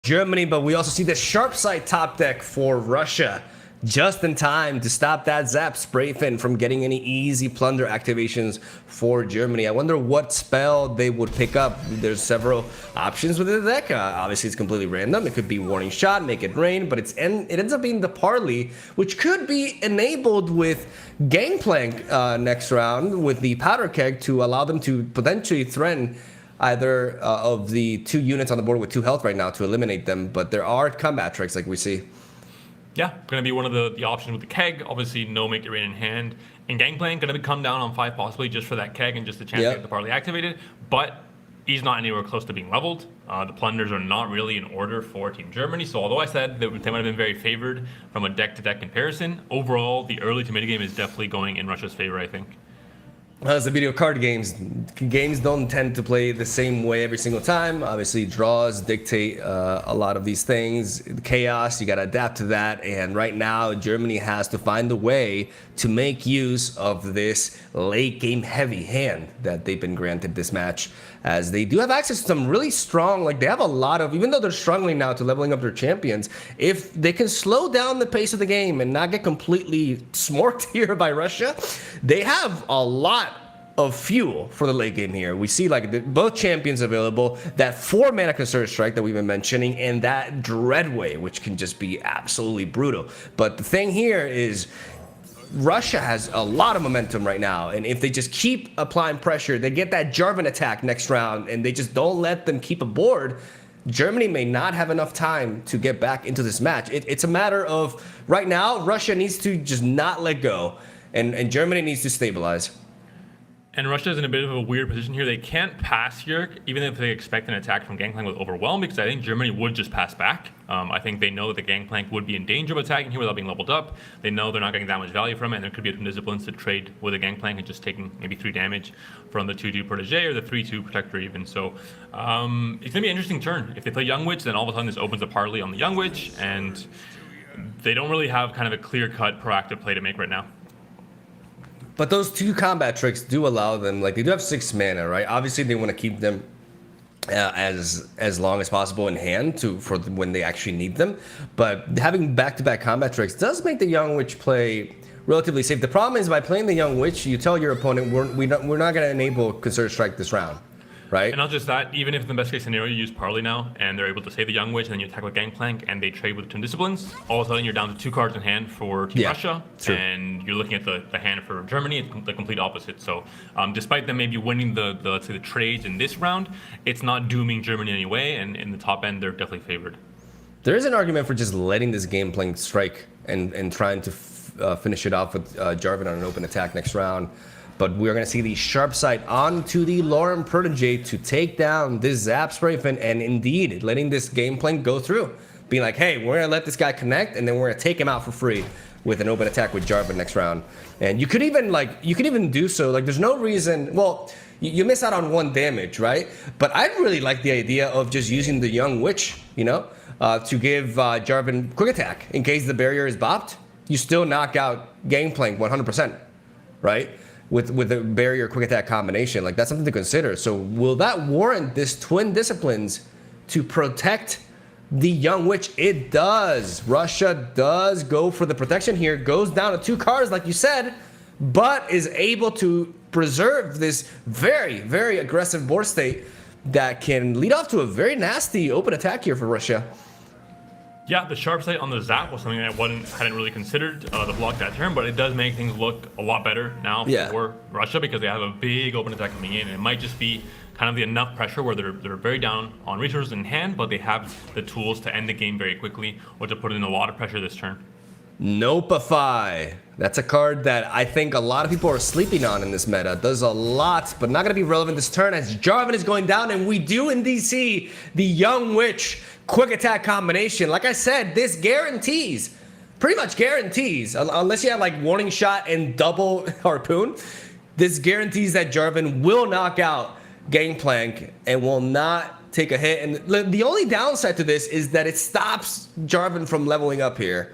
Germany, but we also see the sharp side top deck for Russia. Just in time to stop that Zap Spray Fin from getting any easy plunder activations for Germany. I wonder what spell they would pick up. There's several options within the deck. Obviously, it's completely random. It could be Warning Shot, Make It Rain, but it ends up being the Parley, which could be enabled with Gangplank next round with the Powder Keg to allow them to potentially threaten either of the two units on the board with 2 health right now to eliminate them. But there are combat tricks like we see. Yeah, going to be one of the options with the keg. Obviously, no Make It Rain in hand. And Gangplank going to come down on 5 possibly just for that keg and just the chance to get the Parley activated. But he's not anywhere close to being leveled. The plunders are not really in order for Team Germany. So although I said that they might have been very favored from a deck-to-deck comparison, overall, the early to mid-game is definitely going in Russia's favor, I think. As the video card games don't tend to play the same way every single time. Obviously, draws dictate a lot of these things. Chaos, you got to adapt to that. And right now, Germany has to find a way to make use of this late game heavy hand that they've been granted this match, as they do have access to some really strong, like they have a lot of, even though they're struggling now to leveling up their champions, if they can slow down the pace of the game and not get completely smorked here by Russia, they have a lot of fuel for the late game here. We see like both champions available, that 4 mana Concerted Strike that we've been mentioning, and that Dreadway, which can just be absolutely brutal. But the thing here is Russia has a lot of momentum right now, and if they just keep applying pressure, they get that Jarvan attack next round, and they just don't let them keep a board, Germany may not have enough time to get back into this match. It's a matter of, right now, Russia needs to just not let go, and Germany needs to stabilize. And Russia's in a bit of a weird position here. They can't pass here, even if they expect an attack from Gangplank with Overwhelm, because I think Germany would just pass back. I think they know that the Gangplank would be in danger of attacking here without being leveled up. They know they're not getting that much value from it, and there could be some disciplines to trade with a Gangplank and just taking maybe 3 damage from the 2-2 Protege or the 3-2 Protector even. So it's going to be an interesting turn. If they play Young Witch, then all of a sudden this opens a Parley on the Young Witch, and they don't really have kind of a clear-cut proactive play to make right now. But those 2 combat tricks do allow them, like they do have 6 mana, right? Obviously, they want to keep them as long as possible in hand for when they actually need them. But having back-to-back combat tricks does make the Young Witch play relatively safe. The problem is by playing the Young Witch, you tell your opponent we're not going to enable Concerted Strike this round. Right? And not just that, even if in the best case scenario you use Parley now and they're able to save the Young Witch and then you attack with Gangplank and they trade with Twin Disciplines, all of a sudden you're down to 2 cards in hand for Team Russia, and you're looking at the hand for Germany, it's the complete opposite. So despite them maybe winning the let's say the trades in this round, it's not dooming Germany in any way, and in the top end they're definitely favored. There is an argument for just letting this Gangplank strike and trying to finish it off with Jarvan on an open attack next round. But we're going to see the sharp side onto the LoR and Protege to take down this Zap Spray Fin, and indeed letting this Gangplank go through. Being like, hey, we're going to let this guy connect, and then we're going to take him out for free with an open attack with Jarvan next round. And you could even do so. Like, there's no reason. Well, you miss out on 1 damage, right? But I'd really like the idea of just using the Young Witch, to give Jarvan quick attack in case the barrier is bopped. You still knock out Gangplank 100%, right? With the barrier quick attack combination. Like, that's something to consider. So will that warrant this Twin Disciplines to protect the Young Witch? It does. Russia does go for the protection here. Goes down to 2 cards, like you said, but is able to preserve this very, very aggressive board state that can lead off to a very nasty open attack here for Russia. Yeah, the sharp sight on the Zap was something that I hadn't really considered to block that turn, but it does make things look a lot better now for Russia because they have a big open attack coming in, and it might just be kind of the enough pressure where they're very down on resources in hand, but they have the tools to end the game very quickly or to put in a lot of pressure this turn. Nopeify. That's a card that I think a lot of people are sleeping on in this meta. Does a lot, but not going to be relevant this turn as Jarvan is going down, and we do indeed see the Young Witch quick attack combination. Like I said, this guarantees, pretty much guarantees, unless you have like Warning Shot and double Harpoon, this guarantees that Jarvan will knock out Gangplank and will not take a hit. And the only downside to this is that it stops Jarvan from leveling up here,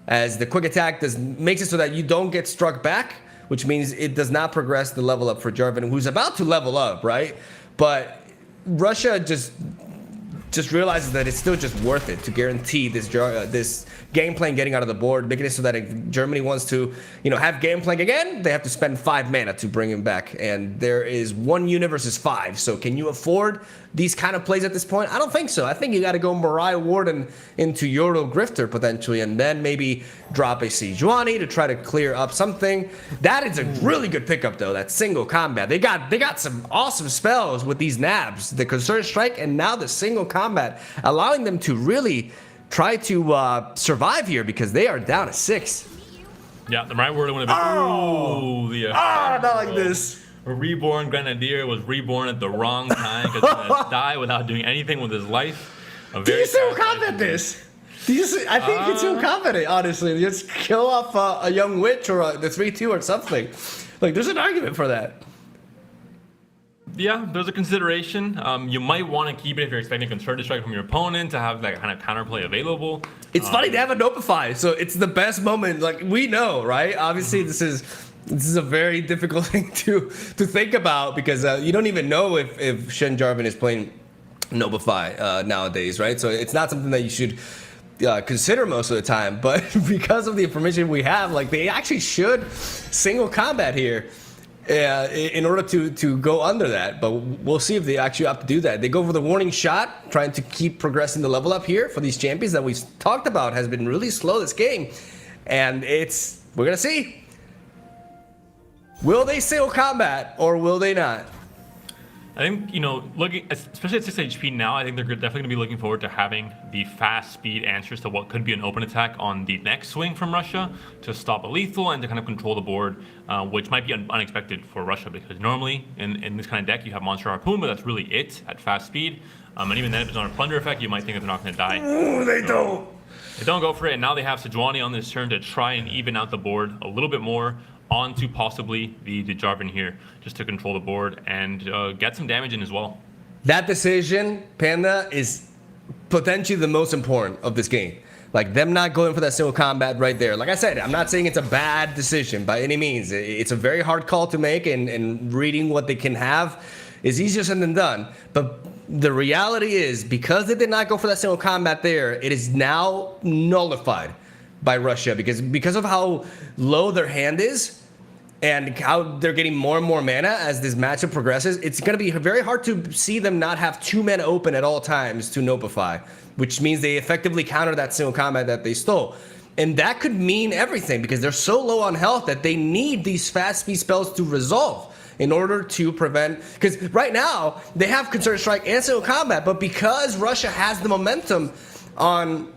as the quick attack makes it so that you don't get struck back, which means it does not progress the level up for Jarvan, who's about to level up, right? But Russia just just realizes that it's still just worth it to guarantee this game plan getting out of the board, making it so that if Germany wants to, have game plan again, they have to spend 5 mana to bring him back. And there is 1 unit versus 5. So can you afford these kind of plays at this point? I don't think so. I think you got to go Mariah Warden into Yordle Grifter potentially, and then maybe drop a Sejuani to try to clear up something. That is a really good pickup though. That single combat. They got some awesome spells with these nabs, the Concerted Strike, and now the single combat, allowing them to really try to survive here because they are down to 6. Yeah, the right word would have been. Not like this. A reborn Grenadier was reborn at the wrong time because he's gonna die without doing anything with his life. Do you still combat this? I think you can still combat it, honestly. Just kill off a young witch or the 3/2 or something. Like, there's an argument for that. Yeah, there's a consideration. You might want to keep it if you're expecting a Concerted Strike from your opponent to have that kind of counterplay available. It's funny they have a Nopify, so it's the best moment. Like, we know, right? Obviously, this is a very difficult thing to think about because you don't even know if Shen Jarvan is playing Nopify nowadays, right? So it's not something that you should consider most of the time. But because of the information we have, like, they actually should single combat here. In order to go under that, but we'll see if they actually have to do that. They go for the warning shot, trying to keep progressing the level up here for these champions that we've talked about has been really slow this game, and we're gonna see. Will they single combat or will they not? I think, looking, especially at 6 HP now, I think they're definitely going to be looking forward to having the fast speed answers to what could be an open attack on the next swing from Russia to stop a lethal and to kind of control the board, which might be unexpected for Russia because normally in this kind of deck you have Monster Harpoon, but that's really it at fast speed. And even then, if it's not a plunder effect, you might think that they're not going to die. Ooh, they don't. They don't go for it, and now they have Sejuani on this turn to try and even out the board a little bit more onto possibly the Jarvan here, just to control the board and get some damage in as well. That decision, Panda, is potentially the most important of this game. Like, them not going for that single combat right there. Like I said, I'm not saying it's a bad decision by any means. It's a very hard call to make, and reading what they can have is easier said than done. But the reality is, because they did not go for that single combat there, it is now nullified by Russia because of how low their hand is and how they're getting more and more mana as this matchup progresses. It's going to be very hard to see them not have 2 mana open at all times to Nopify, which means they effectively counter that single combat that they stole. And that could mean everything because they're so low on health that they need these fast speed spells to resolve in order to prevent, because right now they have Concerted Strike and single combat, but because Russia has the momentum on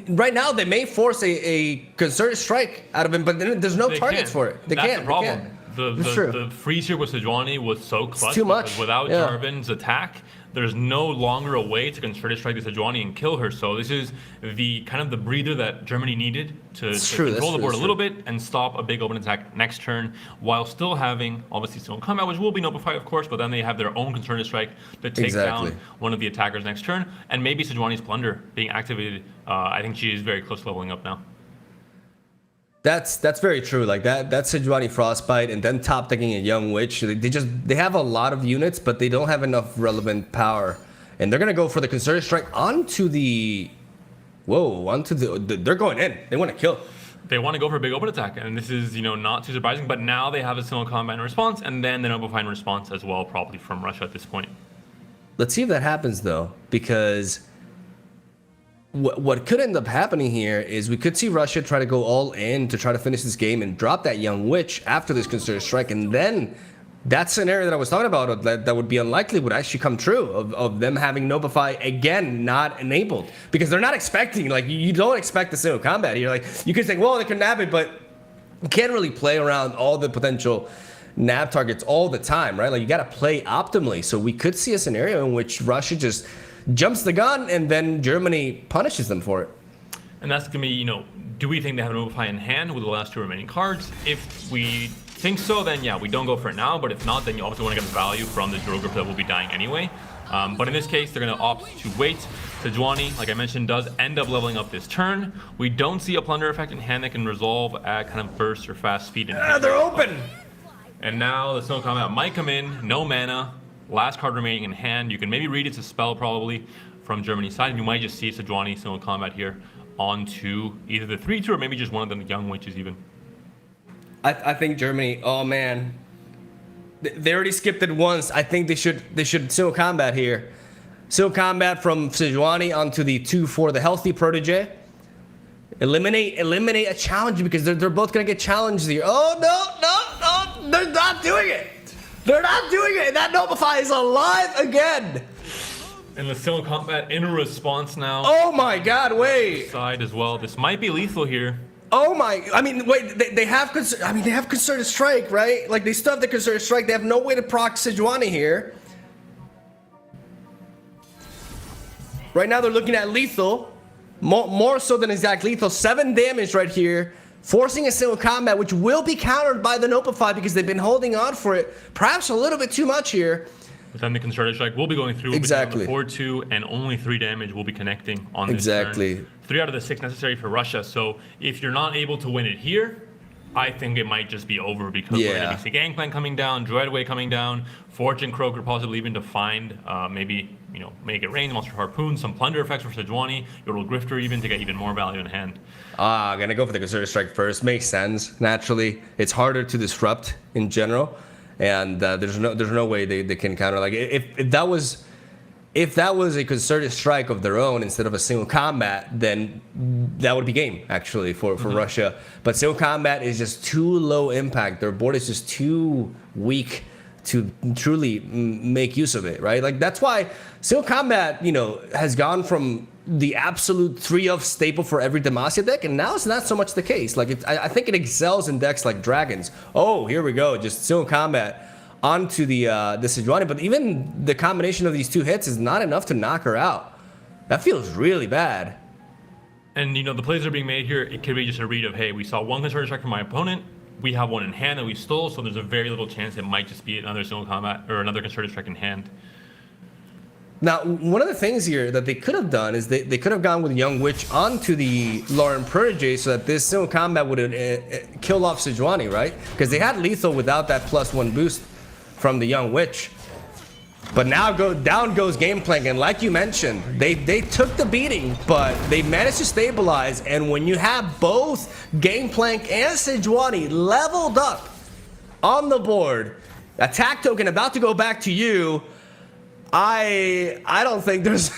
right now, they may force a Concerted Strike out of him, but then there's no targets for it. That's the problem. The freeze here with Sejuani was so clutch. It's too much. Without Jarvan's attack, there's no longer a way to Concerted Strike the Sejuani and kill her. So this is the kind of the breather that Germany needed to control the board a little bit and stop a big open attack next turn, while still having obviously still combat, which will be Nopify, of course, but then they have their own Concerted Strike to take down one of the attackers next turn, and maybe Sejuani's Plunder being activated. I think she is very close to leveling up now. That's very true. Like that's Sejuani Frostbite, and then top decking a Young Witch. They have a lot of units, but they don't have enough relevant power, and they're gonna go for the Concerted Strike onto the. They're going in. They want to kill. They want to go for a big open attack, and this is not too surprising. But now they have a single combat in response, and then the Nopify in response as well, probably from Russia at this point. Let's see if that happens though, because what could end up happening here is we could see Russia try to go all in to try to finish this game and drop that Young Witch after this Concerted Strike, and then that scenario that I was talking about that would be unlikely would actually come true of them having Nopify again not enabled, because they're not expecting, like, you don't expect a single combat here. Like, you could think, well, they can nab it, but you can't really play around all the potential nab targets all the time, right? Like, you got to play optimally. So we could see a scenario in which Russia just jumps the gun and then Germany punishes them for it. And that's going to be, do we think they have a Nopify in hand with the last 2 remaining cards? If we think so, then yeah, we don't go for it now. But if not, then you obviously want to get the value from the Drogo that will be dying anyway. But in this case, they're going to opt to wait. Sejuani, like I mentioned, does end up leveling up this turn. We don't see a Plunder effect in hand that can resolve at kind of burst or fast speed. They're open! And now the Snow Combat might come in, no mana. last card remaining in hand. You can maybe read it's a spell probably from Germany's side. You might just see Sejuani single combat here onto either the 3-2 or maybe just one of the young witches even. I think Germany, oh man. They already skipped it once. I think they should single combat here. Single combat from Sejuani onto the 2-4, the healthy protege. Eliminate a challenge because they're both gonna get challenged here. Oh no, they're not doing it. They're not doing it. That Notify is alive again. And the single combat in response now. Oh my God! Wait. Side as well. This might be lethal here. Oh my! I mean, wait. They have concerted strike, right? Like they still have the concerted strike. They have no way to proc Sejuani here. Right now they're looking at lethal, more so than exact lethal. 7 damage right here, forcing a single combat, which will be countered by the Notify because they've been holding on for it, perhaps a little bit too much here. But then the concerted strike will be going through. Exactly. 4-2 and only 3 damage will be connecting on this Exactly. turn. 3 out of the 6 necessary for Russia. So if you're not able to win it here, I think it might just be over because we're going to see Gangplank coming down, Dreadway coming down, Fortune Croaker possibly even to find maybe, make it rain, Monster Harpoon, some plunder effects for Sejuani, Yodel Grifter even to get even more value in hand. Gonna go for the concerted strike first. Makes sense. Naturally, it's harder to disrupt in general, and there's no way they can counter. Like if that was a concerted strike of their own instead of a single combat, then that would be game actually for Russia. But single combat is just too low impact. Their board is just too weak to truly make use of it, right? Like that's why single combat, has gone from the absolute 3-of staple for every Demacia deck, and now it's not so much the case. Like I think it excels in decks like Dragons. Oh, here we go, just single combat onto the Sejuani, but even the combination of these 2 hits is not enough to knock her out. That feels really bad. And the plays that are being made here, it could be just a read of, hey, we saw 1 concerted strike from my opponent, we have 1 in hand that we stole, so there's a very little chance it might just be another single combat or another concerted strike in hand. Now, one of the things here that they could have done is they could have gone with Young Witch onto the LoR and Protege so that this single combat would have killed off Sejuani, right? Because they had lethal without that +1 boost from the Young Witch. But now down goes Gangplank, and like you mentioned, they took the beating, but they managed to stabilize. And when you have both Gangplank and Sejuani leveled up on the board, attack token about to go back to you, I don't think there's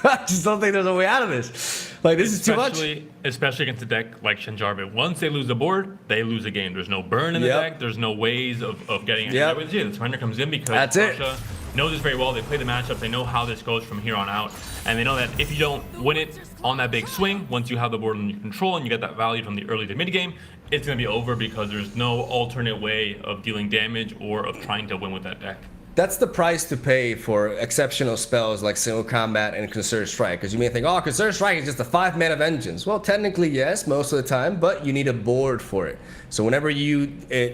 I just don't think there's a way out of this. Like this is too much. Especially against a deck like Shenjarvin. Once they lose the board, they lose the game. There's no burn in the deck. There's no ways of getting it. The surrender comes in because Russia knows this very well. They play the matchup. They know how this goes from here on out. And they know that if you don't win it on that big swing, once you have the board under control and you get that value from the early to mid game, it's going to be over because there's no alternate way of dealing damage or of trying to win with that deck. That's the price to pay for exceptional spells like single combat and concerted strike. Because you may think, oh, concerted strike is just a 5-mana vengeance. Well, technically, yes, most of the time, but you need a board for it. So whenever you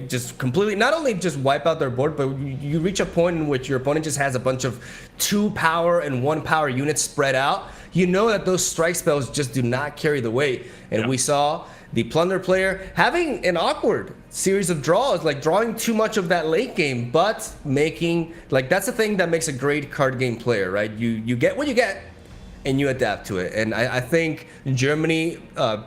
just completely, not only just wipe out their board, but you reach a point in which your opponent just has a bunch of 2 power and 1 power units spread out, you know that those strike spells just do not carry the weight. And we saw the Plunder player having an awkward series of draws, like drawing too much of that late game, but making, like that's the thing that makes a great card game player, right? You get what you get and you adapt to it. And I think Germany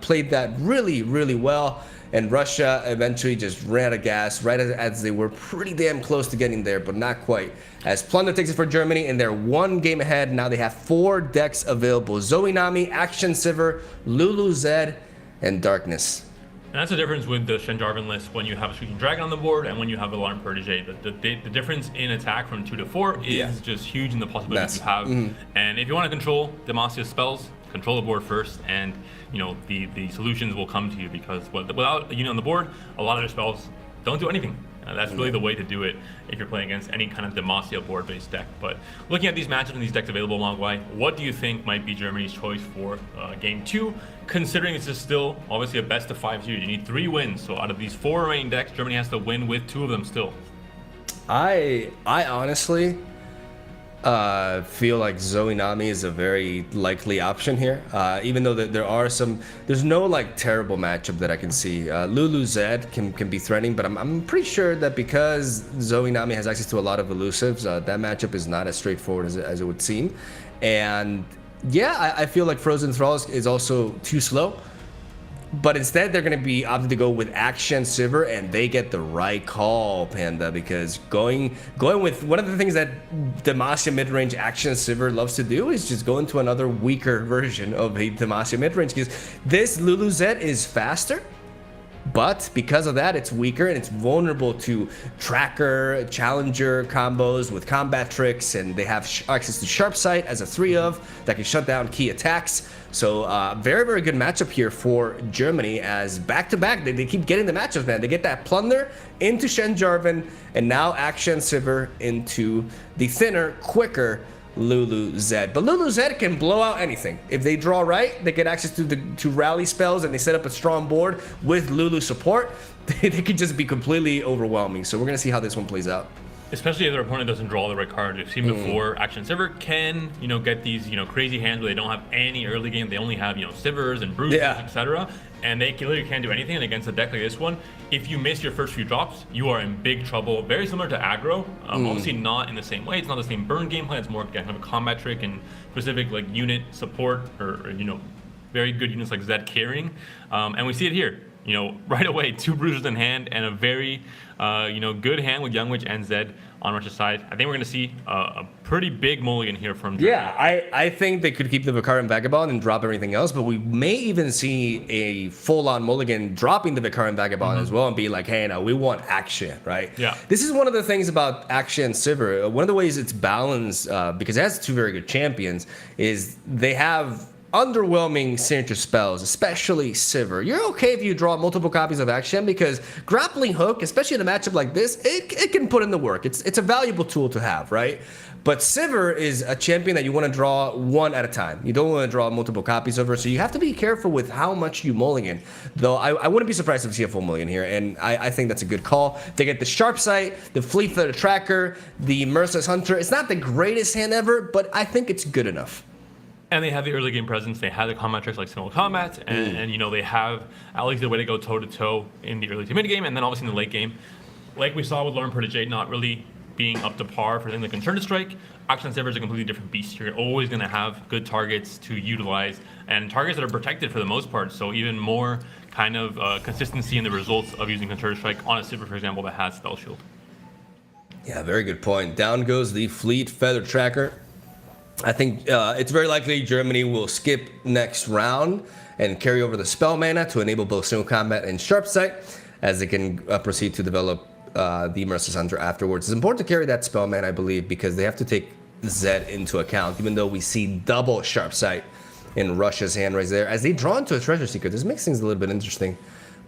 played that really, really well. And Russia eventually just ran out of gas right as they were pretty damn close to getting there, but not quite. As Plunder takes it for Germany, and they're 1 game ahead. Now they have 4 decks available. Zoe Nami, Action Sivir, Lulu Zed, and Darkness. And that's the difference with the Shenjarvin list when you have a Shrieking Dragon on the board and when you have a LoR Protege. The difference in attack from 2 to 4 is just huge in the possibilities you have. And if you want to control Demacia's spells, control the board first, and the solutions will come to you because without a unit on the board, a lot of their spells don't do anything. That's really the way to do it if you're playing against any kind of Demacia board-based deck. But looking at these matchups and these decks available along the way, what do you think might be Germany's choice for Game 2? Considering this is still obviously a best-of-5 series, you need 3 wins. So out of these 4 remaining decks, Germany has to win with 2 of them still. I honestly, feel like Zoe Nami is a very likely option here. Even though there's no like terrible matchup that I can see. Lulu Zed can be threatening, but I'm pretty sure that because Zoe Nami has access to a lot of elusives, that matchup is not as straightforward as it would seem. And yeah, I feel like Frozen Thrall is also too slow. But instead, they're going to be opting to go with Action Sivir, and they get the right call, Panda, because going with one of the things that Demacia mid-range Action Sivir loves to do is just go into another weaker version of a Demacia mid-range, because this Lulu Zed is faster, but because of that, it's weaker and it's vulnerable to tracker, challenger combos with combat tricks, and they have access to Sharp Sight as a 3-of that can shut down key attacks. So very, very good matchup here for Germany as back-to-back, they keep getting the matchups, man. They get that Plunder into Shen Jarvan, and now Action Sivir into the thinner, quicker Lulu Zed. But Lulu Zed can blow out anything. If they draw right, they get access to rally spells, and they set up a strong board with Lulu support. They could just be completely overwhelming. So we're going to see how this one plays out. Especially if their opponent doesn't draw the right card. We've seen before, Action Sivir can, get these, crazy hands where they don't have any early game. They only have, Sivers and Bruises, etc. And they literally can't do anything. And against a deck like this one, if you miss your first few drops, you are in big trouble. Very similar to aggro. Obviously not in the same way. It's not the same burn gameplay. It's more kind of a combat trick and specific like unit support or very good units like Zed carrying. And we see it here. Right away, 2 bruises in hand and a very, good hand with Young Witch and Zed on Russia's side. I think we're going to see a pretty big mulligan here from Germany. Yeah, I think they could keep the Vicarian Vagabond and drop everything else, but we may even see a full-on mulligan dropping the Vicarian Vagabond as well and be like, hey, now we want action, right? Yeah. This is one of the things about Action Sivir. One of the ways it's balanced, because it has 2 very good champions, is they have underwhelming signature spells, especially Sivir. You're okay if you draw multiple copies of Action because Grappling Hook, especially in a matchup like this, it can put in the work. It's a valuable tool to have, right? But Sivir is a champion that you want to draw one at a time. You don't want to draw multiple copies of her, so you have to be careful with how much you mulligan. Though I wouldn't be surprised if you see a full mulligan here, and I think that's a good call. They get the Sharp Sight, the Fleet Footer Tracker, the Merciless Hunter. It's not the greatest hand ever, but I think it's good enough. And they have the early game presence. They have the combat tricks like Single Combat, and they have at least the way to go toe to toe in the early to mid game, and then obviously in the late game, like we saw with LoR and Protégé, not really being up to par for things like Concerted Strike. Action Sivir is a completely different beast. You're always going to have good targets to utilize and targets that are protected for the most part. So even more kind of consistency in the results of using Concerted Strike on a Sivir, for example, that has Spell Shield. Yeah, very good point. Down goes the Fleet Feather Tracker. I think it's very likely Germany will skip next round and carry over the spell mana to enable both Single Combat and Sharp Sight as they can proceed to develop the Merciless Hunter afterwards. It's important to carry that spell mana, I believe, because they have to take Zed into account, even though we see double Sharp Sight in Russia's hand right there. As they draw into a Treasure Seeker, this makes things a little bit interesting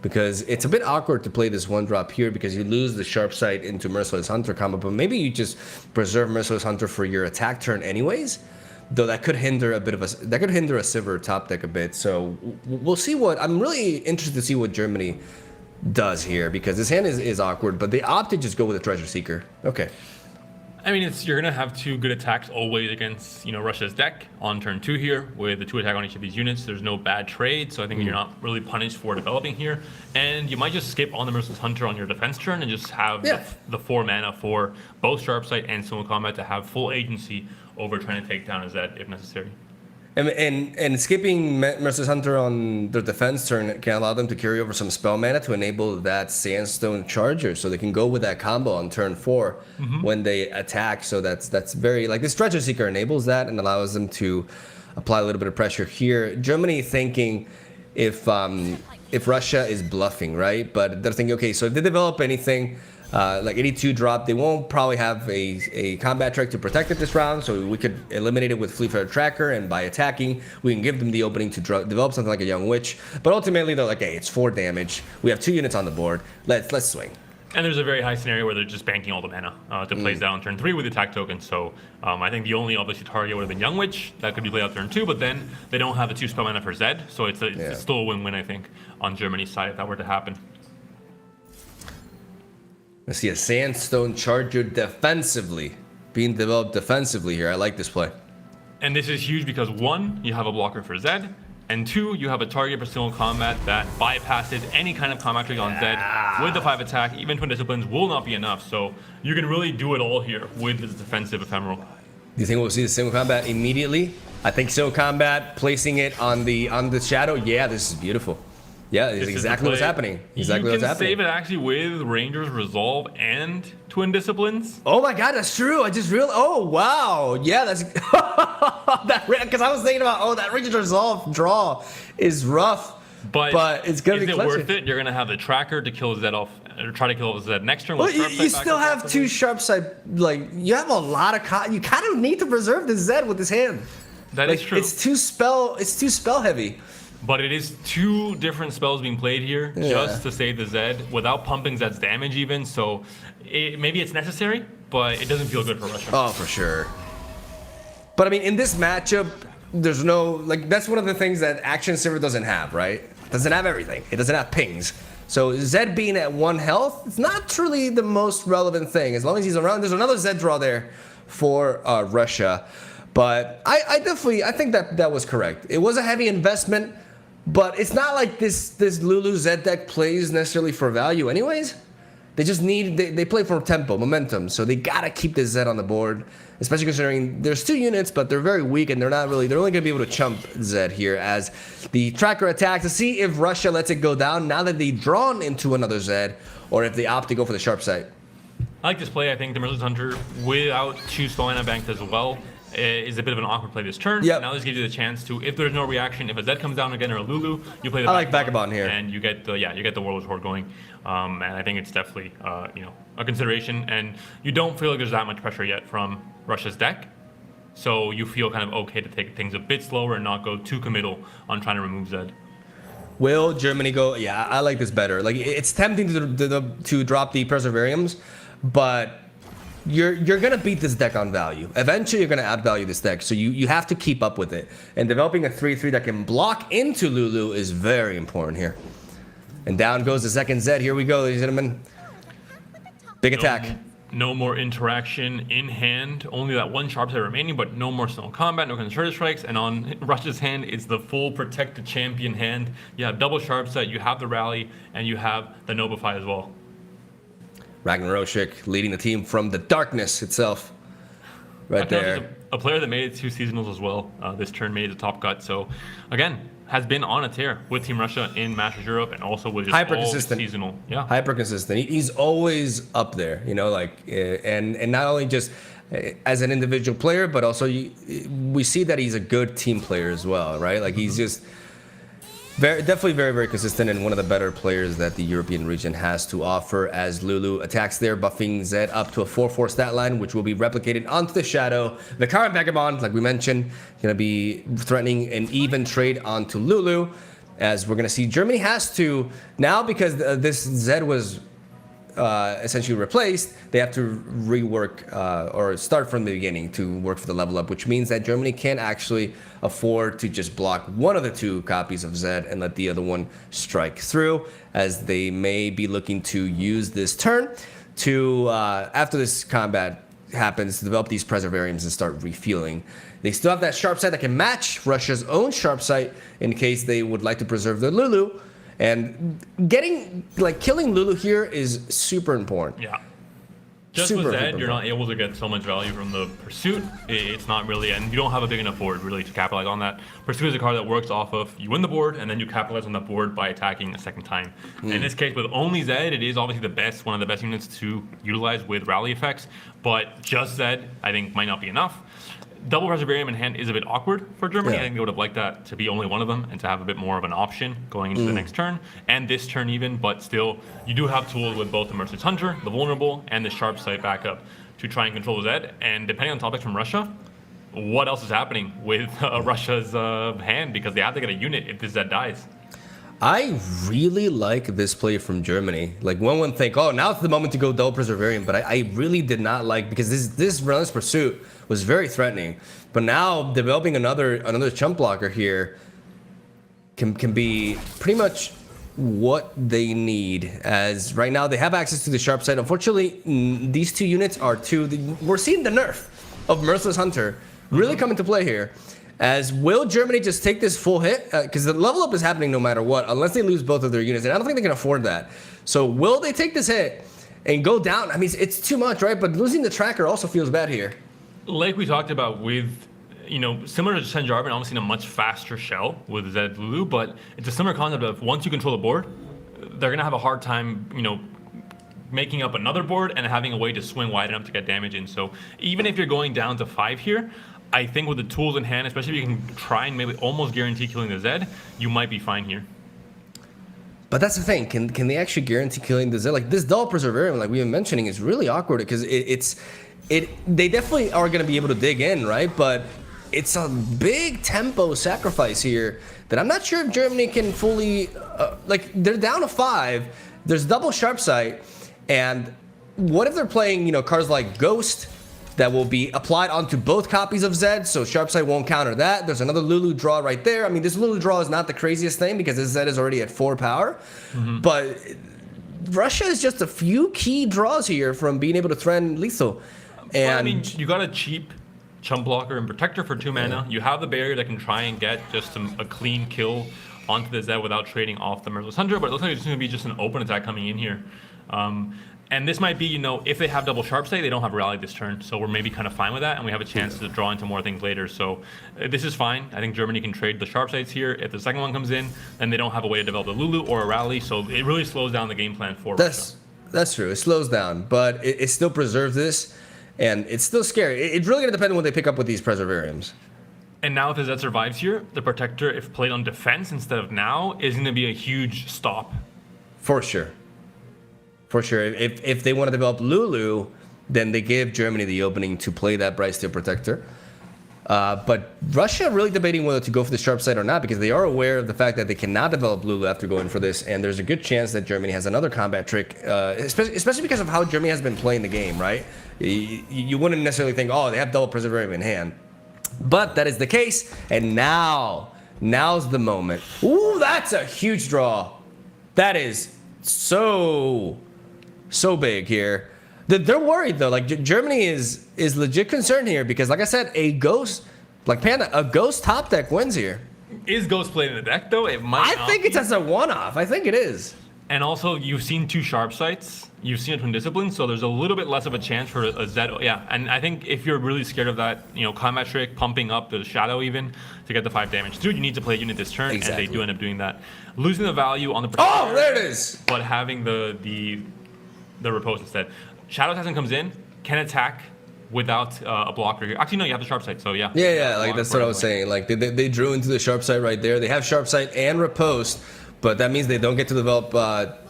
because it's a bit awkward to play this one drop here because you lose the Sharp Sight into Merciless Hunter combo, but maybe you just preserve Merciless Hunter for your attack turn anyways, though that could hinder a Sivir top deck a bit. So we'll see I'm really interested to see what Germany does here because this hand is awkward, but they opt to just go with a Treasure Seeker. Okay. I mean, you're gonna have 2 good attacks always against Russia's deck on turn 2 here with the 2 attack on each of these units. There's no bad trade, so I think you're not really punished for developing here. And you might just skip on the Merciless Hunter on your defense turn and just have the 4 mana for both Sharp Sight and Single Combat to have full agency over trying to take down a Zed if necessary. And skipping Merciless Hunter on their defense turn can allow them to carry over some spell mana to enable that Sandstone Charger, so they can go with that combo on turn 4 when they attack. So that's very like this Treasure Seeker enables that and allows them to apply a little bit of pressure here. Germany thinking if Russia is bluffing, right? But they're thinking, okay, so if they develop anything. Like 82 drop, they won't probably have a combat trick to protect it this round, so we could eliminate it with Fleet Footer Tracker, and by attacking, we can give them the opening to develop something like a Young Witch. But ultimately, they're like, hey, it's 4 damage. We have 2 units on the board. Let's swing. And there's a very high scenario where they're just banking all the mana to place down turn 3 with the attack token. So I think the only obviously target would have been Young Witch. That could be played out turn 2, but then they don't have the 2 spell mana for Zed, so it's still a win-win, I think, on Germany's side if that were to happen. Let's see a Sandstone Charger defensively being developed defensively here. I like this play. And this is huge because 1, you have a blocker for Zed, and 2, you have a target for single combat that bypasses any kind of combat trick on Zed with the 5 attack. Even Twin Disciplines will not be enough, so you can really do it all here with this defensive ephemeral. Do you think we'll see the single combat immediately? I think single combat, placing it on the shadow. Yeah, this is beautiful. Yeah, it's exactly what's happening. Exactly what's happening. You can save it actually with Ranger's Resolve and Twin Disciplines. Oh my God, that's true. I just realized. Oh wow, yeah, that's because I was thinking about that Ranger's Resolve draw is rough, but it's gonna be clutchy. Worth it? You're gonna have the tracker to kill Zed off, or try to kill Zed next turn. Well, you still have 2 sharp side. Like you have a lot of you kind of need to preserve the Zed with this hand. That is true. It's too spell heavy. But it is 2 different spells being played here just to save the Zed without pumping Zed's damage even. So maybe it's necessary, but it doesn't feel good for Russia. Oh, for sure. But I mean, in this matchup, there's no that's one of the things that Action Server doesn't have, right? It doesn't have everything. It doesn't have pings. So Zed being at 1 health, it's not truly the most relevant thing. As long as he's around, there's another Zed draw there for Russia. But I think that was correct. It was a heavy investment. But it's not like this Lulu Zed deck plays necessarily for value anyways. They just they play for tempo, momentum. So they gotta keep this Zed on the board, especially considering there's 2 units, but they're very weak and they're only gonna be able to chump Zed here as the tracker attacks to see if Russia lets it go down now that they've drawn into another Zed, or if they opt to go for the sharp sight. I like this play. I think the Merciless Hunter without 2 Spellina banked as well is a bit of an awkward play this turn. Yep. Now this gives you the chance to, if there's no reaction, if a Zed comes down again or a Lulu, you play the I like Vagabond here, and you get the Warlord's Horde going. And I think it's definitely a consideration. And you don't feel like there's that much pressure yet from Russia's deck, so you feel kind of okay to take things a bit slower and not go too committal on trying to remove Zed. Will Germany go? Yeah, I like this better. Like it's tempting to drop the Perseverums, but you're gonna beat this deck on value. Eventually, you're gonna outvalue this deck, so you have to keep up with it. And developing a 3/3 that can block into Lulu is very important here. And down goes the second Zed. Here we go, ladies and gentlemen. Big attack. No more interaction in hand. Only that 1 sharp side remaining, but no more single combat, no concerted strikes. And on Russia's hand, it's the full protected champion hand. You have double sharp set, you have the rally, and you have the Nobify as well. Ragnaroshik leading the team from the darkness itself. Right there. A player that made it 2 seasonals as well. This turn made the top cut. So, again, has been on a tear with Team Russia in Masters Europe and also with just hyper all consistent seasonal. Yeah. Hyper consistent. He's always up there, and not only just as an individual player, but also we see that he's a good team player as well, right? Like he's just definitely very, very consistent and one of the better players that the European region has to offer as Lulu attacks there, buffing Zed up to a 4/4 stat line, which will be replicated onto the Shadow. The current Vagabond, like we mentioned, going to be threatening an even trade onto Lulu, as we're going to see Germany has to, now because this Zed was essentially replaced, they have to rework or start from the beginning to work for the level up, which means that Germany can't actually afford to just block one of the 2 copies of Zed and let the other one strike through, as they may be looking to use this turn to, after this combat happens, to develop these Preservariums and start refueling. They still have that sharp sight that can match Russia's own sharp sight in case they would like to preserve their Lulu. And killing Lulu here is super important. Yeah. Just with Zed, you're not able to get so much value from the Pursuit. It's not really, and you don't have a big enough board really to capitalize on that. Pursuit is a card that works off of, you win the board, and then you capitalize on that board by attacking a second time. In this case, with only Zed, it is obviously one of the best units to utilize with rally effects, but just Zed, I think, might not be enough. Double Preservarium in hand is a bit awkward for Germany. Yeah. I think they would have liked that to be only one of them and to have a bit more of an option going into the next turn and this turn even, but still, you do have tools with both the Merciless Hunter, the Vulnerable, and the Sharp Sight backup to try and control Zed. And depending on topics from Russia, what else is happening with Russia's hand, because they have to get a unit if this Zed dies. I really like this play from Germany. Like one would think, oh, now's the moment to go double Preservarium, but I really did not like, because this Relentless Pursuit was very threatening. But now developing another chump blocker here can be pretty much what they need, as right now they have access to the sharp side. Unfortunately, these two units are we're seeing the nerf of Merciless Hunter really come into play here. As will Germany just take this full hit? Because the level up is happening no matter what, unless they lose both of their units, and I don't think they can afford that. So will they take this hit and go down? I mean, it's too much, right? But losing the tracker also feels bad here. Like we talked about with, similar to Sen Jarvan, almost in a much faster shell with Zed Lulu, but it's a similar concept of once you control the board, they're going to have a hard time, making up another board and having a way to swing wide enough to get damage in. So even if you're going down to 5 here, I think with the tools in hand, especially if you can try and maybe almost guarantee killing the Zed, you might be fine here. But that's the thing. Can they actually guarantee killing the Zed? Like this Double Preservarium, like we've been mentioning, is really awkward because they definitely are going to be able to dig in, right? But it's a big tempo sacrifice here that I'm not sure if Germany can fully they're down to 5. There's double sharp sight, and what if they're playing cards like Ghost that will be applied onto both copies of Zed, so sharp sight won't counter that. There's another Lulu draw right there. I mean, this Lulu draw is not the craziest thing because this Zed is already at 4 power, but Russia is just a few key draws here from being able to threaten lethal. And well, I mean, you got a cheap chump blocker and protector for 2 mana. You have the barrier that can try and get just a clean kill onto the Zed without trading off the Merciless Hunter, but it looks like it's going to be just an open attack coming in here. And this might be, if they have double sharp sight, they don't have rally this turn, so we're maybe kind of fine with that, and we have a chance to draw into more things later. So this is fine. I think Germany can trade the sharp sights here. If the second one comes in, then they don't have a way to develop a Lulu or a rally, so it really slows down the game plan for Russia. That's true. It slows down, but it still preserves this, and it's still scary. It's really going to depend on what they pick up with these Preservariums. And now if the Zed survives here, the protector, if played on defense instead of now, is going to be a huge stop. For sure. For sure. If they want to develop Lulu, then they give Germany the opening to play that Bright Steel Protector. But Russia really debating whether to go for the sharp side or not, because they are aware of the fact that they cannot develop Lulu after going for this, and there's a good chance that Germany has another combat trick, especially because of how Germany has been playing the game, right? You wouldn't necessarily think, oh, they have double Preservarium in hand. But that is the case, and now's the moment. Ooh, that's a huge draw. That is so big here. They're worried though. Like Germany is legit concerned here because, like I said, a Ghost top deck wins here. Is Ghost played in the deck though? It might. I think it's as a one-off. I think it is. And also, you've seen 2 sharp sights. You've seen a Twin Discipline, so there's a little bit less of a chance for a Zed. Yeah, and I think if you're really scared of that, combat trick, pumping up the Shadow even to get the 5 damage through, you need to play a unit this turn, exactly. And they do end up doing that. Losing the value on the protector, there it is. But having the repose instead. Shadow Assassin comes in, can attack without a blocker here. Actually, no, you have the sharp sight, so yeah. Yeah, like that's what I was saying. Like they drew into the sharp sight right there. They have sharp sight and riposte, but that means they don't get to develop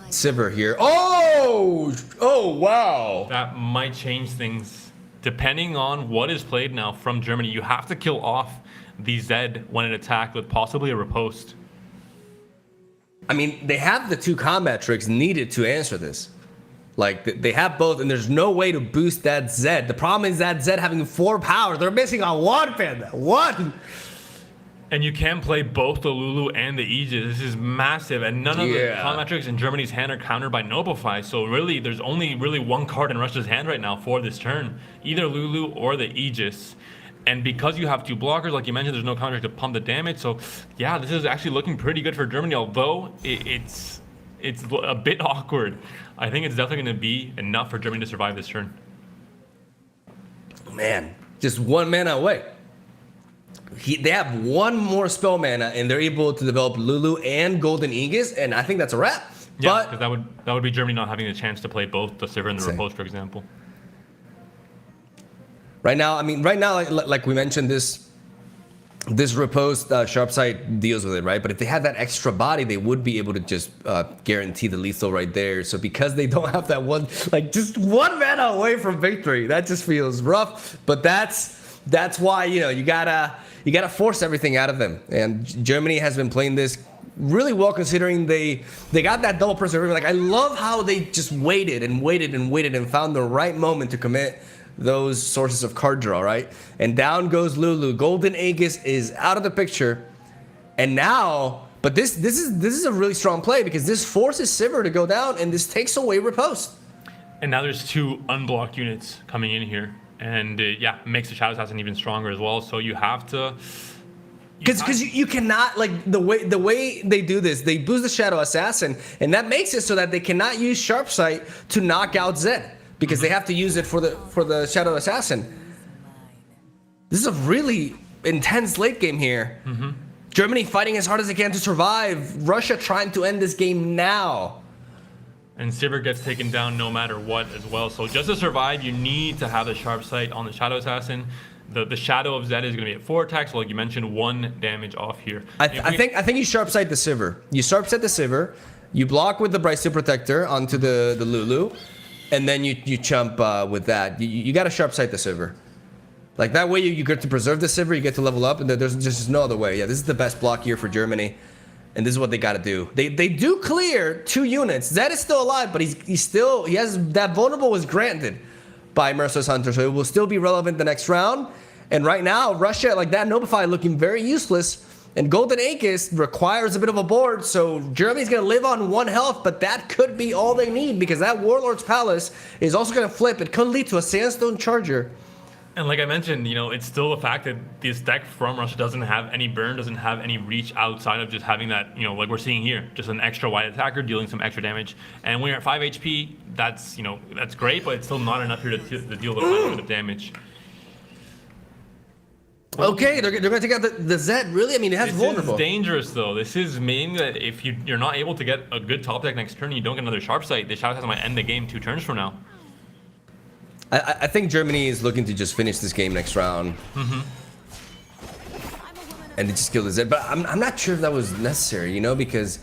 Sivir here. Oh, wow. That might change things depending on what is played now from Germany. You have to kill off the Zed when it attacked with possibly a riposte. I mean, they have the 2 combat tricks needed to answer this. Like, they have both, and there's no way to boost that Zed. The problem is that Zed having 4 power. They're missing on 1 panda. 1! And you can play both the Lulu and the Aegis. This is massive, and none of the combat tricks in Germany's hand are countered by Noblify. So really, there's only really 1 card in Russia's hand right now for this turn. Either Lulu or the Aegis. And because you have 2 blockers, like you mentioned, there's no counter to pump the damage. So yeah, this is actually looking pretty good for Germany, although it's a bit awkward. I think it's definitely going to be enough for Germany to survive this turn. Man, just 1 mana away. They have 1 more spell mana, and they're able to develop Lulu and Golden Aegis, and I think that's a wrap. Yeah, because that would be Germany not having the chance to play both the Sivir and the Repose, for example. Right now, like we mentioned, this Repose sharp sight deals with it, right? But if they had that extra body, they would be able to just guarantee the lethal right there. So because they don't have that one, like just 1 mana away from victory, that just feels rough. But that's why you gotta force everything out of them. And Germany has been playing this really well, considering they got that double Preservarium. Like I love how they just waited and found the right moment to commit those sources of card draw, right? And down goes Lulu. Golden Aegis is out of the picture. And now, but this is a really strong play because this forces Sivir to go down, and this takes away riposte. And now there's 2 unblocked units coming in here, and yeah, it makes the Shadow Assassin even stronger as well. So you have to. Because you cannot, like, the way they do this, they boost the Shadow Assassin, and that makes it so that they cannot use Sharp Sight to knock out Zed, because they have to use it for the Shadow Assassin. This is a really intense late game here. Germany fighting as hard as they can to survive. Russia trying to end this game now. And Sivir gets taken down no matter what as well. So just to survive, you need to have the Sharp Sight on the Shadow Assassin. The Shadow of Zed is going to be at 4 attacks. Like you mentioned, 1 damage off here. I think you Sharp Sight the Sivir. You Sharp Sight the Sivir. You block with the Bright Steel Protector onto the Lulu, and then you chump with that. You got to Sharp Sight the Sivir. Like that way you get to preserve the Sivir, you get to level up, and there's just no other way. Yeah, this is the best block here for Germany, and this is what they got to do. They do clear 2 units. Zed is still alive, but he has that vulnerable was granted by Merciless Hunter, so it will still be relevant the next round. And right now, Russia, like that Notify, looking very useless. And Golden Aegis requires a bit of a board, so Germany's going to live on 1 health, but that could be all they need, because that Warlord's Palace is also going to flip. It could lead to a Sandstone Charger. And like I mentioned, it's still the fact that this deck from Russia doesn't have any burn, doesn't have any reach outside of just having that, like we're seeing here, just an extra wide attacker dealing some extra damage. And when you're at 5 HP, that's great, but it's still not enough here to deal the high amount of damage. Okay, they're going to take out the Zed. Really? I mean, it has vulnerable. This is dangerous, though. This is meaning that if you're not able to get a good top deck next turn, you don't get another Sharp Sight, the Shadow Assassin might end the game 2 turns from now. I think Germany is looking to just finish this game next round. And they just kill the Zed. But I'm not sure if that was necessary, because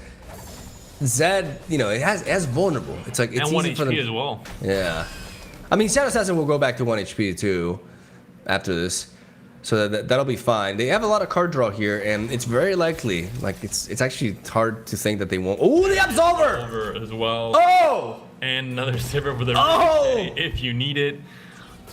Zed, it has vulnerable. It's like it's and 1 easy for HP them. as well. Yeah. I mean, Shadow Assassin will go back to 1 HP too after this. So that'll be fine. They have a lot of card draw here, and it's very likely. Like it's actually hard to think that they won't. Oh, the Absolver! Absolver as well. Oh! And another Sivir for the if you need it.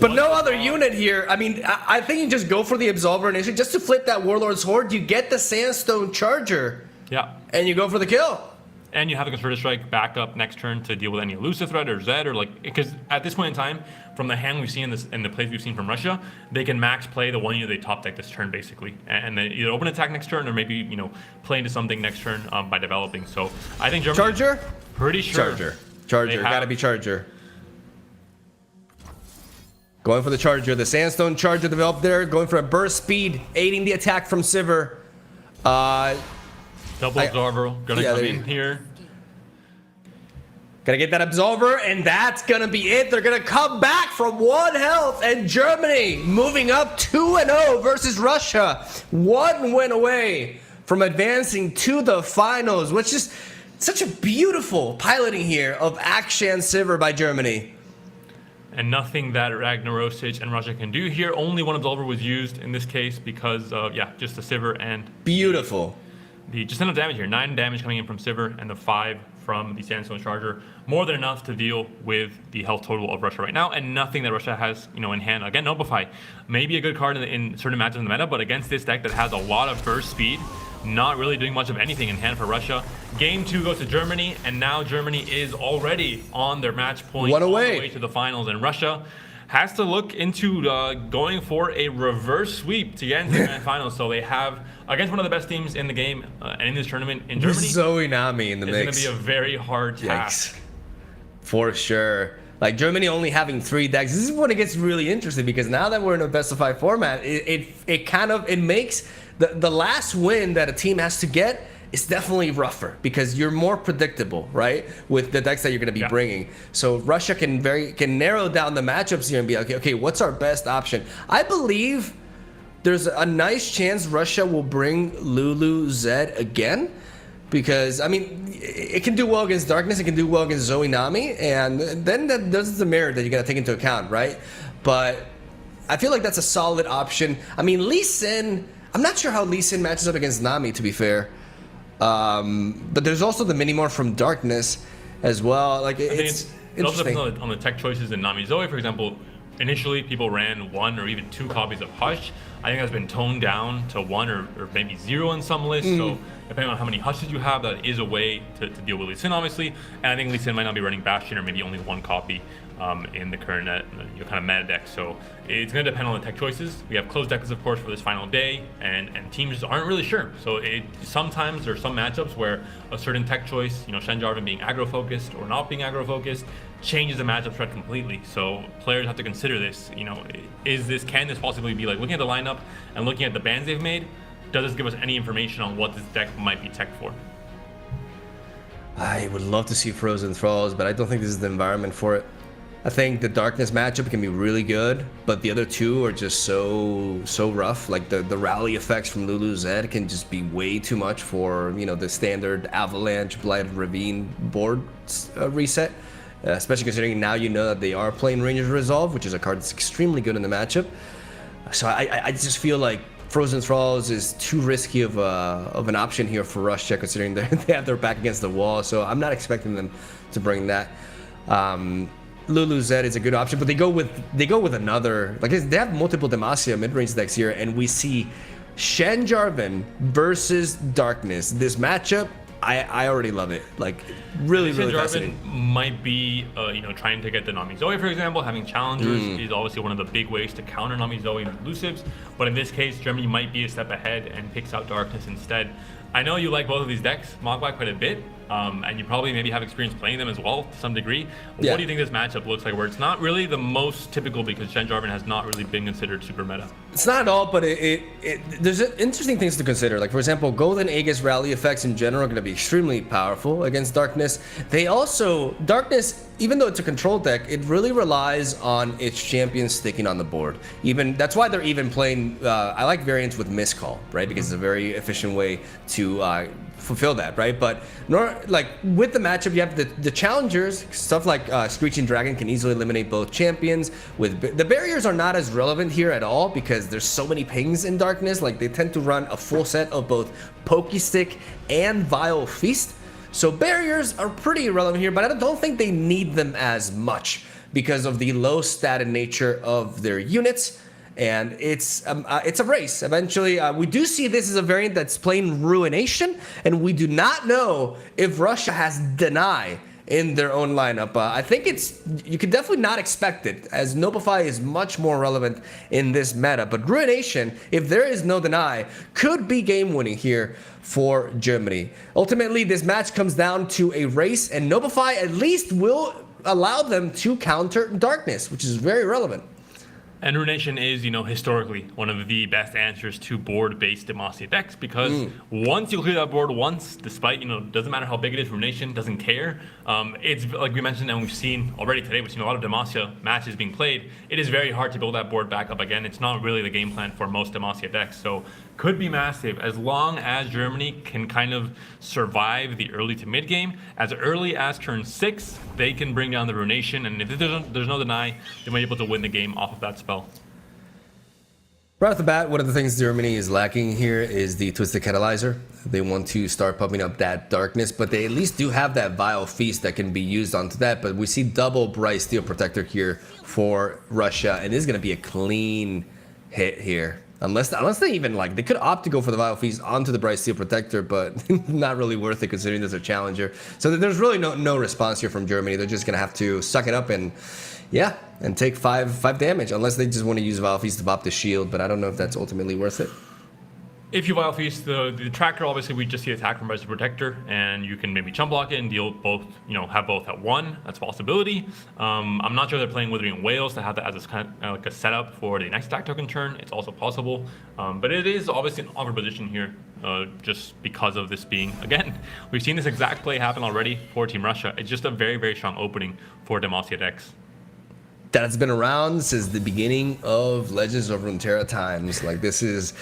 But no other unit here. I mean, I think you just go for the Absolver initially just to flip that Warlord's Horde. You get the Sandstone Charger. Yeah. And you go for the kill. And you have a Concerted Strike back up next turn to deal with any elusive threat or Zed or because at this point in time, from the hand we've seen in the plays we've seen from Russia, they can max play the 1 unit they top deck this turn basically, and then either open attack next turn or maybe play into something next turn by developing. So I think Germany. Charger. Pretty sure. Charger. Gotta be Charger. Going for the Charger. The Sandstone Charger developed there. Going for a burst speed, aiding the attack from Sivir. Double Absolver gonna come in here. Gonna get that Absolver, and that's gonna be it. They're gonna come back from 1 health, and Germany moving up 2-0 versus Russia. 1 win away from advancing to the finals, which is such a beautiful piloting here of Akshan Sivir by Germany. And nothing that Ragnarsich and Russia can do here. Only 1 Absolver was used in this case because of, just the Sivir and... Beautiful. Just enough damage here. 9 damage coming in from Sivir and the 5 from the Sandstone Charger. More than enough to deal with the health total of Russia right now, and nothing that Russia has, in hand. Again, Notify, maybe a good card in certain matches in the meta, but against this deck that has a lot of burst speed, not really doing much of anything in hand for Russia. Game 2 goes to Germany, and now Germany is already on their match point, One away. on the way to the finals, and Russia has to look into going for a reverse sweep to get into the grand finals. So they have, against one of the best teams in the game and in this tournament in Germany, Zoe Nami in the mix. It's going to be a very hard task. For sure. Like Germany only having 3 decks. This is when it gets really interesting, because now that we're in a best of 5 format, it makes the last win that a team has to get is definitely rougher, because you're more predictable, right, with the decks that you're going to be bringing. So Russia can narrow down the matchups here and be like, okay, what's our best option? I believe there's a nice chance Russia will bring Lulu Zed again, because I mean it can do well against Darkness, it can do well against Zoe Nami, and then there's the mirror that you got to take into account, right? But I feel like that's a solid option. I mean, Lee Sin, I'm not sure how Lee Sin matches up against Nami, to be fair. But there's also the Minimorph from Darkness as well. Like it's it also interesting. depends on the tech choices in Nami Zoe. For example, initially people ran 1 or even 2 copies of Hush. I think that's been toned down to 1 or maybe 0 in some lists. So depending on how many hushes you have, that is a way to deal with Lee Sin, obviously. And I think Lee Sin might not be running Bastion or maybe only 1 copy in the current kind of meta deck. So it's going to depend on the tech choices. We have closed decks, of course, for this final day, and teams just aren't really sure. So sometimes there are some matchups where a certain tech choice, Shen Jarvan being aggro focused or not being aggro focused, changes the matchup threat completely. So players have to consider this. Can this possibly be like looking at the lineup and looking at the bans they've made? Does this give us any information on what this deck might be tech for? I would love to see Frozen Thralls, but I don't think this is the environment for it. I think the Darkness matchup can be really good, but the other two are just so rough. Like the rally effects from Lulu Zed can just be way too much for the standard Avalanche, Blighted Ravine board reset. Especially considering now that they are playing Ranger's Resolve, which is a card that's extremely good in the matchup. So I just feel like Frozen Thralls is too risky of an option here for Russia, considering they have their back against the wall. So I'm not expecting them to bring that. Lulu Zed is a good option, but they go with another. Like they have multiple Demacia mid-range decks here, and we see Shen Jarvan versus Darkness. This matchup, I already love it. Like really fascinating. Might be trying to get the Nami Zoe, for example. Having challengers is obviously one of the big ways to counter Nami Zoe and elusives. But in this case, Germany might be a step ahead and picks out Darkness instead. I know you like both of these decks, Mogwai, quite a bit, and you probably maybe have experience playing them as well to some degree. Yeah. What do you think this matchup looks like, where it's not really the most typical because Shen Jarvan has not really been considered super meta? It's not at all, but there's interesting things to consider. Like, for example, Golden Aegis rally effects in general are going to be extremely powerful against Darkness. Darkness, even though it's a control deck, it really relies on its champions sticking on the board. That's why they're even playing, I like variants with Miscall, right? Because it's a very efficient way to fulfill that, right? But with the matchup, you have the challengers, stuff like Screeching Dragon can easily eliminate both champions. The barriers are not as relevant here at all because there's so many pings in Darkness. Like they tend to run a full set of both Pokestick and Vile Feast. So barriers are pretty irrelevant here, but I don't think they need them as much because of the low stated nature of their units. And it's a race. Eventually, we do see this as a variant that's playing Ruination, and we do not know if Russia has Deny in their own lineup. I think you could definitely not expect it, as Notify is much more relevant in this meta. But Ruination, if there is no Deny, could be game-winning here for Germany. Ultimately, this match comes down to a race, and Notify at least will allow them to counter Darkness, which is very relevant. And Ruination is, historically one of the best answers to board-based Demacia decks because once you clear that board once, despite, doesn't matter how big it is, Ruination doesn't care. It's like we mentioned and we've seen already today, we've seen a lot of Demacia matches being played. It is very hard to build that board back up again. It's not really the game plan for most Demacia decks. So could be massive as long as Germany can kind of survive the early to mid game. As early as turn 6, they can bring down the Ruination, and if there's no Deny, they might be able to win the game off of that spell. Right off the bat, one of the things Germany is lacking here is the Twisted Catalyzer. They want to start pumping up that Darkness, but they at least do have that Vile Feast that can be used onto that. But we see double Bright Steel Protector here for Russia, and this is going to be a clean hit here. Unless they even they could opt to go for the Vile Feast onto the Bright Steel Protector, but not really worth it considering there's a challenger. So there's really no response here from Germany. They're just going to have to suck it up and take 5 damage, unless they just want to use Vile Feast to bop the shield, but I don't know if that's ultimately worth it. If you Vile Feast the tracker, obviously we just see attack from Rise of Protector, and you can maybe chump block it and deal both, have both at 1. That's a possibility. I'm not sure they're playing Withering Whales to have that as a kind of like a setup for the next attack token turn. It's also possible, but it is obviously an awkward position here, just because of this being, again, we've seen this exact play happen already for Team Russia. It's just a very, very strong opening for Demacia decks. That's been around since the beginning of Legends of Runeterra times. Like this is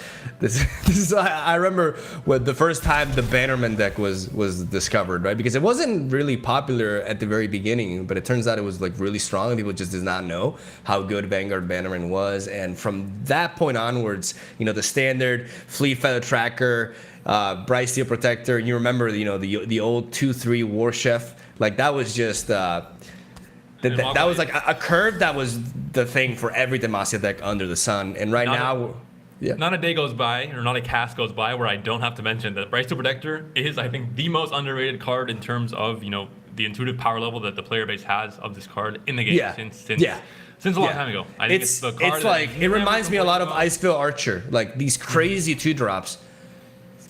I remember when the first time the Bannerman deck was discovered, right? Because it wasn't really popular at the very beginning, but it turns out it was really strong, and people just did not know how good Vanguard Bannerman was. And from that point onwards, the standard Fleet Feather Tracker, Bright Steel Protector. You remember, the old 2/3 War Chef. That was just. That was like a curve that was the thing for every Demacia deck under the sun. And right now, Yeah. Not a day goes by, or not a cast goes by, where I don't have to mention that Bryce the Protector is, I think, the most underrated card in terms of, the intuitive power level that the player base has of this card in the game since a long time ago. I think it's the card. It's like, it reminds me a lot of Iceville Archer, like these crazy 2-drops.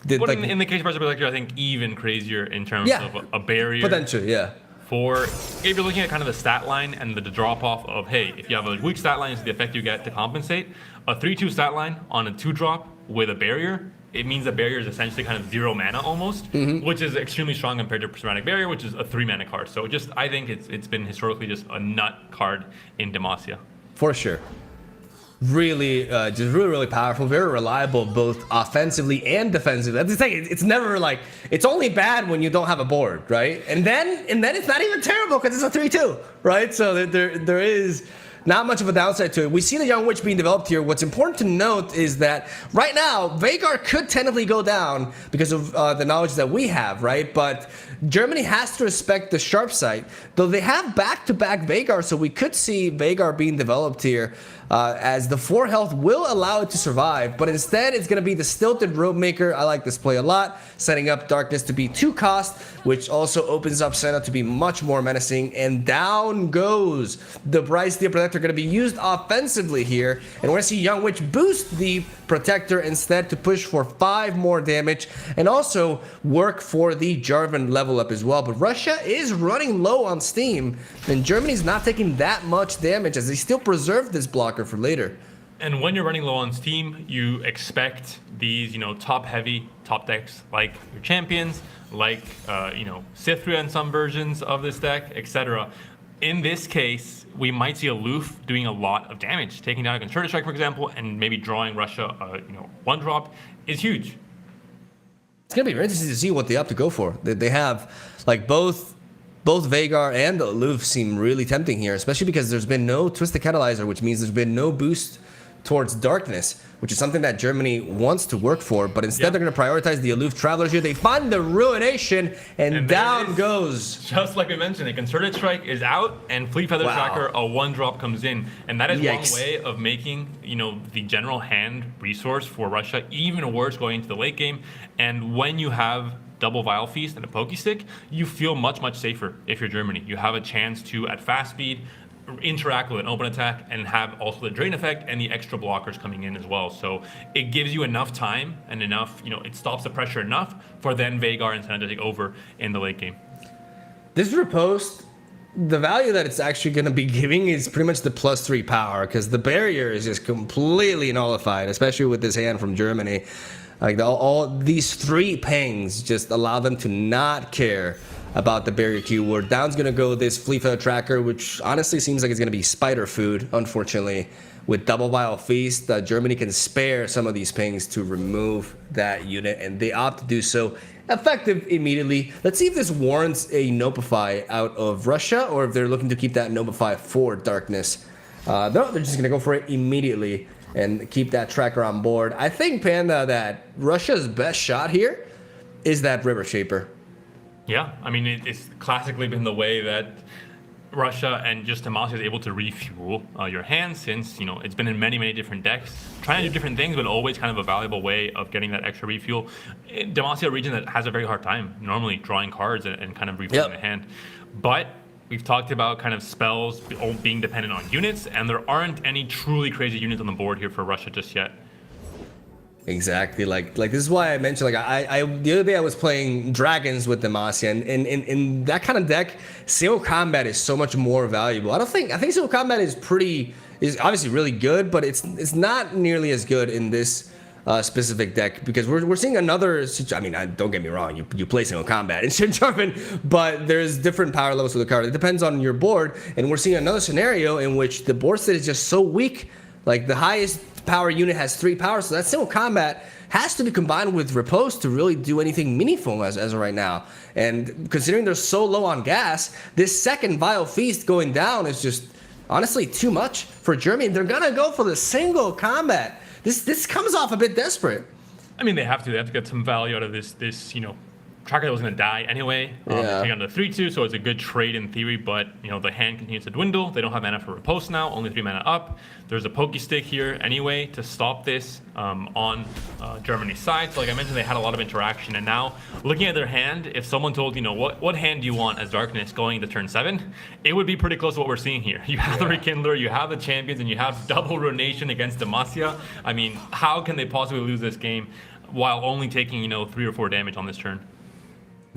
But in the case of Bryce the Protector, I think even crazier in terms of a barrier. Potential, yeah. For if you're looking at kind of the stat line and the drop off of, hey, if you have a weak stat line, it's the effect you get to compensate. A 3/2 stat line on a 2-drop with a barrier, it means the barrier is essentially kind of 0 mana almost, which is extremely strong compared to Prismatic Barrier, which is a 3-mana card. So I think it's been historically just a nut card in Demacia. For sure. Really, really powerful, very reliable, both offensively and defensively. That's the thing. It's never like, it's only bad when you don't have a board, right? And then it's not even terrible because it's a 3/2, right? So there is not much of a downside to it. We see the Young Witch being developed here. What's important to note is that right now, Vhagar could technically go down because of the knowledge that we have, right? But Germany has to respect the sharp sight, though they have back-to-back Vhagar, so we could see Vhagar being developed here as the 4 health will allow it to survive, but instead it's going to be the Stilted Ropemaker. I like this play a lot, setting up Darkness to be 2 cost, which also opens up Senna to be much more menacing, and down goes the Bryce the Protector, going to be used offensively here, and we're going to see Young Witch boost the Protector instead to push for 5 more damage, and also work for the Jarvan level up as well. But Russia is running low on steam, and Germany's not taking that much damage as they still preserve this blocker for later. And when you're running low on steam, you expect these, top-heavy top decks like your champions, like Cithria in some versions of this deck, etc. In this case, we might see Aloof doing a lot of damage, taking down a Concerted Strike, for example, and maybe drawing Russia, 1-drop is huge. It's gonna be very interesting to see what they have to go for. They have like both Vhagar and Aloof seem really tempting here, especially because there's been no Twisted Catalyzer, which means there's been no boost towards Darkness, which is something that Germany wants to work for, but instead they're going to prioritize the Aloof Travelers here. They find the Ruination, and down goes. Just like we mentioned, a Concerted Strike is out, and Fleet Feather Tracker, a 1-drop comes in. And that is one way of making, the general hand resource for Russia even worse going into the late game. And when you have double Vile Feast and a Pokey Stick, you feel much, much safer if you're Germany. You have a chance to, at fast speed, interact with an open attack and have also the drain effect and the extra blockers coming in as well. So it gives you enough time and enough, it stops the pressure enough for then Vhagar and Senna to take over in the late game. This riposte, the value that it's actually going to be giving is pretty much the +3 power, because the barrier is just completely nullified, especially with this hand from Germany. Like all these 3 pangs just allow them to not care about the barrier keyword. Down's going to go this Fleet Feather Tracker, which honestly seems like it's going to be spider food, unfortunately. With double Vile Feast, Germany can spare some of these pings to remove that unit, and they opt to do so effective immediately. Let's see if this warrants a Notify out of Russia, or if they're looking to keep that Notify for Darkness. No, they're just going to go for it immediately and keep that tracker on board. I think, Panda, that Russia's best shot here is that River Shaper. Yeah, I mean, it's classically been the way that Russia and just Demacia is able to refuel your hand, since, it's been in many, many different decks, trying to do different things, but always kind of a valuable way of getting that extra refuel. Demacia, a region that has a very hard time normally drawing cards and kind of refueling the hand. But we've talked about kind of spells being dependent on units, and there aren't any truly crazy units on the board here for Russia just yet. Exactly, like this is why I mentioned, like I the other day I was playing Dragons with Demacia, and in that kind of deck, single combat is so much more valuable. I think single combat is obviously really good, but it's not nearly as good in this specific deck, because we're seeing another. I mean, don't get me wrong, you play single combat in Jarvan, but there's different power levels to the card. It depends on your board, and we're seeing another scenario in which the board state is just so weak. Like the highest power unit has 3 power, so that single combat has to be combined with Riposte to really do anything meaningful as of right now. And considering they're so low on gas, this second Vile Feast going down is just honestly too much for Germany. They're gonna go for the single combat. This comes off a bit desperate. I mean, they have to get some value out of this Tracker was going to die anyway. They take on the 3-2, so it's a good trade in theory, but the hand continues to dwindle. They don't have mana for riposte now, only 3 mana up. There's a Pokey Stick here anyway to stop this on Germany's side. So like I mentioned, they had a lot of interaction, and now looking at their hand, if someone told, what hand do you want as Darkness going into turn 7, it would be pretty close to what we're seeing here. You have the Rekindler, you have the Champions, and you have double Ruination against Demacia. I mean, how can they possibly lose this game while only taking 3 or 4 damage on this turn?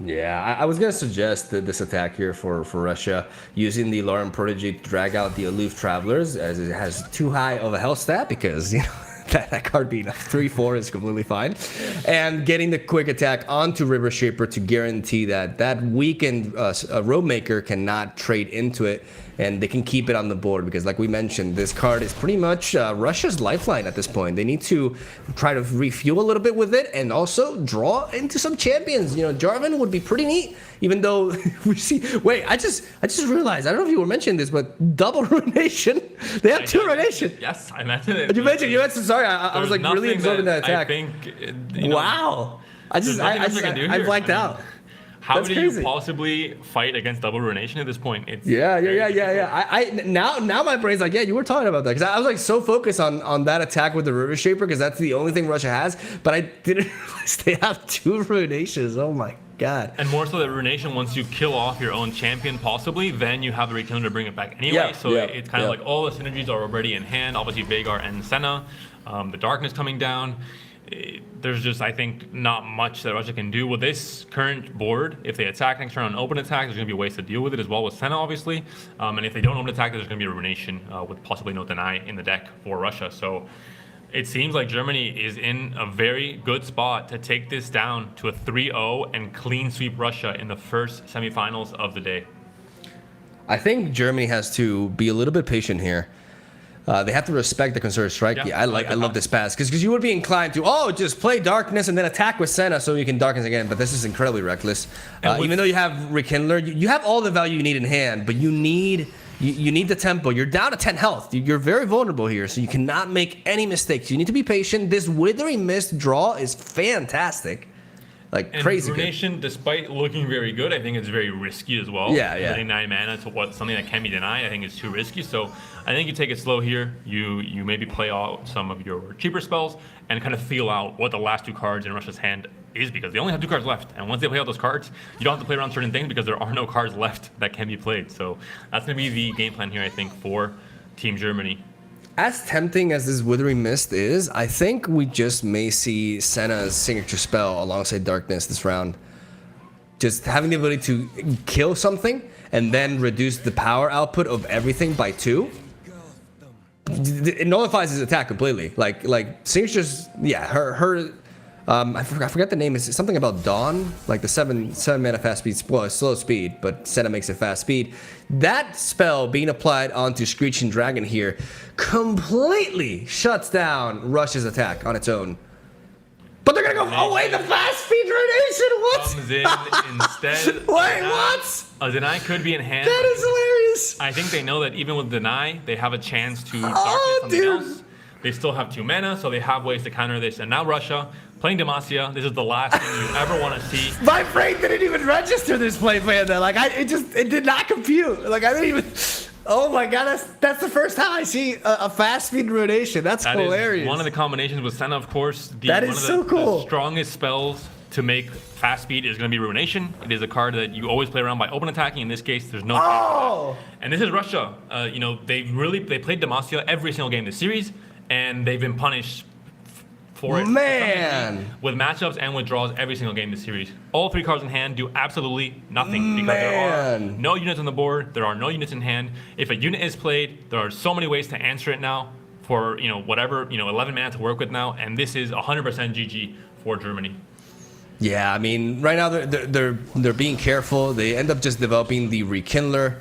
Yeah, I was going to suggest this attack here for Russia, using the LoR and Prodigy to drag out the Aloof Travelers, as it has too high of a health stat, because, that card being a 3-4 is completely fine. And getting the quick attack onto River Shaper to guarantee that weakened Road Maker cannot trade into it, and they can keep it on the board, because like we mentioned, this card is pretty much Russia's lifeline at this point. They need to try to refuel a little bit with it and also draw into some champions. Jarvan would be pretty neat, even though we see... Wait, I just realized, I don't know if you were mentioning this, but double Ruination. They have 2 Ruination. Yes, I mentioned it. You mentioned sorry, I was like really absorbing that attack. I think, wow. I blanked out. How That's do crazy. you possibly fight against double Ruination at this point? It's Yeah. Now my brain's like, yeah, you were talking about that, because I was like so focused on that attack with the River Shaper, because that's the only thing Russia has, but I didn't realize they have 2 Ruinations. Oh my god. And more so that Ruination, once you kill off your own champion possibly, then you have the Rekindler to bring it back anyway. It's kind of like all the synergies are already in hand. Obviously Veigar and Senna, the Darkness coming down. There's just, I think, not much that Russia can do with this current board. If they attack next turn on open attack, there's going to be ways to deal with it as well with Senna, obviously. And if they don't open attack, there's going to be a Ruination with possibly no deny in the deck for Russia. So it seems like Germany is in a very good spot to take this down to a 3-0 and clean sweep Russia in the first semifinals of the day. I think Germany has to be a little bit patient here. They have to respect the concerted strike. Yeah, I love this pass, because you would be inclined to just play Darkness and then attack with Senna so you can Darkness again, but this is incredibly reckless. Even though you have Rekindler, you have all the value you need in hand, but you need the tempo. You're down to 10 health. You're very vulnerable here, so you cannot make any mistakes. You need to be patient. This Withering Mist draw is fantastic. Crazy good. Ruination, despite looking very good, I think it's very risky as well. Yeah. Getting 9 mana to something that can be denied, I think is too risky. So I think you take it slow here. You maybe play out some of your cheaper spells and kind of feel out what the last 2 cards in Russia's hand is, because they only have 2 cards left. And once they play out those cards, you don't have to play around certain things because there are no cards left that can be played. So that's going to be the game plan here, I think, for Team Germany. As tempting as this Withering Mist is, I think we just may see Senna's signature spell alongside Darkness this round. Just having the ability to kill something and then reduce the power output of everything by 2. It nullifies his attack completely. Like signatures, yeah, her I forgot the name. It's something about Dawn, like the 7 mana fast speed, slow speed, but Senna makes it fast speed. That spell being applied onto Screeching Dragon here completely shuts down Russia's attack on its own. But they're gonna go away the fast speed Ruination. What? Comes in instead. Wait, what? A deny could be in hand. That is hilarious. I think they know that even with deny, they have a chance to Darkness something else. They still have 2 mana, so they have ways to counter this. And now Russia playing Demacia. This is the last thing you ever want to see. My brain didn't even register this play plan. Like it did not compute. Like I didn't even. Oh my god, that's the first time I see a fast speed Ruination. That's hilarious. Is one of the combinations with Senna, of course. That is so cool. The strongest spells to make fast speed is going to be Ruination. It is a card that you always play around by open attacking. In this case, there's no. Oh! And this is Russia. They played Demacia every single game this series, and they've been punished for it. Man! With matchups and withdrawals every single game this series. All 3 cards in hand do absolutely nothing because there are no units on the board. There are no units in hand. If a unit is played, there are so many ways to answer it now for whatever 11 mana to work with now, and this is 100% GG for Germany. Yeah, I mean, right now they're being careful. They end up just developing the Rekindler.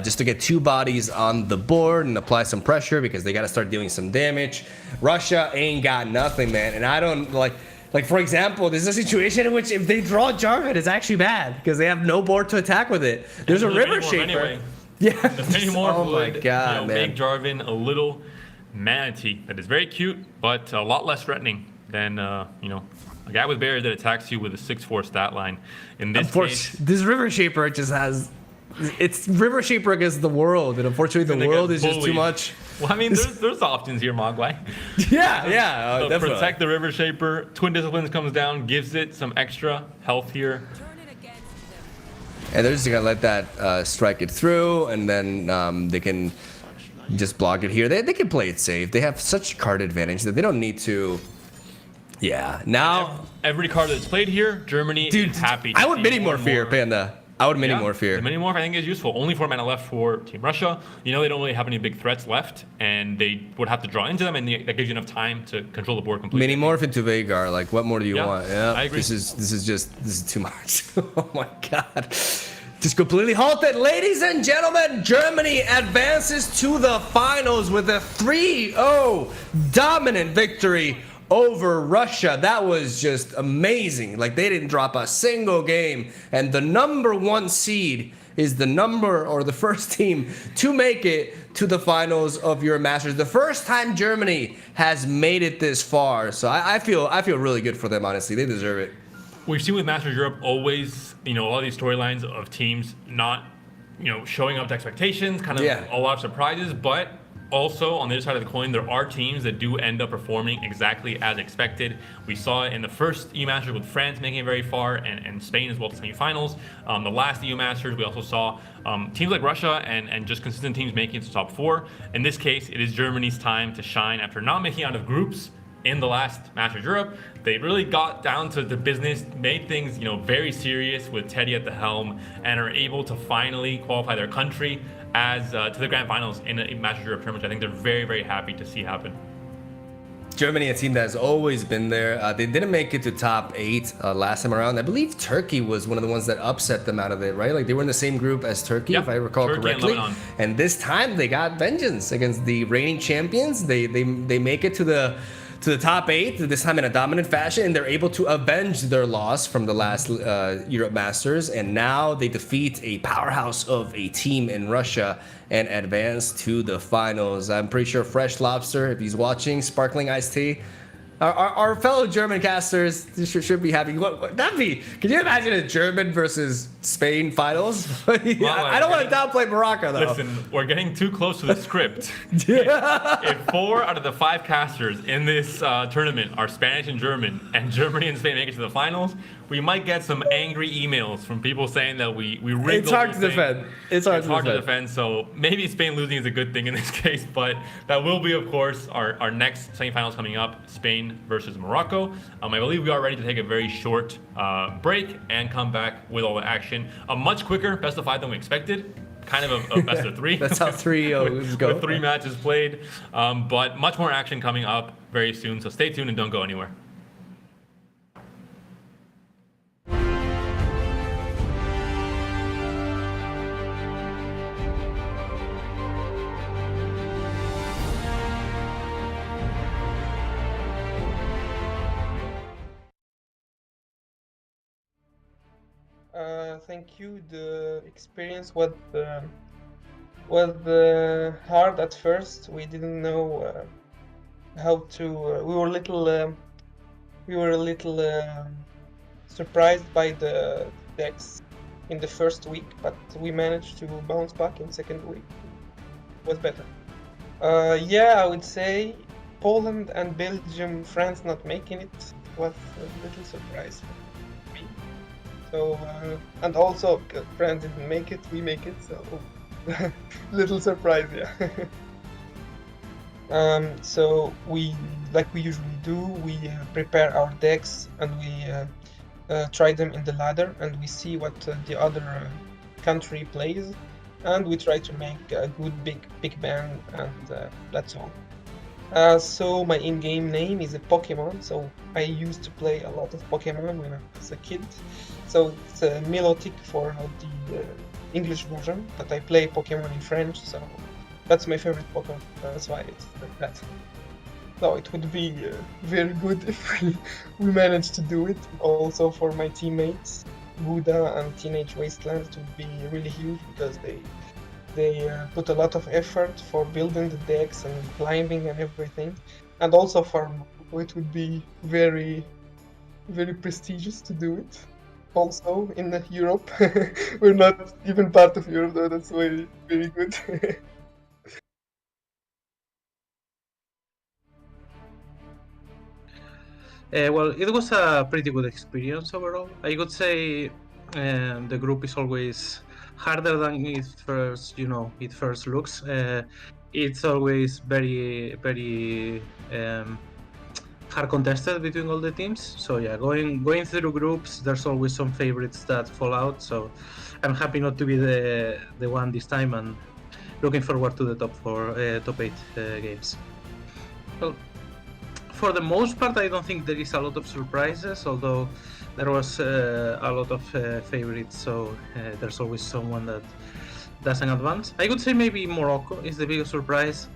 Just to get 2 bodies on the board and apply some pressure because they got to start dealing some damage. Russia ain't got nothing, man. And I don't like for example, there's a situation in which if they draw Jarvan, it's actually bad because they have no board to attack with it. There's a River Shaper. Anyway. Yeah. Oh my god, man. Make Jarvan a little manatee that is very cute, but a lot less threatening than A guy with barriers that attacks you with a 6-4 stat line. In this case, This River Shaper just has... It's River Shaper against the world, and unfortunately the world is just too much. Well, I mean, there's options here, Mogwai. Yeah, definitely. Protect the River Shaper. Twin Disciplines comes down, gives it some extra health here. And they're just gonna let that strike it through, and then they can just block it here. They can play it safe. They have such card advantage that they don't need to. Yeah, now every card that's played here, Germany is happy. I would mini morph here, Panda. I would mini morph here. The mini morph I think is useful. Only 4 mana left for Team Russia. You know they don't really have any big threats left, and they would have to draw into them, and that gives you enough time to control the board completely. Mini morph into Veigar. Like, what more do you want? Yeah, I agree. This is too much. Oh my god. Just completely halted. Ladies and gentlemen, Germany advances to the finals with a 3-0 dominant victory over Russia. That was just amazing. Like, they didn't drop a single game, and the number 1 seed is the first team to make it to the finals of Euro Masters. The first time Germany has made it this far. So I feel really good for them, honestly. They deserve it. We've seen with Masters Europe always, all these storylines of teams not, showing up to expectations, kind of a lot of surprises, but also, on the other side of the coin, there are teams that do end up performing exactly as expected. We saw it in the first EU Masters with France making it very far, and Spain as well to semifinals. The last EU Masters, we also saw teams like Russia and just consistent teams making it to top 4. In this case, it is Germany's time to shine after not making out of groups in the last Masters Europe. They really got down to the business, made things very serious with Teddy at the helm, and are able to finally qualify their country as to the grand finals in a Masters Europe tournament, which I think they're very, very happy to see happen. Germany, a team that has always been there. They didn't make it to top 8 last time around. I believe Turkey was one of the ones that upset them out of it, right? Like, they were in the same group as Turkey, if I recall correctly. And this time they got vengeance against the reigning champions. They make it to the top 8, this time in a dominant fashion, and they're able to avenge their loss from the last Europe Masters, and now they defeat a powerhouse of a team in Russia and advance to the finals. I'm pretty sure Fresh Lobster, if he's watching, sparkling iced tea, our fellow German casters should be happy. That'd be, can you imagine a German versus Spain finals? I don't want to downplay Morocco, though. Listen, we're getting too close to the script. If 4 out of the 5 casters in this tournament are Spanish and Germany and Spain make it to the finals, we might get some angry emails from people saying that we rigged. It's hard to defend. It's hard to defend. So maybe Spain losing is a good thing in this case, but that will be, of course, our next semifinals coming up: Spain versus Morocco. I believe we are ready to take a very short break and come back with all the action. A much quicker best of 5 than we expected. Kind of a best of 3. That's how 3 go. With 3 matches played, but much more action coming up very soon. So stay tuned and don't go anywhere. Thank you. The experience was hard at first. We didn't know how to. We were a little surprised by the decks in the first week, but we managed to bounce back in second week. It was better. I would say Poland and Belgium, France not making it was a little surprise for me. So, and also France didn't make it, we make it, so little surprise, so we, like we usually do, we prepare our decks and we try them in the ladder and we see what the other country plays, and we try to make a good big band, and that's all. So my in-game name is a Pokemon, so I used to play a lot of Pokemon when I was a kid. So it's a Milotic for the English version, but I play Pokemon in French, so that's my favorite Pokemon. That's why it's like that. So it would be very good if we managed to do it. Also for my teammates, Buddha and Teenage Wasteland, it would be really huge because they put a lot of effort for building the decks and climbing and everything. And also for Morocco, it would be very, very prestigious to do it. Also in Europe, we're not even part of Europe, though. That's very, very good. Well, it was a pretty good experience overall. I would say the group is always harder than it first looks. It's always very, very hard contested between all the teams. So yeah, going through groups, there's always some favorites that fall out. So I'm happy not to be the one this time, and looking forward to the top 8 games. Well, for the most part, I don't think there is a lot of surprises, although there was a lot of favorites, so there's always someone that doesn't advance. I would say maybe Morocco is the biggest surprise.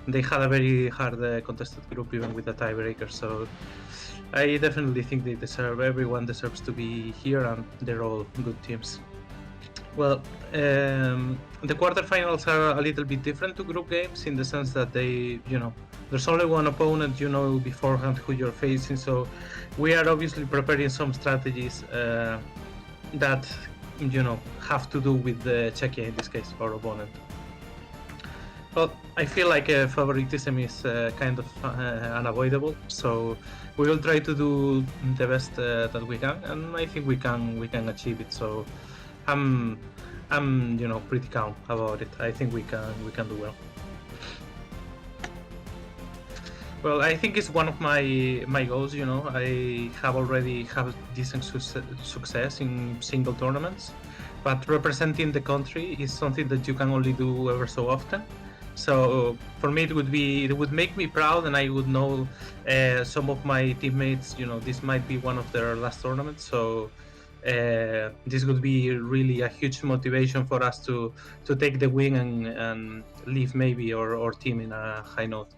They had a very hard contested group, even with a tiebreaker, so I definitely think everyone deserves to be here, and they're all good teams. Well, the quarterfinals are a little bit different to group games in the sense that there's only one opponent, beforehand who you're facing. So we are obviously preparing some strategies that, have to do with the Czechia, in this case, our opponent. But I feel like favoritism is kind of unavoidable. So we will try to do the best that we can, and I think we can achieve it. So I'm pretty calm about it. I think we can do well. Well, I think it's one of my goals. I have already had decent success in single tournaments, but representing the country is something that you can only do ever so often. So for me, it would make me proud, and I would know some of my teammates. This might be one of their last tournaments, so this would be really a huge motivation for us to take the win and leave maybe our team in a high note.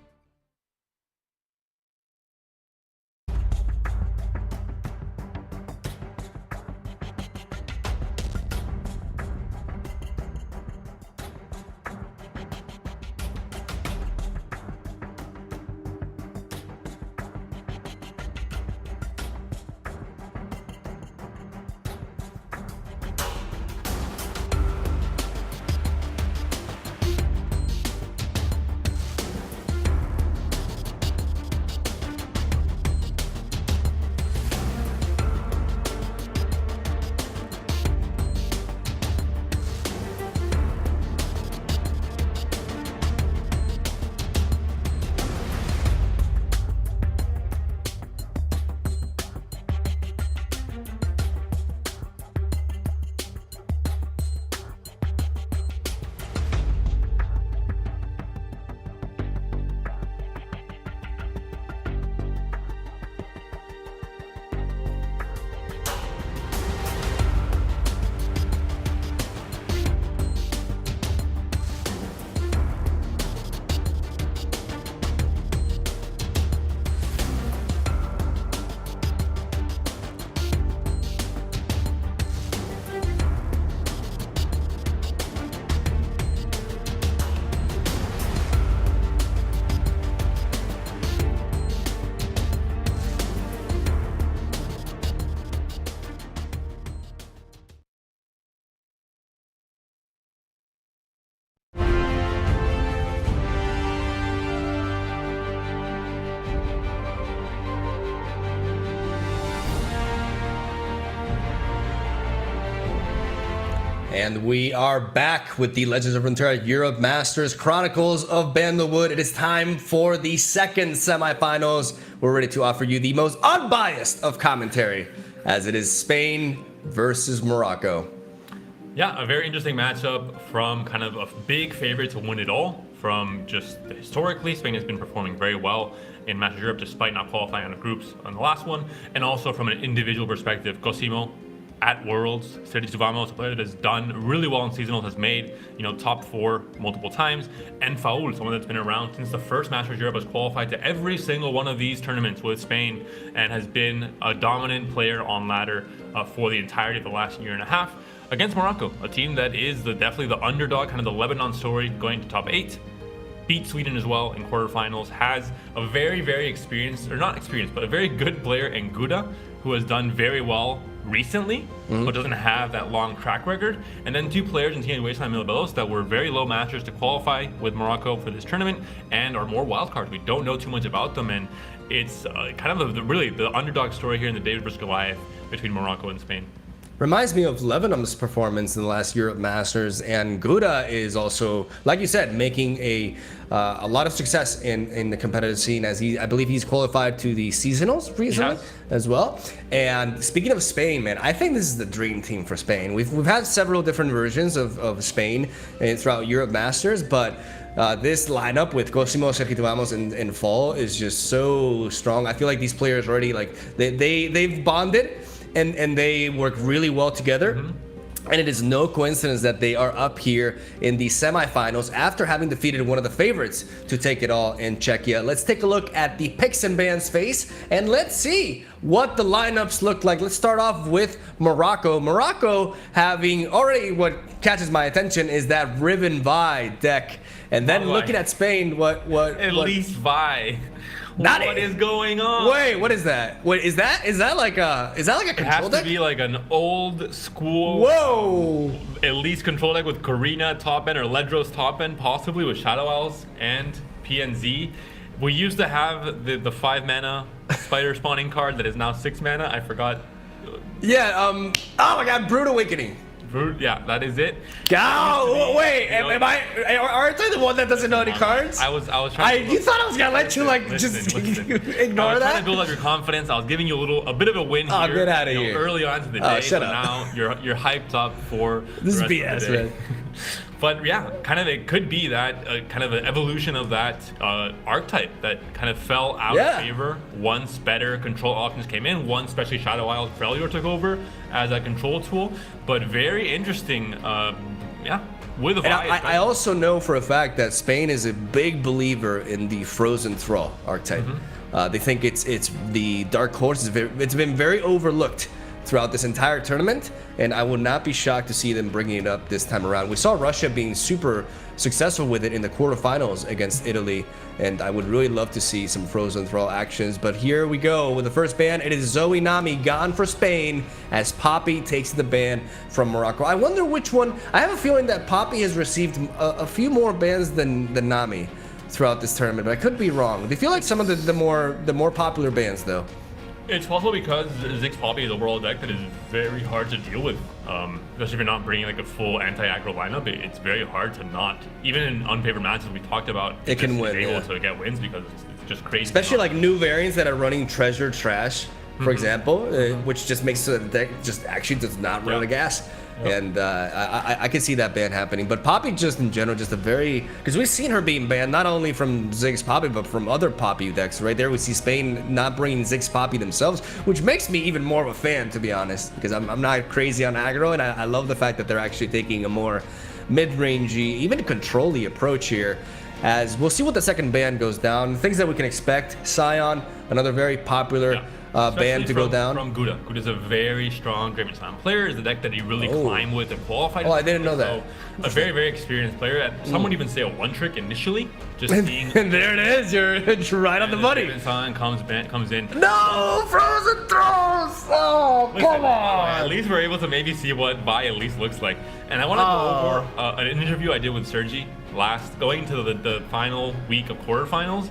And we are back with the Legends of Runeterra Europe Masters Chronicles of Bandlewood. It is time for the second semifinals. We're ready to offer you the most unbiased of commentary, as it is Spain versus Morocco. Yeah, a very interesting matchup from kind of a big favorite to win it all. From just historically, Spain has been performing very well in Masters Europe despite not qualifying on the groups on the last one. And also from an individual perspective, Cosimo at Worlds, Sergio Vamos, a player that has done really well in seasonals, has made top 4 multiple times, and Faul, someone that's been around since the first Masters Europe, has qualified to every single one of these tournaments with Spain and has been a dominant player on ladder for the entirety of the last year and a half against Morocco, a team that is definitely the underdog, kind of the Lebanon story, going to top 8. Beat Sweden as well in quarterfinals, has a very, very experienced, or not experienced, but a very good player in Guda, who has done very well recently, but doesn't have that long track record. And then 2 players in Tina Wasteland and Milabelos that were very low masters to qualify with Morocco for this tournament and are more wildcards. We don't know too much about them, and it's kind of really the underdog story here in the David versus Goliath between Morocco and Spain. Reminds me of Lebanon's performance in the last Europe Masters, and Gouda is also, like you said, making a lot of success in the competitive scene, as I believe he's qualified to the seasonals recently as well. And speaking of Spain, man, I think this is the dream team for Spain. We've had several different versions of Spain throughout Europe Masters, but this lineup with Cosimo, Sergio Vamos in fall is just so strong. I feel like these players already, like they've bonded. And they work really well together. And it is no coincidence that they are up here in the semifinals after having defeated one of the favorites to take it all in Czechia. Let's take a look at the picks and bans face, and let's see what the lineups look like. Let's start off with Morocco. Morocco having already, what catches my attention is that Ribbon Vi deck. And then looking at Spain, At least Vi. What is going on? Wait, what is that? Wait, is that like a control deck? It has to be like an old school. Whoa! At least control deck with Karina top end or Ledros top end, possibly with Shadow Owls and PNZ. We used to have the 5 mana spider spawning card that is now 6 mana. I forgot. Yeah. Oh my God! Brood Awakening. Yeah, that is it. Oh, wait, aren't I the one that doesn't know any cards? I was trying to you thought I was gonna let you just ignore I was that? trying to build up your confidence. I was giving you a bit of a win here. Get out of here. Early on to the day, shut up. now you're hyped up for This is the rest BS, of the day. man. But yeah, kind of it could be that kind of an evolution of that archetype that kind of fell out of favor once better control options came in. One, especially Shadow Wild Freljord took over as a control tool. But very interesting, with a And I also know for a fact that Spain is a big believer in the Frozen Thrall archetype. They think it's the dark horse. It's been very overlooked throughout this entire tournament, and I would not be shocked to see them bringing it up this time around. We saw Russia being super successful with it in the quarterfinals against Italy, and I would really love to see some Frozen Thrall actions. But here we go with the first ban. It is Zoe Nami gone for Spain as Poppy takes the ban from Morocco. I wonder which one. I have a feeling that Poppy has received a few more bans than Nami throughout this tournament, but I could be wrong. They feel like some of the more popular bans though. It's possible because Ziggs Poppy is a overall deck that is very hard to deal with, especially if you're not bringing like a full anti-aggro lineup. It's very hard to not, even in unfavored matches we talked about, it can win, able to get wins because it's just crazy. Especially like new variants that are running Treasure Trash, for example, which just makes the deck just actually does not run out of gas. And I can see that ban happening. But Poppy just in general, just a very, because we've seen her being banned not only from Ziggs Poppy, but from other Poppy decks. Right there we see Spain not bringing Ziggs Poppy themselves, which makes me even more of a fan, to be honest, because I'm not crazy on aggro, and I love the fact that they're actually taking a more mid-rangey, even control-y approach here. As we'll see what the second ban goes down. Things that we can expect. Scion, another very popular ban to go down. From Gouda. Gouda's a very strong Great Slam player. Is the deck that he really climbed with and qualified. I didn't know that. So a very, very experienced player. Some would even say a one trick initially. Just seeing. And there it is. You're right on the money. Scion comes in. No, Frozen Throws! Oh, come on! At least we're able to maybe see what Vi at least looks like. And I want to go over an interview I did with Sergi going to the final week of quarterfinals,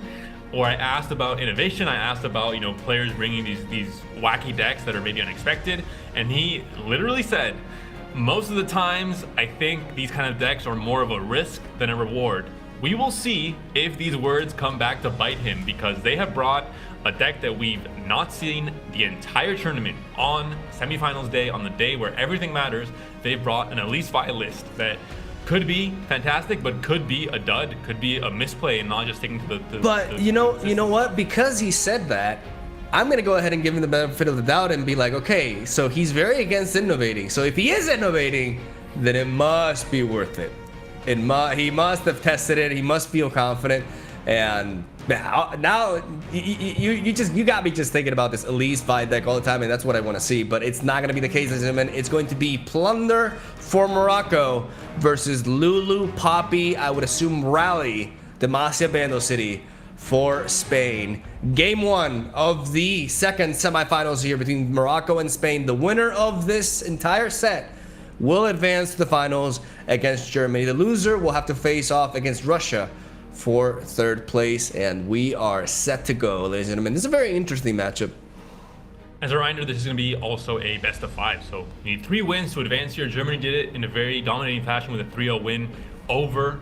or I asked about innovation. I asked about players bringing these wacky decks that are maybe unexpected, and he literally said, most of the times I think these kind of decks are more of a risk than a reward. We will see if these words come back to bite him, because they have brought a deck that we've not seen the entire tournament on semifinals day, on the day where everything matters. They've brought an Elise Vi list that could be fantastic, but could be a dud, could be a misplay, and not just sticking to the But you know what? Because he said that, I'm gonna go ahead and give him the benefit of the doubt and be like, okay, so he's very against innovating. So if he is innovating, then it must be worth it. He must have tested it. He must feel confident. And now you got me just thinking about this Elise Vi deck all the time, and that's what I want to see. But it's not going to be the case, gentlemen. It's going to be Plunder for Morocco versus Lulu, Poppy, I would assume Rally, Demacia, Bando City for Spain. Game 1 of the second semifinals here between Morocco and Spain. The winner of this entire set will advance to the finals against Germany. The loser will have to face off against Russia for third place, and we are set to go, ladies and gentlemen. This is a very interesting matchup. As a reminder, this is going to be also a best of 5, so you need 3 wins to advance here. Germany did it in a very dominating fashion with a 3-0 win over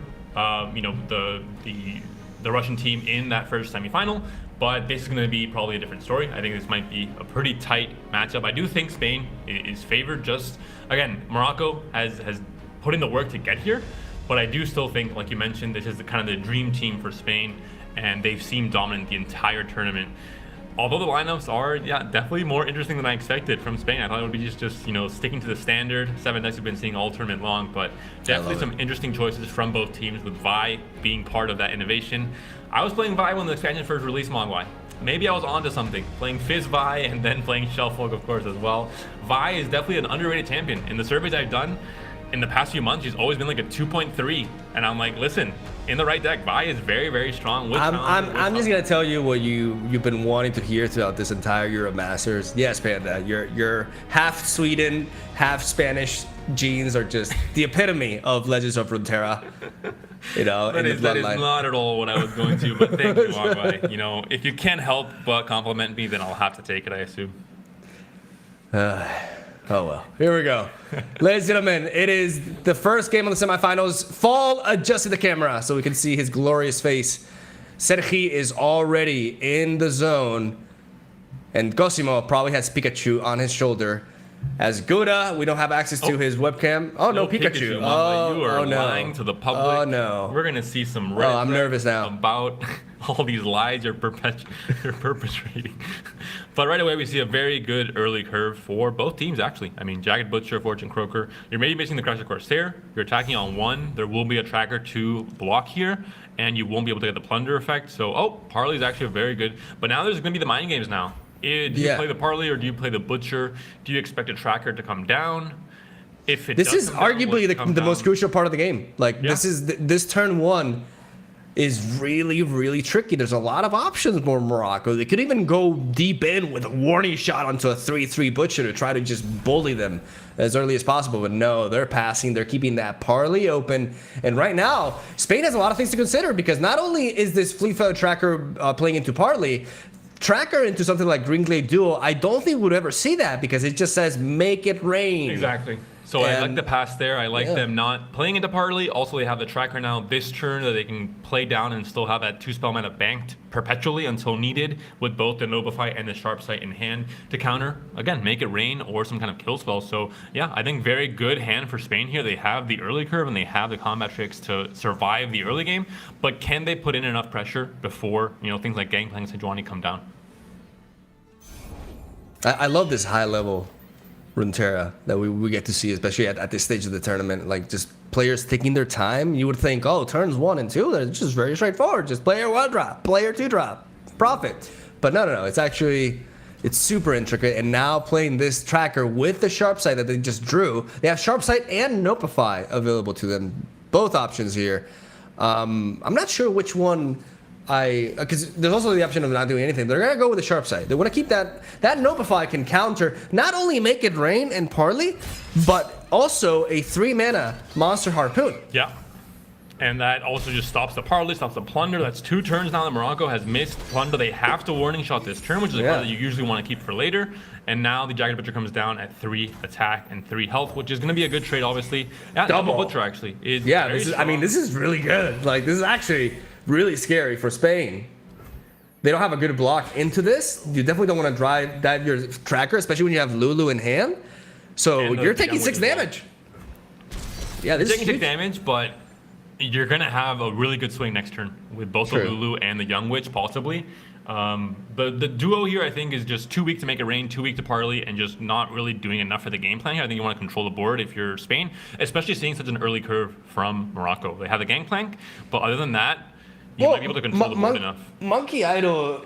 the Russian team in that first semifinal, but this is going to be probably a different story. I think this might be a pretty tight matchup. I do think Spain is favored. Just again, Morocco has put in the work to get here, but I do still think, like you mentioned, this is kind of the dream team for Spain, and they've seemed dominant the entire tournament. Although the lineups are, definitely more interesting than I expected from Spain. I thought it would be just sticking to the standard 7 decks we've been seeing all tournament long, but definitely some interesting choices from both teams, with Vi being part of that innovation. I was playing Vi when the expansion first released Mogwai. Maybe I was onto something, playing Fizz Vi and then playing Shellfolk, of course, as well. Vi is definitely an underrated champion. In the surveys I've done, in the past few months, she's always been like a 2.3, and I'm like, listen, in the right deck, Vi is very, very strong. I'm just gonna tell you what you've been wanting to hear throughout this entire Euro Masters. Yes, Panda, your half Sweden, half Spanish genes are just the epitome of Legends of Runeterra. That is not at all what I was going to, but thank you, Mogwai. If you can't help but compliment me, then I'll have to take it, I assume. Oh well, here we go. Ladies and gentlemen, it is the first game of the semifinals. Fall adjusted the camera so we can see his glorious face. Sergi is already in the zone, and Cosimo probably has Pikachu on his shoulder. As Gouda, we don't have access to his webcam. Oh, no Pikachu. You are lying to the public. Oh, no. We're going to see some red I'm nervous now about all these lies you're perpetrating. But right away, we see a very good early curve for both teams, actually. I mean, Jagged Butcher, Fortune Croaker. You're maybe missing the Crusher Corsair. You're attacking on 1. There will be a tracker to block here, and you won't be able to get the Plunder effect. So, Parley is actually very good. But now there's going to be the mind games now. Do you play the Parley or do you play the Butcher? Do you expect a tracker to come down? This is arguably the most crucial part of the game. This turn 1 is really, really tricky. There's a lot of options for Morocco. They could even go deep in with a warning shot onto a 3-3 Butcher to try to just bully them as early as possible. But no, they're passing. They're keeping that Parley open. And right now, Spain has a lot of things to consider, because not only is this Fleetfoot tracker playing into Parley, tracker into something like Green Glade Duo, I don't think we'd ever see that, because it just says make it rain. Exactly. So I like the pass there. I like them not playing into Parley. Also, they have the tracker now this turn that they can play down and still have that 2 spell mana banked perpetually until needed, with both the Notify and the Sharp Sight in hand to counter, again, make it rain or some kind of kill spell. So I think very good hand for Spain here. They have the early curve and they have the combat tricks to survive the early game, but can they put in enough pressure before things like Gangplank and Sejuani come down? I love this high level Runeterra that we get to see, especially at this stage of the tournament. Like, just players taking their time. You would think, turns 1 and 2, they're just very straightforward. Just player 1 drop, player 2 drop, profit. But no. It's super intricate. And now playing this tracker with the Sharp Sight that they just drew, they have Sharp Sight and Notify available to them. Both options here. I'm not sure which one because there's also the option of not doing anything. They're gonna go with the Sharp Sight. They want to keep that Notify can counter, not only make it rain and Parley, but also a 3 mana Monster Harpoon. Yeah. And that also just stops the Parley, stops the Plunder. That's 2 turns now that Morocco has missed Plunder. They have to warning shot this turn, which is a card that you usually want to keep for later. And now the Jagged Butcher comes down at 3 attack and 3 health, which is going to be a good trade, obviously. Yeah, double Butcher actually. This is really good. Like, this is actually really scary for Spain. They don't have a good block into this. You definitely don't want to drive that your tracker, especially when you have Lulu in hand. So you're taking 6 damage. Yeah, this is taking 6 damage, but you're gonna have a really good swing next turn with both the Lulu and the Young Witch, possibly. But the duo here, I think, is just too weak to make it rain, too weak to Parley, and just not really doing enough for the game plan here. I think you want to control the board if you're Spain, especially seeing such an early curve from Morocco. They have the Gangplank, but other than that, you might be able to control the board enough. Monkey Idol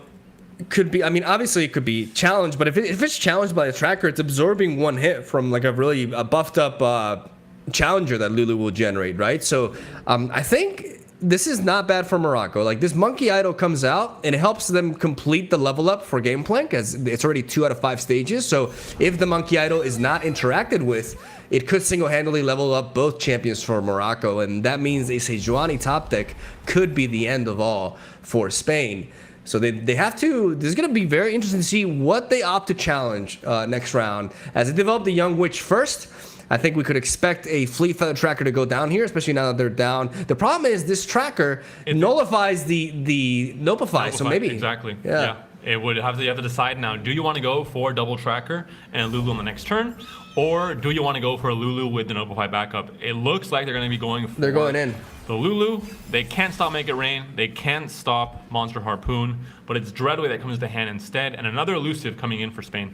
could be, obviously it could be challenged, but if it's challenged by a tracker, it's absorbing 1 hit from like a really buffed up challenger that Lulu will generate, right? So I think this is not bad for Morocco. Like, this Monkey Idol comes out and it helps them complete the level up for Gangplank, as it's already 2 out of 5 stages. So if the Monkey Idol is not interacted with, it could single-handedly level up both champions for Morocco, and that means a Sejuani top deck could be the end of all for Spain. So they have to. This is going to be very interesting to see what they opt to challenge next round. As they develop the Young Witch first, I think we could expect a Fleet Feather tracker to go down here, especially now that they're down. The problem is this tracker nullifies the Nopify, so maybe. Exactly. Yeah. It would have to, you have to decide now, do you want to go for double tracker and a Lulu on the next turn? Or do you want to go for a Lulu with the Nopify backup? It looks like they're going to be going for They're going in. the Lulu. They can't stop Make It Rain. They can't stop Monster Harpoon. But it's Dreadway that comes to hand instead. And another elusive coming in for Spain.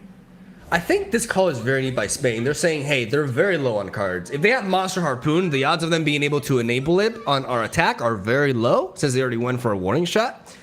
I think this call is very neat by Spain. They're saying, hey, they're very low on cards. If they have Monster Harpoon, the odds of them being able to enable it on our attack are very low, since they already went for a warning shot.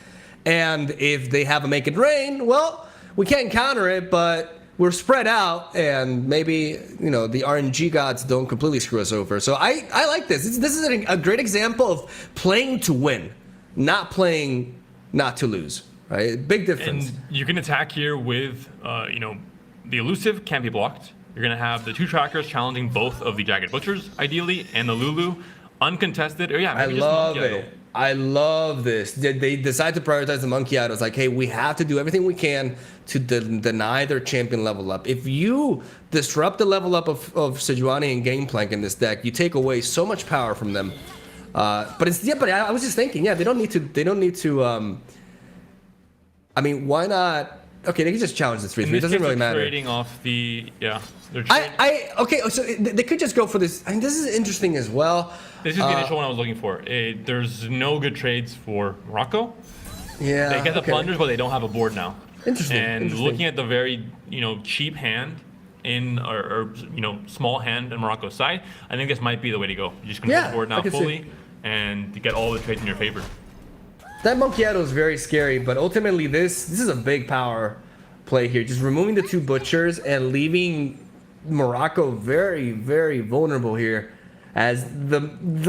And if they have a Make It Rain, well, we can't counter it, but we're spread out, and maybe, you know, the RNG gods don't completely screw us over. So I like this. This is a great example of playing to win, not playing not to lose, right? Big difference. And you can attack here with, you know, the elusive can't be blocked. You're going to have the 2 trackers challenging both of the Jagged Butchers, ideally, and the Lulu. Uncontested. Or yeah, I love it. I love this. They decide to prioritize the Monkey Idol. It's like, hey, we have to do everything we can to deny their champion level up. If you disrupt the level up of Sejuani and Gangplank in this deck, you take away so much power from them. But I was just thinking, yeah, they don't need to. I mean, why not? Okay, they can just challenge the 3/3. It doesn't really matter. Trading off the Okay, so they could just go for this. I mean, this is interesting as well. This is the initial one I was looking for. There's no good trades for Morocco. Yeah. They get the plunders, but they don't have a board now. Interesting. And looking at the very, you know, cheap hand or you know, small hand in Morocco's side, I think this might be the way to go. You just control the board now fully and get all the trades in your favor. That Monkey Idol is very scary, but ultimately this is a big power play here. Just removing the 2 butchers and leaving Morocco very, very vulnerable here, as the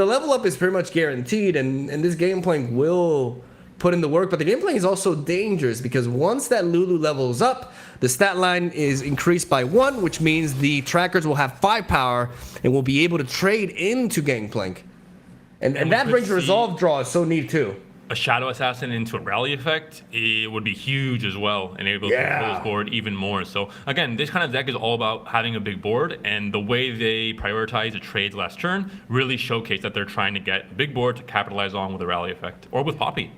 level up is pretty much guaranteed, and this Gangplank will put in the work. But the Gangplank is also dangerous because once that Lulu levels up, the stat line is increased by 1, which means the trackers will have 5 power and will be able to trade into Gangplank. And that brings resolve draw is so neat too. A Shadow Assassin into a rally effect, it would be huge as well, and able to control his board even more. So again, this kind of deck is all about having a big board, and the way they prioritize the trades last turn really showcase that they're trying to get a big board to capitalize on with a rally effect or with Poppy.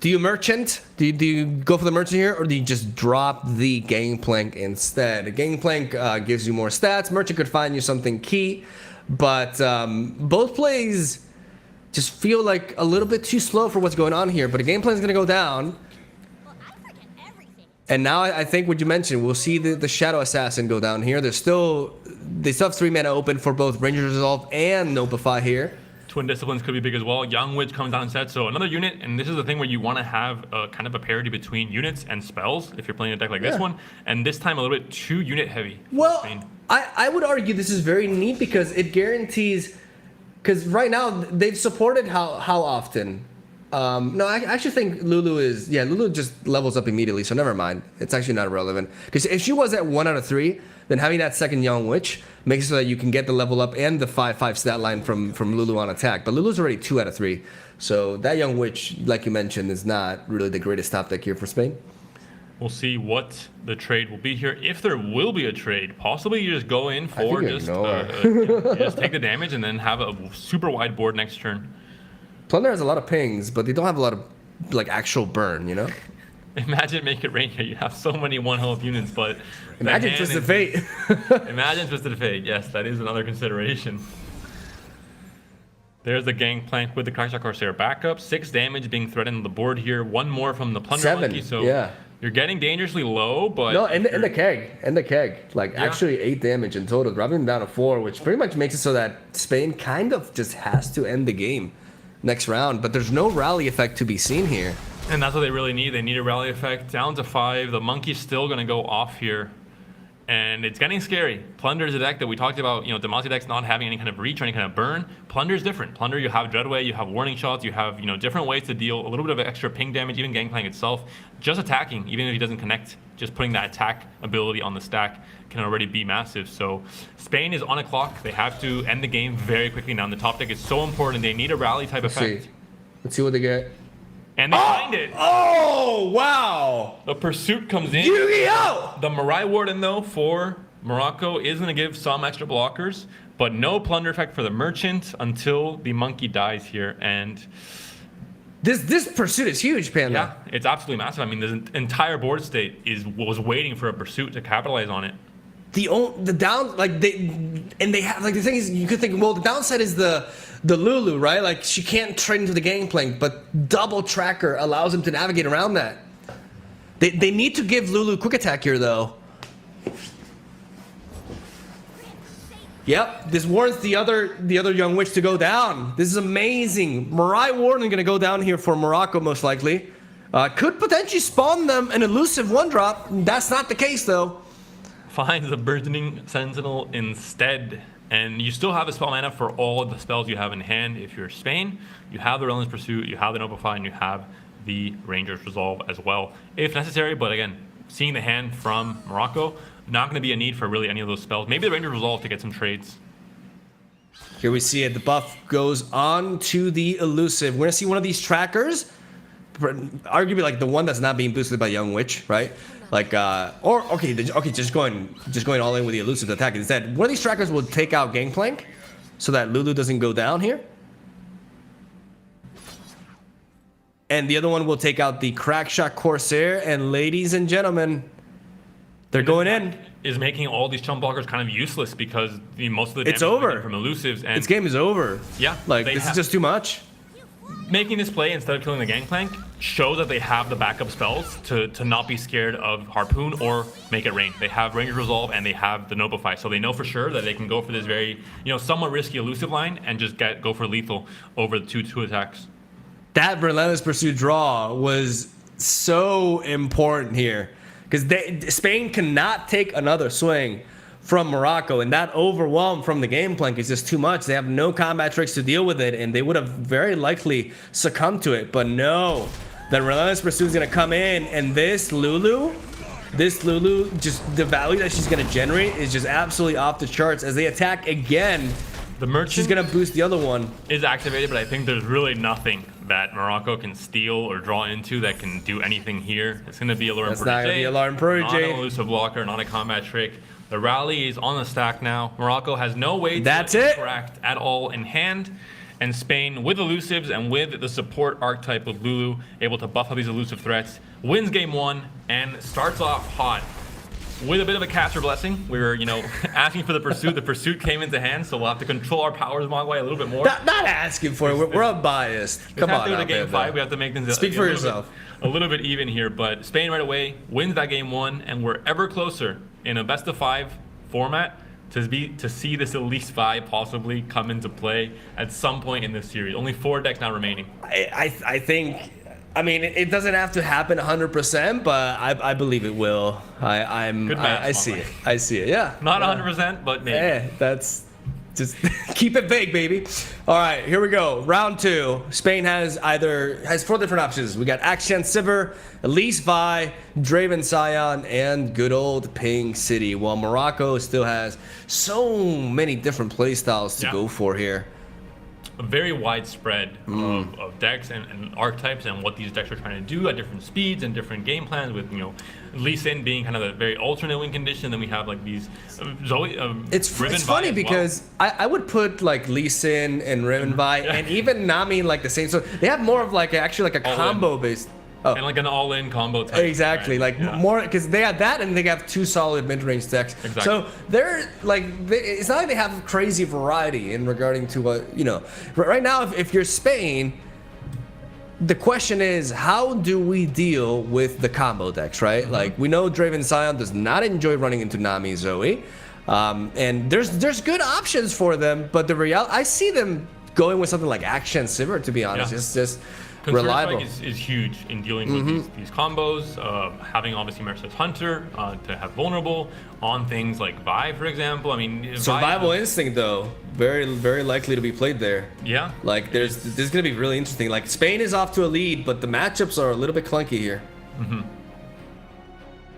Do you merchant? Do you go for the merchant here, or do you just drop the Gangplank instead? The Gangplank gives you more stats. Merchant could find you something key, but both plays just feel like a little bit too slow for what's going on here. But the Gangplank is going to go down. And now I think what you mentioned, we'll see the Shadow Assassin go down here. They still have 3 mana open for both Ranger Resolve and Nopify here. Twin Disciplines could be big as well. Young Witch comes down instead, so another unit, and this is the thing where you want to have a kind of a parity between units and spells if you're playing a deck like this one, and this time a little bit too unit heavy. Well, I would argue this is very neat because it guarantees, because right now they've supported how often. No, I actually think Lulu just levels up immediately, so never mind. It's actually not relevant. Because if she was at 1 out of 3, then having that second Young Witch makes it so that you can get the level up and the 5/5 stat line from Lulu on attack. But Lulu's already 2 out of 3. So that Young Witch, like you mentioned, is not really the greatest top deck here for Spain. We'll see what the trade will be here. If there will be a trade, possibly you just go in for just you just take the damage and then have a super wide board next turn. Plunder has a lot of pings, but they don't have a lot of like actual burn, you know? Imagine Make It Rain here. You have so many 1 health units, but imagine Twisted Fate. Imagine Twisted Fate. Yes, that is another consideration. There's the Gangplank with the Karshak Corsair backup. 6 damage being threatened on the board here. 1 more from the Plunder 7, Monkey. So you're getting dangerously low, but no, and the keg, like actually 8 damage in total, dropping them down to 4, which pretty much makes it so that Spain kind of just has to end the game next round. But there's no rally effect to be seen here. And that's what they really need. They need a rally effect down to 5. The Monkey's still going to go off here. And it's getting scary. Plunder is a deck that we talked about, Demacia decks not having any kind of reach or any kind of burn. Plunder is different. Plunder, you have Dreadway, you have warning shots, you have, different ways to deal a little bit of extra ping damage, even Gangplank itself. Just attacking, even if he doesn't connect, just putting that attack ability on the stack can already be massive. So Spain is on a clock. They have to end the game very quickly now. And the top deck is so important. They need a rally type effect. Let's see what they get. And they find it. Oh, wow. The Pursuit comes in. Yu-Gi-Oh! The Mirai Warden, though, for Morocco is going to give some extra blockers, but no Plunder effect for the Merchant until the Monkey dies here. And this Pursuit is huge, Panda. yeah, it's absolutely massive. I mean, the entire board state was waiting for a Pursuit to capitalize on it. The down, like they have, like, the thing is, you could think, well, the downside is the Lulu, right? Like, she can't trade into the Gangplank, but double tracker allows him to navigate around that. They need to give Lulu quick attack here, though. Yep, this warrants the other young witch to go down. This is amazing. Mirai Warden gonna go down here for Morocco, most likely. Could potentially spawn them an elusive one drop. That's not the case, though. Finds the Burgeoning Sentinel instead. And you still have a spell mana for all of the spells you have in hand. If you're Spain, you have the Relentless Pursuit, you have the Notify, and you have the Ranger's Resolve as well, if necessary. But again, seeing the hand from Morocco, not going to be a need for really any of those spells. Maybe the Ranger's Resolve to get some trades. Here we see it. The buff goes on to the elusive. We're going to see one of these trackers, arguably like the one that's not being boosted by Young Witch, right? Like, just going all in with the elusive attack instead. One of these trackers will take out Gangplank so that Lulu doesn't go down here. And the other one will take out the Crackshot Corsair. And ladies and gentlemen, they're going in. Is making all these chump blockers kind of useless because most of the damage It's over from elusives. And this game is over. Yeah, like this is just too much. Making this play instead of killing the Gangplank shows that they have the backup spells to not be scared of Harpoon or Make It Rain. They have Ranger's Resolve and they have the Notify, so they know for sure that they can go for this very, somewhat risky elusive line and just go for lethal over the two attacks. That Relentless Pursuit draw was so important here because Spain cannot take another swing from Morocco, and that overwhelm from the Gangplank is just too much. They have no combat tricks to deal with it, and they would have very likely succumbed to it. But no, the Relentless Pursuit is going to come in, and this Lulu, just the value that she's going to generate is just absolutely off the charts. As they attack again, the Merchant she's going to boost the other one. Is activated, but I think there's really nothing that Morocco can steal or draw into that can do anything here. It's going to be a LoR and That's not going to be a LoR and not an elusive blocker, not a combat trick. The rally is on the stack now. Morocco has no way to interact at all in hand. And Spain, with elusives and with the support archetype of Lulu, able to buff up these elusive threats, wins game one and starts off hot. With a bit of a caster blessing. We were, asking for the Pursuit. The Pursuit came into hand, so we'll have to control our powers, Mogwai, a little bit more. Not asking for it. We're unbiased. Come on. After game 5, we have to make things speak for yourself. A little bit even here, but Spain right away wins that game one, and we're ever closer in a best of 5 format to see this Elise 5 possibly come into play at some point in this series. Only 4 decks now remaining. I think. I mean, it doesn't have to happen 100%, but I believe it will. I see it. I see it. Yeah. Not 100%, but maybe. Yeah, that's just keep it vague, baby. All right, here we go. Round 2. Spain has 4 different options. We got Akshan Sivir, Elise Vi, Draven Scion, and good old Ping City. While Morocco still has so many different playstyles to go for here. A very wide spread of decks and archetypes and what these decks are trying to do at different speeds and different game plans with, Lee Sin being kind of a very alternate win condition. Then we have like these Zoe. It's funny because I would put like Lee Sin and Riven Vi and even Nami in like the same. So they have more of like actually like a combo based. Oh. And like an all-in combo type. Exactly, right? More because they have that and they have 2 solid mid-range decks. Exactly. So they're like, it's not like they have crazy variety in regarding to what Right now, if you're Spain, the question is how do we deal with the combo decks, right? Mm-hmm. Like we know Draven Scion does not enjoy running into Nami Zoe, and there's good options for them, but the reality I see them going with something like Akshan Sivir, to be honest. Yeah. It's just reliable. Is huge in dealing with these combos. Having obviously Mercer's Hunter to have vulnerable on things like Vi, for example. I mean, Survival instinct though, very very likely to be played there. Yeah. Like this is gonna be really interesting. Like Spain is off to a lead, but the matchups are a little bit clunky here.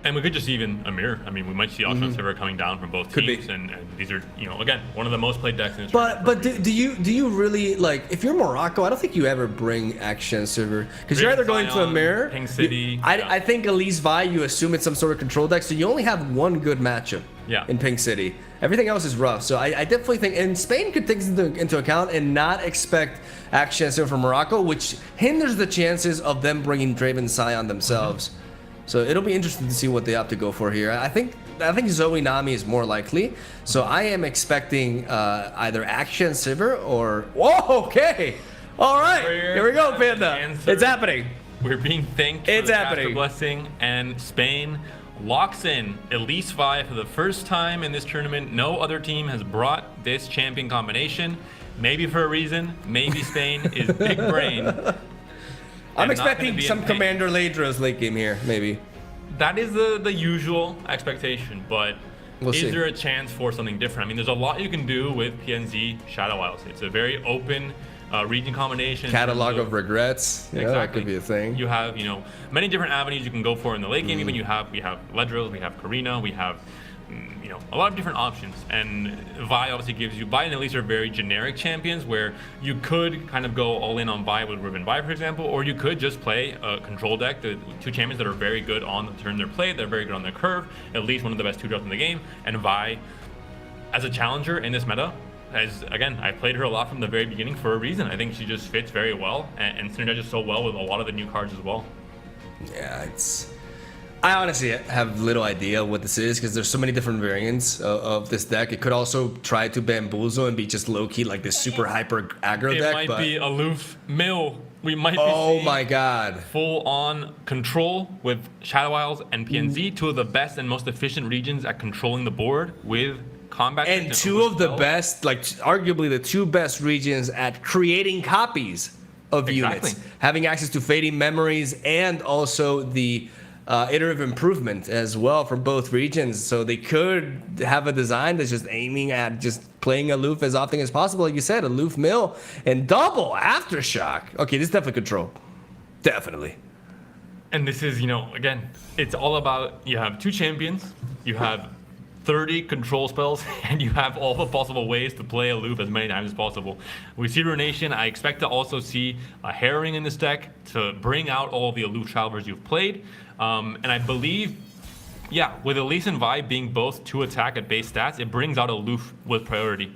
And we could just even a mirror. I mean, we might see Oshman Silver coming down from both Could teams, be. and these are, again, one of the most played decks in this But tournament. do you really like if you're Morocco? I don't think you ever bring Action Server because you're either going to a mirror. Ping City. I think Elise Vi, you assume it's some sort of control deck, so you only have one good matchup. Yeah. In Pink City, everything else is rough. So I definitely think, and Spain could take this into account and not expect Action Server from Morocco, which hinders the chances of them bringing Draven Scion themselves. So it'll be interesting to see what they opt to go for here. I think Zoe Nami is more likely. So I am expecting either Action Silver or whoa. Okay, all right. Here we go, Panda. It's happening. We're being thanked It's for the happening. Caster Blessing, and Spain locks in Elise Vi for the first time in this tournament. No other team has brought this champion combination. Maybe for a reason. Maybe Spain is big brain. I'm and not gonna expecting be in some pain. Commander Ladros late game here, maybe. That is the usual expectation, but We'll is see. there a chance for something different? I mean, there's a lot you can do with PNZ Shadow Isles. It's a very open region combination. in terms Catalog of regrets. Yeah, that could be a thing. You have, many different avenues you can go for in the late game. Even we have Ledros, we have Karina, we have, a lot of different options. And Vi obviously gives you, Vi and Elise are very generic champions where you could kind of go all in on Vi with Riven Vi, for example, or you could just play a control deck, the two champions that are very good on the turn they're played, they're very good on their curve, at least one of the best 2-drops in the game. And Vi, as a challenger in this meta, again, I played her a lot from the very beginning for a reason. I think she just fits very well and synergizes so well with a lot of the new cards as well. Yeah, I honestly have little idea what this is because there's so many different variants of this deck. It could also try to bamboozle and be just low-key like this super hyper aggro It deck. might but be aloof mill. We might be oh seeing my god. full-on control with Shadow Isles and PNZ, two of the best and most efficient regions at controlling the board with combat. And two of the best, like arguably the two best regions at creating copies of Exactly. units, having access to fading memories and also the iterative improvement as well from both regions. So they could have a design that's just aiming at just playing aloof as often as possible. Like you said, aloof mill and double aftershock. Okay, this is definitely control. Definitely. And this is, again, it's all about, you have two champions, you have 30 control spells, and you have all the possible ways to play aloof as many times as possible. We see Ruination. I expect to also see a Herring in this deck to bring out all the aloof travelers you've played. And I believe, with Elise and Vi being both 2 attack at base stats, it brings out aloof with priority.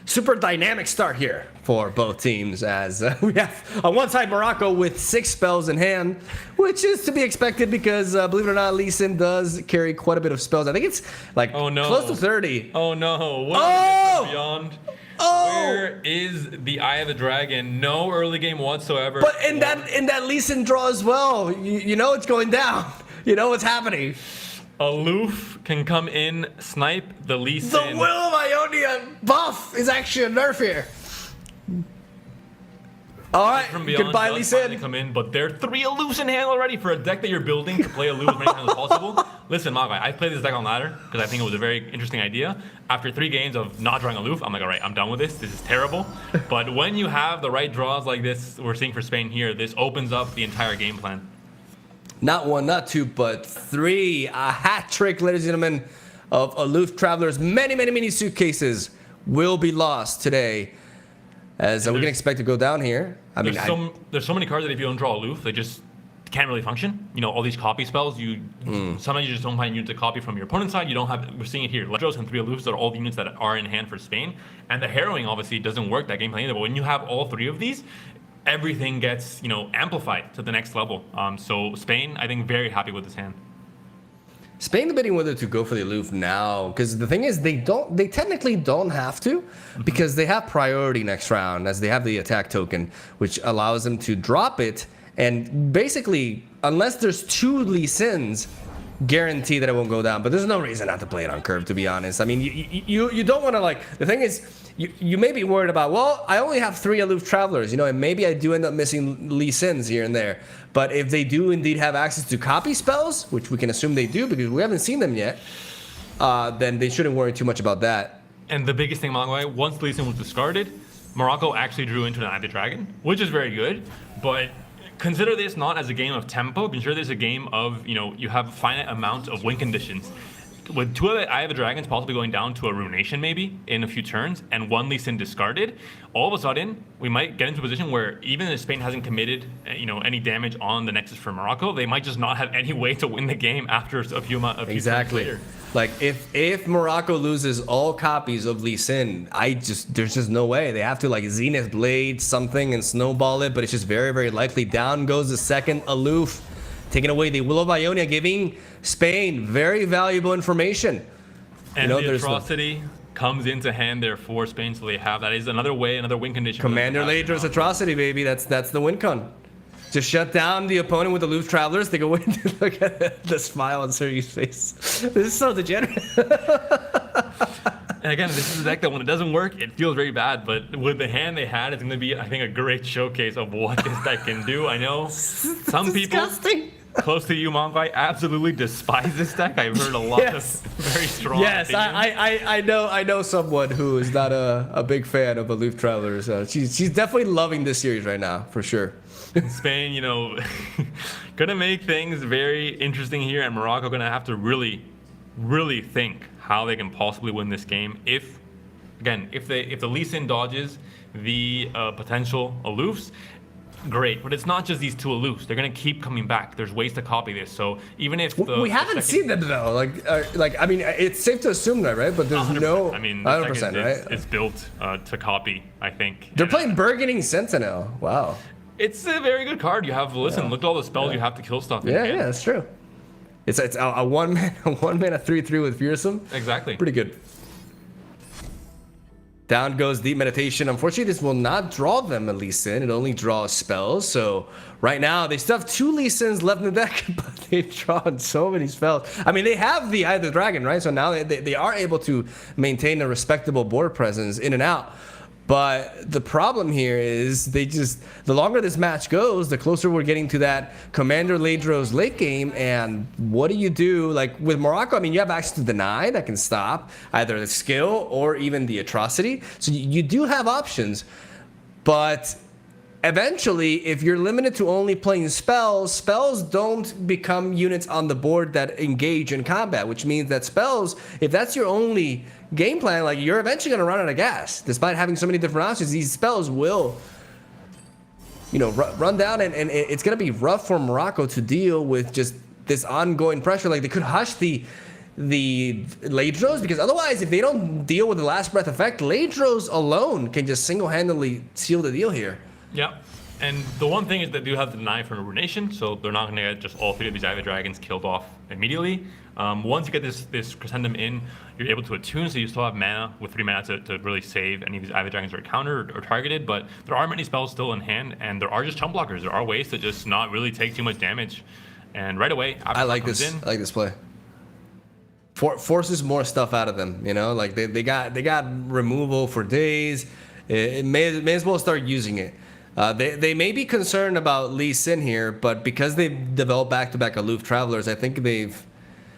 Super dynamic start here for both teams as we have on one side Morocco with 6 spells in hand, which is to be expected because believe it or not, Lee Sin does carry quite a bit of spells. I think it's like close to 30. Oh no! What Oh! is beyond? Oh! Where is the Eye of the Dragon? No early game whatsoever. But in that Lee Sin draw as well, you know it's going down. You know what's happening. Aloof can come in, snipe the Lee The Sin. Will of Ionia buff is actually a nerf here. All right, From beyond goodbye, does Lee finally Sin. come in, but there are 3 Aloofs in hand already for a deck that you're building to play Aloof as many times as possible. Listen, Magai, I played this deck on ladder because I think it was a very interesting idea. After 3 games of not drawing Aloof, I'm like, all right, I'm done with this. This is terrible. But when you have the right draws like this we're seeing for Spain here, this opens up the entire game plan. Not 1, not 2, but 3. A hat trick, ladies and gentlemen, of aloof travelers. Many suitcases will be lost today. As we can expect to go down here. I mean, There's so many cards that if you don't draw Aloof, they just can't really function. All these copy spells, sometimes you just don't find units to copy from your opponent's side. You don't have, we're seeing it here. Ledros and 3 Aloofs are all the units that are in hand for Spain. And the Harrowing obviously doesn't work that gameplay either. But when you have all 3 of these, everything gets, amplified to the next level. So Spain, I think, very happy with this hand. Spain debating whether to go for the aloof now, because the thing is they technically don't have to, because they have priority next round as they have the attack token, which allows them to drop it and basically, unless there's 2 Lee Sins, guarantee that it won't go down. But there's no reason not to play it on curve, to be honest. I mean, you don't want to, like, the thing is, you may be worried about, well, I only have 3 aloof travelers, and maybe I do end up missing Lee Sins here and there. But if they do indeed have access to copy spells, which we can assume they do because we haven't seen them yet, then they shouldn't worry too much about that. And the biggest thing, Malangwai, once Lee Sin was discarded, Morocco actually drew into an Eye of the Dragon, which is very good. But consider this not as a game of tempo. Consider this a game of, you have a finite amount of win conditions. With 2 of the Eye of the Dragons possibly going down to a Ruination maybe in a few turns, and 1 Lee Sin discarded, all of a sudden we might get into a position where even if Spain hasn't committed any damage on the Nexus for Morocco, they might just not have any way to win the game after a few turns later. Like if Morocco loses all copies of Lee Sin, there's just no way. They have to like Zenith Blade something and snowball it, but it's just very, very likely. Down goes the second aloof, taking away the Will of Ionia, giving Spain very valuable information. And the Atrocity comes into hand there for Spain, so they have that is another win condition. Commander Ladra's Atrocity, baby. That's the win con. Just shut down the opponent with the aloof travelers. They go in. Look at the smile on Sergey's face. This is so degenerate. And again, this is a deck that when it doesn't work, it feels very bad. But with the hand they had, it's going to be, I think, a great showcase of what this deck can do. I know some people close to you, Monkai, absolutely despise this deck. I've heard a lot of very strong opinions. I know someone who is not a big fan of aloof travelers. She's definitely loving this series right now, for sure. Spain, gonna make things very interesting here, and Morocco gonna have to really, really think how they can possibly win this game. If the Lee Sin dodges the potential aloofs, great. But it's not just these 2 aloofs. They're gonna keep coming back. There's ways to copy this. So even if we haven't seen them though, I mean, it's safe to assume that, right? But there's 100%. no. I mean, 100%, right? It's built to copy. I think they're playing Burgeoning Sentinel. Wow. It's a very good card. You have look at all the spells you have to kill stuff. Yeah, that's true. It's a one mana 3/3 with Fearsome. Exactly. Pretty good. Down goes Deep Meditation. Unfortunately, this will not draw them a Lee Sin. It only draws spells. So right now they still have 2 Lee Sins left in the deck, but they've drawn so many spells. I mean, they have the Eye of the Dragon, right? So now they are able to maintain a respectable board presence in and out. But the problem here is the longer this match goes, the closer we're getting to that Commander Ladro's late game. And what do you do? Like with Morocco, I mean, you have access to Deny that can stop either the skill or even the Atrocity. So you do have options. But eventually, if you're limited to only playing spells don't become units on the board that engage in combat, which means that spells, if that's your only game plan, like you're eventually going to run out of gas. Despite having so many different options, these spells will, run down, and it's going to be rough for Morocco to deal with just this ongoing pressure. Like they could hush the Ladros, because otherwise, if they don't deal with the last breath effect, Ladros alone can just single-handedly seal the deal here. Yeah. And the one thing is that they do have the Deny from Ruination, so they're not going to get just all 3 of these Eye of the Dragons killed off immediately. Once you get this Crescendum in, you're able to attune, so you still have mana with 3 mana to really save any of these Eye of the Dragons that are countered or targeted, but there are many spells still in hand, and there are just chump blockers. There are ways to just not really take too much damage. And right away, after I like this play. Forces more stuff out of them, like they got removal for days. It may as well start using it. They may be concerned about Lee Sin here, but because they've developed back-to-back aloof travelers, I think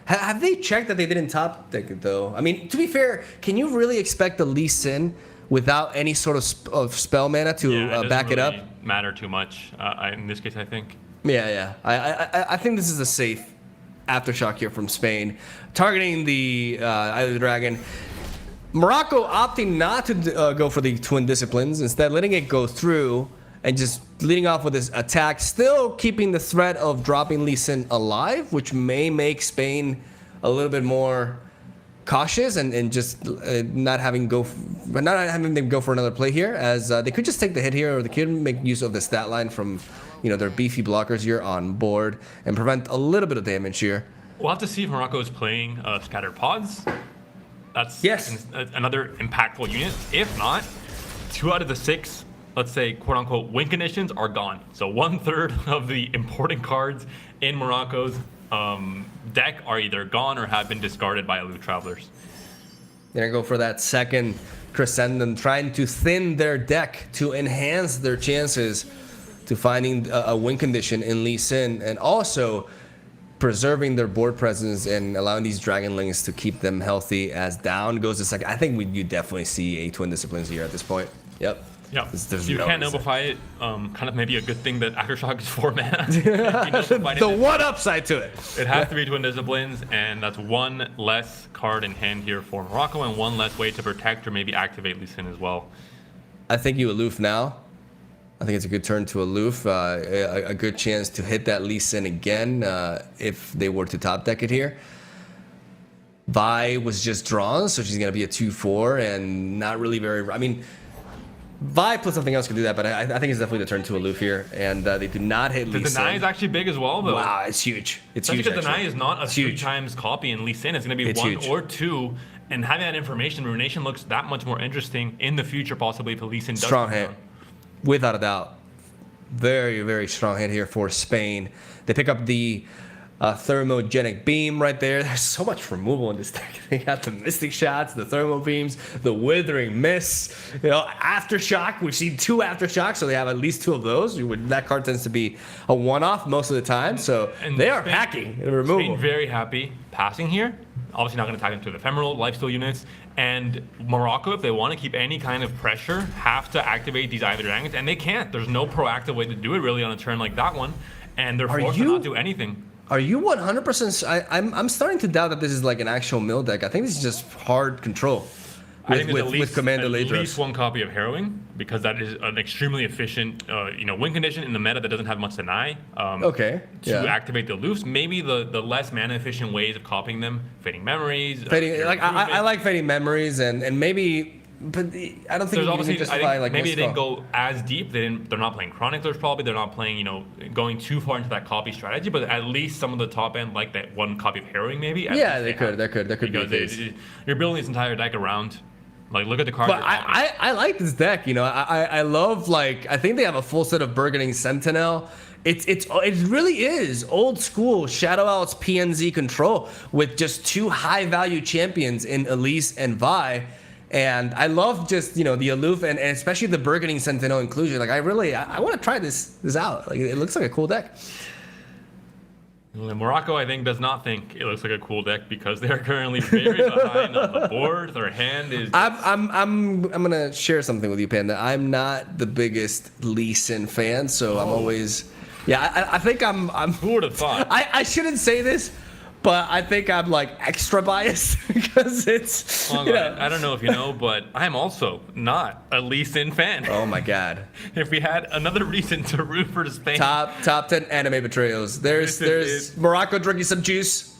have they checked that they didn't top deck it though? I mean, to be fair, can you really expect a Lee Sin without any sort of spell mana to back it up? Matter too much in this case, I think. Yeah. I think this is a safe aftershock here from Spain, targeting the Eye of the Dragon. Morocco opting not to go for the Twin Disciplines, instead letting it go through and just leading off with this attack, still keeping the threat of dropping Lee Sin alive, which may make Spain a little bit more cautious and just not having them go for another play here, as they could just take the hit here, or they could make use of the stat line from their beefy blockers here on board and prevent a little bit of damage here. We'll have to see if Morocco is playing Scattered Pods. That's another impactful unit. If not, 2 out of the 6, let's say, quote-unquote, win conditions are gone. So 1/3 of the important cards in Morocco's deck are either gone or have been discarded by aloof travelers. They're going to go for that second Crescendum, trying to thin their deck to enhance their chances to finding a win condition in Lee Sin, and also preserving their board presence and allowing these Dragonlings to keep them healthy as down goes to second. I think you definitely see a Twin Disciplines here at this point. Yep. Yeah, There's you no can't reason. notify it. Kind of maybe a good thing that Aftershock is 4 mana. The one upside to it. It has to be Twin Disciplines, and that's one less card in hand here for Morocco, and one less way to protect or maybe activate Lee Sin as well. I think you aloof now. I think it's a good turn to aloof. A good chance to hit that Lee Sin again if they were to top deck it here. Vi was just drawn, so she's going to be a 2/4 and not really very... I mean, Vi plus something else could do that, but I think it's definitely the turn to aloof here. And they do not hit The Lee Sin. deny is actually big as well, though. Wow, it's huge. It's Especially huge, because deny actually. is not a It's 3 huge. times copy in Lee Sin. It's going to be It's 1 huge. or 2. And having that information, Ruination looks that much more interesting in the future, possibly, if Lee Sin does Strong come hit. down. Without a doubt. Very, very strong hit here for Spain. They pick up the thermogenic beam right there. There's so much removal in this deck. They got the mystic shots, the thermal beams, the withering miss, aftershock. We've seen 2 aftershocks, so they have at least 2 of those. That card tends to be a one-off most of the time, so And they are Spain- packing the removal. Spain very happy passing here. Obviously not going to attack into the ephemeral lifesteal units. And Morocco, if they want to keep any kind of pressure, have to activate these Ivy Dragons, and they can't. There's no proactive way to do it really on a turn like that one, and they're forced to not do anything. Are you 100%? I'm starting to doubt that this is like an actual mill deck. I think this is just hard control I think there's with Commander at Ladros. least 1 copy of Harrowing, because that is an extremely efficient win condition in the meta that doesn't have much deny. Okay. To Yeah. activate the loofs, maybe the less mana efficient ways of copying them, Fading Memories. Fading, Your like I Improvement. like Fading Memories and maybe, but I don't think There's you obviously, can I justify think like maybe this they didn't call. go as deep. They're not playing Chronicles probably. They're not playing, going too far into that copy strategy. But at least some of the top end, like that 1 copy of Harrowing, maybe. at Yeah, least they could. There could be a Because case. you're building this entire deck around. Like, look at the cards. But I like this deck. I love, like, I think they have a full set of Burgeoning Sentinel. It really is old school Shadow Owl's PNZ control with just 2 high value champions in Elise and Vi. And I love just, the aloof and especially the Burgeoning Sentinel inclusion. Like, I want to try this out. Like, it looks like a cool deck. Morocco, I think, does not think it looks like a cool deck because they're currently very behind on the board. Their hand is. I'm gonna share something with you, Panda. I'm not the biggest Lee Sin fan, so I'm always. Yeah, I think I'm. Who would have thought? I shouldn't say this, but I think I'm like extra biased because it's. Well, I don't know if you know, but I'm also not a Lee Sin fan. Oh my God. If we had another reason to root for Spain. Top 10 anime betrayals. There's This is Morocco drinking some juice.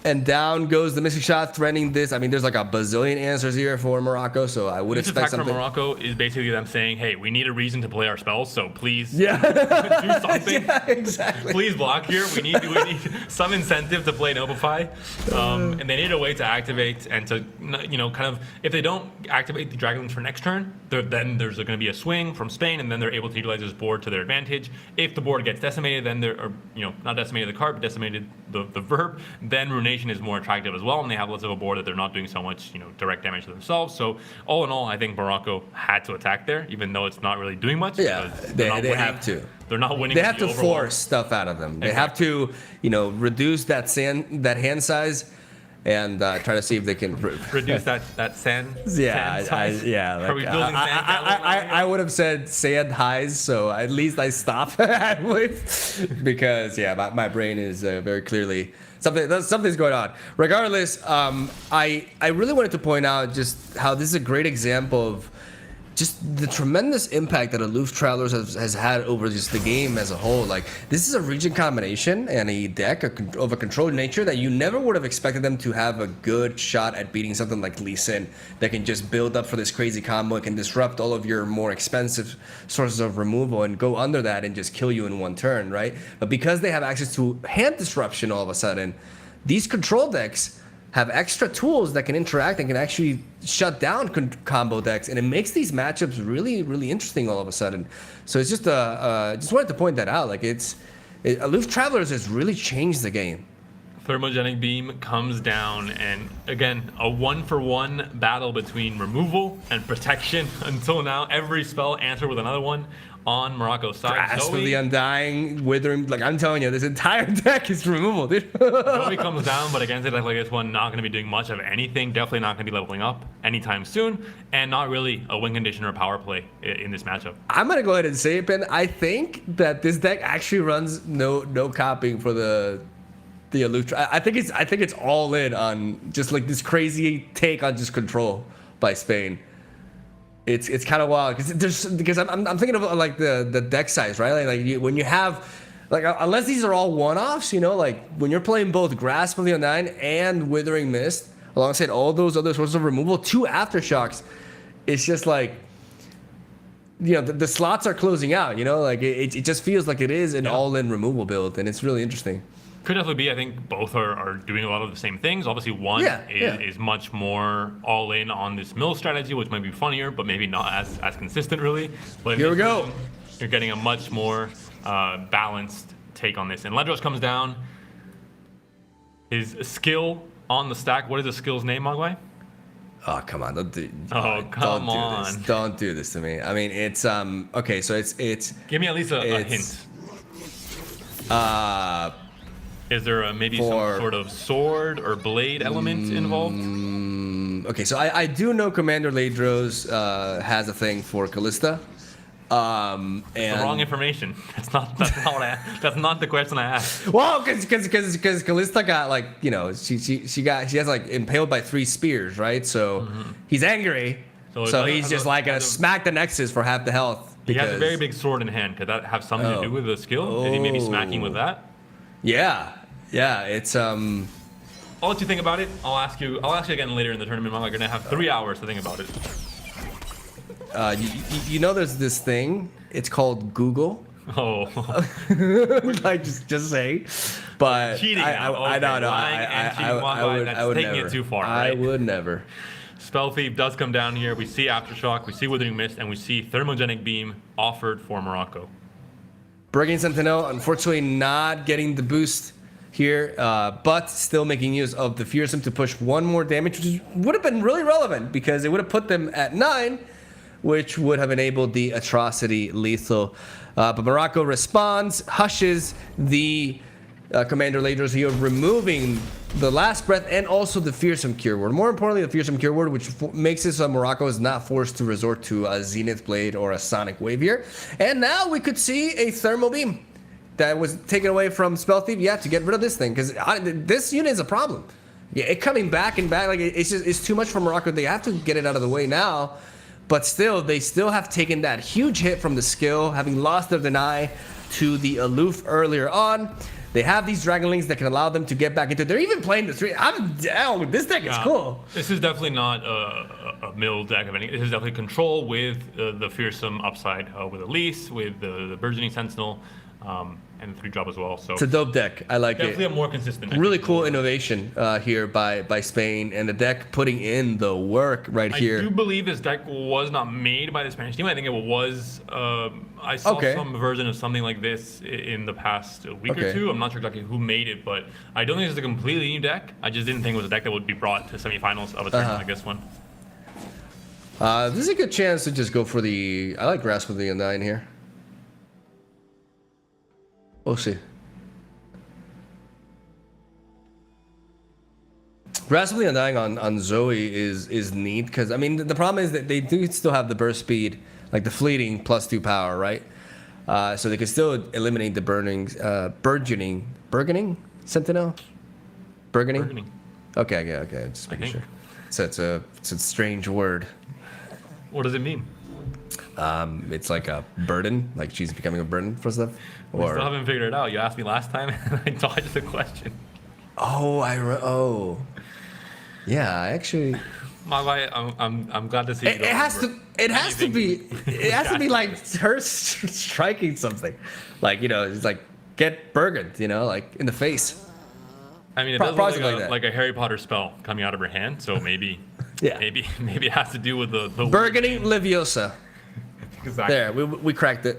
And down goes the missing shot, threatening this. I mean, there's like a bazillion answers here for Morocco, so I would This expect attack from something. Morocco is basically them saying, hey, we need a reason to play our spells, so please Yeah. do something. Yeah, exactly. Please block here. We need some incentive to play Notify. And they need a way to activate and to, kind of, if they don't activate the Dragonlings for next turn, then there's going to be a swing from Spain, and then they're able to utilize this board to their advantage. If the board gets decimated, then they're, not decimated the card, but decimated the verb, then Ruination is more attractive as well, and they have less of a board that they're not doing so much, direct damage to themselves. So all in all, I think Morocco had to attack there, even though it's not really doing much. Yeah, because they they're not winning. have to. They're not winning. They with have the to overall. force stuff out of them. They have to, reduce that hand size, and try to see if they can Reduce that sand. Yeah, sand size. yeah. Are we building sand I would have said sand highs, so at least I stop with because my brain is very clearly something's going on. Regardless, I really wanted to point out just how this is a great example of just the tremendous impact that Aloof Travelers has had over just the game as a whole. Like, this is a region combination and a deck of a controlled nature that you never would have expected them to have a good shot at beating something like Lee Sin that can just build up for this crazy combo. It can disrupt all of your more expensive sources of removal and go under that and just kill you in one turn, right? But because they have access to hand disruption all of a sudden, these control decks have extra tools that can interact and can actually shut down combo decks, and it makes these matchups really, really interesting all of a sudden. So it's just just wanted to point that out. Like, Aloof Travelers has really changed the game. Thermogenic Beam comes down, and again, a 1-for-1 battle between removal and protection. Until now, every spell answered with another one on Morocco's side. Grasp of the Undying, Withering. Like, I'm telling you, this entire deck is removal, dude. Zoe comes down, but against a deck like this one, not going to be doing much of anything. Definitely not going to be leveling up anytime soon, and not really a win condition or power play in this matchup. I'm gonna go ahead and say it, Ben. I think that this deck actually runs no copying for the aloof. I think it's all in on just like this crazy take on just control by Spain. It's kind of wild because I'm thinking of like the deck size, right? Like when you have like unless these are all one-offs, you know, like when you're playing both Grasp of the Undying and Withering Mist alongside all those other sources of removal, 2 Aftershocks, it's just like, you know, the slots are closing out, you know, like it just feels like it is an all-in removal build, and it's really interesting. Could definitely be. I think both are doing a lot of the same things. Obviously, one is much more all in on this mill strategy, which might be funnier, but maybe not as consistent, really. But here we go. You're getting a much more balanced take on this. And Ledros comes down. His skill on the stack. What is the skill's name, Mogwai? Oh, come on. Don't do this. Don't do this to me. I mean, it's okay, so it's give me at least a hint. Is there maybe some sort of sword or blade element involved? Okay, so I do know Commander Ledros has a thing for Callista. And the wrong information. That's not the question I asked. Well, because Callista got, like, you know, she has like impaled by 3 spears, right? So he's angry. So he's just like gonna smack the Nexus for half the health. He has a very big sword in hand. Could that have something to do with the skill? Is he maybe smacking with that? Yeah, it's I'll let you think about it. I'll ask you again later in the tournament. I'm gonna have 3 hours to think about it. You know, there's this thing. It's called Google. Oh, like just say, but cheating. I don't know. I would taking never. It too far. Right? I would never. Spell Thief does come down here. We see Aftershock, we see Withering Mist, and we see Thermogenic Beam offered for Morocco. Brigand Sentinel, unfortunately not getting the boost here, but still making use of the Fearsome to push 1 more damage, which would have been really relevant because it would have put them at 9, which would have enabled the Atrocity lethal. But Morocco responds, hushes the Commander Ledros here, removing the Last Breath and also the Fearsome Cure Word. More importantly, the Fearsome Cure Word, which makes it so Morocco is not forced to resort to a Zenith Blade or a Sonic Wave here. And now we could see a Thermal Beam that was taken away from Spell Thief, to get rid of this thing, because this unit is a problem. Yeah, it coming back and back, like it's too much for Morocco. They have to get it out of the way now, but still, they still have taken that huge hit from the skill, having lost their deny to the aloof earlier on. They have these Dragonlings that can allow them to get back into it. They're even playing the 3. I'm down. This deck is cool. This is definitely not a mill deck of any. This is definitely control with the Fearsome upside, with Elise, with the Burgeoning Sentinel, and the 3-drop as well. So it's a dope deck. I like definitely it. A more consistent. Really cool innovation here by Spain, and the deck putting in the work right here. I do believe this deck was not made by the Spanish team. I think it was. I saw some version of something like this in the past week or 2. I'm not sure exactly who made it, but I don't think it's a completely new deck. I just didn't think it was a deck that would be brought to semifinals of a tournament like this one. This is a good chance to just go for the. I like Grasp of the Undying here. We'll see. Grasp of the Undying on Zoe is neat because, I mean, the problem is that they do still have the burst speed, like the fleeting +2 power, right? So they can still eliminate the burgeoning Sentinel? Burgeoning? Okay, just making sure. So it's a strange word. What does it mean? It's like a burden, like she's becoming a burden for stuff. We still haven't figured it out. You asked me last time, and I dodged the question. Yeah, I actually. I'm glad to see. It has to be like her striking something, like, you know, it's like get burgened, you know, like in the face. I mean, it does look like a Harry Potter spell coming out of her hand, so maybe, maybe it has to do with the Burgundy Leviosa. Exactly. There, we cracked it.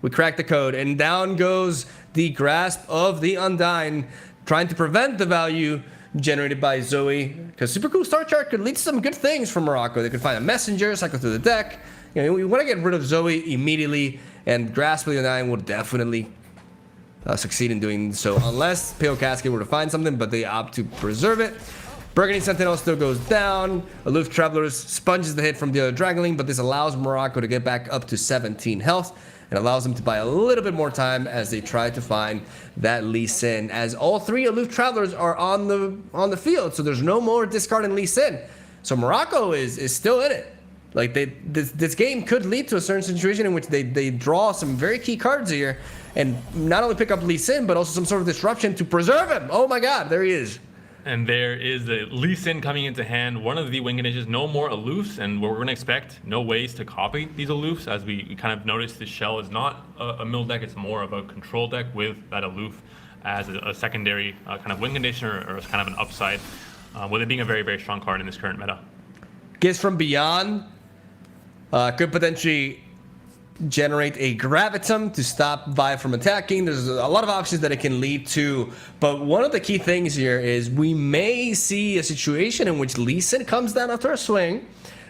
We cracked the code, and down goes the Grasp of the Undying trying to prevent the value generated by Zoe, because Super Cool Star Chart could lead to some good things for Morocco. They could find a messenger, cycle through the deck. You know, we want to get rid of Zoe immediately, and Grasp of the 9 will definitely succeed in doing so, unless Pale Cascade were to find something, but they opt to preserve it. Burgundy Sentinel still goes down. Aloof Travelers sponges the hit from the other Dragonling, but this allows Morocco to get back up to 17 health and allows them to buy a little bit more time as they try to find that Lee Sin, as all 3 Aloof Travelers are on the field, so there's no more discarding Lee Sin. So Morocco is still in it. Like this game could lead to a certain situation in which they draw some very key cards here and not only pick up Lee Sin, but also some sort of disruption to preserve him. Oh my god, there he is. And there is the Lee Sin coming into hand, one of the win conditions, no more aloofs, and what we're going to expect, no ways to copy these aloofs, as we kind of noticed this shell is not a mill deck, it's more of a control deck with that aloof as a secondary kind of win condition or as kind of an upside, with it being a very, very strong card in this current meta. Gifts from Beyond could potentially generate a Gravitum to stop Vi from attacking. There's a lot of options that it can lead to, but one of the key things here is we may see a situation in which Lee Sin comes down after a swing,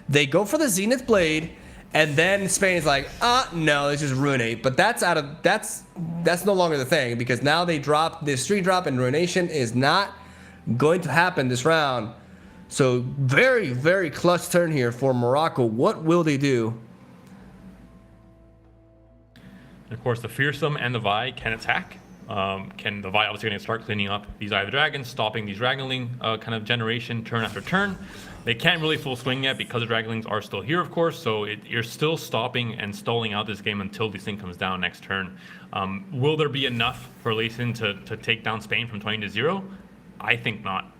they go for the Zenith Blade, and then Spain is like, no, let's just Ruinate. But that's no longer the thing, because now they drop this 3-drop, and Ruination is not going to happen this round. So very, very clutch turn here for Morocco. What will they do? And of course, the Fearsome and the Vi can attack. The Vi obviously going to start cleaning up these Eye of the Dragons, stopping these Dragonling kind of generation turn after turn. They can't really full swing yet because the Dragonlings are still here, of course, so you're still stopping and stalling out this game until this thing comes down next turn. Will there be enough for Lee Sin to take down Spain from 20-0? I think not.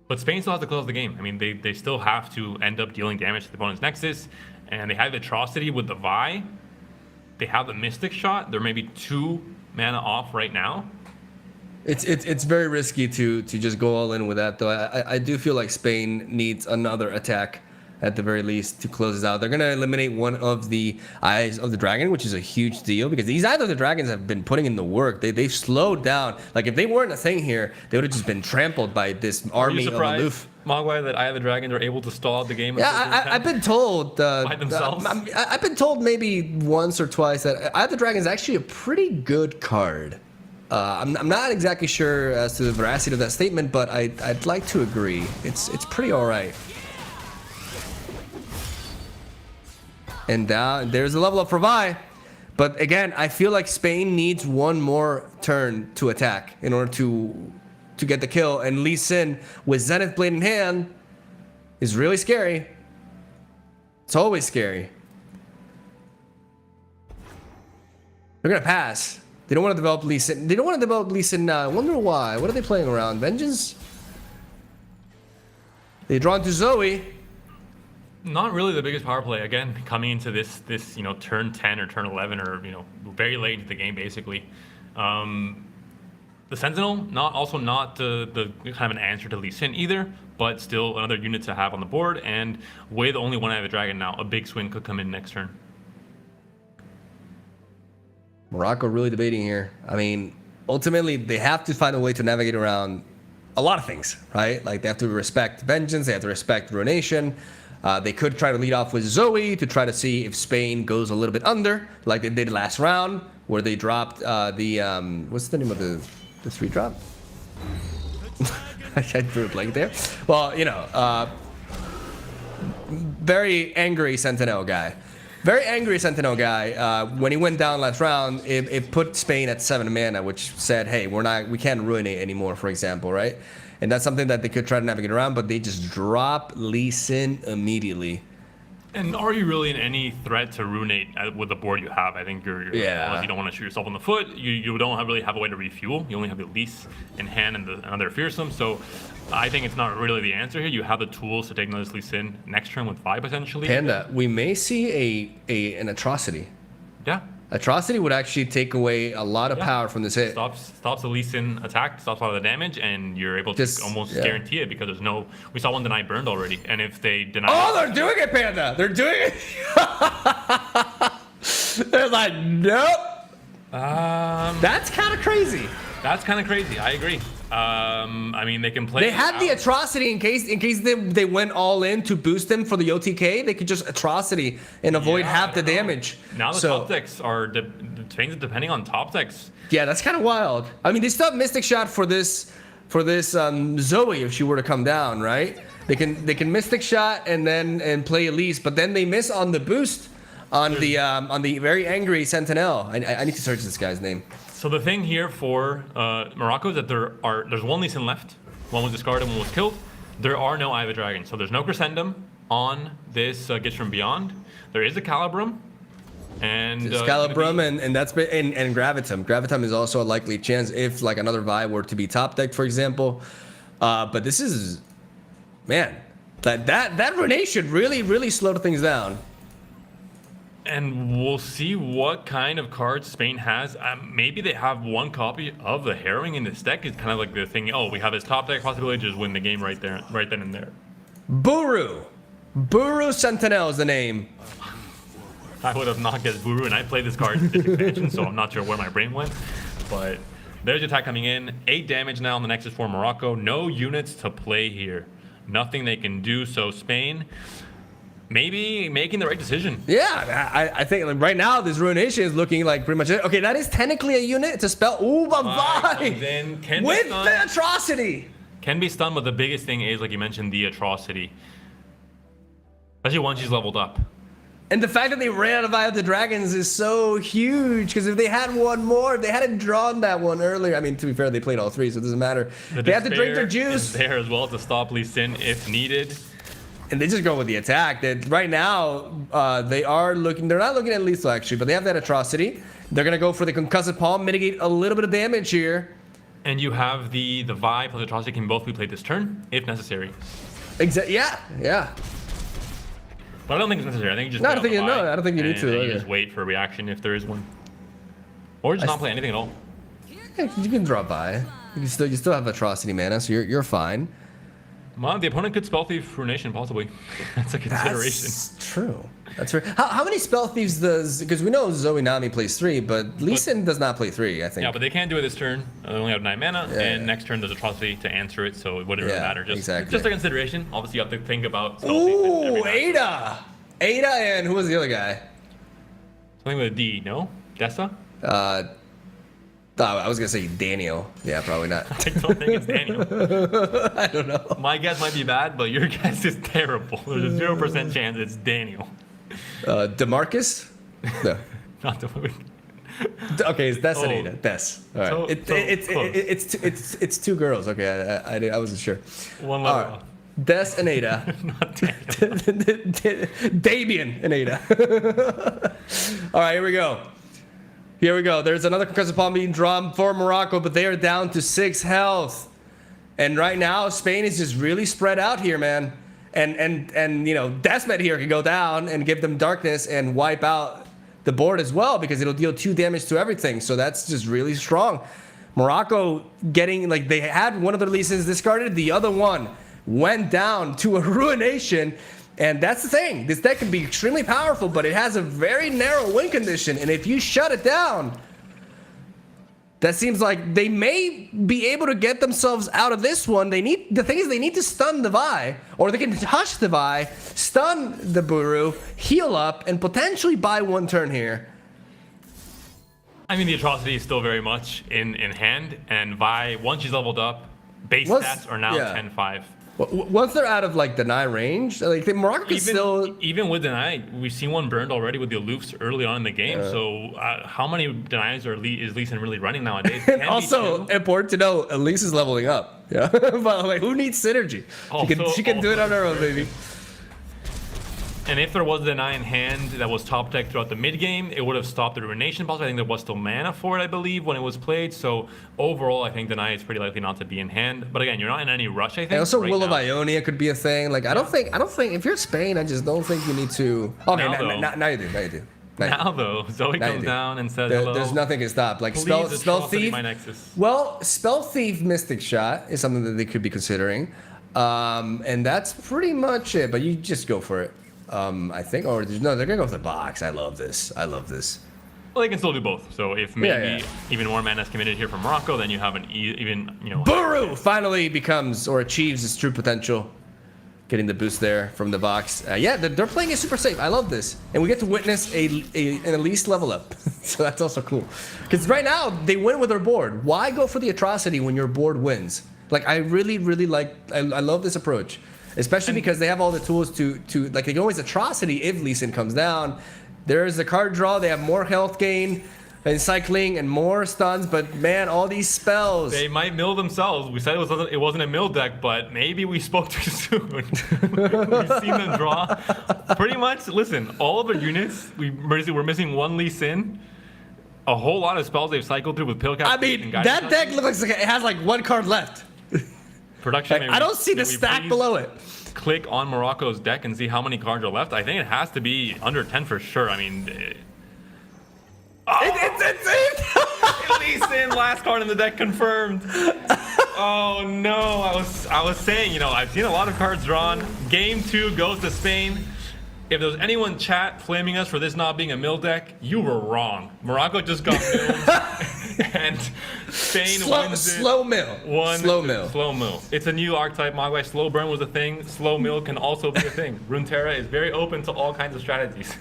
But Spain still has to close the game. I mean, they still have to end up dealing damage to the opponent's Nexus. And they have the Atrocity with the Vi. They have the Mystic Shot. They're maybe 2 mana off right now. It's very risky to just go all in with that, though. I do feel like Spain needs another attack at the very least to close this out. They're going to eliminate one of the Eyes of the Dragon, which is a huge deal because these Eyes of the Dragons have been putting in the work. They've slowed down. Like, if they weren't a thing here, they would have just been trampled by this army of aloof. Mogwai, that Eye of the Dragons are able to stall out the game? Yeah, I've been told. By themselves? I've been told maybe once or twice that Eye of the Dragon is actually a pretty good card. I'm not exactly sure as to the veracity of that statement, but I'd like to agree. It's pretty all right. And there's a level up for Vi. But again, I feel like Spain needs one more turn to attack in order to get the kill. And Lee Sin with Zenith Blade in hand is really scary. It's always scary. They're going to pass. They don't want to develop Lee Sin. They don't want to develop Lee Sin now. I wonder why. What are they playing around? Vengeance? They draw into Zoe. Not really the biggest power play. Again, coming into this turn 10 or turn 11 or very late into the game basically. The Sentinel, not the kind of an answer to Lee Sin either, but still another unit to have on the board. And with only one Eye of the Dragon now, a big swing could come in next turn. Morocco really debating here. I mean, ultimately they have to find a way to navigate around a lot of things, right? Like they have to respect Vengeance, they have to respect Ruination. They could try to lead off with Zoe to try to see if Spain goes a little bit under, like they did last round, where they dropped what's the name of the 3-drop? I drew a blank there. Well, very angry Sentinel guy. Very angry Sentinel guy. When he went down last round, it put Spain at 7 mana, which said, hey, we can't Ruinate anymore, for example, right? And that's something that they could try to navigate around, but they just drop Lee Sin immediately. And are you really in any threat to Ruinate with the board you have? I think you're unless you don't want to shoot yourself in the foot, you don't really have a way to refuel. You only have the Elise in hand and another Fearsome. So I think it's not really the answer here. You have the tools to take another Lee Sin next turn with 5 potentially. Panda, we may see an Atrocity. Yeah. Atrocity would actually take away a lot of power from this hit. Stops the Lee Sin attack, stops all the damage, and you're able to almost guarantee it because there's no. We saw one deny burned already, and if they deny. Oh, they're doing it, Panda! They're doing it! They're like, nope! That's kind of crazy. That's kind of crazy. I agree. I mean, they can play. They had the out. atrocity in case they went all in to boost them for the OTK. They could just atrocity and avoid Yeah, half I the don't know. damage. Now the So- top decks are depending on top decks. Yeah, that's kind of wild. I mean, they still have Mystic Shot for this Zoe if she were to come down, right? They can Mystic Shot and play Elise, but then they miss on the boost on the very angry Sentinel. I need to search this guy's name. So the thing here for Morocco is that there's one Lee Sin left. One was discarded, one was killed. There are no Eye of the Dragon, so there's no Crescendum on this Gifts from Beyond. There is a Calibrum. And It's Calibrum and that's and Gravitum. Gravitum is also a likely chance if like another Vi were to be top decked, for example. But this is, man, that Renee should really slow things down. And we'll see what kind of cards Spain has. Maybe they have one copy of the Harrowing in this deck. It's kind of like the thing. Oh, we have this top deck possibility. Just win the game right then and there. Buru Sentinel is the name. I would have not guessed Buru, and I played this card in this expansion, so I'm not sure where my brain went. But there's the attack coming in. 8 damage now on the Nexus for Morocco. No units to play here. Nothing they can do. So Spain maybe making the right decision. Yeah, I think like right now this Ruination is looking like pretty much it. Okay, that is technically a unit. It's a spell. Ooh, but Then can with be stunned. the atrocity. Can be stunned, but the biggest thing is, like you mentioned, the atrocity. Especially once she's leveled up. And the fact that they ran out of Eye of the Dragons is so huge, because if they had one more, if they hadn't drawn that one earlier, I mean, to be fair, they played all 3, so it doesn't matter. They have to drink their Despair juice. is there as well to stop Lee Sin if needed. And they just go with the attack. Right now, they're not looking at lethal actually, but they have that atrocity. They're going to go for the concussive palm, mitigate a little bit of damage here. And you have the Vi plus atrocity can both be played this turn, if necessary. Yeah. But I don't think it's necessary. I think you just No, I play don't out the think Vi, I don't think you need and to, then you either. just wait for a reaction if there is one. Or just not play anything at all. Yeah, you can draw by. You still have atrocity mana, so you're fine. Well, the opponent could Spell Thief Ruination, possibly. That's a consideration. That's true. That's right. How many Spell Thieves does? Because we know Zoe Nami plays 3, but Lee Sin does not play 3. I think. Yeah, but they can't do it this turn. They only have 9 mana, Yeah. and next turn there's atrocity to answer it, so it wouldn't really Yeah, matter. Just exactly. a consideration. Obviously, you have to think about Spell Thief in every Ooh, match. Ada, and who was the other guy? Something with a D, no? Dessa? I was gonna say Daniel. Yeah, probably not. I don't think it's Daniel. I don't know. My guess might be bad, but your guess is terrible. There's a 0% chance it's Daniel. Demarcus? No. Not the Okay, it's Des and Oh. Ada. Des. All right. So It's 2 girls. Okay, I wasn't sure. one All level right. off. Des and Ada. Not Daniel. Damien and Ada. All right, here we go. There's another concussive palm being drawn for Morocco, but they are down to 6 health. And right now, Spain is just really spread out here, man. And you know, Desmet here can go down and give them darkness and wipe out the board as well, because it'll deal 2 damage to everything. So that's just really strong. Morocco getting, like, they had one of their leases discarded, the other one went down to a Ruination. And that's the thing. This deck can be extremely powerful, but it has a very narrow win condition. And if you shut it down, that seems like they may be able to get themselves out of this one. The thing is, they need to stun the Vi, or they can hush the Vi, stun the Buru, heal up, and potentially buy 1 turn here. I mean, the atrocity is still very much in hand, and Vi, once she's leveled up, base Once- stats are now yeah. 10-5. Once they're out of like deny range, like Morocco can still. Even with deny, we've seen one burned already with the aloofs early on in the game. So how many denies is Lee Sin really running nowadays? And Can be also 2. important to know, Elise is leveling up. Yeah, but like, who needs synergy? She can do it on her own, baby. And if there was a deny in hand that was top deck throughout the mid game, it would have stopped the Ruination possibly. I think there was still mana for it, I believe, when it was played. So overall, I think deny is pretty likely not to be in hand. But again, you're not in any rush, I think. And also, right Will of now. Ionia could be a thing. Like, I don't think if you're Spain, I just don't think you need to. Okay, now you do. Now though, Zoe Now you comes do. down and says hello. There's nothing can stop. Like Please, spell atrocity thief. my Nexus. Well, spell thief Mystic Shot is something that they could be considering, and that's pretty much it. But you just go for it. I think, or no, they're gonna go for the box. I love this. Well, they can still do both. So if maybe even more mana is committed here from Morocco, then you have an even, you know... Buru finally becomes or achieves its true potential. Getting the boost there from the Vox. Yeah, they're playing it super safe. I love this. And we get to witness an Elise level up. So that's also cool. Because right now, they win with their board. Why go for the atrocity when your board wins? Like, I really, really like... I love this approach. Especially because they have all the tools to like, they can always atrocity if Lee Sin comes down. There's the card draw. They have more health gain and cycling and more stuns, but man, all these spells. They might mill themselves. We said it wasn't a mill deck, but maybe we spoke too soon. We've seen them draw. Pretty much, listen, all of the units, we're missing one Lee Sin. A whole lot of spells they've cycled through with Pill Cascade. I mean, and Guidance that deck looks like it has like one card left. Production. Like, I don't see the stack below it. Click on Morocco's deck and see how many cards are left. I think it has to be under 10 for sure. I mean... It's Lee Sin, last card in the deck confirmed. Oh no, I was saying, you know, I've seen a lot of cards drawn. Game 2 goes to Spain. If there was anyone chat flaming us for this not being a mill deck, you were wrong. Morocco just got milled, and Spain wins it. Slow mill. Slow mill. Slow mill. It's a new archetype. Mogwai. Slow burn was a thing. Slow mill can also be a thing. Runeterra is very open to all kinds of strategies.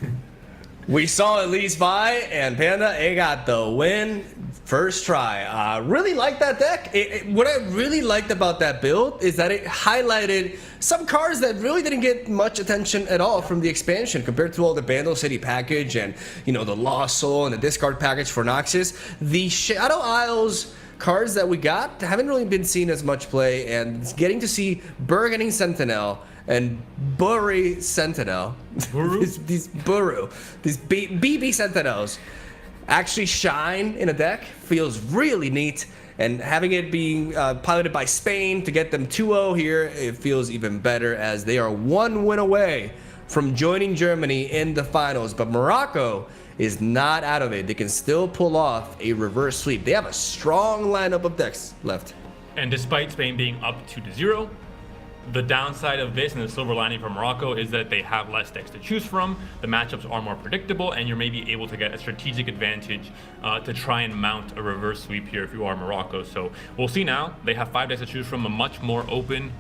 We saw Elise Vi and Panda. They got the win first try. Really like that deck. What I really liked about that build is that it highlighted some cards that really didn't get much attention at all from the expansion compared to all the Bandle City package and, you know, the Lost Soul and the discard package for Noxus. The Shadow Isles cards that we got haven't really been seen as much play, and getting to see Burgundy Sentinel and Buri Sentinel, these BB Sentinels actually shine in a deck feels really neat. And having it being piloted by Spain to get them 2-0 here, it feels even better as they are one win away from joining Germany in the finals. But Morocco is not out of it. They can still pull off a reverse sweep. They have a strong lineup of decks left. And despite Spain being up 2-0, the downside of this and the silver lining for Morocco is that they have less decks to choose from, the matchups are more predictable, and you're maybe able to get a strategic advantage to try and mount a reverse sweep here if you are Morocco. So we'll see now. They have 5 decks to choose from, a much more open,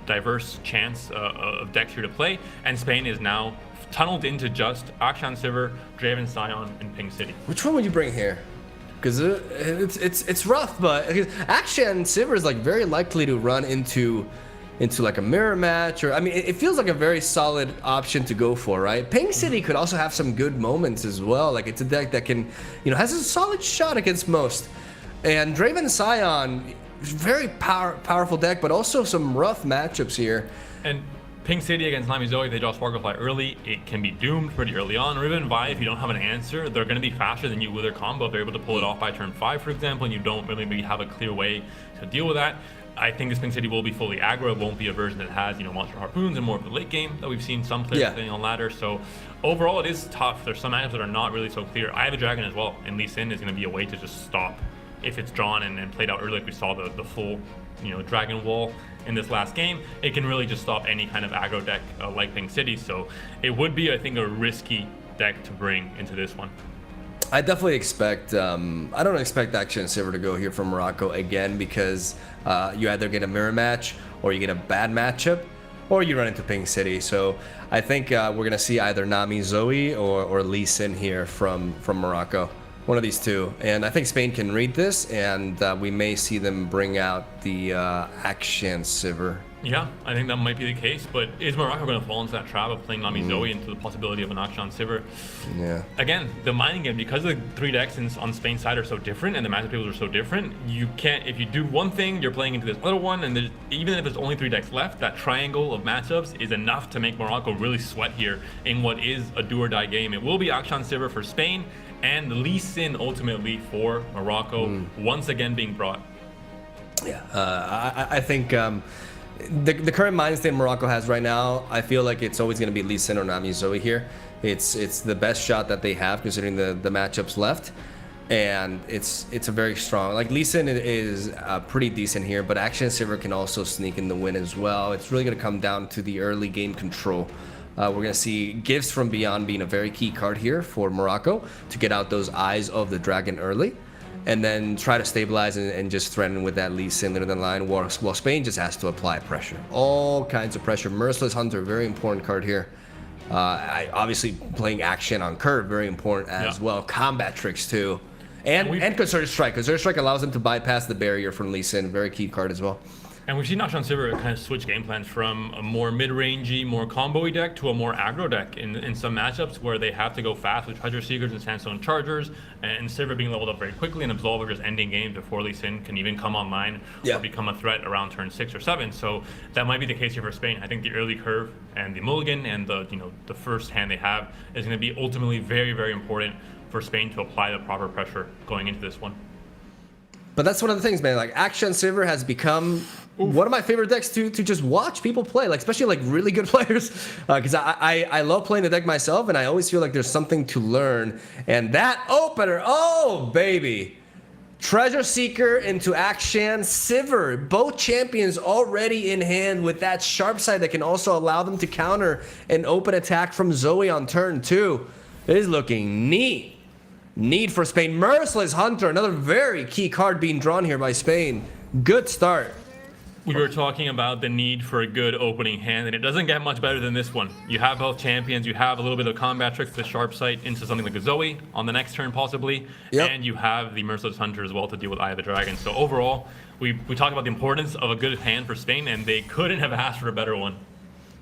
diverse chance of decks here to play, and Spain is now tunneled into just Akshan Sivir, Draven Scion, and Ping City. Which one would you bring here? Because it's rough, but Akshan Sivir is like very likely to run into like a mirror match, or I mean, it feels like a very solid option to go for, right? Ping City could also have some good moments as well. Like, it's a deck that can, you know, has a solid shot against most. And Draven Scion, very powerful deck, but also some rough matchups here. And Ping City against Nami Zoe, if they draw Sparklefly early, it can be doomed pretty early on. Or even Vi, if you don't have an answer, they're going to be faster than you with their combo. If they're able to pull it off by turn 5, for example, and you don't really have a clear way to deal with that, I think this Ping City will be fully aggro. It won't be a version that has, you know, monster harpoons and more of the late game that we've seen some players playing on ladder. So overall, it is tough. There's some matchups that are not really so clear. I have a dragon as well, and Lee Sin is going to be a way to just stop if it's drawn and played out early, like we saw the full, you know, dragon wall in this last game. It can really just stop any kind of aggro deck like Ping City. So it would be, I think, a risky deck to bring into this one. I definitely expect, I don't expect Akshan Sivir to go here from Morocco again, because you either get a mirror match, or you get a bad matchup, or you run into Ping City. So I think we're going to see either Nami Zoe or Lee Sin here from Morocco. One of these two. And I think Spain can read this, and we may see them bring out the Akshan Sivir. Yeah, I think that might be the case, but is Morocco going to fall into that trap of playing Nami Zoe into the possibility of an Akshan Sivir? Yeah. Again, the mining game, because the 3 decks on Spain's side are so different and the matchup tables are so different, you can't, if you do one thing, you're playing into this other one, and even if there's only 3 decks left, that triangle of matchups is enough to make Morocco really sweat here in what is a do or die game. It will be Akshan Sivir for Spain, and Lee Sin ultimately for Morocco, once again being brought. Yeah, I think the current mind state Morocco has right now, I feel like it's always going to be Lee Sin or Nami Zoe here. It's the best shot that they have considering the matchups left, and it's a very strong, like, Lee Sin is pretty decent here, but Akshan Sivir can also sneak in the win as well. It's really going to come down to the early game control We're going to see Gifts from Beyond being a very key card here for Morocco to get out those Eyes of the Dragon early, and then try to stabilize and just threaten with that Lee Sin later down the line, while Spain just has to apply pressure. All kinds of pressure. Merciless Hunter, very important card here. Obviously, playing action on curve, very important as well. Combat tricks, too. And Concerted Strike. Concerted Strike allows them to bypass the barrier from Lee Sin. Very key card as well. And we've seen Akshan Silver kind of switch game plans from a more mid-rangey, more combo-y deck to a more aggro deck in some matchups where they have to go fast with Treasure Seekers and Sandstone Chargers, and Silver being leveled up very quickly and Absolver just ending games before Lee Sin can even come online or become a threat around turn 6 or 7. So that might be the case here for Spain. I think the early curve and the mulligan and the first hand they have is going to be ultimately very, very important for Spain to apply the proper pressure going into this one. But that's one of the things, man. Like, Akshan Silver has become one of my favorite decks to just watch people play, like especially like really good players, because I love playing the deck myself, and I always feel like there's something to learn. And that opener, oh baby, Treasure Seeker into Akshan Silver, both champions already in hand with that sharp side that can also allow them to counter an open attack from Zoe on turn 2. It is looking neat. Need for Spain. Merciless Hunter, another very key card being drawn here by Spain. Good start. We were talking about the need for a good opening hand, and it doesn't get much better than this one. You have both champions, you have a little bit of combat tricks, the sharp sight into something like a Zoe on the next turn possibly, and you have the Merciless Hunter as well to deal with Eye of the Dragon. So overall, we talked about the importance of a good hand for Spain, and they couldn't have asked for a better one.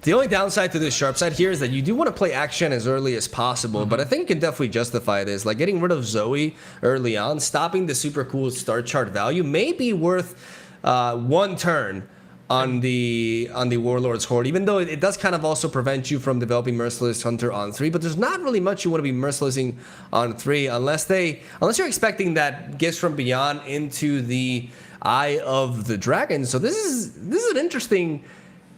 The only downside to this sharp side here is that you do want to play Akshan as early as possible, but I think you can definitely justify this. Like, getting rid of Zoe early on, stopping the super cool start chart value may be worth one turn on the Warlord's Horde, even though it does kind of also prevent you from developing Merciless Hunter on 3, but there's not really much you want to be mercilessing on 3 unless you're expecting that Gifts from Beyond into the Eye of the Dragon. So this is an interesting...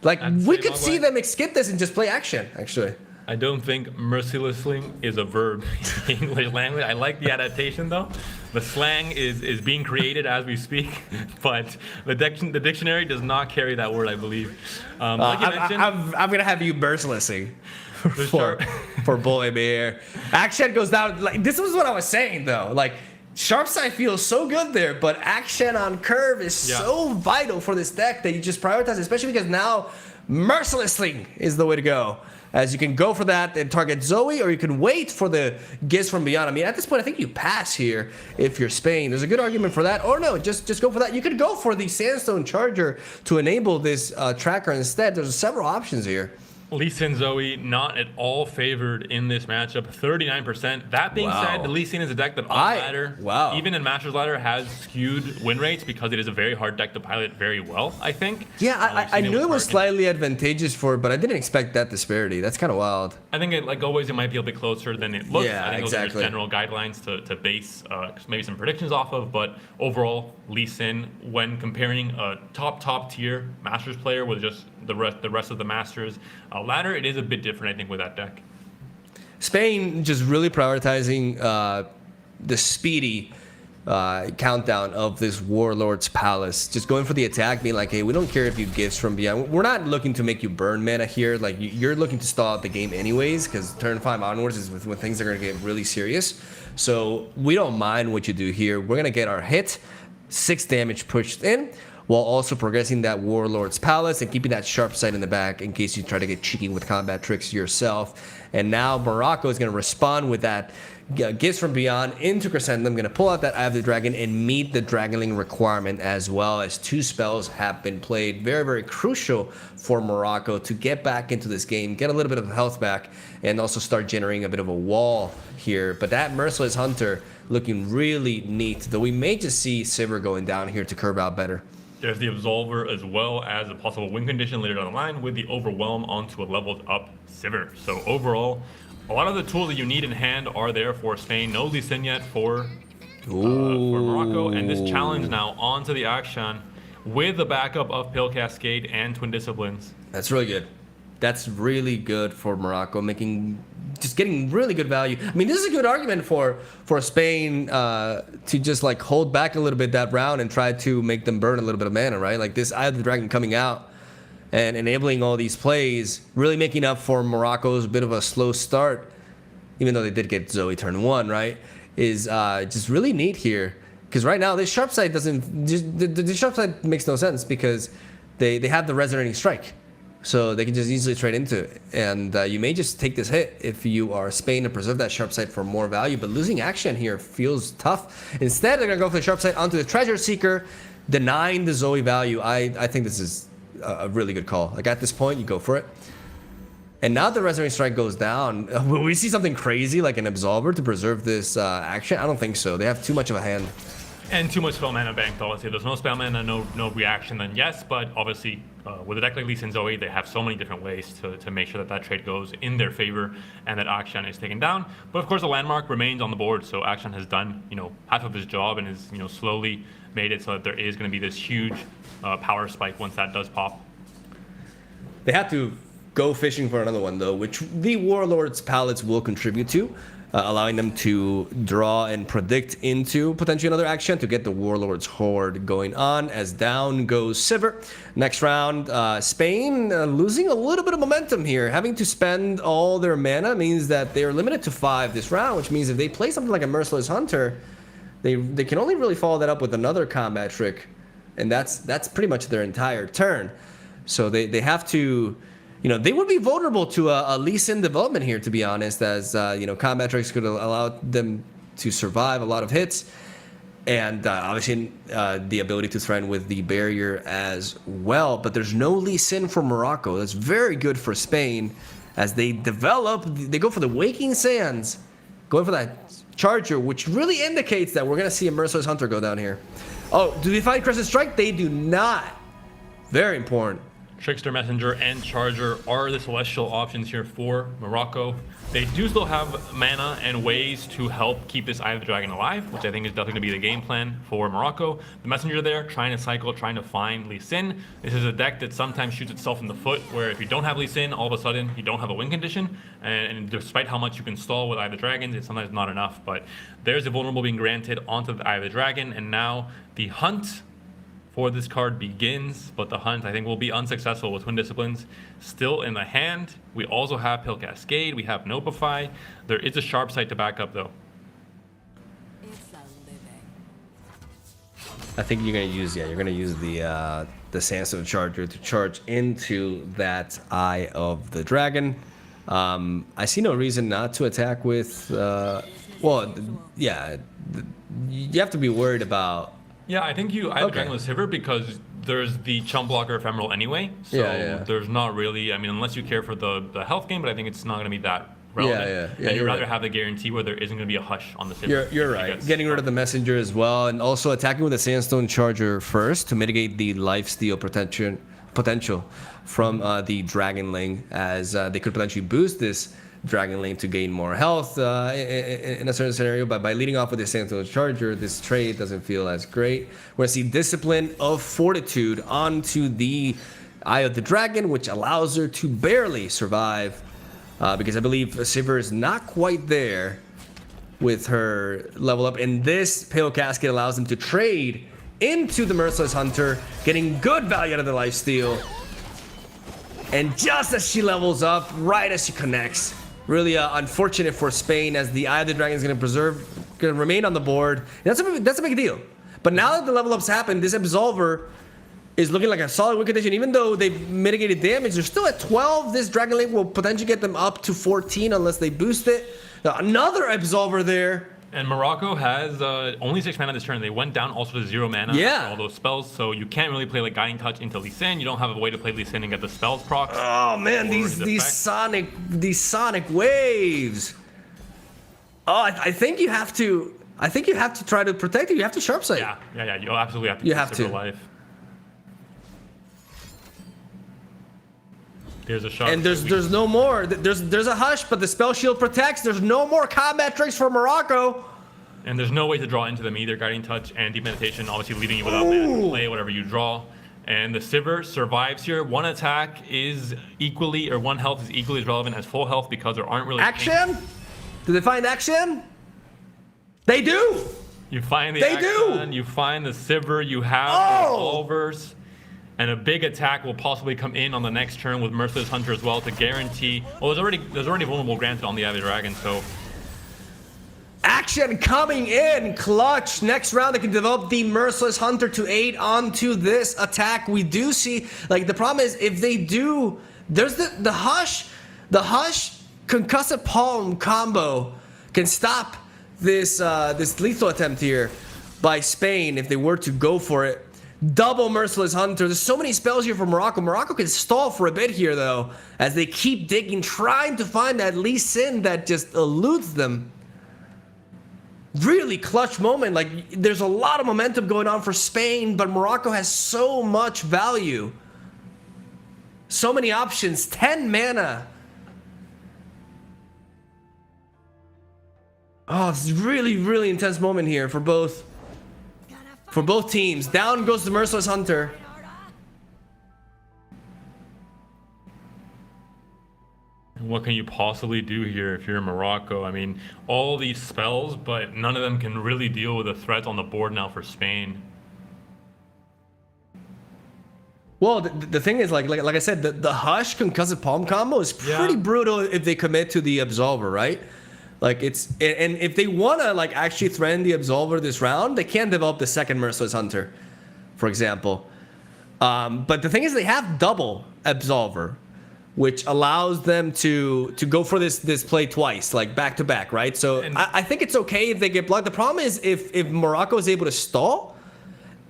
Like, we could see them skip this and just play Akshan, actually. I don't think mercilessly is a verb in English language. I like the adaptation, though. The slang is being created as we speak, but the dictionary does not carry that word, I believe. Like you mentioned, I'm going to have you mercilessing for Boy Bear. Akshan goes down. Like, this was what I was saying, though. Like, sharp side feels so good there, but Akshan on curve is so vital for this deck that you just prioritize, especially because now mercilessly is the way to go. As you can go for that and target Zoe, or you can wait for the Gifts from Beyond. I mean, at this point, I think you pass here if you're Spain. There's a good argument for that. Or no, just go for that. You could go for the Sandstone Charger to enable this tracker instead. There's several options here. Lee Sin Zoe not at all favored in this matchup, 39%. That being said, the Lee Sin is a deck that on ladder, even in Masters ladder, has skewed win rates because it is a very hard deck to pilot very well, I think. Yeah, I knew it was slightly advantageous for it, but I didn't expect that disparity. That's kind of wild. I think, like always, it might be a bit closer than it looks. Yeah, I think those are just general guidelines to base maybe some predictions off of, but overall, Lee Sin, when comparing a top tier Masters player with just the rest of the Masters ladder, it is a bit different, I think, with that deck. Spain just really prioritizing the speedy countdown of this Warlord's Palace. Just going for the attack, being like, hey, we don't care if you Gifts from Beyond. We're not looking to make you burn mana here. Like, you're looking to stall out the game anyways, because turn 5 onwards is when things are going to get really serious. So we don't mind what you do here. We're going to get our hit, 6 damage pushed in, while also progressing that Warlord's Palace and keeping that sharp sight in the back in case you try to get cheeky with combat tricks yourself. And now Morocco is going to respond with that Gifts from Beyond into Crescendum, going to pull out that Eye of the Dragon and meet the Dragonling requirement, as well as 2 spells have been played. Very, very crucial for Morocco to get back into this game, get a little bit of health back, and also start generating a bit of a wall here. But that Merciless Hunter looking really neat, though we may just see Sivir going down here to curve out better. There's the Absolver as well as a possible win condition later down the line with the Overwhelm onto a leveled up Sivir. So overall, a lot of the tools that you need in hand are there for Spain. No Lee Sin yet for Morocco. And this challenge now onto the Akshan with the backup of Pale Cascade and Twin Disciplines. That's really good. That's really good for Morocco, just getting really good value. I mean, this is a good argument for Spain to just like hold back a little bit that round and try to make them burn a little bit of mana, right? Like this Eye of the Dragon coming out and enabling all these plays, really making up for Morocco's bit of a slow start, even though they did get Zoe turn 1, right, is just really neat here. Because right now, this sharp side doesn't, the sharp side makes no sense because they have the resonating strike. So they can just easily trade into it. And you may just take this hit if you are Spain and preserve that sharp side for more value. But losing action here feels tough. Instead, they're going to go for the sharp side onto the Treasure Seeker, denying the Zoe value. I think this is a really good call. Like at this point, you go for it. And now the Resonating Strike goes down. Will we see something crazy like an Absolver to preserve this action? I don't think so. They have too much of a hand. And too much spell mana banked, obviously. There's no spell mana, no reaction, then yes, but obviously with a deck like Lee Sin Zoe, they have so many different ways to make sure that that trade goes in their favor and that Akshan is taken down. But of course, the landmark remains on the board, so Akshan has done, half of his job and has, slowly made it so that there is going to be this huge power spike once that does pop. They have to go fishing for another one, though, which the Warlord's palettes will contribute to. Allowing them to draw and predict into potentially another action to get the Warlord's Horde going on as down goes Sivir. Next round, Spain losing a little bit of momentum here. Having to spend all their mana means that they are limited to 5 this round, which means if they play something like a Merciless Hunter, they can only really follow that up with another combat trick, and that's pretty much their entire turn. So they have to... they would be vulnerable to a Lee Sin development here, to be honest, as, combat tricks could allow them to survive a lot of hits. And obviously the ability to threaten with the barrier as well. But there's no Lee Sin for Morocco. That's very good for Spain as they go for the Waking Sands, going for that Charger, which really indicates that we're going to see a Merciless Hunter go down here. Oh, do they find Crescent Strike? They do not. Very important. Trickster, Messenger, and Charger are the celestial options here for Morocco. They do still have mana and ways to help keep this Eye of the Dragon alive, which I think is definitely going to be the game plan for Morocco. The Messenger there, trying to cycle, trying to find Lee Sin. This is a deck that sometimes shoots itself in the foot, where if you don't have Lee Sin, all of a sudden you don't have a win condition. And despite how much you can stall with Eye of the Dragons, it's sometimes not enough. But there's a vulnerable being granted onto the Eye of the Dragon, and now the hunt for this card begins, but the hunt I think will be unsuccessful with Twin Disciplines still in the hand. We also have Pill Cascade, we have Nopify. There is a sharp sight to back up though. I think you're gonna use the Sandstone Charger to charge into that Eye of the Dragon. I see no reason not to attack with you have to be worried about. Yeah, I think I have Dragon with Sivir because there's the Chump Blocker Ephemeral anyway. So there's not really, unless you care for the health game, but I think it's not going to be that relevant. And you'd rather have the guarantee where there isn't going to be a hush on the Sivir. You're right. Getting rid of the Messenger as well, and also attacking with the Sandstone Charger first to mitigate the lifesteal potential from the Dragon Lane, as they could potentially boost this Dragon Lane to gain more health in a certain scenario, but by leading off with the Sandstone Charger, this trade doesn't feel as great. We're going to see Discipline of Fortitude onto the Eye of the Dragon, which allows her to barely survive, because I believe Sivir is not quite there with her level up, and this Pale Casket allows them to trade into the Merciless Hunter, getting good value out of the lifesteal. And just as she levels up, right as she connects, really unfortunate for Spain, as the Eye of the Dragon is going to remain on the board. That's a big deal. But now that the level ups happen, this Absolver is looking like a solid win condition. Even though they've mitigated damage, they're still at 12. This Dragon Link will potentially get them up to 14 unless they boost it. Now, another Absolver there. And Morocco has only 6 mana this turn. They went down also to 0 mana after all those spells, so you can't really play like Guiding Touch into Lee Sin. You don't have a way to play Lee Sin and get the spells procs. Oh man, these sonic waves. Oh, I think you have to try to protect it. You have to sharp sight. Yeah. You absolutely have to. You have to. Life. There's a sharp. And there's no more. There's a hush, but the spell shield protects. There's no more combat tricks for Morocco. And there's no way to draw into them either. Guiding Touch and Deep Meditation obviously leaving you without mana to play whatever you draw. And the Sivir survives here. One attack is equally, or one health is equally as relevant as full health because there aren't really action. Do they find action? They do. You find the action. You find the Sivir. You have the revolvers. And a big attack will possibly come in on the next turn with Merciless Hunter as well to guarantee. Well, there's already vulnerable granted on the Avid Dragon, so. Action coming in, clutch. Next round, they can develop the Merciless Hunter to aid onto this attack. We do see, like, the problem is if they do, there's the Hush Concussive Palm combo can stop this this lethal attempt here by Spain if they were to go for it. Double Merciless Hunter. There's so many spells here for Morocco. Morocco can stall for a bit here, though, as they keep digging, trying to find that Lee Sin that just eludes them. Really clutch moment. Like, there's a lot of momentum going on for Spain, but Morocco has so much value. So many options. 10 mana. Oh, it's really, really intense moment here for both teams. Down goes the Merciless Hunter. What can you possibly do here if you're Morocco? I mean, all these spells, but none of them can really deal with the threat on the board now for Spain. Well, the thing is, like I said, the Hush Concussive Palm combo is pretty brutal if they commit to the Absolver, right? Like, it's, and if they want to, like, actually threaten the Absolver this round, they can develop the second Merciless Hunter, for example. But the thing is, they have double Absolver, which allows them to go for this play twice, like back to back, right? So I think it's okay if they get blocked. The problem is if Morocco is able to stall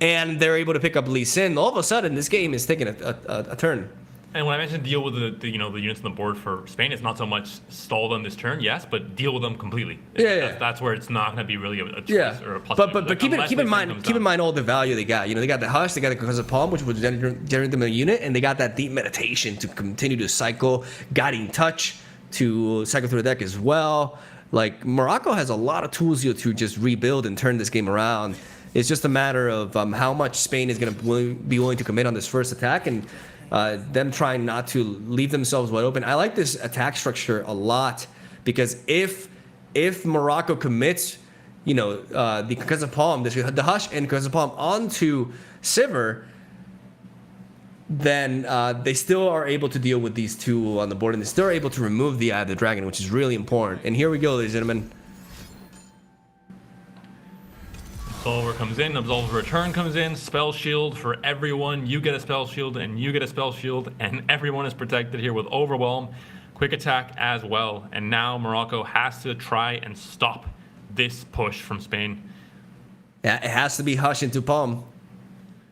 and they're able to pick up Lee Sin, all of a sudden this game is taking a turn. And when I mentioned deal with the units on the board for Spain, it's not so much stall them this turn, yes, but deal with them completely. That's where it's not going to be really a choice or a possibility. But keep in mind all the value they got. You know, they got the Hush, they got the Concussive Palm, which would generate them a unit, and they got that Deep Meditation to continue to cycle, Guiding Touch to cycle through the deck as well. Like, Morocco has a lot of tools here to just rebuild and turn this game around. It's just a matter of how much Spain is going to be willing to commit on this first attack, and them trying not to leave themselves wide open. I like this attack structure a lot because if Morocco commits, the Concussive Palm, the Hush and Concussive Palm onto Sivir, then they still are able to deal with these two on the board, and they still are able to remove the Eye of the Dragon, which is really important. And here we go, ladies and gentlemen. Absolver comes in, Absolver Return comes in, Spell Shield for everyone. You get a Spell Shield and you get a Spell Shield, and everyone is protected here with Overwhelm. Quick Attack as well. And now Morocco has to try and stop this push from Spain. Yeah, it has to be Hush into Palm.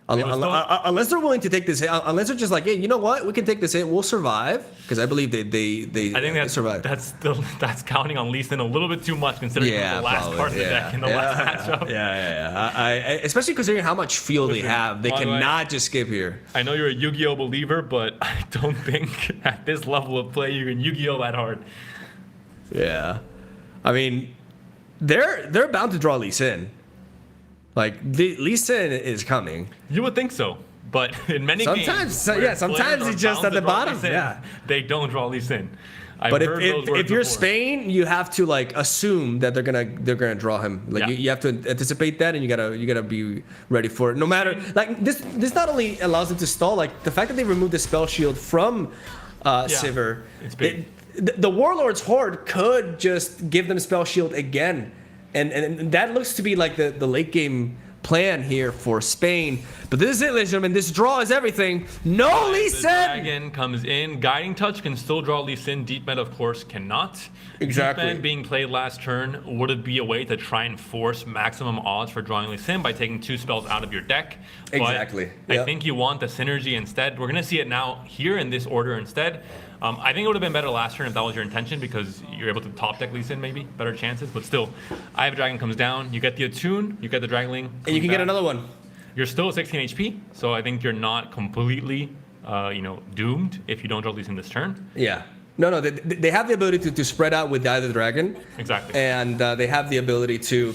Unless they're willing to take this hit, unless they're just like, hey, you know what? We can take this hit. We'll survive. Because I believe they I think survive. That's counting on Lee Sin a little bit too much, considering it was the last card of the deck in the last matchup. Yeah. Especially considering how much fuel they have. They cannot just skip here. I know you're a Yu-Gi-Oh believer, but I don't think at this level of play you can Yu-Gi-Oh that hard. Yeah. I mean, they're bound to draw Lee Sin. Like, Lee Sin is coming. You would think so, but in many games, sometimes he's just at the bottom. They don't draw Lee Sin. But if you're Spain, you have to, like, assume that they're gonna draw him. Like, you have to anticipate that, and you gotta be ready for it. No matter, like, this not only allows them to stall, like the fact that they removed the Spell Shield from Sivir. It's big. The Warlord's Horde could just give them Spell Shield again. And that looks to be like the late game plan here for Spain. But this is it, ladies and gentlemen. This draw is everything. No Lee Sin! Dragon comes in. Guiding Touch can still draw Lee Sin. Deep Med, of course, cannot. Exactly. Deep Med being played last turn, would it be a way to try and force maximum odds for drawing Lee Sin by taking 2 spells out of your deck? Exactly. But I think you want the synergy instead. We're going to see it now here in this order instead. I think it would have been better last turn if that was your intention, because you're able to top deck Lee Sin, maybe better chances. But still, Eye of Dragon comes down. You get the Attune, you get the Dragonling, and you can get another one. You're still at 16 HP, so I think you're not completely, doomed if you don't draw Lee Sin this turn. Yeah. No, they have the ability to spread out with the Eye of the Dragon. Exactly. And they have the ability to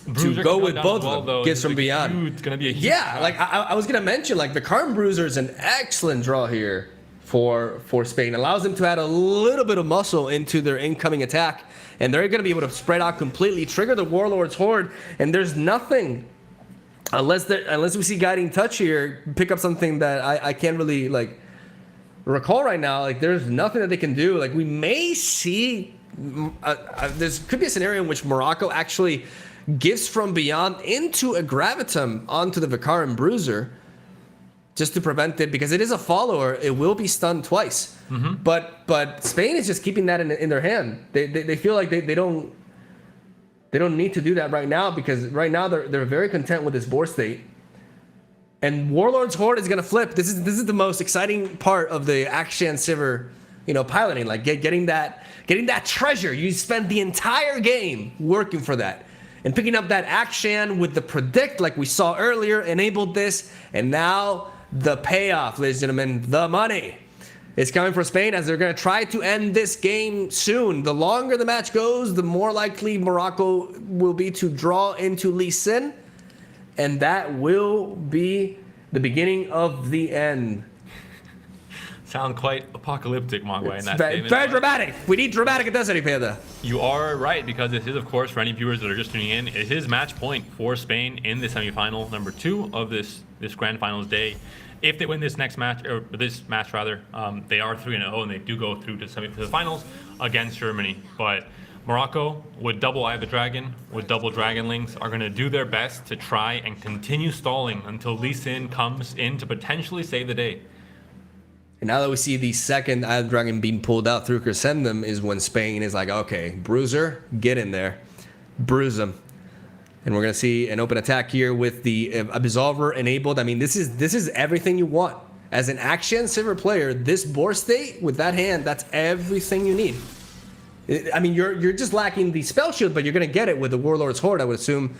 Bruiser go with both of them. Gifts from Beyond. It's gonna be a huge like I was gonna mention, like, the Karn Bruiser is an excellent draw here for Spain. Allows them to add a little bit of muscle into their incoming attack, and they're going to be able to spread out completely, trigger the Warlord's Horde, and there's nothing unless we see guiding touch here, pick up something that I can't really like recall right now. Like there's nothing that they can do. Like we may see there could be a scenario in which Morocco actually gives from beyond into a gravitum onto the Vicar and Bruiser, just to prevent it, because it is a follower. It will be stunned twice. But Spain is just keeping that in their hand. They feel like they don't need to do that right now, because right now they're very content with this board state. And Warlord's Horde is gonna flip. This is the most exciting part of the Akshan Sivir, piloting. Like getting that treasure. You spend the entire game working for that. And picking up that Akshan with the predict, like we saw earlier, enabled this. And now the payoff, ladies and gentlemen, the money is coming for Spain, as they're going to try to end this game soon. The longer the match goes, the more likely Morocco will be to draw into Lee Sin. And that will be the beginning of the end. Sound quite apocalyptic, Mogwai, in that statement. Very dramatic. We need dramatic intensity, Panda. You are right, because this is, of course, for any viewers that are just tuning in, it is match point for Spain in the semifinal, number 2 of this grand finals day. If they win this next match, or this match rather, they are 3-0 and they do go through to the finals against Germany. But Morocco, with double Eye of the Dragon, with double Dragonlings, are going to do their best to try and continue stalling until Lee Sin comes in to potentially save the day. And now that we see the second Eye of the Dragon being pulled out through Crescendum is when Spain is like, okay, Bruiser, get in there. Bruise them. And we're going to see an open attack here with the Absolver enabled. I mean, this is everything you want. As an Akshan Sivir player, this board state with that hand, that's everything you need. I mean, you're just lacking the spell shield, but you're going to get it with the Warlord's Horde, I would assume.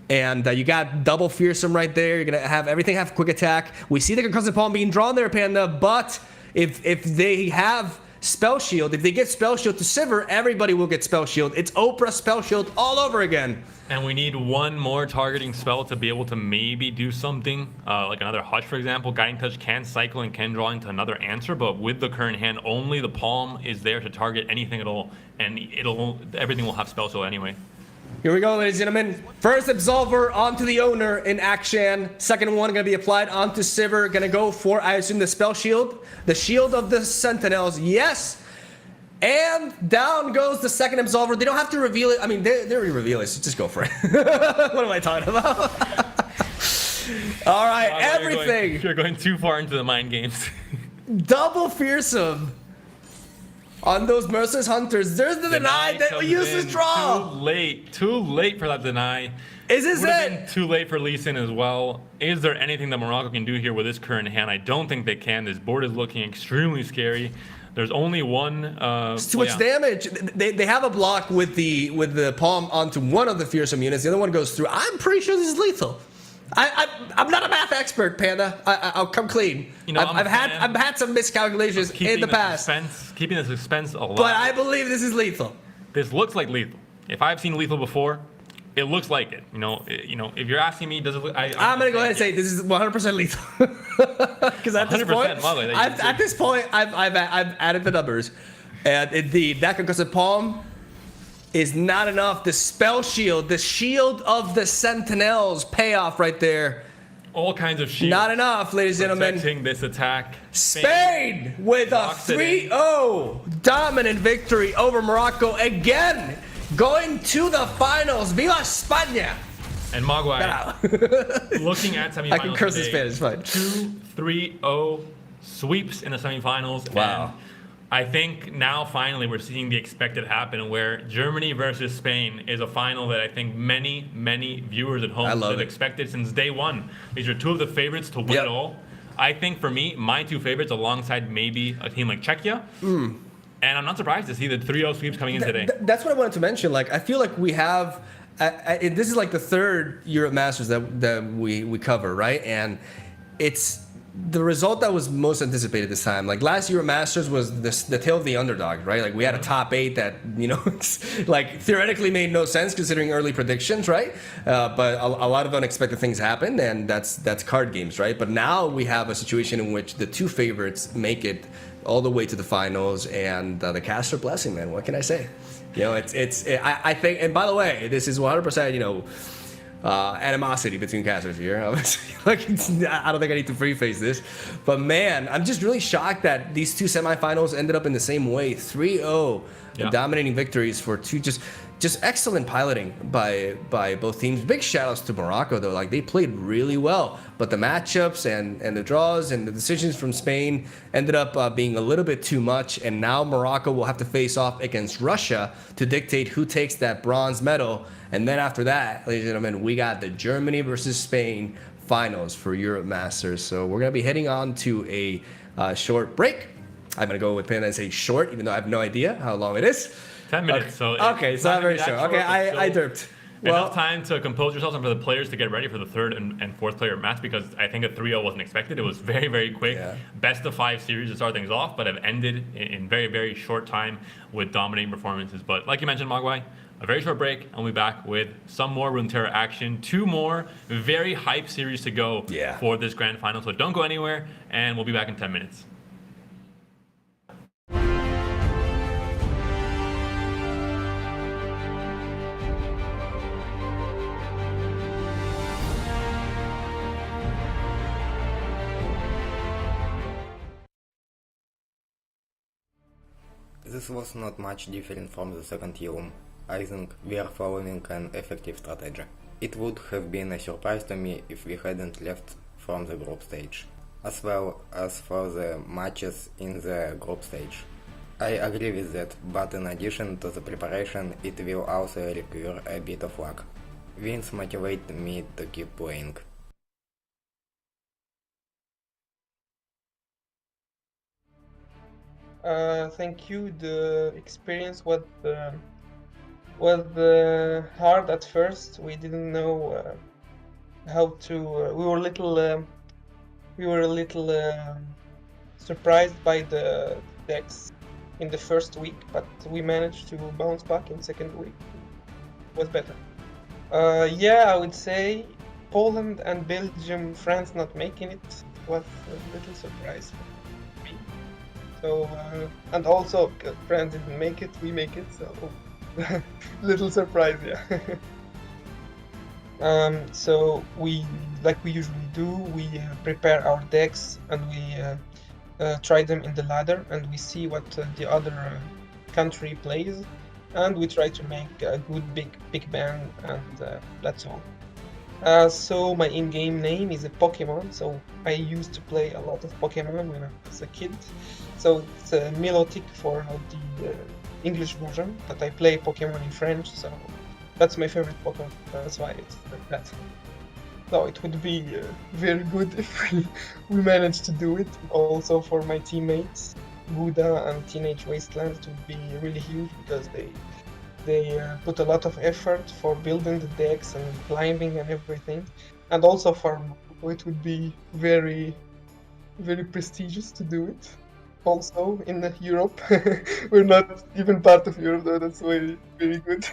And you got double Fearsome right there. You're going to have everything have quick attack. We see the Concussive Palm being drawn there, Panda, but if they have Spell Shield, if they get Spell Shield to Sivir, everybody will get Spell Shield. It's Oprah Spell Shield all over again. And we need one more targeting spell to be able to maybe do something, like another Hush, for example. Guiding Touch can cycle and can draw into another answer, but with the current hand, only the Palm is there to target anything at all, and everything will have Spell Shield anyway. Here we go, ladies and gentlemen. First Absolver onto the owner in Akshan. Second one going to be applied onto Sivir. Going to go for, I assume, the Spell Shield. The Shield of the Sentinels. Yes! And down goes the second Absolver. They don't have to reveal it. I mean, they already reveal it, so just go for it. What am I talking about? All right, everything. You're going too far into the mind games. Double Fearsome on those Merciless Hunters. There's the deny that we use this draw. Too late for that deny. Is this Would have been too late for Lee Sin as well. Is there anything that Morocco can do here with this current hand? I don't think they can. This board is looking extremely scary. There's only one. It's too much damage. They have a block with the palm onto one of the Fearsome units. The other one goes through. I'm pretty sure this is lethal. I'm not a math expert, Panda. I'll come clean. I've had some miscalculations in the past. Keeping the suspense alive. But I believe this is lethal. This looks like lethal. If I've seen lethal before, it looks like it. If you're asking me, does it look? I'm gonna go ahead and say this is 100% lethal. Because at this point, I've added the numbers, and indeed, that concussive palm is not enough. The spell shield, the shield of the Sentinels, payoff right there. All kinds of shields. Not enough, ladies and gentlemen. Protecting this attack. Spain with a 3-0 dominant victory over Morocco again. Going to the finals. Viva España! And Mogwai, looking at semifinals, I can curse in Spanish, fine. 2-3-0 sweeps in the semifinals. Wow. And I think now finally we're seeing the expected happen, where Germany versus Spain is a final that I think many, many viewers at home have expected since day one. These are two of the favorites to win it all. I think for me, my two favorites alongside maybe a team like Czechia. And I'm not surprised to see the 3-0 sweeps coming in today. That's what I wanted to mention. Like, I feel like we have, this is like the third Europe Masters that we cover, right? And it's the result that was most anticipated this time. Like last Euro Masters was the tale of the underdog, right? Like we had a top 8 that, like theoretically made no sense considering early predictions, right? But a lot of unexpected things happened, and that's card games, right? But now we have a situation in which the two favorites make it all the way to the finals, and the cast are blessing, man. What can I say? I think, and by the way, this is 100%, animosity between casters here. Obviously, like I don't think I need to preface this, but man, I'm just really shocked that these two semifinals ended up in the same way, 3-0, dominating victories for two just excellent piloting by both teams. Big shout outs to Morocco though, like they played really well, but the matchups and the draws and the decisions from Spain ended up being a little bit too much, and now Morocco will have to face off against Russia to dictate who takes that bronze medal. And then after that, ladies and gentlemen, we got the Germany versus Spain finals for Europe Masters. So we're gonna be heading on to a short break. I'm gonna go with Pin and say short, even though I have no idea how long it is. 10 minutes. Okay, so not very short. Okay, I derped. Well, enough time to compose yourselves and for the players to get ready for the third and fourth player match, because I think a 3-0 wasn't expected. It was very, very quick. Yeah. Best of 5 series to start things off, but have ended in very, very short time with dominating performances. But like you mentioned, Mogwai, a very short break, and we'll be back with some more Runeterra action. 2 more very hype series to go for this grand final. So don't go anywhere, and we'll be back in 10 minutes. This was not much different from the second Yulum. I think we are following an effective strategy. It would have been a surprise to me if we hadn't left from the group stage, as well as for the matches in the group stage. I agree with that, but in addition to the preparation, it will also require a bit of luck. Wins motivate me to keep playing. Thank you. The experience was hard at first. We didn't know how to. We were a little surprised by the decks in the first week, but we managed to bounce back in second week. It was better. I would say Poland and Belgium, France not making it was a little surprise for me. So and also France didn't make it, we make it, so little surprise, so we, like we usually do, we prepare our decks and we try them in the ladder, and we see what the other country plays, and we try to make a good big bang, and that's all. So my in-game name is a Pokemon, so I used to play a lot of Pokemon when I was a kid. So it's a Milotic for the English version, but I play Pokemon in French, so that's my favorite Pokemon. That's why it's like that. So it would be very good if we managed to do it. Also for my teammates, Buddha and Teenage Wasteland, it would be really huge because they put a lot of effort for building the decks and climbing and everything. And also for Morocco, it would be very, very prestigious to do it. Also in Europe, we're not even part of Europe, though. That's very, very good.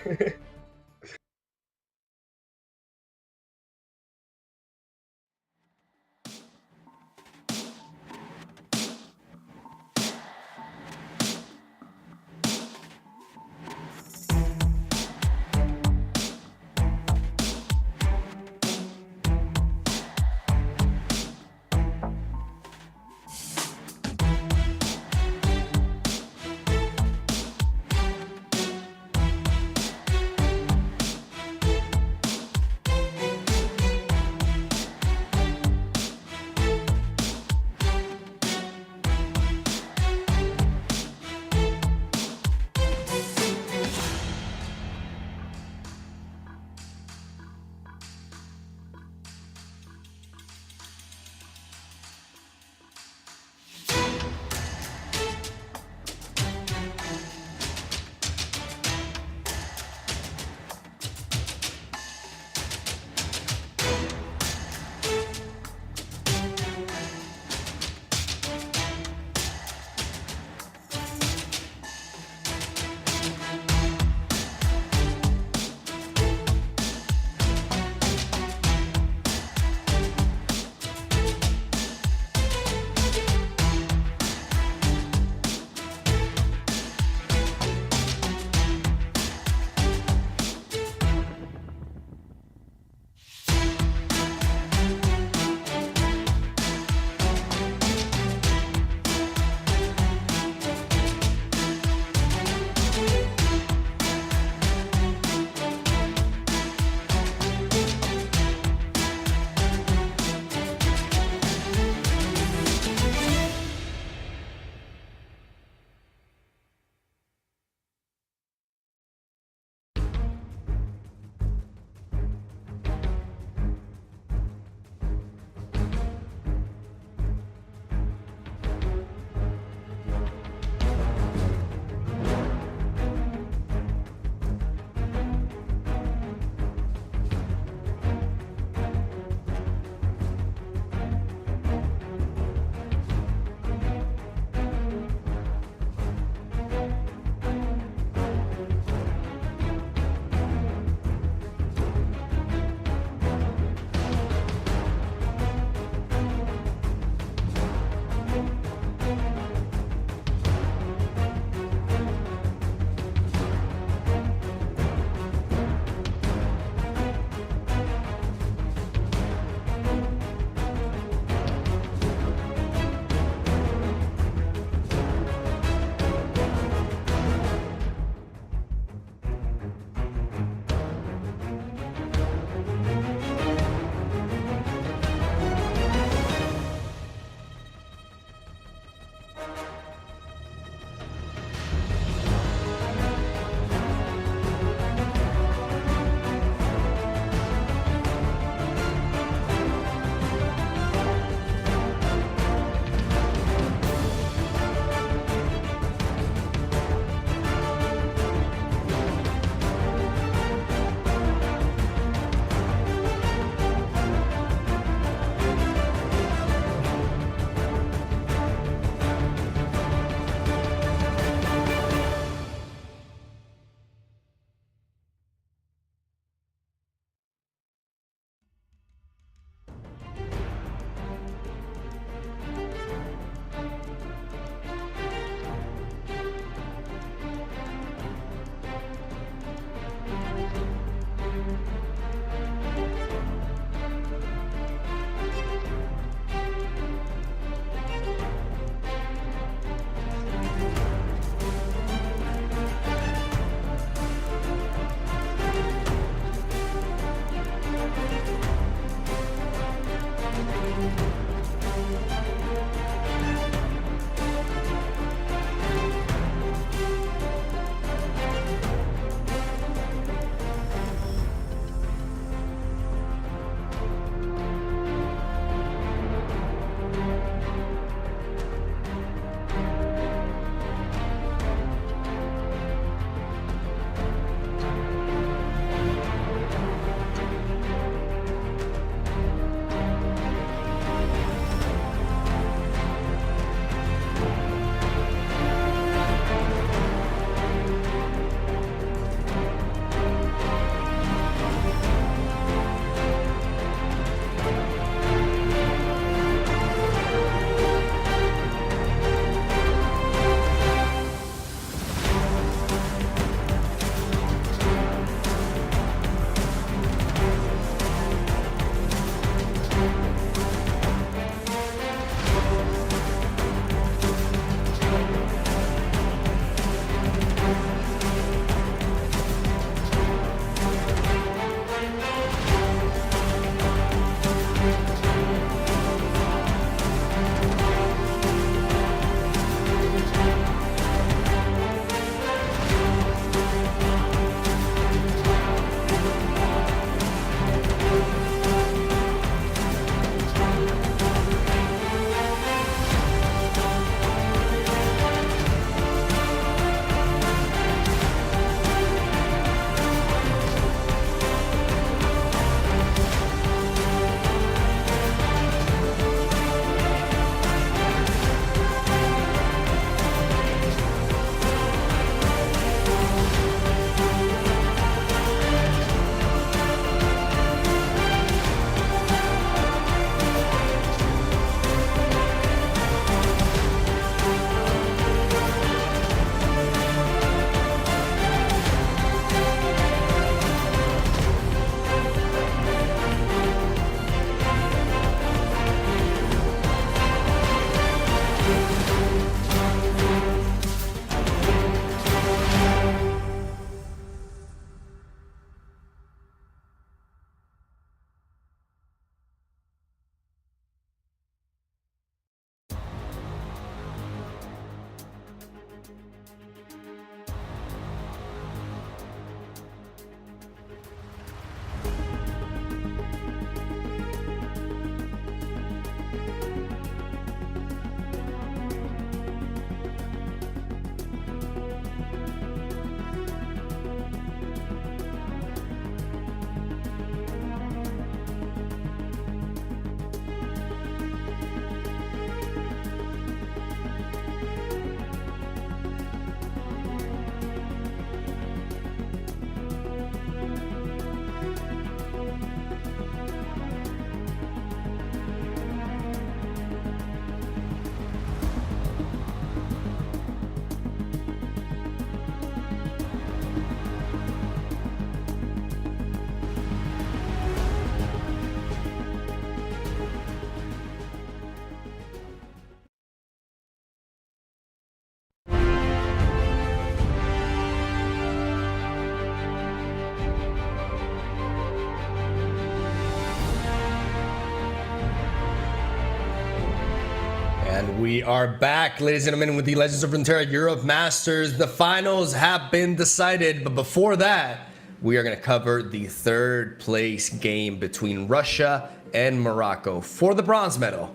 We are back, ladies and gentlemen, with the Legends of Runeterra Europe Masters. The finals have been decided, but before that, we are going to cover the third place game between Russia and Morocco for the bronze medal.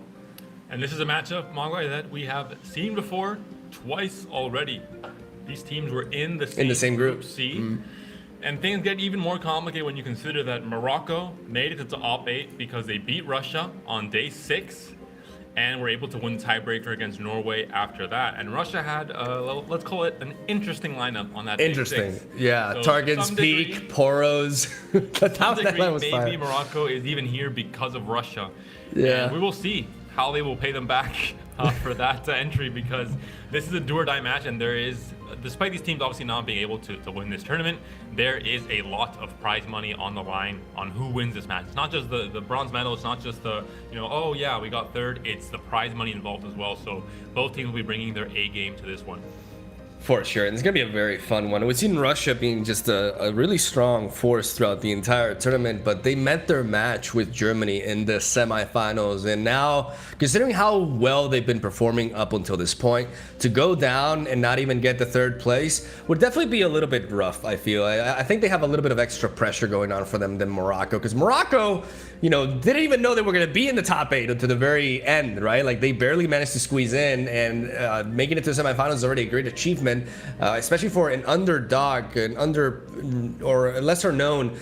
And this is a matchup, Mogwai, that we have seen before twice already. These teams were in the same group C. Mm-hmm. And things get even more complicated when you consider that Morocco made it to the top 8 because they beat Russia on day 6 and were able to win the tiebreaker against Norway after that. And Russia had, let's call it an interesting lineup on that day 6. Yeah. So Targens, Peak, Poros. Maybe Morocco is even here because of Russia. Yeah. And we will see how they will pay them back for that entry, because this is a do or die match, and there is, despite these teams obviously not being able to win this tournament, there is a lot of prize money on the line on who wins this match. It's not just the bronze medal, it's not just the, oh yeah, we got third, it's the prize money involved as well. So both teams will be bringing their A game to this one. For sure, and it's going to be a very fun one. We've seen Russia being just a really strong force throughout the entire tournament, but they met their match with Germany in the semifinals. And now, considering how well they've been performing up until this point, to go down and not even get the third place would definitely be a little bit rough, I feel. I think they have a little bit of extra pressure going on for them than Morocco, because Morocco, didn't even know they were going to be in the top 8 until the very end, right? Like, they barely managed to squeeze in, and making it to the semifinals is already a great achievement. Especially for an underdog, or a lesser known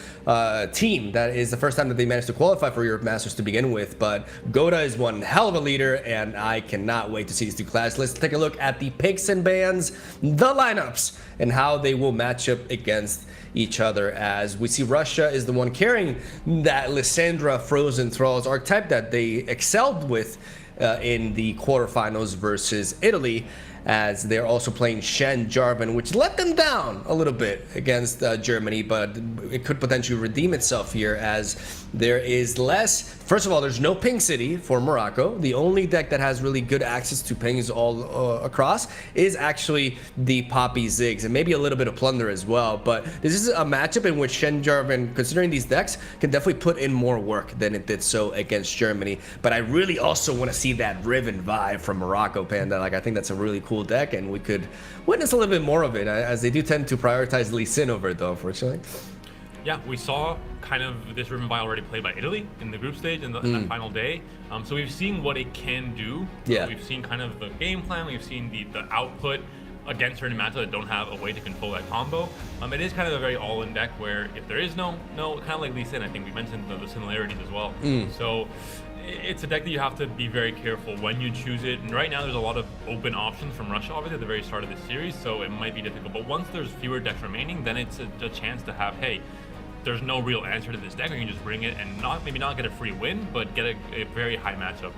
team that is the first time that they managed to qualify for Europe Masters to begin with. But Goda is one hell of a leader, and I cannot wait to see these two classes. Let's take a look at the picks and bans, the lineups, and how they will match up against each other, as we see Russia is the one carrying that Lysandra Frozen Thralls archetype that they excelled with in the quarterfinals versus Italy, as they're also playing Shen Jarvan, which let them down a little bit against Germany, but it could potentially redeem itself here, as there is less. First of all, there's no ping city for Morocco. The only deck that has really good access to pings all across is actually the Poppy Ziggs, and maybe a little bit of Plunder as well. But this is a matchup in which Shen Jarvan, considering these decks, can definitely put in more work than it did so against Germany. But I really also want to see that Riven vibe from Morocco, Panda. Like, I think that's a really cool deck, and we could witness a little bit more of it, as they do tend to prioritize Lee Sin over it, though, unfortunately. Yeah, we saw kind of this Riven Vi already played by Italy in the group stage in that final day. So we've seen what it can do. Yeah. We've seen kind of the game plan. We've seen the output against certain matchups that don't have a way to control that combo. It is kind of a very all-in deck where if there is no kind of like Lee Sin, I think we mentioned the similarities as well. So it's a deck that you have to be very careful when you choose it. And right now there's a lot of open options from Russia, obviously, at the very start of this series, so it might be difficult. But once there's fewer decks remaining, then it's a chance to have, hey, there's no real answer to this deck. You can just bring it and maybe not get a free win, but get a very high matchup.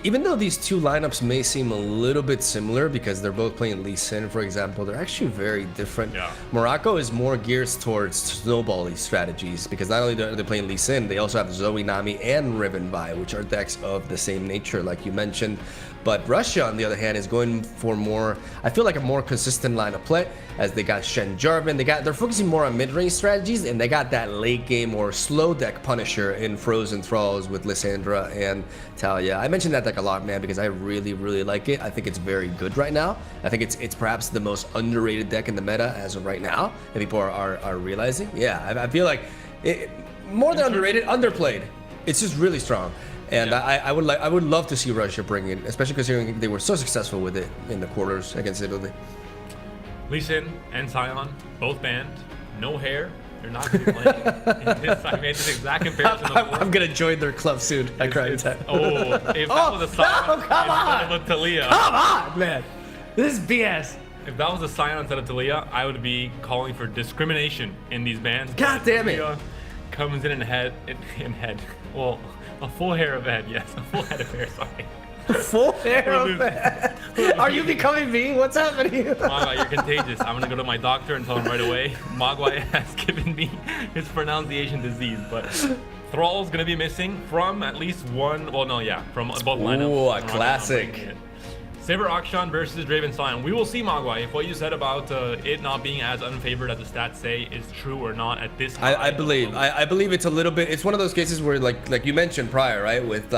Even though these two lineups may seem a little bit similar because they're both playing Lee Sin, for example, they're actually very different. Yeah. Morocco is more geared towards snowbally strategies, because not only are they playing Lee Sin, they also have Zoe, Nami, and Riven Vi, which are decks of the same nature, like you mentioned. But Russia, on the other hand, is going for more, I feel like, a more consistent line of play, as they got Shen Jarvan. They're focusing more on mid-range strategies, and they got that late game or slow deck Punisher in Frozen Thralls with Lysandra and Talia. I mentioned that deck a lot, man, because I really, really like it. I think it's very good right now. I think it's perhaps the most underrated deck in the meta as of right now, and people are realizing. Yeah, I feel like it, more than underrated, underplayed. It's just really strong. And yeah. I would love to see Russia bring it, especially considering they were so successful with it in the quarters against Italy. Lee Sin and Sion, both banned, no hair. They're not going to be playing. I made this exact comparison. I'm going to join their club soon. I cried. If that was a Sion instead of a Talia. Come on, man. This is BS. If that was a Sion instead of Talia, I would be calling for discrimination in these bans. God damn it. Talia comes in head. Well, a full hair of head, yes. A full head of hair, sorry. Full hair of head? Are you becoming me? What's happening? Mogwai, you're contagious. I'm going to go to my doctor and tell him right away. Mogwai has given me his pronunciation disease, but Thrall's going to be missing from at least one, from both lineups. Ooh, a classic. Saber Akshan versus Draven Sion. We will see, Magwai, if what you said about it not being as unfavored as the stats say is true or not at this time. I believe it's a little bit. It's one of those cases where, like you mentioned prior, right, with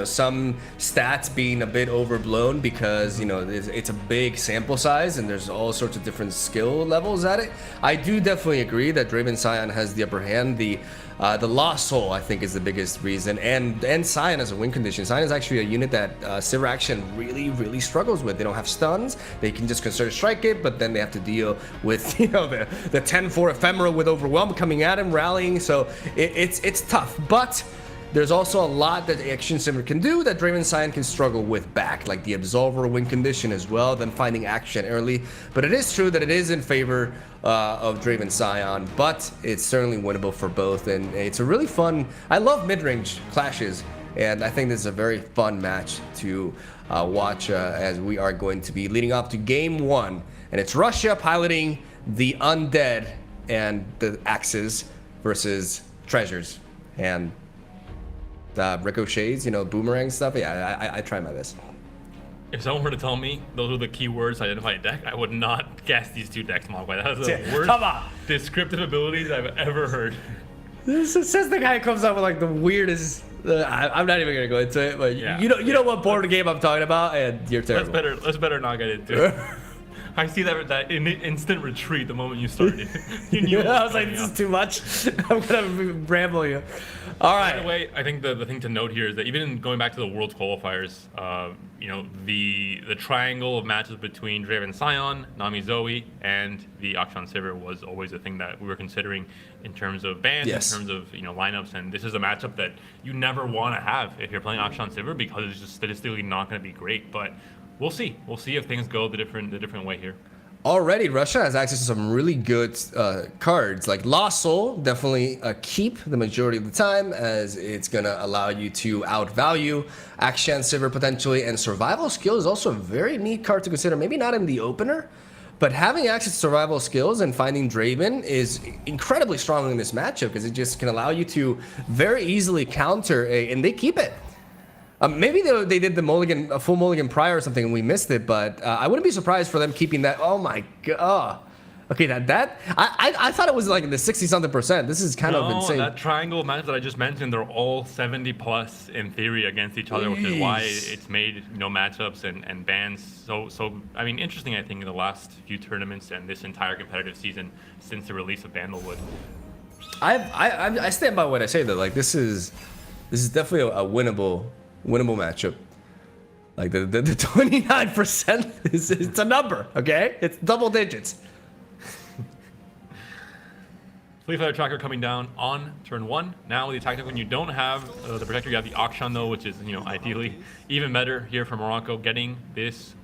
some stats being a bit overblown because it's a big sample size and there's all sorts of different skill levels at it. I do definitely agree that Draven Sion has the upper hand. The Lost Soul, I think, is the biggest reason, and Sion as a win condition. Sion is actually a unit that Silver Action really struggles with. They don't have stuns. They can just consider strike it, but then they have to deal with the 10-4 Ephemeral with Overwhelm coming at him, rallying. So it's tough, but there's also a lot that Action Silver can do that Draven Sion can struggle with back, like the Absolver win condition as well, then finding action early. But it is true that it is in favor of Draven Sion, but it's certainly winnable for both, and it's a really fun. I love mid-range clashes, and I think this is a very fun match to watch as we are going to be leading up to Game 1, and it's Russia piloting the Undead and the Axes versus Treasures, and ricochets, boomerang stuff. Yeah, I try my best. If someone were to tell me those are the keywords to identify a deck, I would not guess these two decks, Mogwai. That is the worst descriptive abilities I've ever heard. This says the guy comes up with like the weirdest. I'm not even gonna go into it, but you know what board game I'm talking about, and you're terrible. Let's better not get into it. I see that instant retreat the moment you started. You knew I was like, this is too much. I'm gonna ramble you. All right. By the way, I think the thing to note here is that even going back to the World qualifiers, the triangle of matches between Draven Sion, Nami Zoe, and the Akshan Sivir was always a thing that we were considering in terms of bans, yes, in terms of lineups, and this is a matchup that you never want to have if you're playing Akshan Sivir because it's just statistically not going to be great, but. We'll see. We'll see if things go the different way here. Already, Russia has access to some really good cards. Like Lost Soul, definitely a keep the majority of the time, as it's going to allow you to outvalue Akshan Sivir potentially. And Survival Skill is also a very neat card to consider. Maybe not in the opener, but having access to Survival Skills and finding Draven is incredibly strong in this matchup because it just can allow you to very easily counter and they keep it. Maybe they did a full mulligan prior or something and we missed it, but I wouldn't be surprised for them keeping that. Oh my god. Okay, I thought it was like in the 60-something%. This is kind of insane. That triangle match that I just mentioned, they're all 70+ in theory against each other, which is why it's made matchups and bans so I mean interesting. I think in the last few tournaments and this entire competitive season since the release of Bandlewood. I stand by what I say though. Like this is definitely a winnable matchup. Like the 29% it's a number, okay? It's double digits. Fleet Fighter Tracker coming down on turn 1. Now with the attack when you don't have the Protector, you have the Akshan though, which is ideally even better here for Morocco, getting this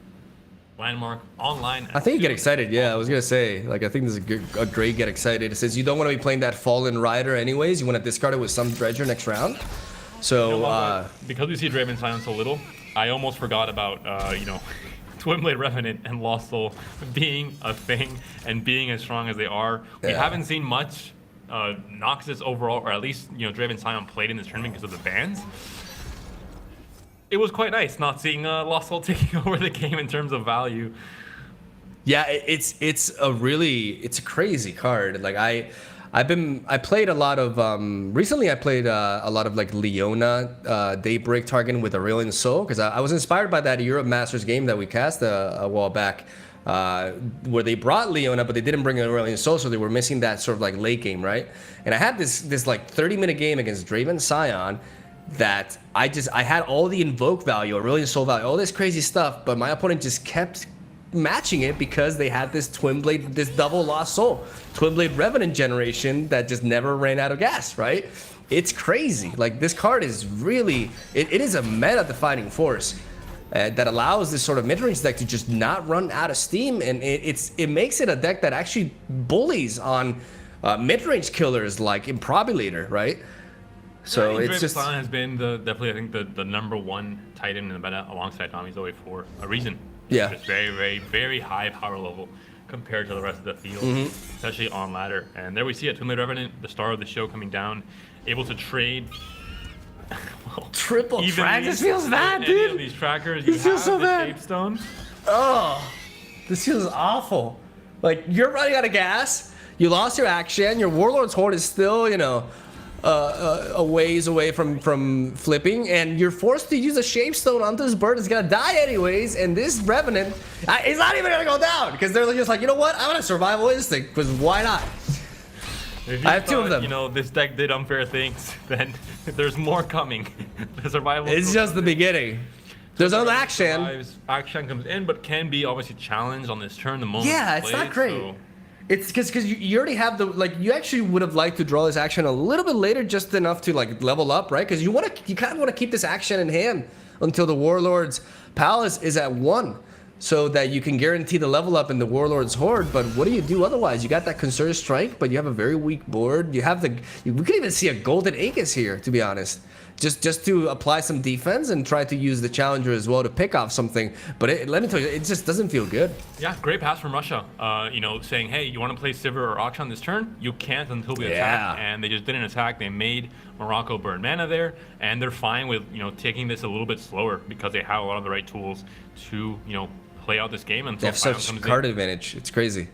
landmark online. I think you get excited. Yeah, I was gonna say, like I think this is a great get excited. It says you don't want to be playing that Fallen Rider anyways. You want to discard it with some Dredger next round. So because we see Draven Sion so little, I almost forgot about Twinblade Revenant and Lost Soul being a thing and being as strong as they are. We haven't seen much Noxus overall, or at least Draven Sion played in this tournament because of the bans. It was quite nice not seeing Lost Soul taking over the game in terms of value. Yeah, it's a crazy card. Like I played a lot of recently I played a lot of like Leona Daybreak targeting with Aurelion Sol because I was inspired by that Europe Masters game that we cast a while back where they brought Leona but they didn't bring Aurelion Sol, so they were missing that sort of like late game, right? And I had this like 30-minute game against Draven Sion that I had all the invoke value, Aurelion Sol value, all this crazy stuff, but my opponent just kept matching it because they had this Twinblade, this double Lost Soul, Twinblade Revenant generation that just never ran out of gas, right? It's crazy. Like this card is really, it is a meta defining force that allows this sort of mid-range deck to just not run out of steam, and it makes it a deck that actually bullies on mid-range killers like Improbulator, right? So it's just Draven Sion has been definitely I think the number 1 Titan in the meta alongside Nami Zoe for a reason. Yeah. It's very, very, very high power level compared to the rest of the field, especially on ladder. And there we see it, Twinblade Revenant, the star of the show, coming down, able to trade Triple Even track. these- This feels bad, any of dude. these trackers, you This feels have so the bad. shape stone. Oh, this feels awful. Like, you're running out of gas. You lost your action. Your Warlord's Horde is still, a ways away from flipping, and you're forced to use a Shapestone onto this bird. It's gonna die anyways, and this Revenant, it's not even gonna go down because they're just like, you know what? I'm gonna survival instinct because why not? If you I have two of thought, them. This deck did unfair things, then there's more coming. The survival. It's just the beginning. There's another action. survives, action comes in, but can be obviously challenged on this turn. The moment Yeah, it's not great. So It's because you already have you actually would have liked to draw this action a little bit later, just enough to level up, right? Because you kind of want to keep this action in hand until the Warlord's Palace is at 1, so that you can guarantee the level up in the Warlord's Horde. But what do you do otherwise? You got that Concerted Strike, but you have a very weak board. You have we could even see a Golden Aegis here, to be honest. Just to apply some defense and try to use the Challenger as well to pick off something. But let me tell you, it just doesn't feel good. yeah, great pass from Russia. Saying, hey, you want to play Sivir or Akshan this turn? You can't until we attack. And they just didn't attack. They made Morocco burn mana there, and they're fine with taking this a little bit slower because they have a lot of the right tools to play out this game until They have such card advantage. It's crazy.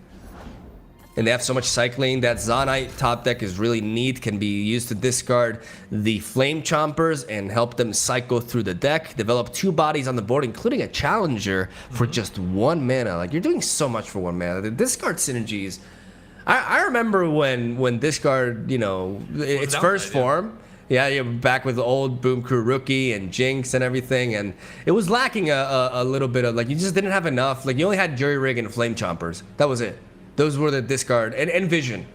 And they have so much cycling. That Zonite top deck is really neat. Can be used to discard the Flame Chompers and help them cycle through the deck. Develop 2 bodies on the board, including a Challenger for just 1 mana. Like, you're doing so much for 1 mana. The discard synergies. I remember when discard, its first form. Yeah, you're back with the old Boom Crew Rookie and Jinx and everything, and it was lacking a little bit of, you just didn't have enough. You only had Jury Rig and Flame Chompers. That was it. Those were the discard, and Vision.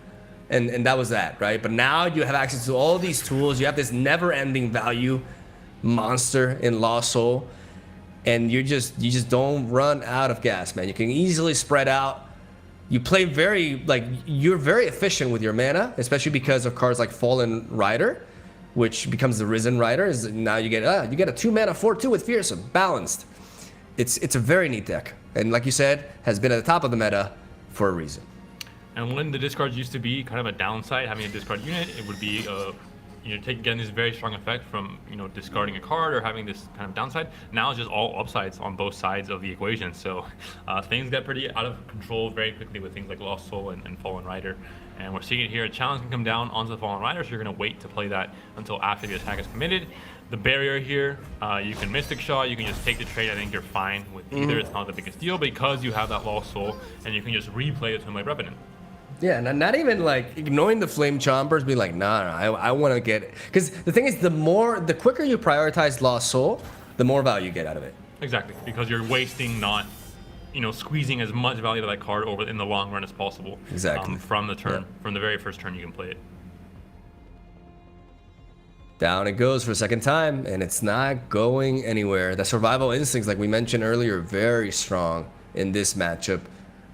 And that was that, right? But now you have access to all these tools. You have this never-ending value monster in Lost Soul, and you just don't run out of gas, man. You can easily spread out. You play you're very efficient with your mana, especially because of cards like Fallen Rider, which becomes the Risen Rider. Now you get a 2-mana 4/2 with Fearsome, balanced. It's a very neat deck, and like you said, has been at the top of the meta for a reason. And when the discards used to be kind of a downside, having a discard unit, it would be getting this very strong effect from discarding a card or having this kind of downside. Now it's just all upsides on both sides of the equation. So things get pretty out of control very quickly with things like Lost Soul and Fallen Rider. And we're seeing it here. A challenge can come down onto the Fallen Rider, so you're going to wait to play that until after the attack is committed. The barrier here, you can Mystic Shot, you can just take the trade. I think you're fine with either. It's not the biggest deal because you have that Lost Soul, and you can just replay the Twin Revenant. Yeah, not even ignoring the Flame Chompers, be like, nah, I want to get it. Because the thing is, the quicker you prioritize Lost Soul, the more value you get out of it. Exactly, because you're wasting not, squeezing as much value of that card over in the long run as possible. Exactly. From the turn, from the very first turn you can play it. Down it goes for a second time, and it's not going anywhere. The survival instincts, like we mentioned earlier, very strong in this matchup,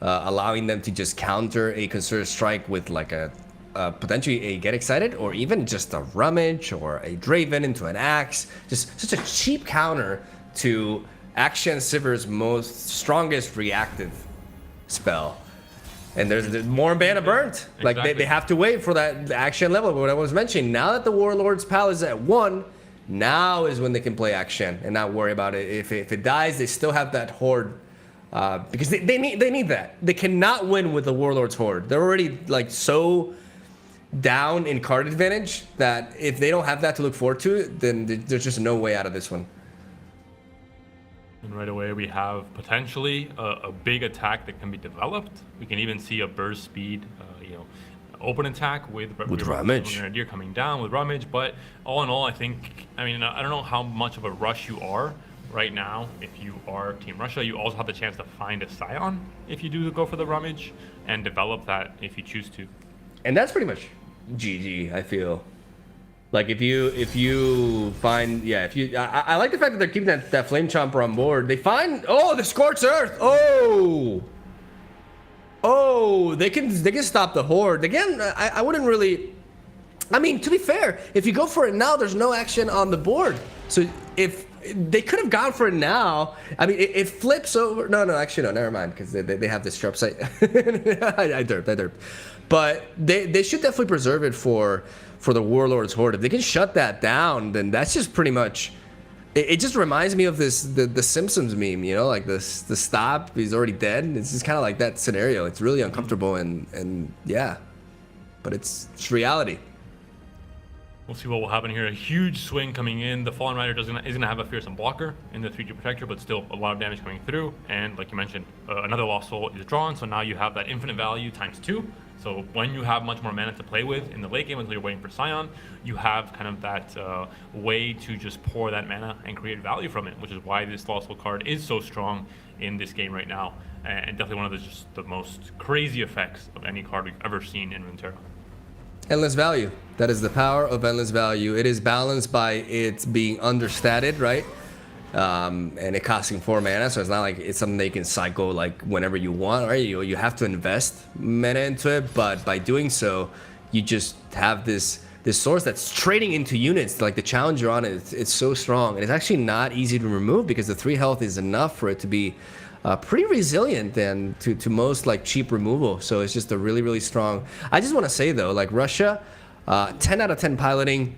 allowing them to just counter a Concerted Strike with potentially a Get Excited, or even just a Rummage or a Draven into an Axe. Just such a cheap counter to Akshan Sivir's strongest reactive spell. And there's more mana burnt. Exactly. They have to wait for that action level. What I was mentioning, now that the Warlord's Palace is at 1, now is when they can play action and not worry about it. If it dies, they still have that Horde. Because they need that. They cannot win with the Warlord's Horde. They're already so down in card advantage that if they don't have that to look forward to, then there's just no way out of this one. And right away we have potentially a big attack that can be developed. We can even see a burst speed, open attack with Rummage. Grenadier coming down with Rummage. But all in all, I don't know how much of a rush you are right now. If you are Team Russia, you also have the chance to find a Scion if you do go for the Rummage and develop that if you choose to. And that's pretty much GG, I feel. If you find, I like the fact that they're keeping that Flame Chomper on board. They find, the Scorched Earth. They can stop the Horde. Again, I wouldn't really, to be fair, if you go for it now, there's no action on the board. So if they could have gone for it now, it flips over. No, actually, no, never mind, because they have this sharp sight. I derped. But they should definitely preserve it for for the Warlord's Horde. If they can shut that down, then that's just pretty much. It just reminds me of the Simpsons meme, you know, like the stop, he's already dead. It's just kind of like that scenario. It's really uncomfortable and yeah, but it's reality. We'll see what will happen here. A huge swing coming in. The Fallen Rider is gonna have a fearsome blocker in the 3G Protector, but still a lot of damage coming through. And like you mentioned, another Lost Soul is drawn, so now you have that infinite value ×2. So when you have much more mana to play with in the late game until you're waiting for Scion, you have kind of that way to just pour that mana and create value from it, which is why this Lost Soul card is so strong in this game right now. And definitely one of the most crazy effects of any card we've ever seen in Runeterra. Endless value. That is the power of endless value. It is balanced by it being understated, right? And it costing 4 mana, so it's not like it's something that you can cycle like whenever you want, right? You have to invest mana into it, but by doing so, you just have this source that's trading into units. Like the challenger on it, it's so strong, and it's actually not easy to remove because the 3 health is enough for it to be pretty resilient and to most like cheap removal. So it's just a really, really strong. I just want to say though, like Russia, 10 out of 10 piloting,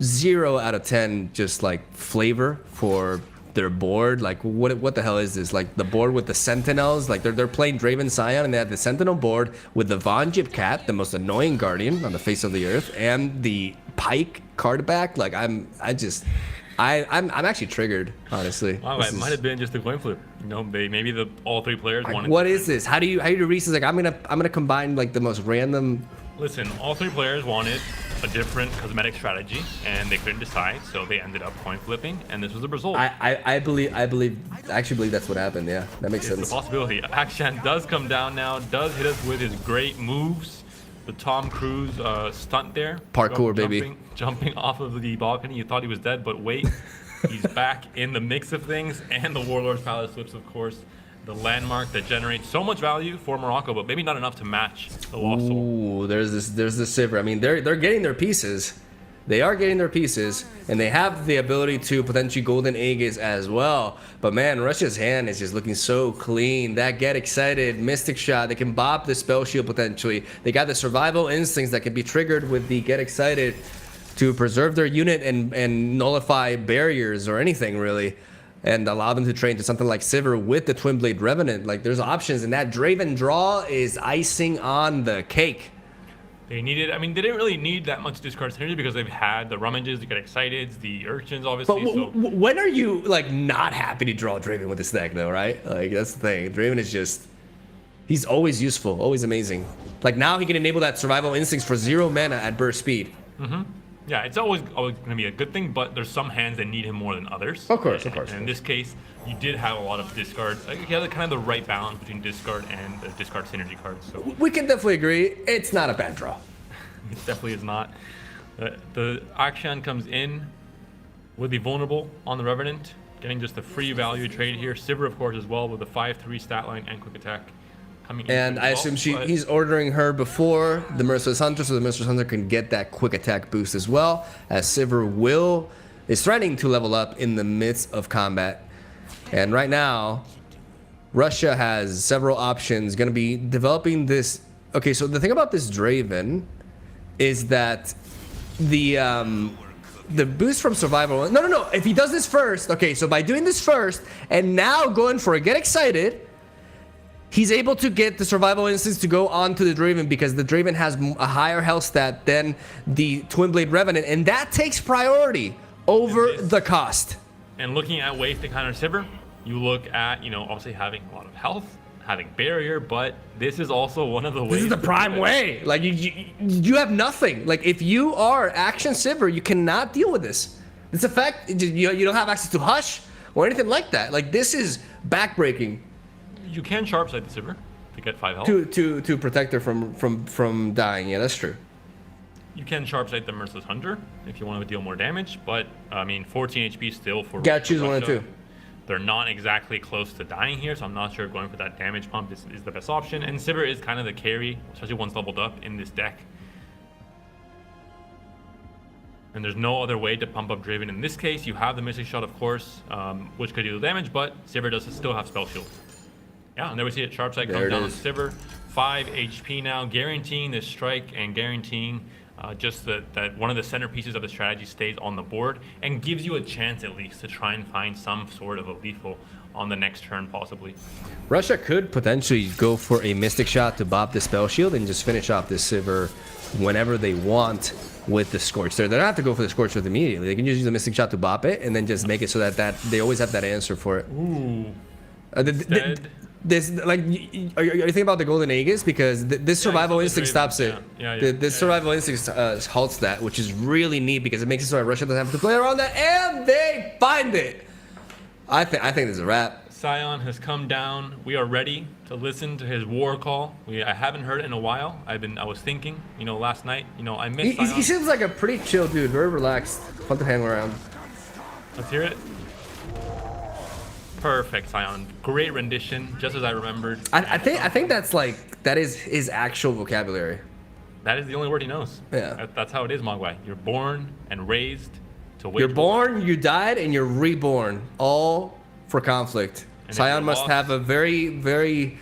0 out of 10 just like flavor for their board. Like what the hell is this? Like the board with the Sentinels, like they're playing Draven Scion and they have the Sentinel board with the Von Jib Cat, the most annoying guardian on the face of the earth, and the Pike card back. Like I'm actually triggered, honestly. Wow, it might have been just a coin flip. You know, maybe all 3 players wanted. What is this? How do you do reasons? Like I'm gonna combine like the most random. Listen, all 3 players wanted a different cosmetic strategy, and they couldn't decide, so they ended up coin flipping, and this was the result. I actually believe that's what happened. Yeah, that makes sense. It's a possibility. Akshan does come down now, does hit us with his great moves. The Tom Cruise stunt there. Parkour, baby. Jumping off of the balcony. You thought he was dead, but wait. He's back in the mix of things. And the Warlord's Palace flips, of course. The landmark that generates so much value for Morocco, but maybe not enough to match the Lost Soul. Ooh, there's this Sivir. I mean, they're getting their pieces. They are getting their pieces, and they have the ability to potentially Golden Aegis as well. But man, Russia's hand is just looking so clean. That Get Excited, Mystic Shot, they can bop the Spell Shield potentially. They got the Survival Instincts that can be triggered with the Get Excited to preserve their unit and nullify barriers or anything really, and allow them to train to something like Sivir with the Twin Blade Revenant. Like there's options, and that Draven draw is icing on the cake. They needed, I mean, they didn't really need that much discard synergy because they've had the Rummages, the Get Exciteds, the Urchins, obviously. But when are you, like, not happy to draw Draven with this deck, though, right? Like, that's the thing. Draven is just, he's always useful, always amazing. Like, now he can enable that Survival Instincts for 0 mana at burst speed. Mm-hmm. Yeah, it's always going to be a good thing, but there's some hands that need him more than others. Of course, of course. And in this case, you did have a lot of discard. You had kind of the right balance between discard and the discard synergy cards. So we can definitely agree, it's not a bad draw. It definitely is not. The Akshan comes in with the Vulnerable on the Revenant, getting just a free value trade here. Sivir, of course, as well, with the 5/3 stat line and quick attack coming in. And I assume he's ordering her before the Merciless Hunter, so the Merciless Hunter can get that quick attack boost as well, as Sivir is threatening to level up in the midst of combat. And right now, Russia has several options, going to be developing this. Okay, so the thing about this Draven is that the boost from survival. No. If he does this first, okay, so by doing this first and now going for a Get Excited, he's able to get the survival instincts to go onto the Draven because the Draven has a higher health stat than the Twin Blade Revenant, and that takes priority over the cost. And looking at ways to counter Sivir, you look at, obviously having a lot of health, having barrier, but this is also one of the ways. This is the prime way. Like you have nothing. Like if you are Action Sivir, you cannot deal with this. This effect, you don't have access to Hush or anything like that. Like this is backbreaking. You can sharp side the Sivir to get 5 health. To protect her from dying. Yeah, that's true. You can sharp sight the Merciless Hunter if you want to deal more damage, but I mean 14 HP still for. Gotta choose one or two. They're not exactly close to dying here, so I'm not sure going for that damage pump is the best option. And Sivir is kind of the carry, especially once leveled up in this deck. And there's no other way to pump up Draven in this case. You have the Mystic Shot, of course, which could deal damage, but Sivir does still have Spell Shield. Yeah, and there we see it. Sharp Sight comes down on Sivir. 5 HP now, guaranteeing this strike and guaranteeing just that one of the centerpieces of the strategy stays on the board and gives you a chance at least to try and find some sort of a lethal on the next turn possibly. Russia could potentially go for a Mystic Shot to bop the Spell Shield and just finish off this Sivir whenever they want with the Scorch. They don't have to go for the Scorch with immediately. They can just use the Mystic Shot to bop it and then just make it so that they always have that answer for it. Ooh. This like, are you thinking about the Golden Aegis? Because this survival instinct stops it. This survival instinct halts that, which is really neat because it makes it so that Russia doesn't have to play around that, and they find it. I think this is a wrap. Sion has come down. We are ready to listen to his war call. I haven't heard it in a while. I was thinking, last night, I missed Sion. He seems like a pretty chill dude, very relaxed, fun to hang around. Let's hear it. Perfect, Sion. Great rendition, just as I remembered. I think that is his actual vocabulary. That is the only word he knows. Yeah. That's how it is, Mogwai. You're born and raised to wage You're war. born, you died, and you're reborn, all for conflict. And Sion must have a very, very,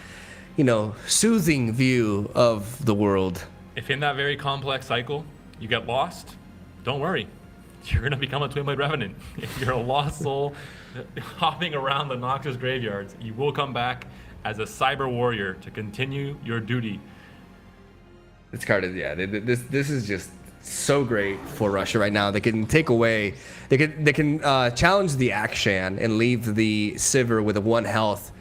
soothing view of the world. If in that very complex cycle you get lost, don't worry. You're going to become a Twin Blade Revenant. If you're a lost soul hopping around the Noxus graveyards, you will come back as a cyber warrior to continue your duty. This card is, this is just so great for Russia right now. They can take away, they can challenge the Akshan and leave the Sivir with a 1 health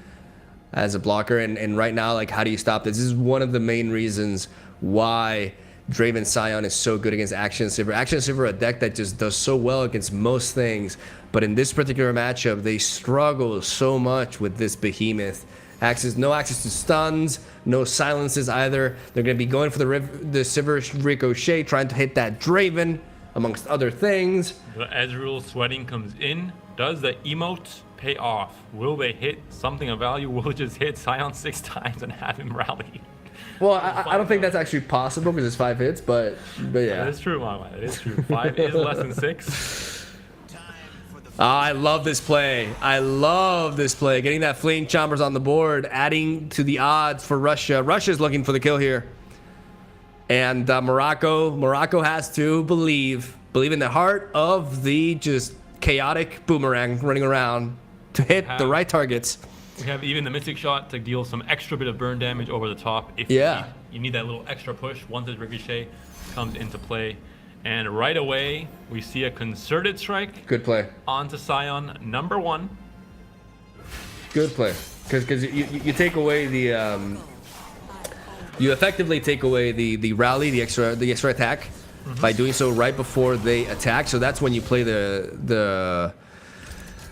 as a blocker. And right now, like, how do you stop this? This is one of the main reasons why Draven Sion is so good against Akshan Sivir. Akshan Sivir, a deck that just does so well against most things, but in this particular matchup, they struggle so much with this behemoth. No access to stuns, no silences either. They're going to be going for the Sivir Ricochet, trying to hit that Draven, amongst other things. The Ezreal sweating comes in. Does the emote pay off? Will they hit something of value? Will it just hit Sion 6 times and have him rally? Well, I don't think that's actually possible because it's 5 hits, but yeah. That is true, Mama. That is true. 5 is less than 6. I love this play. Getting that Flame Chompers on the board, adding to the odds for Russia. Russia's looking for the kill here. And Morocco has to believe in the heart of the just chaotic boomerang running around to hit the right targets. We have even the Mystic Shot to deal some extra bit of burn damage over the top. If you need that little extra push once this Ricochet comes into play. And right away, we see a concerted strike. Good play. Onto Sion, number 1. Good play. Because you take away the... you effectively take away the rally, the extra attack, by doing so right before they attack. So that's when you play the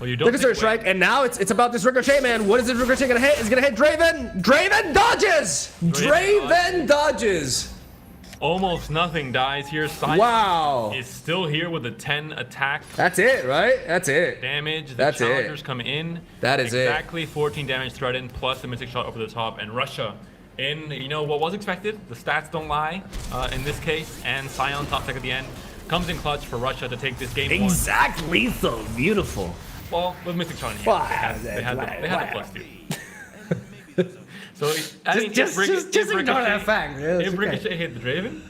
well, you don't concerted strike. And now it's about this Ricochet, man. What is this Ricochet going to hit? It's going to hit Draven. Draven dodges! Draven dodges! Almost nothing dies here. Sion is still here with a 10 attack. That's it, right? That's it. Damage. The challengers come in. That is exactly 14 damage threatened, plus the Mystic Shot over the top. And Russia, in what was expected, the stats don't lie in this case. And Sion, top tech at the end, comes in clutch for Russia to take this game. Exact lethal. Beautiful. Well, with Mystic Shot in here, they had the +2. So just ignore that fact. Yeah, if Ricochet hit the Draven,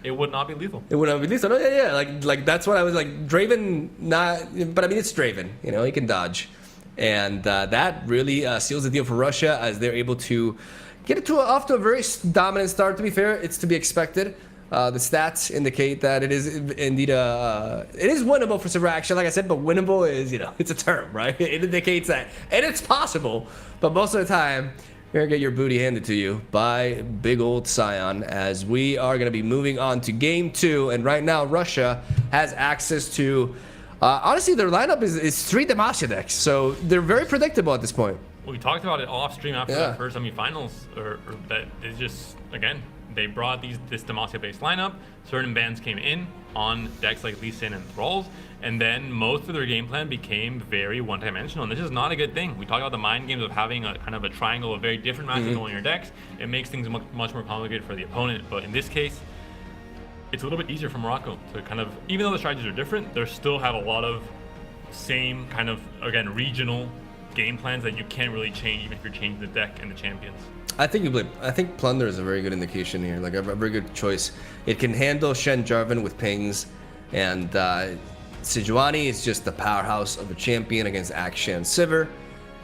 it would not be lethal. It would not be lethal. No, yeah. Like that's what I was like. Draven, not. But I mean, it's Draven. He can dodge, and that really seals the deal for Russia as they're able to get it off to a very dominant start. To be fair, it's to be expected. The stats indicate that it is indeed it is winnable for Sivir Akshan, like I said, but winnable is it's a term, right? It indicates that, and it's possible, but most of the time. You're gonna get your booty handed to you by big old Sion as we are gonna be moving on to game 2. And right now, Russia has access to, honestly, their lineup is 3 Demacia decks. So they're very predictable at this point. We talked about it off stream after the first semifinals, or that it's just, again, they brought this Demacia based lineup. Certain bands came in on decks like Lee Sin and Thralls, and then most of their game plan became very one-dimensional, and this is not a good thing. We talk about the mind games of having a kind of a triangle of very different matches going in your decks. It makes things much more complicated for the opponent, but in this case, it's a little bit easier for Morocco to kind of, even though the strategies are different, they still have a lot of same kind of, again, regional game plans that you can't really change even if you're changing the deck and the champions. I think Plunder is a very good indication here, like a very good choice. It can handle Shen Jarvan with pings, and Sejuani is just the powerhouse of a champion against Akshan Sivir,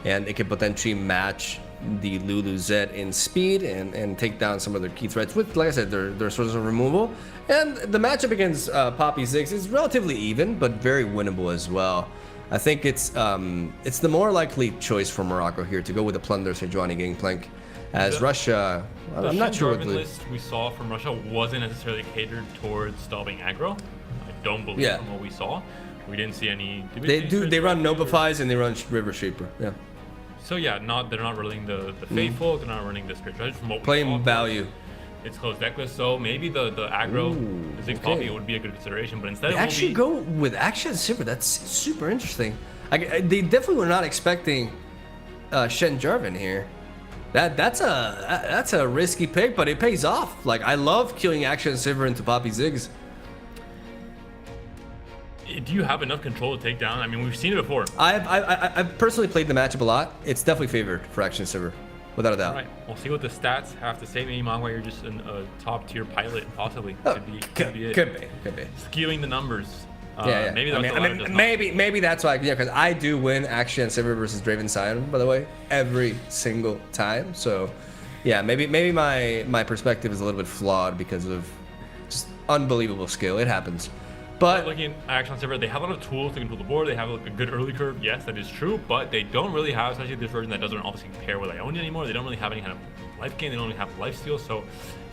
and it can potentially match the Lulu Zed in speed and take down some of their key threats with, like I said, their sources of removal. And the matchup against Poppy Ziggs is relatively even, but very winnable as well. I think it's the more likely choice for Morocco here to go with the Plunder Sejuani Gangplank. As Russia, I'm not sure what the list we saw from Russia wasn't necessarily catered towards stopping aggro. I don't believe from what we saw. We didn't see any. They run Nobifies and they run River Shaper. Yeah. So yeah, they're not running the Faithful. They're not running the Spirit Treasure. From what we Playing saw, value. It's closed decklist, so maybe the aggro, the Ziggs Poppy would be a good consideration. But instead, they actually go with Akshan Sivir. That's super interesting. They definitely were not expecting Shen Jarvan here. That's a risky pick, but it pays off. Like, I love killing Akshan Sivir into Poppy Ziggs. Do you have enough control to take down? I mean, we've seen it before. I've personally played the matchup a lot. It's definitely favored for Akshan Sivir, without a doubt. All right, we'll see what the stats have to say. Maybe Mangwa, you're just a top tier pilot, possibly. Oh, could be skewing the numbers. Yeah. Maybe maybe that's why. Yeah, because I do win Akshan Sivir versus Draven Sion, by the way, every single time. So, yeah, maybe my perspective is a little bit flawed because of just unbelievable skill. It happens. But looking at Akshan Sivir, they have a lot of tools to control the board. They have a good early curve. Yes, that is true, but they don't really have, especially this version that doesn't obviously pair with Ionia anymore. They don't really have any kind of life gain. They don't really have lifesteal. So,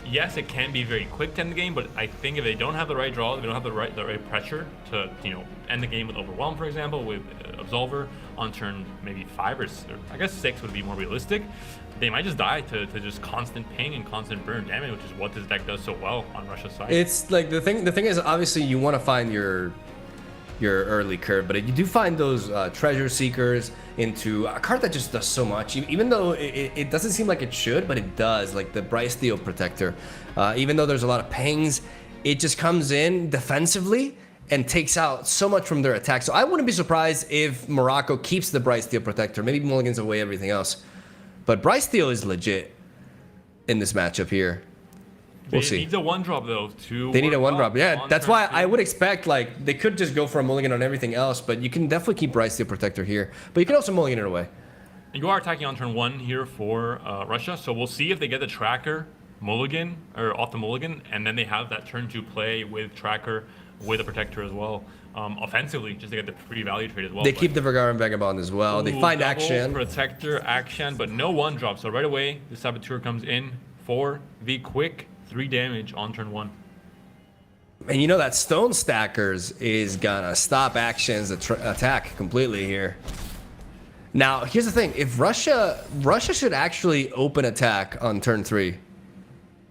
yes, it can be very quick to end the game, but I think if they don't have the right draw, if they don't have the right pressure to end the game with Overwhelm, for example, with Absolver on turn maybe 5 or I guess 6 would be more realistic. They might just die to just constant ping and constant burn damage, which is what this deck does so well on Russia's side. It's like the thing is, obviously you want to find your early curve, but you do find those treasure seekers into a card that just does so much, even though it doesn't seem like it should, but it does. Like the Brightsteel Protector, even though there's a lot of pings, it just comes in defensively and takes out so much from their attack. So I wouldn't be surprised if Morocco keeps the Brightsteel Protector, maybe mulligans away everything else. But Brightsteel is legit in this matchup here. We'll see. They need a 1-drop though. They need a 1-drop. Yeah, that's why I would expect, like, they could just go for a mulligan on everything else, but you can definitely keep Brightsteel Protector here. But you can also mulligan it away. You are attacking on turn 1 here for Russia, so we'll see if they get the tracker mulligan or off the mulligan, and then they have that turn 2 play with tracker with a protector as well. Offensively, just to get the free value trade as well. They keep the Vergara Vagabond as well. They find Akshan. Protector, Akshan, but no 1-drop. So right away, the Saboteur comes in for the quick 3 damage on turn 1. And you know that Stone Stackers is gonna stop Akshan's attack completely here. Now, here's the thing. If Russia should actually open attack on turn 3,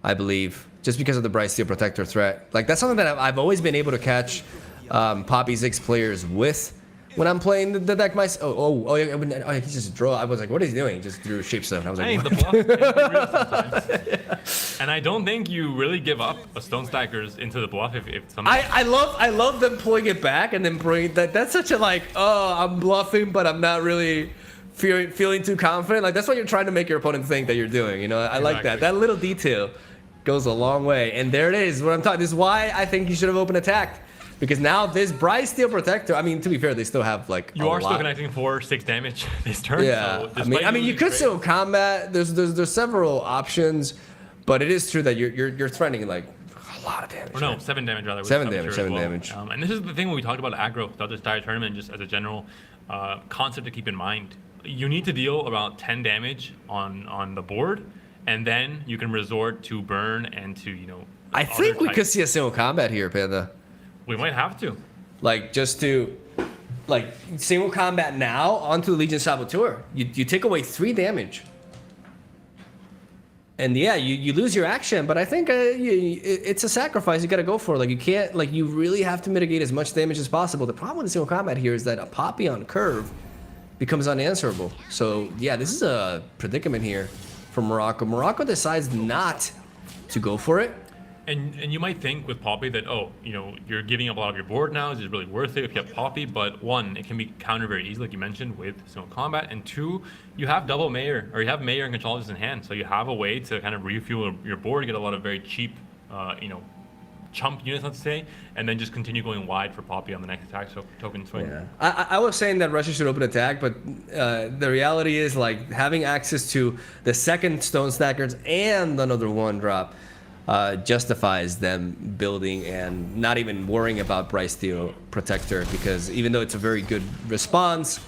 I believe, just because of the Brightsteel Protector threat. Like, that's something that I've always been able to catch Poppy Ziggs players with when I'm playing the deck myself. He just drew. I was like, what is he doing? He just drew Shapestone. I was like, the bluff. And I don't think you really give up a Stone Stackers into the bluff if something. I love them pulling it back and then bringing that. That's such a like, oh, I'm bluffing, but I'm not really feeling too confident. Like, that's what you're trying to make your opponent think that you're doing. You know, I like that. That little detail goes a long way. And there it is. What I'm talking. This is why I think you should have open attacked. Because now this Brightsteel Protector, I mean, to be fair, they still have like you are still connecting for 6 damage this turn. Yeah, so I mean, you could still combat. There's several options, but it is true that you're threatening like a lot of damage. Or no, 7 damage rather. 7 damage. 7 damage. And this is the thing when we talked about aggro throughout this entire tournament, just as a general concept to keep in mind. You need to deal about 10 damage on the board, and then you can resort to burn and to I think we could see a single combat here, Panda. We might have to. Like, just to, like, single combat now onto the Legion Saboteur. You take away 3 damage. And yeah, you lose your action, but I think it's a sacrifice you gotta go for. Like, you can't, like, you really have to mitigate as much damage as possible. The problem with the single combat here is that a Poppy on curve becomes unanswerable. So, yeah, this is a predicament here for Morocco. Morocco decides not to go for it. And you might think with Poppy that, oh, you know, you're giving up a lot of your board now. Is it really worth it if you have Poppy? But one, it can be countered very easily, like you mentioned, with single combat. And two, you have double Mayor, or you have Mayor and Controlers in hand. So you have a way to kind of refuel your board, get a lot of very cheap, you know, chump units, let's say, and then just continue going wide for Poppy on the next attack token swing. Yeah, I was saying that Russia should open attack, but the reality is like having access to the second stone stackers and another one drop justifies them building and not even worrying about Bryce Theo Protector, because even though it's a very good response,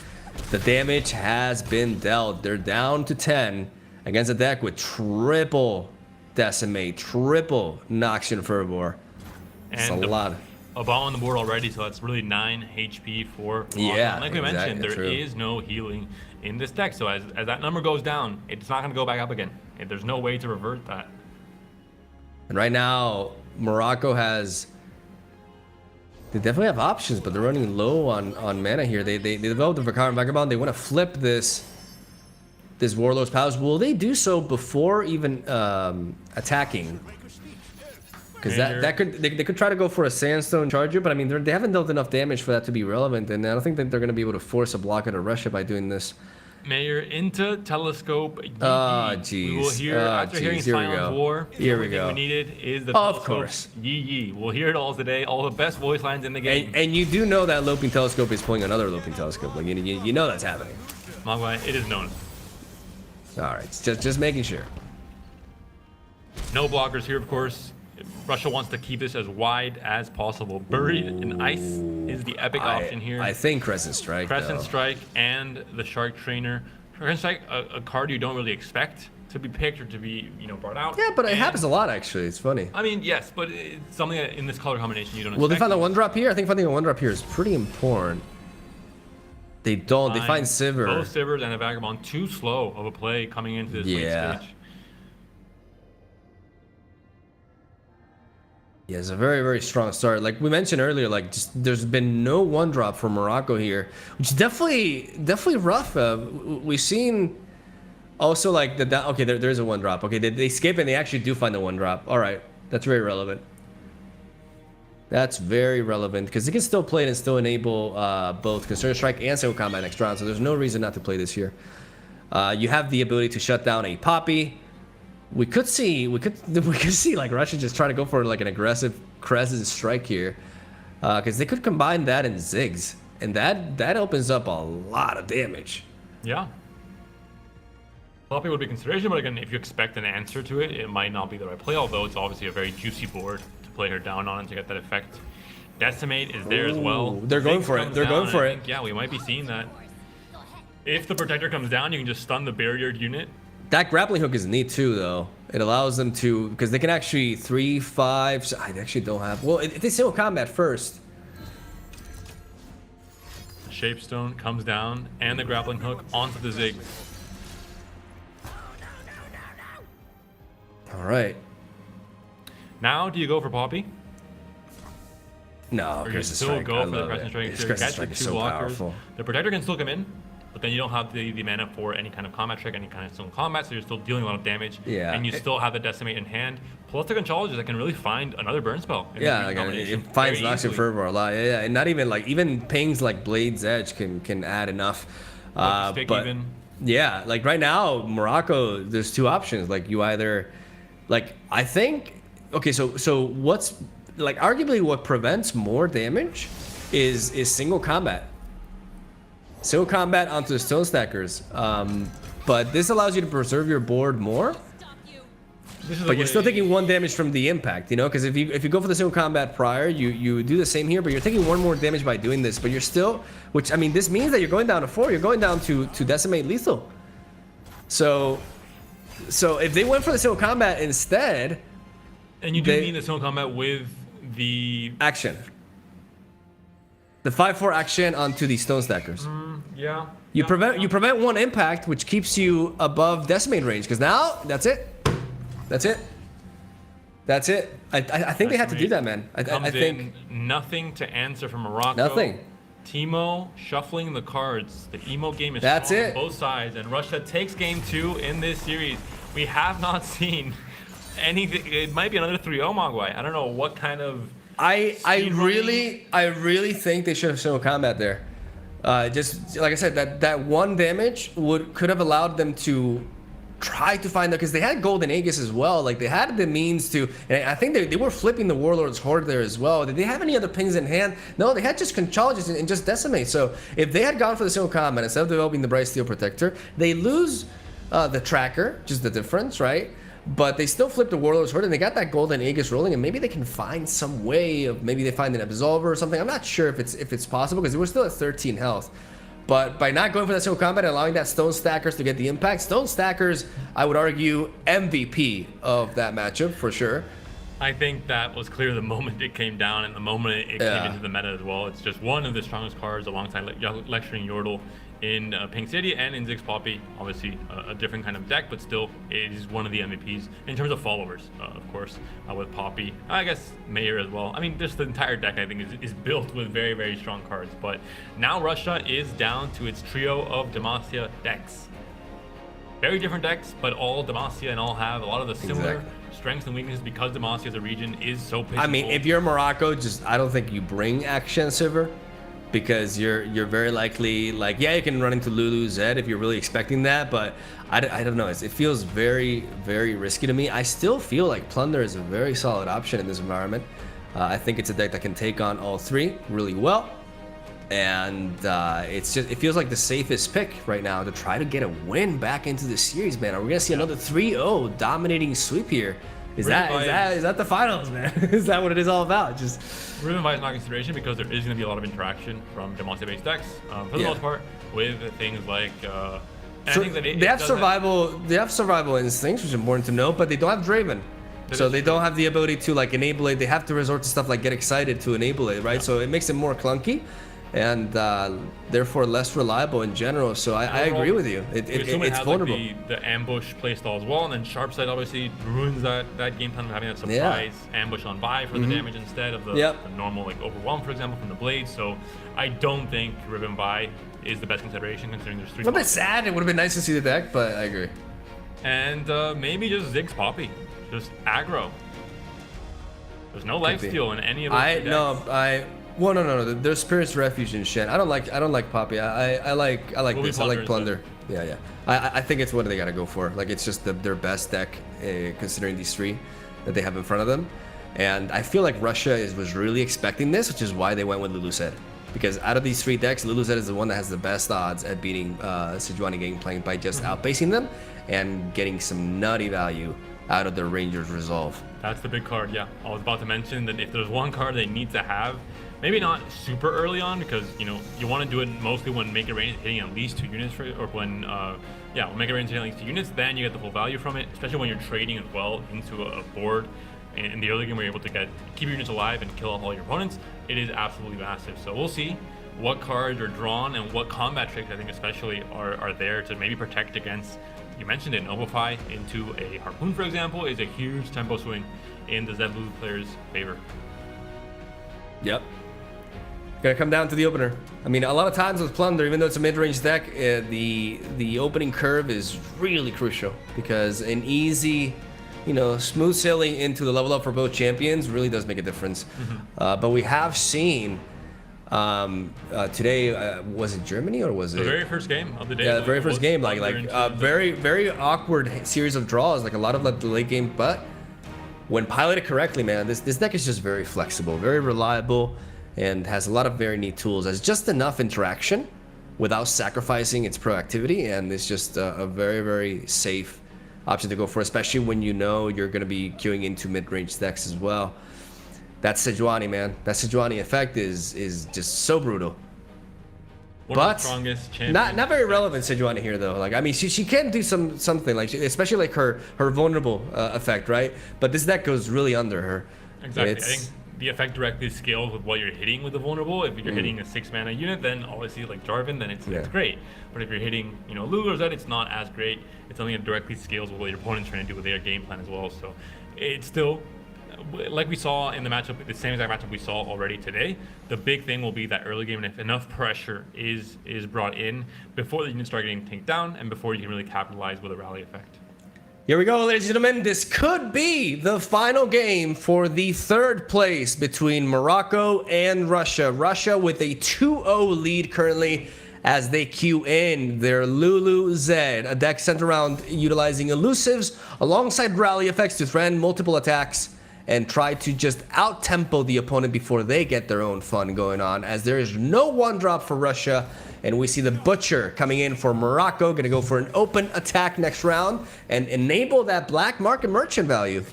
the damage has been dealt. They're down to 10 against a deck with triple Decimate, triple Noxian Fervor. It's And a lot. A bomb on the board already, so that's really 9 HP for Morocco. Yeah, And like we mentioned, there true. is no healing in this deck. So as that number goes down, it's not going to go back up again. There's no way to revert that. And right now, Morocco has... They definitely have options, but they're running low on mana here. They developed the Vakar and Vagabond. They want to flip this Warlord's Palace. Will they do so before even attacking? Because they could try to go for a Sandstone Charger, but I mean they haven't dealt enough damage for that to be relevant, and I don't think that they're going to be able to force a block at a Russia by doing this. Mayor into Telescope. Oh, We jeez. will hear after hearing Here we Silent go. War. Here the we only thing go. we needed is the Of Telescope. course. Yee. We'll hear it all today. All the best voice lines in the game. And you do know that Loping Telescope is pulling another Loping Telescope. Like you know that's happening. Mogwai, it is known. All right, just making sure. No blockers here, of course. Russia wants to keep this as wide as possible. Buried in Ice is the epic option here. I think Crescent Strike. Crescent though. Strike and the Shark Trainer. Crescent Strike, a card you don't really expect to be picked or to be, you know, brought out. Yeah, but it And- happens a lot actually. It's funny. I mean, yes, but it's something that in this color combination you don't Well, they expect. found a one drop here. I think finding a one drop here is pretty important. They don't. They find Sivir. Both Sivers and a Vagabond too slow of a play coming into this Yeah. late stage. Yeah, it's a very, very strong start. Like we mentioned earlier, like just there's been no one drop for Morocco here, which is definitely rough. We've seen also like okay, there is a one drop. Okay, they skip and they actually do find the one drop. All right, that's very relevant. That's very relevant because they can still play it and still enable both Concern Strike and Single Combat next round. So there's no reason not to play this here. You have the ability to shut down a Poppy. We could see like Russia just try to go for like an aggressive Crescent Strike here, because they could combine that and Ziggs, and that opens up a lot of damage. Yeah. Poppy would be consideration, but again, if you expect an answer to it, it might not be the right play, although it's obviously a very juicy board to play her down on and to get that effect. Decimate is there as well. Ooh, they're going Ziggs for it. comes They're down, going for I it. think, yeah, we might be seeing that. If the Protector comes down, you can just stun the barriered unit. That grappling hook is neat too, though. It allows them to, because they can actually 3-5. So I actually don't have. Well, if they single combat first. Shapestone comes down, and the grappling hook onto the Ziggs. All right. Now, do you go for Poppy? No, Or you Crescent still Strike. go I for the love Crescent it. Strike? This To Crescent get the Strike is two so blockers. powerful. The Protector can still come in, but then you don't have the mana for any kind of combat trick, any kind of single combat, so you're still dealing a lot of damage. Yeah. And you still have the Decimate in hand, plus the Controlers that can really find another burn spell. in Yeah, this like combination it finds very Noxian easily. Fervor a lot. Yeah, and not even like even pings like Blade's Edge can add enough. Stick But even. yeah, like right now Morocco, there's two options. Like you either, like I think, okay, so what's like arguably what prevents more damage is single combat. Single combat onto the Stone Stackers. But this allows you to preserve your board more. This is But the you're still way- taking one damage from the impact, you know? Because if you go for the single combat prior, you do the same here, but you're taking one more damage by doing this. But you're still, which I mean, this means that you're going down to 4. You're going down to Decimate lethal. So if they went for the single combat instead, And you do they- need the single combat with the... action. The 5/4 action onto the Stone Stackers. Yeah. You prevent one impact, which keeps you above Decimate range. Because now that's it. That's it. That's it. I think they have to do that, man. I Comes think in, nothing to answer from Morocco. Nothing. Timo shuffling the cards. The emo game is That's strong it. on both sides, and Russia takes game 2 in this series. We have not seen anything. It might be another 3-0 Mogwai. I don't know what kind of. I Speedrunning. really think they should have shown combat there. Just like I said, that one damage could have allowed them to try to find because they had Golden Aegis as well. Like they had the means to, and I think they were flipping the Warlord's Horde there as well. Did they have any other pings in hand? No, they had just Conchologists and just Decimate. So if they had gone for the single combat instead of developing the Bright Steel Protector, they lose the Tracker, just the difference, right? But they still flipped the Warlord's Horde and they got that Golden Aegis rolling, and maybe they can find some way of, maybe they find an Absolver or something. I'm not sure if it's possible because they were still at 13 health. But by not going for that single combat and allowing that Stone Stackers to get the impact, Stone Stackers, I would argue, MVP of that matchup for sure. I think that was clear the moment it came down and the moment it came into the meta as well. It's just one of the strongest cards alongside Lecturing Yordle in Pink City and in Ziggs Poppy. Obviously a different kind of deck, but still it is one of the MVPs in terms of followers, of course, with Poppy. I guess Mayor as well. I mean, just the entire deck I think is built with very, very strong cards. But now Russia is down to its trio of Demacia decks. Very different decks, but all Demacia and all have a lot of the similar strengths and weaknesses because Demacia as a region is so pigeonholed. I mean, if you're Morocco, I don't think you bring Action Silver. Because you're very likely, like, yeah, you can run into Lulu Zed if you're really expecting that, but I don't know. It feels very, very risky to me. I still feel like Plunder is a very solid option in this environment. I think it's a deck that can take on all three really well. And it feels like the safest pick right now to try to get a win back into the series, man. Are we going to see another 3-0 dominating sweep here? Is that the finals, man? Is that what it is all about? Just Riven Vice not consideration because there is going to be a lot of interaction from Demacia-based decks for the most part with things like. They have survival instincts, which is important to know, but they don't have Draven, so they don't have the ability to like enable it. They have to resort to stuff like Get Excited to enable it, right? Yeah. So it makes it more clunky. And therefore less reliable in general. So I agree with you. It's vulnerable. Like the ambush playstyle as well, and then Sharpside obviously ruins that game plan of having that surprise ambush on buy for the damage instead of the normal like overwhelm, for example, from the blade. So I don't think Riven buy is the best consideration considering there's three. A bit sad. It would have been nice to see the deck, but I agree. And maybe just Ziggs Poppy, just aggro. There's no lifesteal in any of those decks. Well, no. There's Spirit's Refuge and Shen. I don't like Poppy. I like this. I like Plunder. Yeah. I think it's what they gotta go for. Like it's just their best deck, considering these three that they have in front of them. And I feel like Russia was really expecting this, which is why they went with Lulu Zed. Because out of these three decks, Lulu Zed is the one that has the best odds at beating Sejuani Gangplank by just outpacing them and getting some nutty value out of their Ranger's Resolve. That's the big card, yeah. I was about to mention that if there's one card they need to have, maybe not super early on because you want to do it mostly when Make It Rain is hitting at least 2 units when Make It Rain is hitting at least 2 units, then you get the full value from it, especially when you're trading as well into a board. In the early game where you're able to keep your units alive and kill off all your opponents, it is absolutely massive. So we'll see what cards are drawn and what combat tricks I think especially are there to maybe protect against. You mentioned it, Noblify into a Harpoon, for example, is a huge tempo swing in the Zed Blue player's favor. Yep. Gonna come down to the opener. I mean, a lot of times with Plunder, even though it's a mid-range deck, the opening curve is really crucial because an easy, smooth sailing into the level up for both champions really does make a difference. But we have seen today, was it Germany or was it? The very first game of the day. Yeah, the very first game, like very, very awkward series of draws, like a lot of the late game. But when piloted correctly, man, this deck is just very flexible, very reliable, and has a lot of very neat tools. Has just enough interaction without sacrificing its proactivity, and it's just a very, very safe option to go for, especially when you're going to be queuing into mid-range decks as well. That Sejuani, man. That Sejuani effect is just so brutal. One of the strongest champions. Not very relevant Sejuani here though. Like I mean, she can do something like especially like her vulnerable effect, right? But this deck goes really under her. Exactly. I think the effect directly scales with what you're hitting with the vulnerable. If you're hitting a 6-mana unit, then obviously like Jarvan, then it's great. But if you're hitting Lulu or Zed, it's not as great. It's something that directly scales with what your opponent's trying to do with their game plan as well. So it's still, like we saw in the matchup, the same exact matchup we saw already today, the big thing will be that early game, and if enough pressure is brought in before the units start getting tanked down and before you can really capitalize with a rally effect. Here we go, ladies and gentlemen. This could be the final game for the third place between Morocco and Russia. Russia with a 2-0 lead currently as they queue in their Lulu Z, a deck centered around utilizing elusives alongside rally effects to threaten multiple attacks and try to just out-tempo the opponent before they get their own fun going on, as there is no one drop for Russia. And we see the Butcher coming in for Morocco, going to go for an open attack next round and enable that black market merchant value.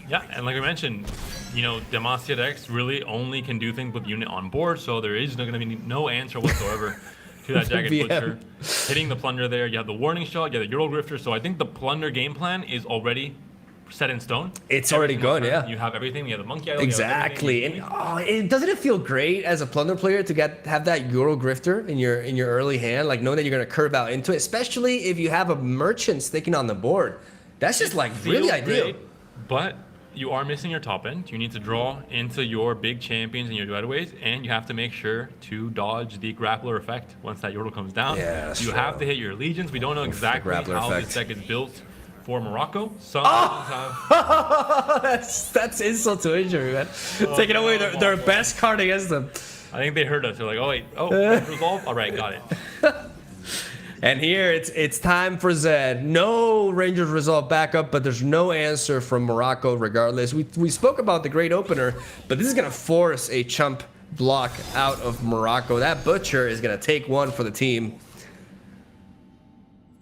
Yeah, and like I mentioned, Demacia decks really only can do things with unit on board, so there is going to be no answer whatsoever to that Jagged VM. Butcher. Hitting the Plunder there, you have the Warning Shot, you have the Euro Grifter, so I think the Plunder game plan is already set in stone. It's already going, yeah. You have everything. You have the Monkey Idol. Exactly. And doesn't it feel great as a Plunder player to have that Euro Grifter in your early hand, like knowing that you're going to curve out into it, especially if you have a merchant sticking on the board. That's just like really ideal. Great, but you are missing your top end. You need to draw into your big champions and your duetaways, and you have to make sure to dodge the grappler effect once that Yordle comes down. Yeah, that's you true. have to hit your legions. We don't know exactly grappler how effect. this deck is built for Morocco. Some have. that's insult to injury, man. Taking away their best card against them. I think they heard us. They're like, oh wait, resolve. All right, got it. And here it's time for Zed. No Rangers Resolve backup, but there's no answer from Morocco regardless. We spoke about the great opener, but this is gonna force a chump block out of Morocco. That Butcher is gonna take one for the team.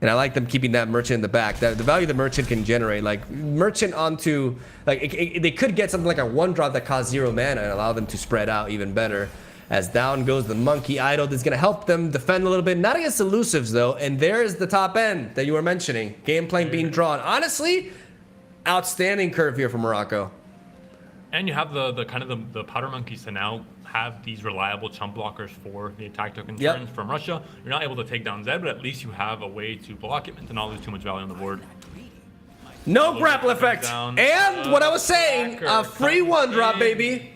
And I like them keeping that merchant in the back. The value the merchant can generate, like merchant onto, like they could get something like a 1-drop that costs 0 mana and allow them to spread out even better. As down goes the Monkey Idol, that's gonna help them defend a little bit, not against elusives though. And there's the top end that you were mentioning, game plan being drawn. Honestly, outstanding curve here for Morocco. And you have the kind of the powder monkeys to now have these reliable chump blockers for the attack token turns from Russia. You're not able to take down Zed, but at least you have a way to block it and to not lose too much value on the board. No grapple effect. And what I was saying, a free 1-drop, baby.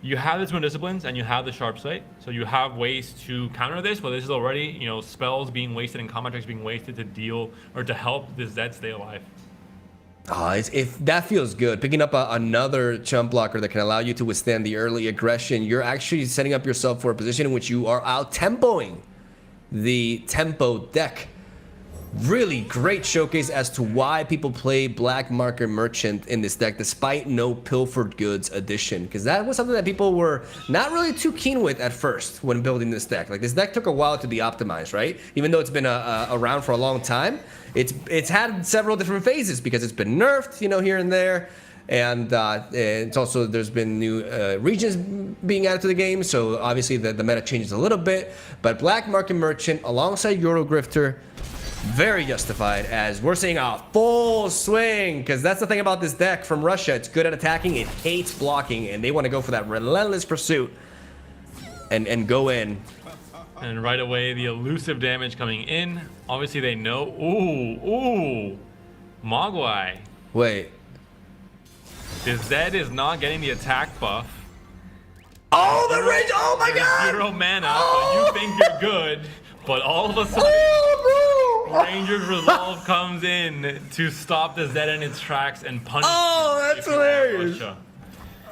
You have the Twin Disciplines and you have the Sharp Sight, so you have ways to counter this, but this is already, spells being wasted and combat tricks being wasted to deal or to help this Zed stay alive. If that feels good, picking up another chump blocker that can allow you to withstand the early aggression, you're actually setting up yourself for a position in which you are out-tempoing the tempo deck. Really great showcase as to why people play Black Market Merchant in this deck despite no Pilfered Goods addition, because that was something that people were not really too keen with at first when building this deck. Like, this deck took a while to be optimized, right? Even though it's been around for a long time, it's had several different phases because it's been nerfed, here and there. And it's also, there's been new regions being added to the game, so obviously the meta changes a little bit. But Black Market Merchant alongside Euro Grifter, very justified, as we're seeing a full swing, because that's the thing about this deck from Russia. It's good at attacking, it hates blocking, and they want to go for that relentless pursuit and go in. And right away, the elusive damage coming in. Obviously, they know. Ooh, Mogwai. Wait. The Zed is not getting the attack buff. Oh, the range! Oh my god! 0 mana, so you think you're good, but all of a sudden, Ranger's Resolve comes in to stop the Zed in its tracks and punish. Oh, that's hilarious!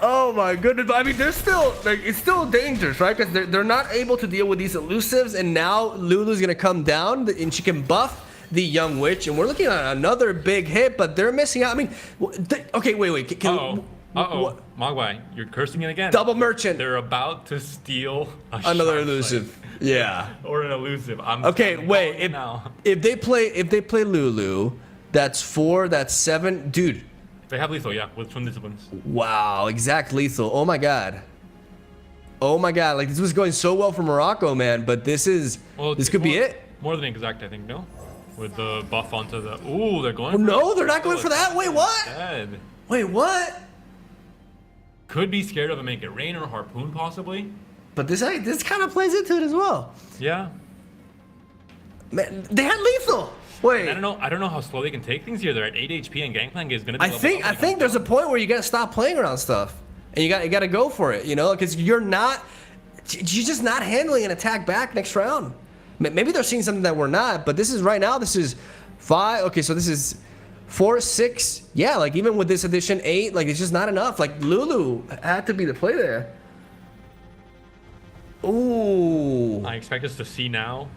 Oh my goodness! I mean, they're still it's still dangerous, right? Because they're not able to deal with these elusives, and now Lulu's gonna come down and she can buff the Young Witch, and we're looking at another big hit, but they're missing out. I mean, okay, wait. Mogwai, you're cursing it again. Double merchant. They're about to steal another elusive. Yeah. Or an elusive. If they play Lulu, that's 4, that's 7, dude. They have lethal, yeah, with Twin Disciplines. Wow, exact lethal. Oh my god. Like, this was going so well for Morocco, man, but this could be it. More than exact, I think, no? With the buff onto the... Ooh, they're going for no, they're not going for that. Wait, what? Dead. Wait, what? Could be scared of a Make It Rain or Harpoon, possibly. But this kind of plays into it as well. Yeah. Man, they had lethal. Wait. I don't know how slow they can take things here. They're at 8 HP and Gangplank is going to be... I think there's a point where you got to stop playing around stuff. And you got to go for it, because you're just not handling an attack back next round. Maybe they're seeing something that we're not, but this is 5. Okay, so this is 4, 6. Yeah, like even with this addition, 8. Like it's just not enough. Like Lulu had to be the play there. Ooh. I expect us to see now.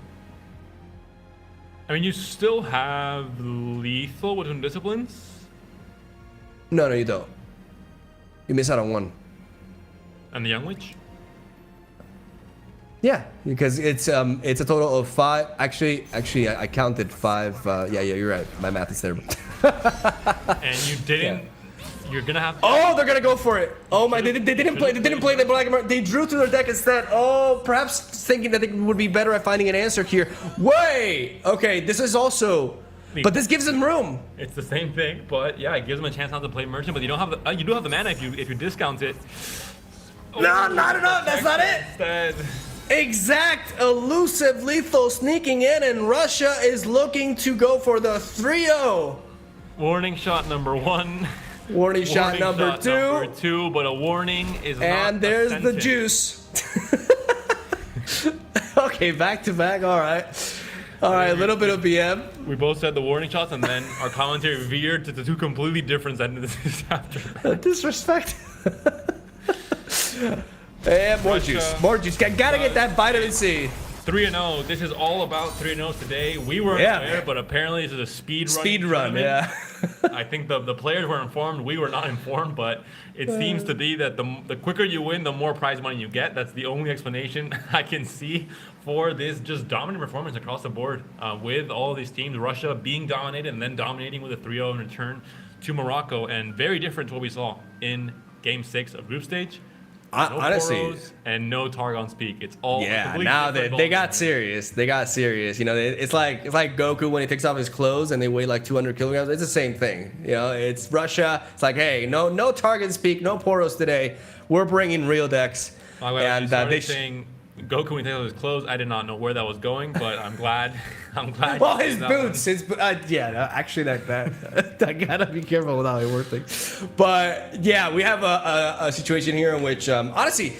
I mean, you still have lethal within disciplines. No, you don't. You miss out on 1. And the Young Witch? Yeah, because it's a total of 5. Actually, I counted 5. Yeah, you're right. My math is terrible. And you didn't. Yeah. You're gonna have. Oh, they're gonna go for it. Oh my! They didn't play. They didn't play the black and white. They drew to their deck instead. Oh, perhaps thinking that they would be better at finding an answer here. Wait. Okay, this is also. But this gives them room. It's the same thing, but yeah, it gives them a chance not to play merchant. But you don't have the. You do have the mana if you discount it. No, not enough. That's not it. Instead. Exact elusive lethal sneaking in, and Russia is looking to go for the 3-0. Warning shot number 1. Warning shot number 2. Number 2, but a warning is not. And there's a the sentence. juice. Okay, back to back. All right, a little bit of BM. We both said the warning shots, and then our commentary veered to the 2 completely different sentences after. Disrespect. And more Russia. juice. More juice. Gotta get that vitamin C. 3-0. This is all about 3-0s today. We weren't aware, but apparently this is a speed run. Yeah. I think the players were informed. We were not informed, but it seems to be that the quicker you win, the more prize money you get. That's the only explanation I can see for this just dominant performance across the board with all of these teams. Russia being dominated and then dominating with a 3-0 in return to Morocco, and very different to what we saw in Game 6 of group stage. No Honestly, Poros and no Targon speak. It's all now they got serious. They got serious. You know, it's like Goku when he takes off his clothes and they weigh like 200 kilograms. It's the same thing. You know, it's Russia. It's like, hey, no Targon speak, no Poros today. We're bringing real decks. And they saying Goku when he takes off his clothes. I did not know where that was going, but I'm glad. Well, his boots. Actually, that I gotta be careful with how I word things. But yeah, we have a situation here in which, honestly,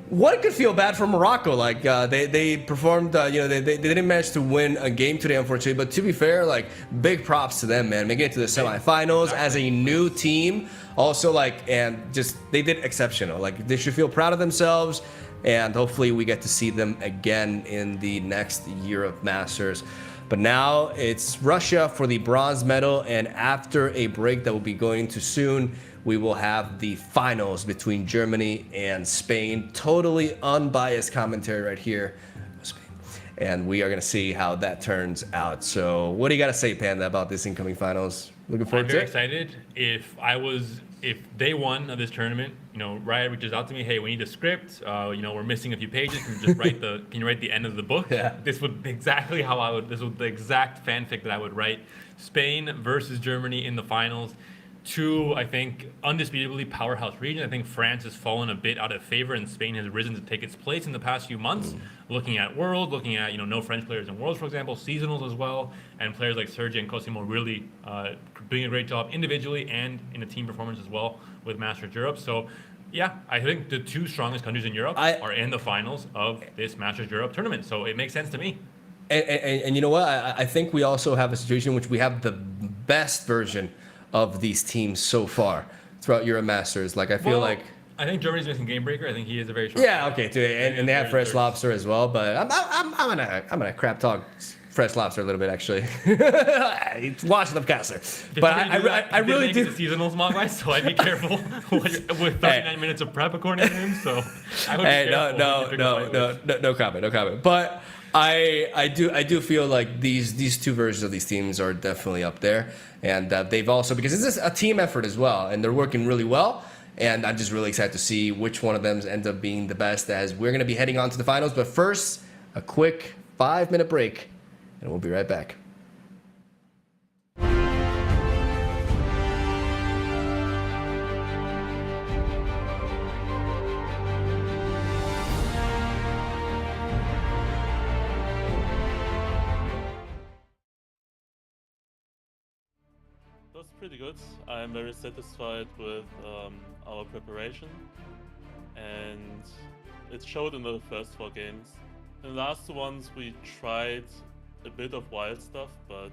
one could feel bad for Morocco. Like they performed, they didn't manage to win a game today, unfortunately. But to be fair, like big props to them, man, making it to the semifinals as a new team. Also, they did exceptional. Like they should feel proud of themselves. And hopefully we get to see them again in the next year of Masters. But now it's Russia for the bronze medal, and after a break that will be going to soon, we will have the finals between Germany and Spain. Totally unbiased commentary right here. Spain. And we are going to see how that turns out. So what do you got to say, Panda, about this incoming finals? Looking forward to it? I'm very excited. If day one of this tournament, Riot reaches out to me, hey, we need a script. We're missing a few pages. Can you write the end of the book? Yeah. This would exactly how this was the exact fanfic that I would write. Spain versus Germany in the finals. 2, I think, undisputably powerhouse region. I think France has fallen a bit out of favor, and Spain has risen to take its place in the past few months. Looking at World, looking at no French players in Worlds, for example, seasonals as well, and players like Sergi and Cosimo really doing a great job individually and in a team performance as well with Masters Europe. So yeah, I think the 2 strongest countries in Europe are in the finals of this Masters Europe tournament. So it makes sense to me. And you know what? I think we also have a situation in which we have the best version of these teams so far throughout Euro Masters. Like I think Germany's missing Game Breaker. I think he is a very strong player. Okay, too, and they have Fresh Lobster as well. But I'm gonna crap talk Fresh Lobster a little bit actually. Watch the caster, but I really do. Seasonals, Mogwai, so I'd be careful with 39 minutes of prep according to him. So I would be careful. No comment. But I do feel like these 2 versions of these teams are definitely up there, and they've also, because this is a team effort as well, and they're working really well. And I'm just really excited to see which one of them ends up being the best, as we're going to be heading on to the finals. But first, a quick 5-minute break, and we'll be right back. That's pretty good. I'm very satisfied with our preparation, and it showed in the first 4 games. In the last 2 ones we tried a bit of wild stuff, but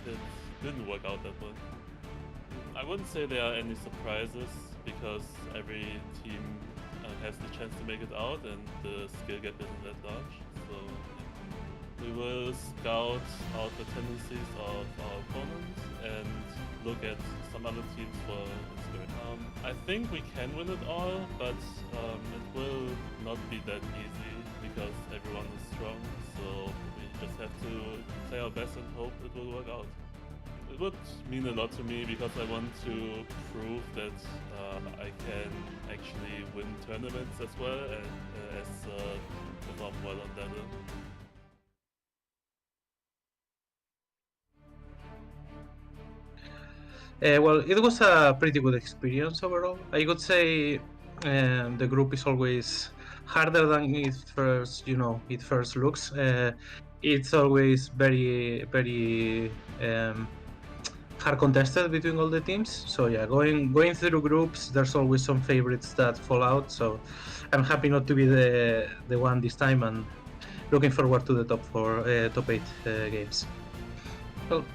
it didn't work out that well. I wouldn't say there are any surprises because every team has the chance to make it out and the skill gap isn't that large. So we will scout out the tendencies of our opponents and look at some other teams for inspiration. I think we can win it all, but it will not be that easy because everyone is strong. So we just have to play our best and hope it will work out. It would mean a lot to me because I want to prove that I can actually win tournaments as well as perform well on that. Well, it was a pretty good experience overall. I would say the group is always harder than it first looks. It's always very hard contested between all the teams. So yeah, going through groups, there's always some favorites that fall out. So I'm happy not to be the one this time, and looking forward to the top 8 games. Well,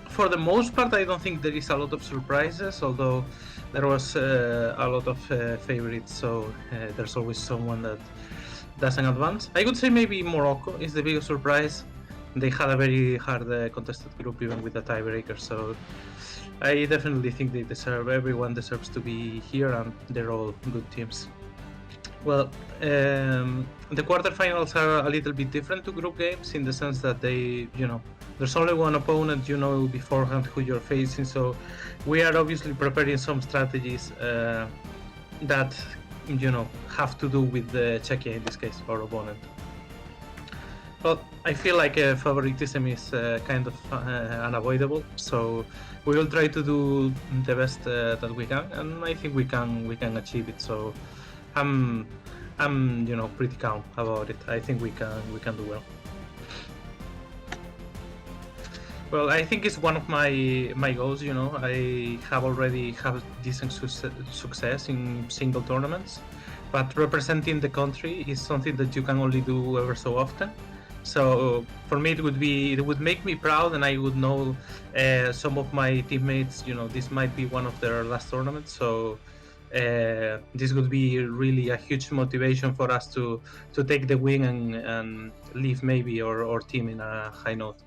for the most part, I don't think there is a lot of surprises, although there was a lot of favorites, so there's always someone that doesn't advance. I would say maybe Morocco is the biggest surprise. They had a very hard contested group even with a tiebreaker, so I definitely think everyone deserves to be here, and they're all good teams. Well, the quarterfinals are a little bit different to group games in the sense that there's only one opponent, beforehand who you're facing, so we are obviously preparing some strategies that, have to do with Czechia, in this case, our opponent. But I feel like favoritism is kind of unavoidable, so we will try to do the best that we can, and I think we can achieve it. So I'm pretty calm about it. I think we can do well. Well, I think it's one of my goals. I have already had decent success in single tournaments, but representing the country is something that you can only do ever so often. So for me, it would make me proud, and I would know some of my teammates. This might be one of their last tournaments, so this would be really a huge motivation for us to take the win and leave maybe our team in a high note.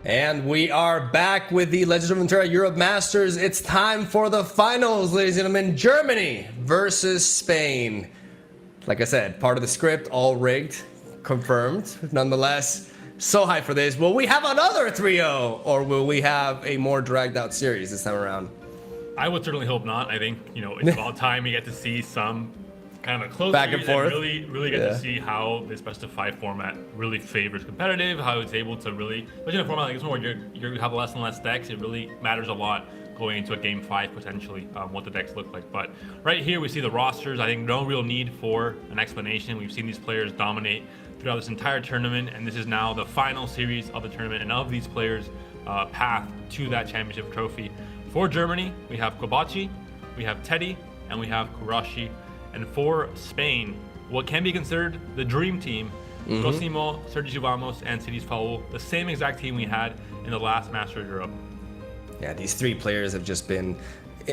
And we are back with the Legends of Runeterra Europe Masters. It's time for the finals, ladies and gentlemen. Germany versus Spain. Like I said, part of the script, all rigged, confirmed. Nonetheless, so hyped for this. Will we have another 3-0, or will we have a more dragged out series this time around? I would certainly hope not. I think, it's about time we get to see some kind of a close back and forth. Really get to see how this best of 5 format really favors competitive, how it's able to really, especially in a format like this one where you have less and less decks, it really matters a lot going into a game 5 potentially, what the decks look like. But right here we see the rosters. I think no real need for an explanation. We've seen these players dominate throughout this entire tournament, and this is now the final series of the tournament and of these players' path to that championship trophy. For Germany, we have Kobachi, we have Teddy, and we have Kurashi. And for Spain, what can be considered the dream team, Cosimo, Sergio Vamos, and Cities Paul, the same exact team we had in the last Master of Europe. Yeah, these 3 players have just been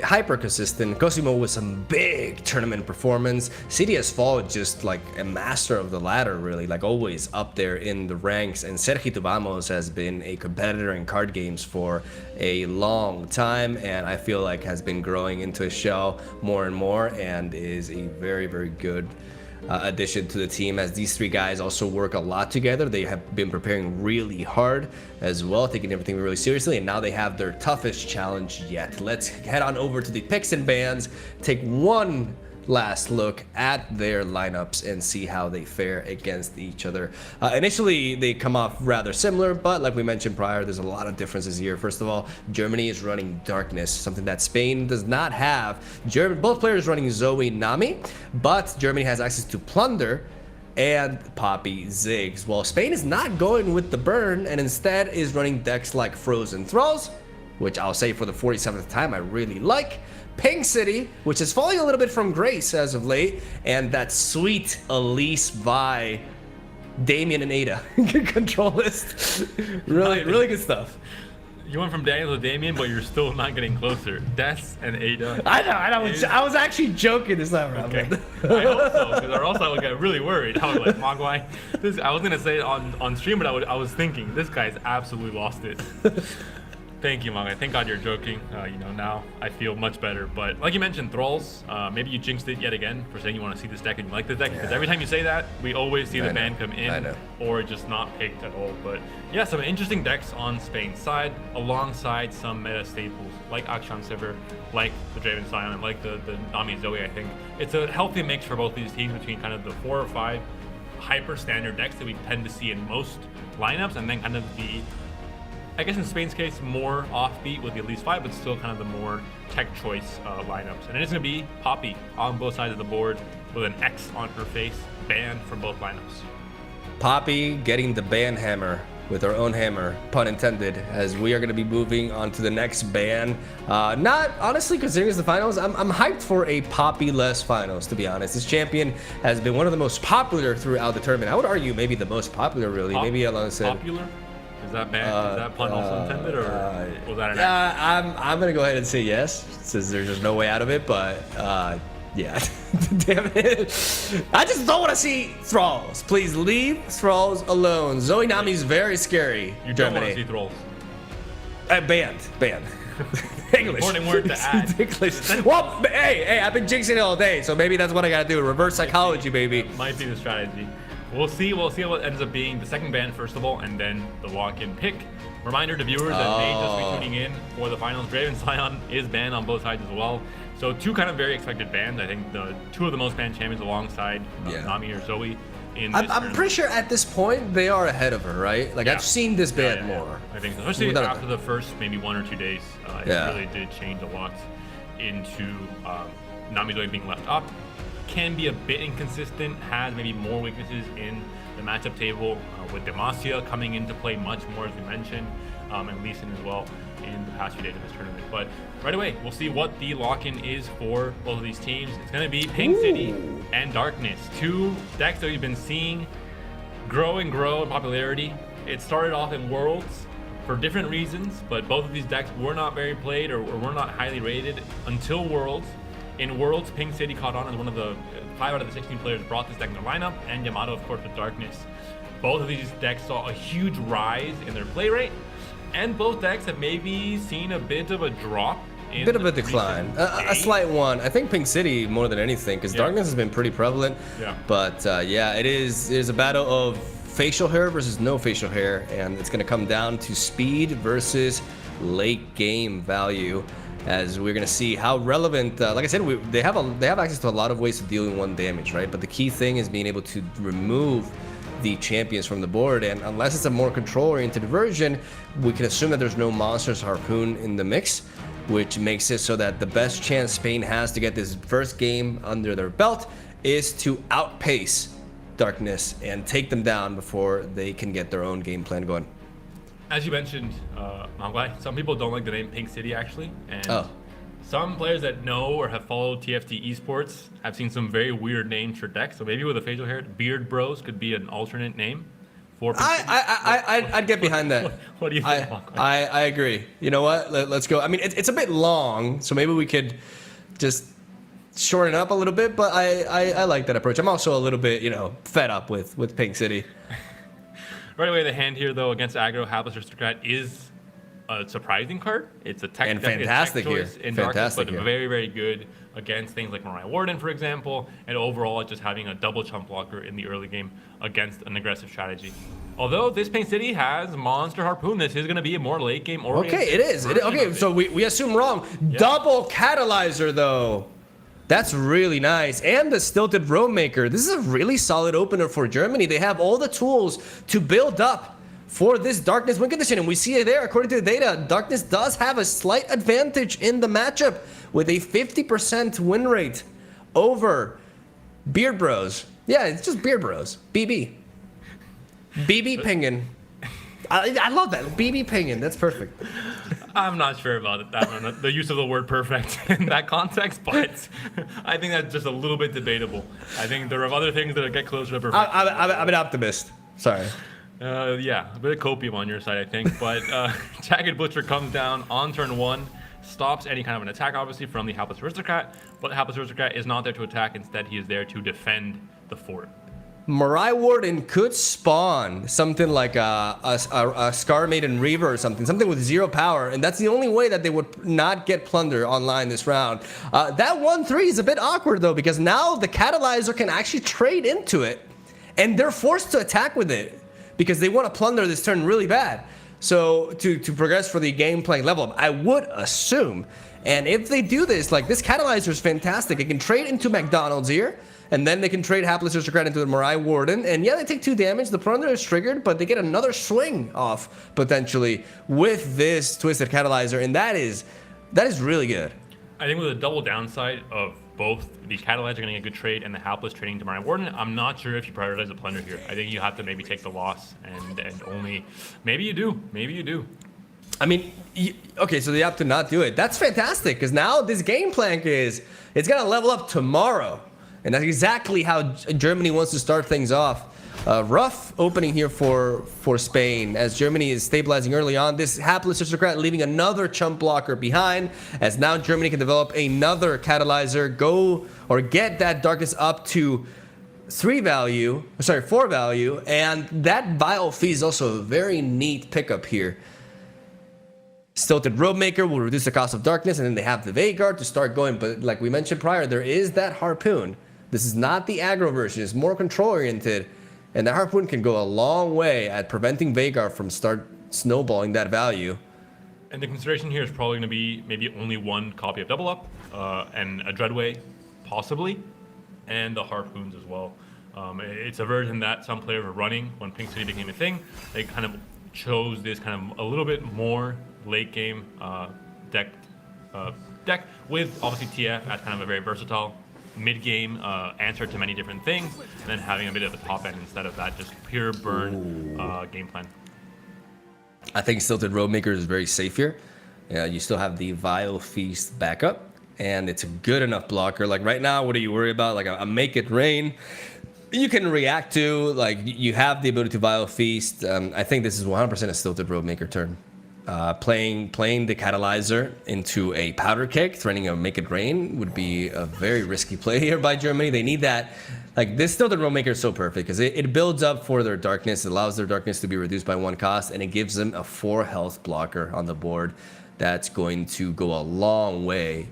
hyper consistent. Cosimo with some big tournament performance. CDS Fall just like a master of the ladder, really, like always up there in the ranks. And Sergio Vamos has been a competitor in card games for a long time, and I feel like has been growing into a shell more and more, and is a very, very good addition to the team, as these 3 guys also work a lot together. They have been preparing really hard as well, taking everything really seriously, and now they have their toughest challenge yet. Let's head on over to the picks and bans, take one last look at their lineups and see how they fare against each other. Initially, they come off rather similar, but like we mentioned prior, there's a lot of differences here. First of all, Germany is running Darkness, something that Spain does not have. Both players running Zoe Nami, but Germany has access to Plunder and Poppy Ziggs, while Spain is not going with the burn and instead is running decks like Frozen Thralls, which I'll say for the 47th time I really like. Pink City, which is falling a little bit from grace as of late, and that sweet Elise Vi, Damien and Ada control list. Really good stuff. You went from Daniel to Damien, but you're still not getting closer. Des and Ada. I know. I was actually joking this time around. Okay. I hope so, because or else I would get really worried. I was like, Mogwai. I was gonna say it on stream, but I was thinking this guy's absolutely lost it. Thank you, Mogwai. Thank God you're joking. Now I feel much better. But like you mentioned, Thralls, maybe you jinxed it yet again for saying you want to see this deck and you like this deck, because every time you say that, we always see the ban come in or just not picked at all. But yeah, some interesting decks on Spain's side, alongside some meta staples like Akshan Sivir, like the Draven Scion, like the Nami Zoe. I think it's a healthy mix for both these teams between kind of the 4 or 5 hyper standard decks that we tend to see in most lineups, and then kind of the, I guess in Spain's case, more offbeat with the Elise 5, but still kind of the more tech choice lineups. And it is going to be Poppy on both sides of the board with an X on her face, banned from both lineups. Poppy getting the ban hammer with her own hammer, pun intended, as we are going to be moving on to the next ban. Not honestly, considering it's the finals, I'm hyped for a Poppy-less finals, to be honest. This champion has been one of the most popular throughout the tournament. I would argue maybe the most popular, really. Maybe alongside popular. Is that bad? Is that pun also intended, or was that an I'm gonna go ahead and say yes, since there's just no way out of it. But yeah, damn it! I just don't want to see Thralls. Please leave Thralls alone. Zoe Nami's very scary. You don't want to see Thralls. Banned. English. Important word to add. English. Well, hey, I've been jinxing it all day, so maybe that's what I gotta do. Reverse psychology, baby. Might be the strategy. We'll see what ends up being the second ban first of all, and then the lock-in pick. Reminder to viewers that may just be tuning in for the finals. Draven Scion is banned on both sides as well. So 2 kind of very expected bans. I think the 2 of the most banned champions alongside Nami or Zoe. I'm pretty sure at this point they are ahead of her, right? Like I've seen this ban more. I think so. Especially after the first maybe 1 or 2 days, it really did change a lot into Nami Zoe being left up. Can be a bit inconsistent, has maybe more weaknesses in the matchup table, with Demacia coming into play much more, as we mentioned, and Lee Sin as well in the past few days of this tournament. But right away, we'll see what the lock-in is for both of these teams. It's going to be Pink City and Darkness, 2 decks that we've been seeing grow in popularity. It started off in Worlds for different reasons, but both of these decks were not very played or were not highly rated until Worlds. In Worlds, Pink City caught on as one of the 5 out of the 16 players brought this deck in their lineup, and Yamato, of course, with Darkness. Both of these decks saw a huge rise in their play rate, and both decks have maybe seen a bit of a drop. Bit of a decline, a slight one. I think Pink City more than anything, because Darkness has been pretty prevalent. Yeah. But yeah, it is a battle of facial hair versus no facial hair, and it's going to come down to speed versus late game value, as we're going to see how relevant. Like I said, they have access to a lot of ways of dealing 1 damage, right? But the key thing is being able to remove the champions from the board, and unless it's a more control-oriented version, we can assume that there's no Monsters Harpoon in the mix, which makes it so that the best chance Spain has to get this first game under their belt is to outpace Darkness and take them down before they can get their own game plan going. As you mentioned, Mangwai, some people don't like the name Pink City, actually. And some players that know or have followed TFT esports have seen some very weird names for decks. So maybe with a facial hair, Beard Bros could be an alternate name. I'd get behind that. What do you think? I agree. You know what? Let's go. I mean, it's a bit long, so maybe we could just shorten it up a little bit. But I like that approach. I'm also a little bit, fed up with Pink City. Right away, the hand here though against aggro Hapless Aristocrat is a surprising card. It's a tech and fantastic here. In Darkness, but very, very good against things like Mariah Warden, for example, and overall just having a double chump blocker in the early game against an aggressive strategy. Although this Pink City has Monster Harpoon, this is going to be a more late game oriented. Okay, it is. Okay, so we assume wrong. Yeah. Double Catalyzer though. That's really nice. And the Stilted Roadmaker. This is a really solid opener for Germany. They have all the tools to build up for this Darkness win condition. And we see it there, according to the data, Darkness does have a slight advantage in the matchup with a 50% win rate over Beard Bros. Yeah, it's just Beard Bros. BB Pingin. I love that. BB Pingin. That's perfect. I'm not sure about that, the use of the word perfect in that context, but I think that's just a little bit debatable. I think there are other things that get closer to perfect. I'm an optimist. Sorry. Yeah, a bit of copium on your side, I think. But Jagged Butcher comes down on turn 1, stops any kind of an attack, obviously, from the Hapless Aristocrat. But the Hapless Aristocrat is not there to attack. Instead, he is there to defend the fort. Mariah Warden could spawn something like a Scar Maiden Reaver or something with 0 power, and that's the only way that they would not get plunder online this round. That 1-3 is a bit awkward though, because now the Catalyzer can actually trade into it, and they're forced to attack with it because they want to plunder this turn really bad. So to progress for the game playing level, I would assume. And if they do this, like this Catalyzer is fantastic. It can trade into McDonald's here, and then they can trade Hapless Aristocrat into the Mariah Warden. And yeah, they take 2 damage. The plunder is triggered, but they get another swing off potentially with this Twisted Catalyzer, and that is really good. I think with the double downside of both the Catalyzer getting a good trade and the Hapless trading to Mariah Warden, I'm not sure if you prioritize the plunder here. I think you have to maybe take the loss and only maybe you do. I mean, okay, so they have to not do it. That's fantastic, because now this game plan it's going to level up tomorrow. And that's exactly how Germany wants to start things off. Rough opening here for Spain, as Germany is stabilizing early on. This Hapless Aristocrat leaving another chump blocker behind, as now Germany can develop another Catalyzer, go or get that Darkness up to 4 value, and that Vile Fee is also a very neat pickup here. Stilted Roadmaker will reduce the cost of Darkness, and then they have the Vanguard to start going. But like we mentioned prior, there is that Harpoon. This is not the aggro version. It's more control-oriented, and that Harpoon can go a long way at preventing Vanguard from start snowballing that value. And the consideration here is probably going to be maybe only 1 copy of Double Up, and a Dreadway, possibly, and the Harpoons as well. It's a version that some players were running when Pink City became a thing. They kind of chose this kind of a little bit more late game deck with obviously TF as kind of a very versatile mid-game answer to many different things, and then having a bit of the top end instead of that just pure burn game plan. I think Stilted Roadmaker is very safe here. You still have the Vile Feast backup, and it's a good enough blocker. Like right now, what do you worry about? Like a Make It Rain, you can react to. Like you have the ability to Vile Feast. I think this is 100% a Stilted Roadmaker turn. Playing the Catalyzer into a Powder Keg, threatening a Make It Rain would be a very risky play here by Germany. They need that Like this Stilted Roadmaker is so perfect because it builds up for their darkness. It allows their darkness to be reduced by 1 cost, and it gives them a 4 health blocker on the board. That's going to go a long way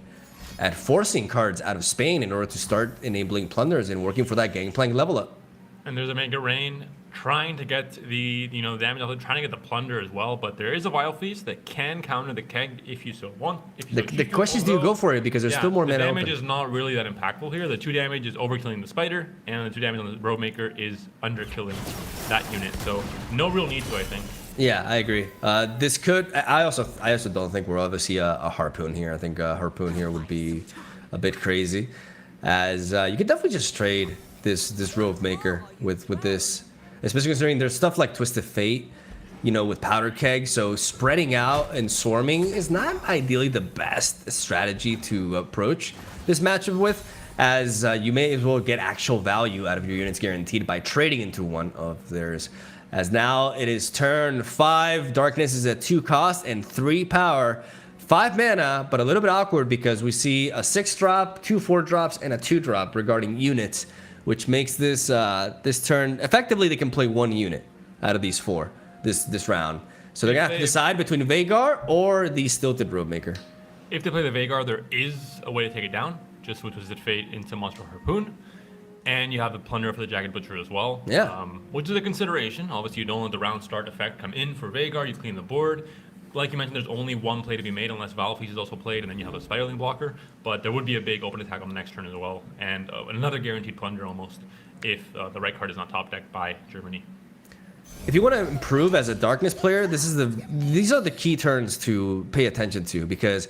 at forcing cards out of Spain in order to start enabling plunders and working for that Gangplank level up. And there's a Mega Rain trying to get the damage, trying to get the plunder as well. But there is a Vile Feast that can counter the keg if you so want. If you The question is, do you go for it because there's still more mana The damage open. is not really that impactful here. The 2 damage is overkilling the spider, and the 2 damage on the Roadmaker is underkilling that unit. So no real need to, I think. Yeah, I agree. This could. I also don't think we'll ever see a Harpoon here. I think a Harpoon here would be a bit crazy, as you could definitely just trade this Roadmaker with this, especially considering there's stuff like Twisted Fate, with Powder Keg. So spreading out and swarming is not ideally the best strategy to approach this matchup with, as you may as well get actual value out of your units guaranteed by trading into one of theirs. As now it is turn 5. Darkness is at 2 cost and 3 power. 5 mana, but a little bit awkward because we see a 6-drop, 2 4-drops, and a 2-drop regarding units, which makes this this turn effectively they can play 1 unit out of these 4 this round. So they're gonna have to decide between Vagar or the Stilted Roadmaker. If they play the Vagar, there is a way to take it down, just with Twisted Fate into Monster Harpoon. And you have the Plunder for the Jagged Butcher as well. Yeah. Which is a consideration. Obviously, you don't let the round start effect come in for Vagar. You clean the board. Like you mentioned, there's only 1 play to be made unless Vile Feast is also played, and then you have a Spiraling blocker. But there would be a big open attack on the next turn as well. And another guaranteed Plunder almost if the right card is not top decked by Germany. If you want to improve as a Darkness player, these are the key turns to pay attention to, because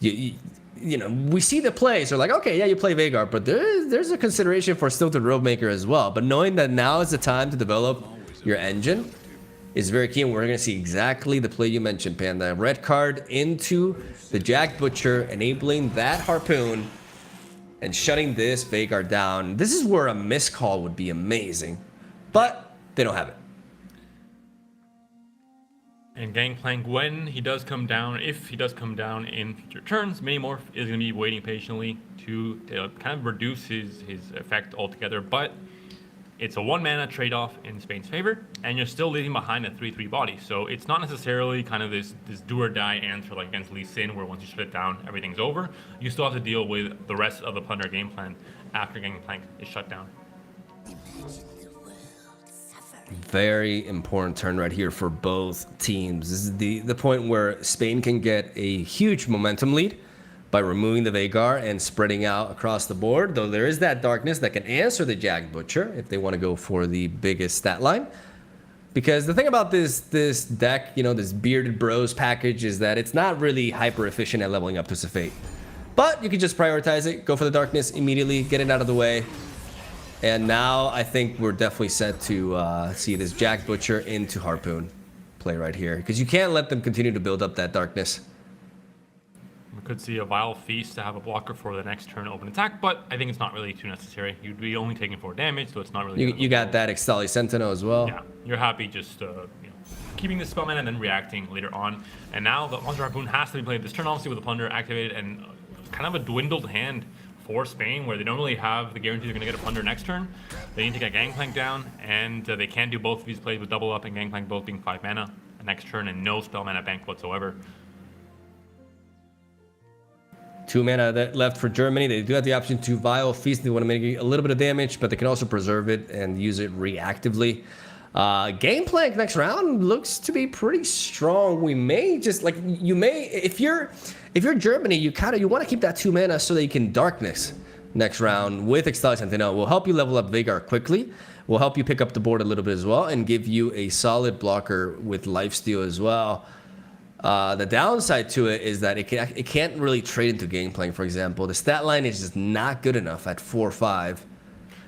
we see the plays. They're like, okay, yeah, you play Vagar, but there's a consideration for Stilted Roadmaker as well. But knowing that now is the time to develop your engine is very key, and we're going to see exactly the play you mentioned, Panda. Red card into the Jagged Butcher, enabling that Harpoon and shutting this Vagar down. This is where a miscall would be amazing, but they don't have it. And Gangplank, when he does come down, if he does come down in future turns, Minimorph is going to be waiting patiently to kind of reduce his effect altogether. But it's a 1 mana trade-off in Spain's favor, and you're still leaving behind a 3/3 body. So it's not necessarily kind of this do-or-die answer like against Lee Sin, where once you shut it down, everything's over. You still have to deal with the rest of the Plunder game plan after Gangplank is shut down. Very important turn right here for both teams. This is the point where Spain can get a huge momentum lead by removing the Vagar and spreading out across the board, though there is that Darkness that can answer the Jagged Butcher if they want to go for the biggest stat line. Because the thing about this deck, this Bearded Bros package, is that it's not really hyper efficient at leveling up Twisted Fate. But you can just prioritize it, go for the Darkness immediately, get it out of the way. And now I think we're definitely set to see this Jagged Butcher into Harpoon play right here, because you can't let them continue to build up that Darkness. We could see a Vile Feast to have a blocker for the next turn open attack, but I think it's not really too necessary. You'd be only taking 4 damage, so it's not really... You got that Extali Sentinel as well. Yeah, you're happy just keeping the spell mana and then reacting later on. And now the Monster Harpoon has to be played this turn, obviously, with the Plunder activated, and kind of a dwindled hand for Spain, where they don't really have the guarantee they're going to get a Plunder next turn. They need to get Gangplank down, and they can't do both of these plays with Double Up and Gangplank both being 5 mana next turn and no spell mana bank whatsoever. 2 mana that left for Germany. They do have the option to Vile Feast. They want to make a little bit of damage, but they can also preserve it and use it reactively. Gangplank next round looks to be pretty strong. We may just if you're Germany, you want to keep that 2 mana so that you can Darkness next round with Extali Sentinel. Will help you level up Vagar quickly. Will help you pick up the board a little bit as well, and give you a solid blocker with Lifesteal as well. The downside to it is that it can't really trade into Gangplank, for example. The stat line is just not good enough at 4/5.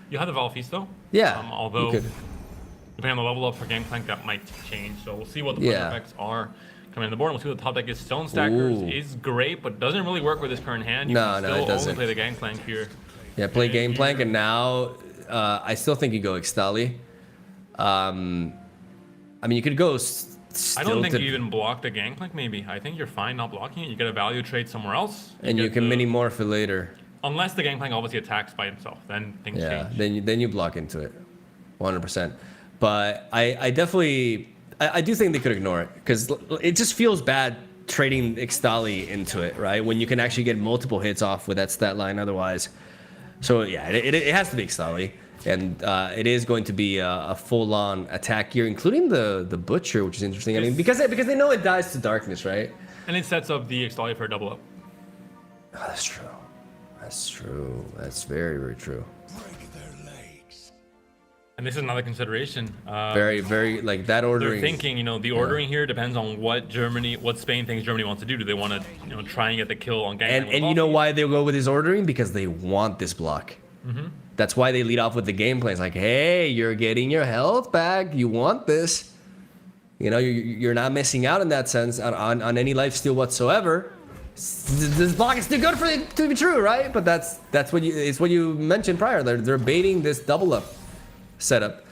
You have the Vile Feast though. Yeah. Although, depending on the level up for Gangplank, that might change. So we'll see what the Plunder effects are coming on the board. We'll see what the top deck is. Stone Stackers is great, but doesn't really work with this current hand. You can still only play the Gangplank here. Yeah, play Gangplank, and now I still think you go Extali. I mean, you could go... I don't think you even block the Gangplank, maybe. I think you're fine not blocking it. You get a value trade somewhere else. And you can mini-morph it later. Unless the Gangplank obviously attacks by himself, then things Yeah, change. then you block into it, 100%. But I definitely I do think they could ignore it because it just feels bad trading Ixtali into it, right? When you can actually get multiple hits off with that stat line otherwise. So yeah, it has to be Ixtali, and it is going to be a full-on attack here, including the Butcher, which is interesting. I mean, because they know it dies to darkness, right? And it sets up the Extali for a double up. Oh, that's true. That's true. That's very, very true. And this is another consideration. Very, very, like that ordering. They're thinking, the ordering here depends on what Spain thinks Germany wants to do. Do they want to, try and get the kill on Gangplank? And you know why they go with this ordering? Because they want this block. Mm-hmm. That's why they lead off with the game plan. It's like, hey, you're getting your health back. You want this. You're not missing out in that sense on any lifesteal whatsoever. This block is too good for it to be true, right? But that's what you mentioned prior. They're baiting this double up setup.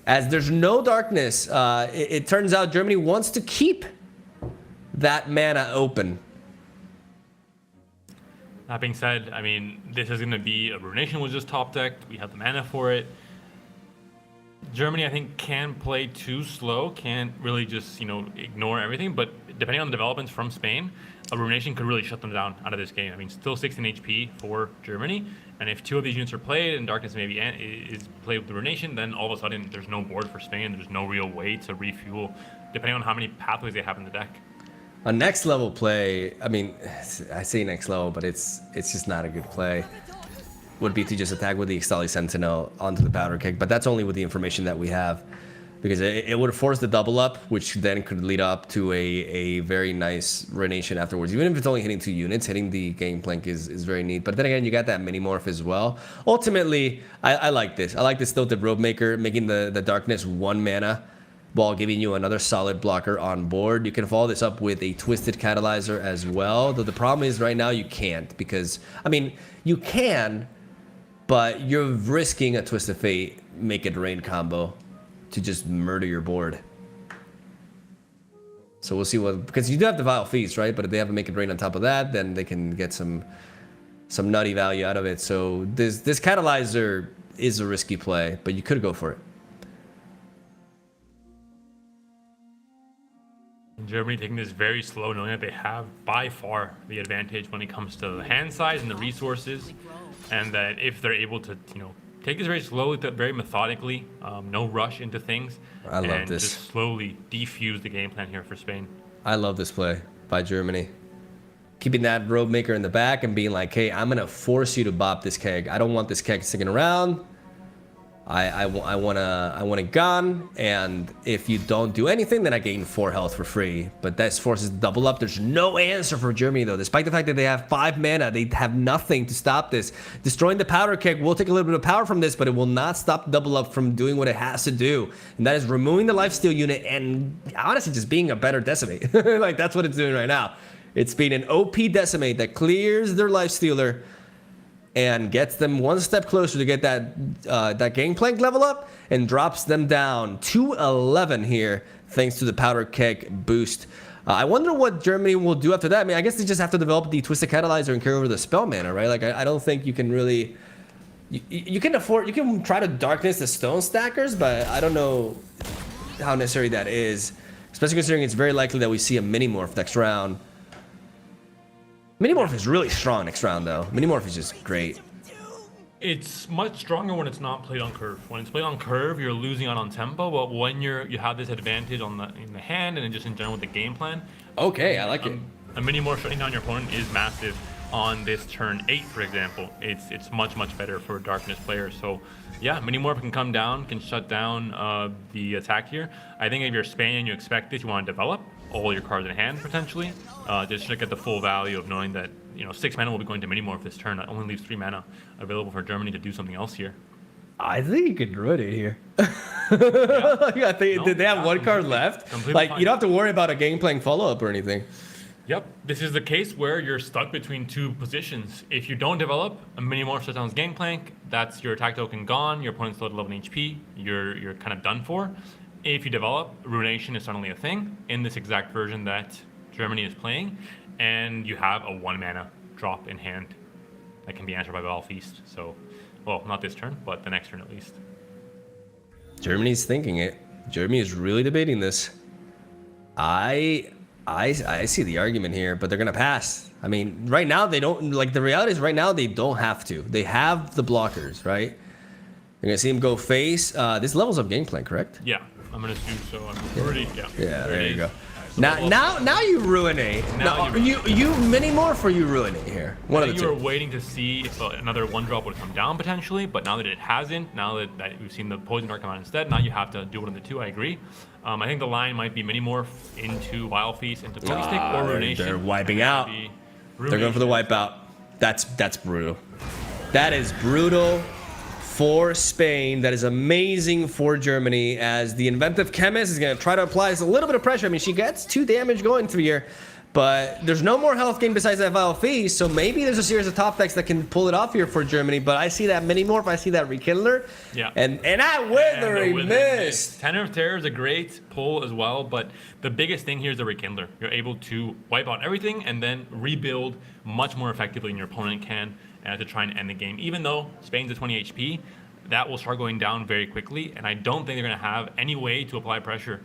As there's no darkness, it turns out Germany wants to keep that mana open. That being said, I mean, this is going to be a Ruination was just top decked. We have the mana for it. Germany, I think, can play too slow, can't really just, ignore everything. But depending on the developments from Spain, a Ruination could really shut them down out of this game. I mean, still 16 HP for Germany. And if two of these units are played and Darkness maybe is played with the Ruination, then all of a sudden there's no board for Spain. There's no real way to refuel, depending on how many pathways they have in the deck. A next level play, I mean, I say next level, but it's just not a good play. Would be to just attack with the Ixtali Sentinel onto the powder keg, but that's only with the information that we have, because it would force the double up, which then could lead up to a very nice Ruination afterwards. Even if it's only hitting 2 units, hitting the Gangplank is very neat. But then again, you got that mini morph as well. Ultimately, I like this. I like this Stilted Robe Maker, making the darkness 1 mana while giving you another solid blocker on board. You can follow this up with a Twisted Catalyzer as well, though the problem is right now you can't, because, I mean, you can, but you're risking a Twisted Fate, Make It Rain combo to just murder your board. So we'll see because you do have the Vile Feast, right? But if they have a Make It Rain on top of that, then they can get some nutty value out of it. So this Catalyzer is a risky play, but you could go for it. Germany taking this very slow, knowing that they have by far the advantage when it comes to the hand size and the resources, and that if they're able to, take this very slowly, very methodically, no rush into things, I love and this. just slowly defuse the game plan here for Spain. I love this play by Germany. Keeping that Robe Maker in the back and being like, hey, I'm gonna force you to bop this keg. I don't want this keg sticking around. I want a gun, and if you don't do anything, then I gain 4 health for free. But this forces double up. There's no answer for Germany, though. Despite the fact that they have 5 mana, they have nothing to stop this. Destroying the powder keg will take a little bit of power from this, but it will not stop double up from doing what it has to do. And that is removing the lifesteal unit and honestly just being a better Decimate. Like, that's what it's doing right now. It's being an OP Decimate that clears their lifestealer and gets them one step closer to get that Gangplank level up, and drops them down to 11 here, thanks to the powder keg boost. I wonder what Germany will do after that. I mean, I guess they just have to develop the Twisted Catalyzer and carry over the spell mana, right? Like, I don't think you can really... You can try to Darkness the Stone Stackers, but I don't know how necessary that is, especially considering it's very likely that we see a Mini-Morph next round. Mini-Morph is really strong next round, though. Mini-Morph is just great. It's much stronger when it's not played on curve. When it's played on curve, you're losing out on tempo, but when you have this advantage in the hand and just in general with the game plan. Okay, I like it. A Mini-Morph shutting down your opponent is massive on this turn 8, for example. It's much better for Darkness players. So yeah, Mini-Morph can come down, can shut down the attack here. I think if you're Spain and you expect this, you want to develop all your cards in hand potentially, just to get the full value of knowing that 6 mana will be going to Mini-Morph this turn. That only leaves 3 mana available for Germany to do something else here. I think you could ruin it here. I think they have 1 card left. Like, fine. you don't have to worry about a Gangplank follow-up or anything. Yep, this is the case where you're stuck between 2 positions. If you don't develop, a Mini-Morph shutdowns Gangplank, that's your attack token gone, your opponent's still at 11 HP, you're kind of done for. If you develop, Ruination is suddenly a thing in this exact version that Germany is playing, and you have a 1 mana drop in hand. that can be answered by Valve Feast. So, well, not this turn, but the next turn at least. Germany's thinking it. Germany is really debating this. I see the argument here, but they're gonna pass. I mean, right now they don't, like, the reality is right now they don't have to. They have the blockers, right? You're gonna see him go face. This levels up Gangplank, correct? Yeah, I'm gonna assume so. I'm already, yeah. Yeah, there it you is. go. So Now you ruinate. Now You mini morph or you ruinate here. One I of think the you were two. waiting to see if another one drop would come down potentially, but now that it hasn't, now that we've seen the Poison Dart come out instead, now you have to do one of the two. I agree. I think the line might be mini morph into Vile Feast into Poison Stick or Ruination. They're wiping out. They're going for the wipeout. That's brutal. That is brutal for Spain. That is amazing for Germany, as the inventive chemist is going to try to apply a little bit of pressure. I mean, she gets 2 damage going through here, but there's no more health gain besides that Vile Feast, so maybe there's a series of top decks that can pull it off here for Germany, but I see that mini morph, I see that Rekindler, Yeah. and that Withering Mist. Tenor of Terror is a great pull as well, but the biggest thing here is the Rekindler. You're able to wipe out everything and then rebuild much more effectively than your opponent can to try and end the game. Even though Spain's at 20 HP, that will start going down very quickly, and I don't think they're going to have any way to apply pressure,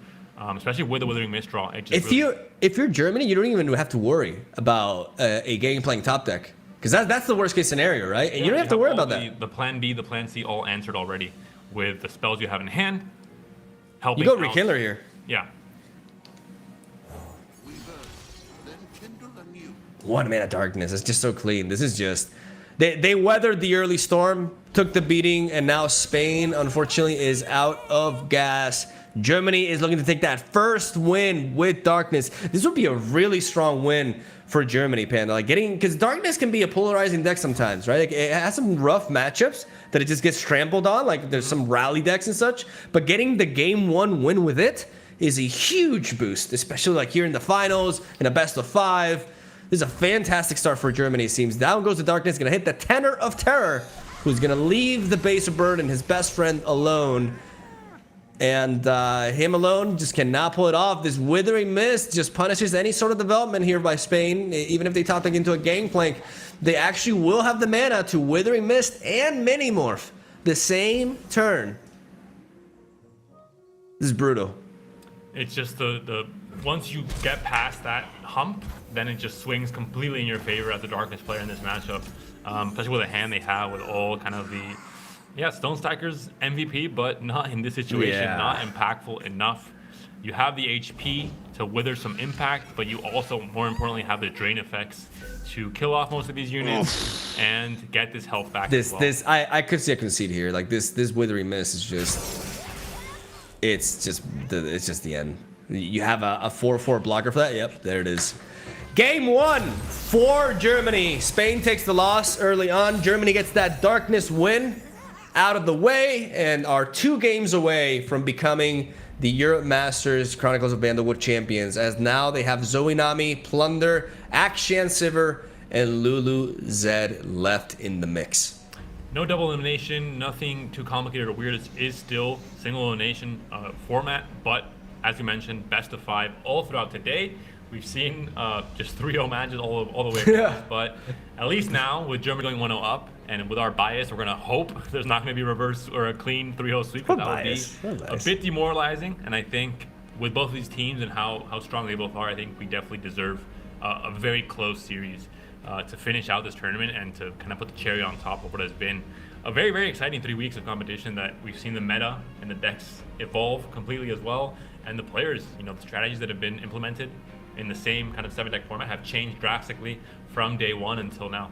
especially with the Withering Mist draw. It just If you're Germany, you don't even have to worry about a Gangplank top deck, because that's the worst case scenario, right? And you don't have to worry about that. The plan B, the plan C, all answered already with the spells you have in hand. Helping You go out. Rekindler here. Yeah. 1 mana darkness. It's just so clean. This is just they weathered the early storm, took the beating, and now Spain, unfortunately, is out of gas. Germany is looking to take that first win with darkness. This would be a really strong win for Germany, Panda. Like because darkness can be a polarizing deck sometimes, right? Like, it has some rough matchups that it just gets trampled on. Like there's some rally decks and such, but getting the game 1 win with it is a huge boost, especially like here in the finals in a best of 5. This is a fantastic start for Germany, it seems. Down goes the darkness, gonna hit the Tenor of Terror, who's gonna leave the base of Burden, his best friend, alone. And him alone just cannot pull it off. This Withering Mist just punishes any sort of development here by Spain. Even if they top deck into a Gangplank, they actually will have the mana to Withering Mist and Mini Morph the same turn. This is brutal. It's just the once you get past that hump, then it just swings completely in your favor as a darkness player in this matchup, especially with a hand they have with all kind of the Stone Stacker's MVP, but not in this situation, not impactful enough. You have the HP to wither some impact, but you also, more importantly, have the drain effects to kill off most of these units and get this health back as well. I could see a concede here. Like this Withering Mist is just, it's just the end. You have a 4/4 blocker for that. Yep, there it is. Game 1 for Germany. Spain takes the loss early on. Germany gets that darkness win out of the way and are 2 games away from becoming the Europe Masters Chronicles of Bandlewood champions, as now they have Zoe Nami, Plunder, Akshan Sivir, and Lulu Zed left in the mix. No double elimination, nothing too complicated or weird. It is still single elimination format, but as you mentioned, best of 5 all throughout today. We've seen just 3-0 matches all the way across, but at least now with Germany going 1-0 up, and with our bias, we're gonna hope there's not gonna be a reverse or a clean 3-0 sweep. That would be a bit demoralizing. And I think with both of these teams and how strong they both are, I think we definitely deserve a very close series to finish out this tournament and to kind of put the cherry on top of what has been a very, very exciting 3 weeks of competition that we've seen the meta and the decks evolve completely as well. And the players, the strategies that have been implemented in the same kind of 7-deck format have changed drastically from day 1 until now.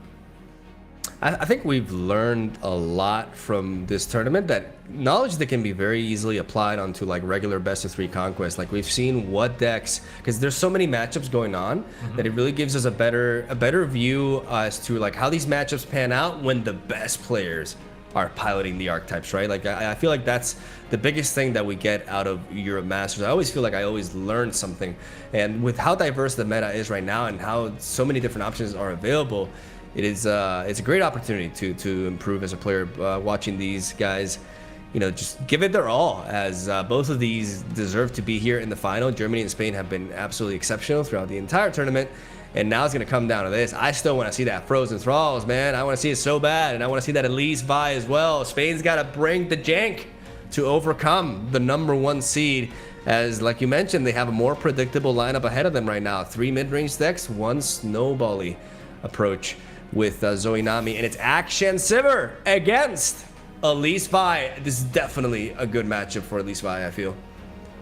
I think we've learned a lot from this tournament, that knowledge that can be very easily applied onto like regular best of 3 conquest. Like we've seen what decks, because there's so many matchups going on that it really gives us a better view as to like how these matchups pan out when the best players are piloting the archetypes, right? Like I feel like that's the biggest thing that we get out of Europe Masters. I always feel like I always learn something, and with how diverse the meta is right now and how so many different options are available, it's a great opportunity to improve as a player. Watching these guys, just give it their all, as both of these deserve to be here in the final. Germany and Spain have been absolutely exceptional throughout the entire tournament, And now it's going to come down to this. I still want to see that Frozen Thralls, man. I want to see it so bad. And I want to see that Elise Vi as well. Spain's got to bring the jank to overcome the #1 seed. As, like you mentioned, they have a more predictable lineup ahead of them right now. 3 mid-range decks, 1 snowbally approach with Zoe Nami. And it's Akshan Sivir against Elise Vi. This is definitely a good matchup for Elise Vi, I feel.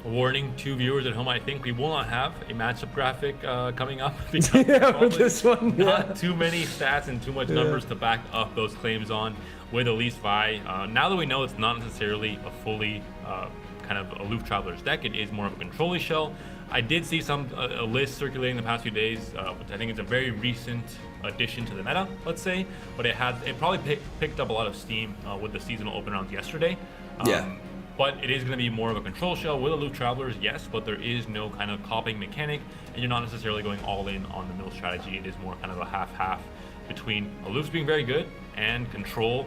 A warning to viewers at home, I think we will not have a matchup graphic coming up. Because Yeah, with this one, not too many stats and too much numbers to back up those claims on with Elise Vi. Now that we know it's not necessarily a fully kind of aloof Traveler's deck, it is more of a control shell. I did see a list circulating the past few days, which I think is a very recent addition to the meta, let's say, but it probably picked up a lot of steam with the seasonal open rounds yesterday. But it is going to be more of a control shell with aloof Travelers, yes, but there is no kind of copying mechanic, and you're not necessarily going all in on the mill strategy. It is more kind of a half-half between aloofs being very good and control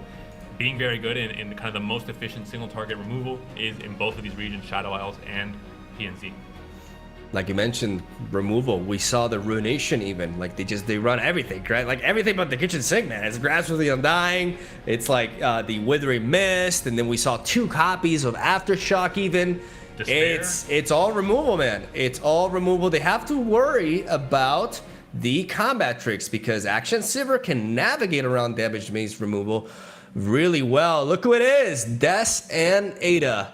being very good, and kind of the most efficient single target removal is in both of these regions, Shadow Isles and PNC. Like you mentioned, removal. We saw the Ruination even. Like they run everything, right? Like everything but the kitchen sink, man. It's Grasp of the Undying. It's like the Withering Mist, and then we saw 2 copies of Aftershock even. Despair. It's all removal, man. It's all removal. They have to worry about the combat tricks because Akshan Sivir can navigate around damage maze removal really well. Look who it is, Des and Ada.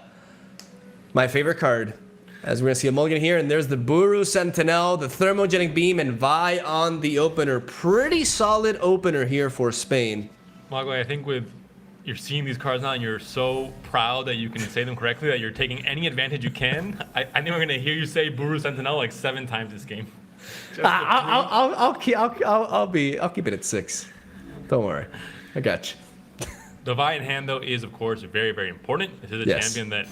My favorite card. As we're going to see a mulligan here, and there's the Buru Sentinel, the Thermogenic Beam, and Vi on the opener. Pretty solid opener here for Spain. Magway, I think you're seeing these cards now, and you're so proud that you can say them correctly, that you're taking any advantage you can. I think we're going to hear you say Buru Sentinel like 7 times this game. I'll keep it at 6. Don't worry, I got you. The Vi in hand, though, is, of course, very, very important. This is a champion that...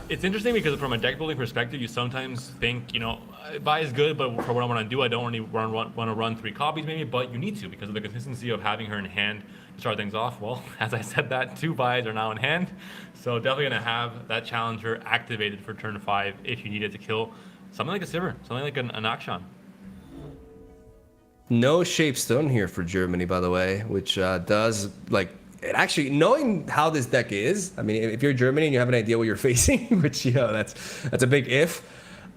It's interesting because from a deck building perspective, you sometimes think, Vi is good, but for what I want to do, I don't really want to run 3 copies maybe, but you need to because of the consistency of having her in hand to start things off. Well, as I said that, 2 Vi's are now in hand, so definitely going to have that challenger activated for turn 5 if you needed to kill something like a Sivir, something like an Akshan. No Shape Stone here for Germany, by the way, which does, actually, knowing how this deck is, I mean, if you're Germany and you have an idea what you're facing, which, that's a big if.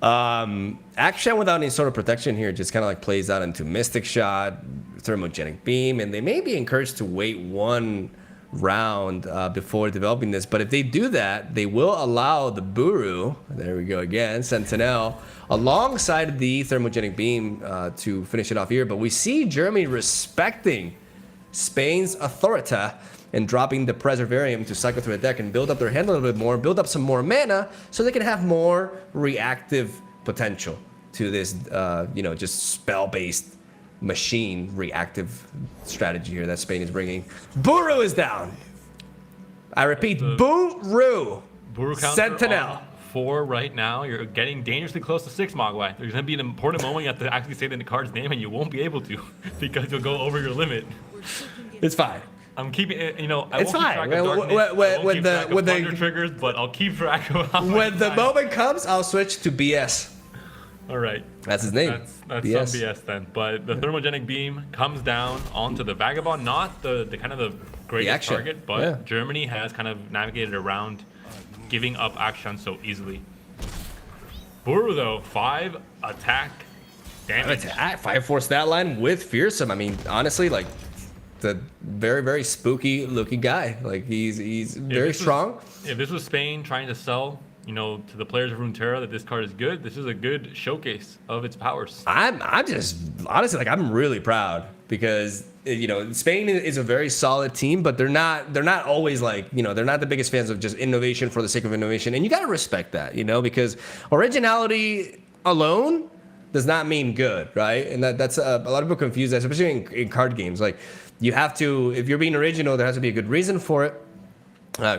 Akshan without any sort of protection here just kind of plays out into Mystic Shot, Thermogenic Beam, and they may be encouraged to wait 1 round before developing this. But if they do that, they will allow the Buru, there we go again, Sentinel, alongside the Thermogenic Beam to finish it off here. But we see Germany respecting Spain's Authorita and dropping the Preservarium to cycle through the deck and build up their hand a little bit more, build up some more mana so they can have more reactive potential to this, just spell-based machine reactive strategy here that Spain is bringing. Buru is down. I repeat, Buru Sentinel. 4 right now. You're getting dangerously close to 6, Mogwai. There's going to be an important moment you have to actually say the card's name, and you won't be able to because you'll go over your limit. It's fine. I'm keeping it, I won't it's keep fine. track of darkness, I won't keep track of thunder the triggers, but I'll keep track of how when the moment comes, I'll switch to BS. All right. That's his name. That's some BS then. But the Thermogenic Beam comes down onto the Vagabond, not the kind of the greatest target, but Germany has kind of navigated around giving up Akshan so easily. Buru, though, 5 attack damage. 5-4 stat line with Fearsome. I mean, honestly, the very, very spooky looking guy. He's very strong. If this was Spain trying to sell, to the players of Runeterra that this card is good, this is a good showcase of its powers. I'm just honestly I'm really proud because Spain is a very solid team, but they're not always they're not the biggest fans of just innovation for the sake of innovation, and you got to respect that, because originality alone does not mean good, right? And that's a lot of people confuse that, especially in card games. You have to, if you're being original, there has to be a good reason for it.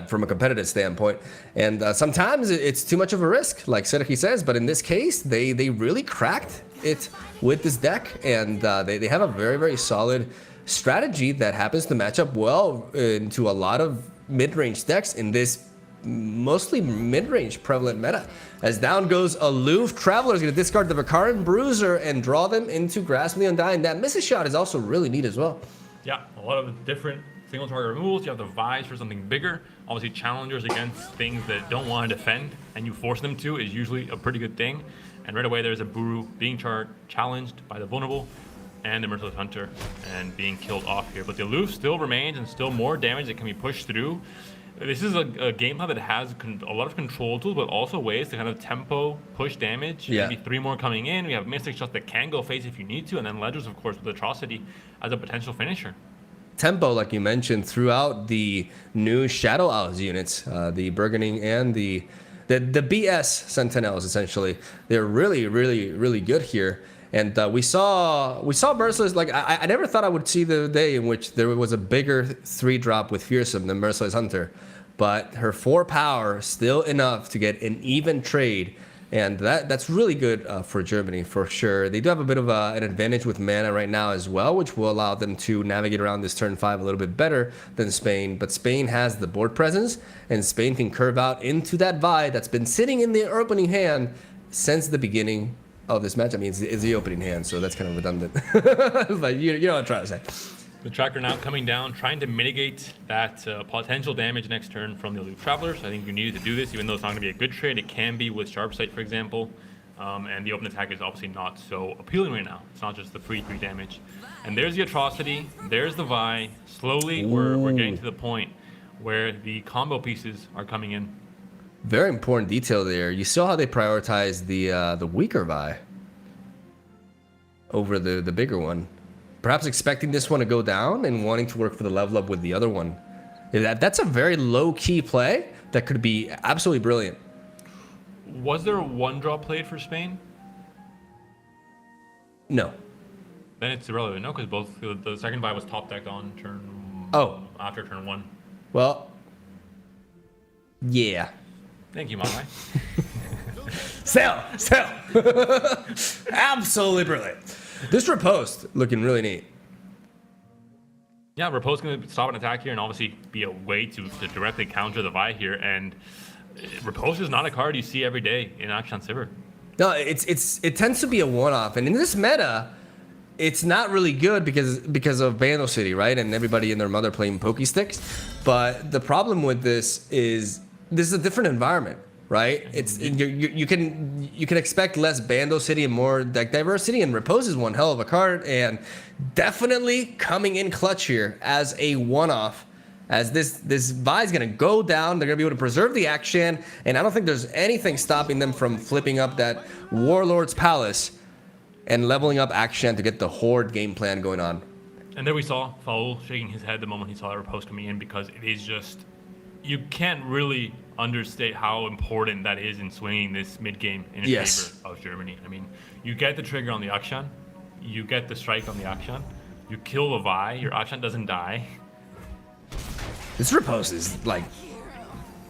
From a competitive standpoint, and sometimes it's too much of a risk, like Sergi says, but in this case they really cracked it with this deck, and they have a very, very solid strategy that happens to match up well into a lot of mid-range decks in this mostly mid-range prevalent meta. As down goes Aloof, Traveler is going to discard the Vakaran Bruiser and draw them into Grasp the Undying. That misses shot is also really neat as well. Yeah, a lot of different single target removals. You have the Vise for something bigger. Obviously, challengers against things that don't want to defend and you force them to is usually a pretty good thing. And right away, there's a Buru being challenged by the Vulnerable and the Merciless Hunter and being killed off here. But the Aloof still remains and still more damage that can be pushed through. This is a game plan that has a lot of control tools, but also ways to kind of tempo push damage. Yeah. Maybe 3 more coming in. We have Mystic Shots that can go face if you need to, and then Ledgers, of course, with Atrocity as a potential finisher. Tempo, like you mentioned, throughout the new Shadow Owls units, the Burgeoning and the BS Sentinels, essentially, they're really, really, really good here. And we saw Merciless. Like I never thought I would see the day in which there was a bigger 3-drop with Fearsome than Merciless Hunter, but her 4 power still enough to get an even trade, and that's really good for Germany for sure. They do have a bit of an advantage with mana right now as well, which will allow them to navigate around this turn 5 a little bit better than Spain. But Spain has the board presence, and Spain can curve out into that Vi that's been sitting in the opening hand since the beginning of this match. I mean, it's the opening hand, so that's kind of redundant. But you know what I'm trying to say. The tracker now coming down, trying to mitigate that potential damage next turn from the Aloof Travelers. I think you needed to do this, even though it's not going to be a good trade. It can be with Sharp Sight, for example. And the open attack is obviously not so appealing right now. It's not just the free 3 damage. And there's the Atrocity. There's the Vi. Slowly, we're getting to the point where the combo pieces are coming in. Very important detail there. You saw how they prioritized the weaker Vi over the bigger one. Perhaps expecting this one to go down and wanting to work for the level up with the other one. That's a very low-key play that could be absolutely brilliant. Was there a 1-draw played for Spain? No. Then it's irrelevant, no? Because both the second Vi was top decked on turn... after turn 1. Well, yeah. Thank you, Mamai. Sell. Absolutely brilliant. This riposte looking really neat. Yeah, Riposte going to stop an attack here and obviously be a way to directly counter the Vi here. And Riposte is not a card you see every day in Akshan Sivir. No, it tends to be a one-off, and in this meta, it's not really good because of Bando City, right? And everybody and their mother playing Pokesticks. But the problem with this is a different environment, right? You can expect less Bando City and more deck diversity, and Riposte is one hell of a card, and definitely coming in clutch here as a one-off. As this Vi is going to go down, they're going to be able to preserve the action, and I don't think there's anything stopping them from flipping up that Warlord's Palace and leveling up action to get the Horde game plan going on. And there we saw Faul shaking his head the moment he saw that Riposte coming in, because it is just, you can't really understate how important that is in swinging this mid-game in favor of Germany. I mean, you get the trigger on the Akshan, you get the strike on the Akshan, you kill the Vi, your Akshan doesn't die. This Riposte is like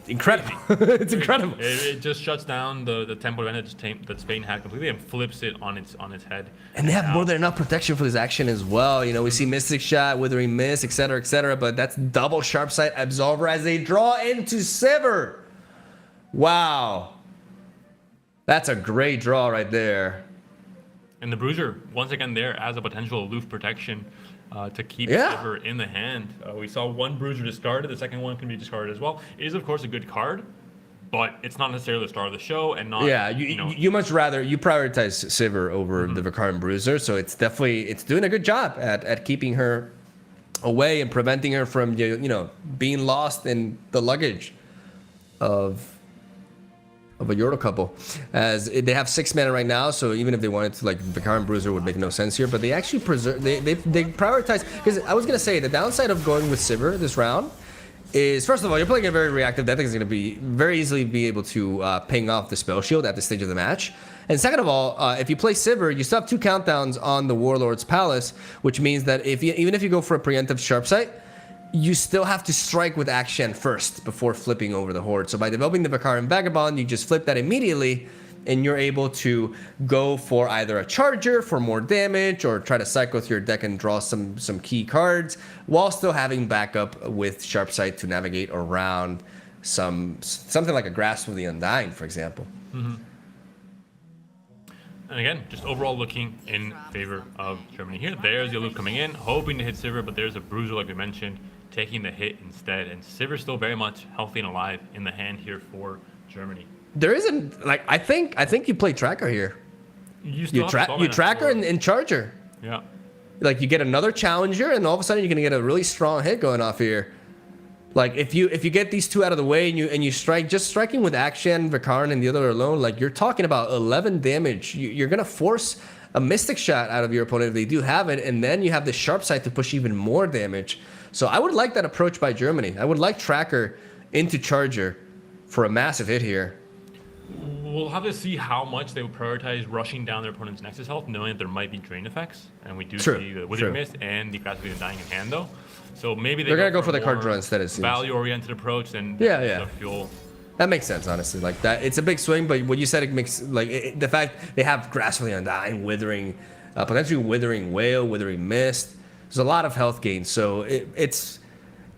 incredible. It's incredible. It just shuts down the tempo advantage that Spain had completely and flips it on its head. And they have more than enough protection for this action as well. You know, we see Mystic Shot, Withering Mist, etc., but that's double Sharp Sight Absolver as they draw into Sivir. Wow. That's a great draw right there. And the Bruiser, once again there as a potential aloof protection to keep Sivir in the hand. We saw one Bruiser discarded, the second one can be discarded as well. It is, of course, a good card, but it's not necessarily the star of the show, and not. Yeah, you much rather prioritize Sivir over the Vakaran Bruiser, so it's doing a good job at keeping her away and preventing her from being lost in the luggage of a Yordle couple, as they have 6 mana right now. So even if they wanted to, like, Vakaran Bruiser would make no sense here, but they actually preserve. They prioritize, because I was gonna say the downside of going with Sivir this round is, first of all, you're playing a very reactive deck that's gonna be very easily be able to ping off the spell shield at this stage of the match. And second of all, if you play Sivir, you still have 2 countdowns on the Warlord's Palace, which means that even if you go for a preemptive Sharp Sight, you still have to strike with action first before flipping over the Horde. So by developing the Vakaran Vagabond, you just flip that immediately, and you're able to go for either a Charger for more damage, or try to cycle through your deck and draw some key cards, while still having backup with Sharp Sight to navigate around something like a Grasp of the Undying, for example. And again, just overall looking in favor of Germany here. There's the Aloof coming in, hoping to hit Sivir, but there's a Bruiser, like we mentioned, taking the hit instead. And Sivir's still very much healthy and alive in the hand here for Germany. There isn't, like, I think you play Tracker here. You Tracker and Charger. Yeah. Like, you get another Challenger, and all of a sudden you're gonna get a really strong hit going off here. Like, if you get these two out of the way and you strike, just striking with Akshan, Vikarn, and the other alone, like, you're talking about 11 damage. You're gonna force a Mystic Shot out of your opponent if they do have it, and then you have the Sharp Sight to push even more damage. So I would like that approach by Germany. I would like Tracker into Charger for a massive hit here. We'll have to see how much they would prioritize rushing down their opponent's Nexus health, knowing that there might be drain effects. And we do see the Withering Mist and the Grasp of the Undying in hand, though. So maybe they're going to go for the card draw instead, it seems. Value-oriented approach than fuel. That makes sense, honestly. Like, that, it's a big swing, but what you said, it makes, like, the fact they have Grasp of the Undying, Withering, potentially Withering Whale, Withering Mist. There's a lot of health gain, so it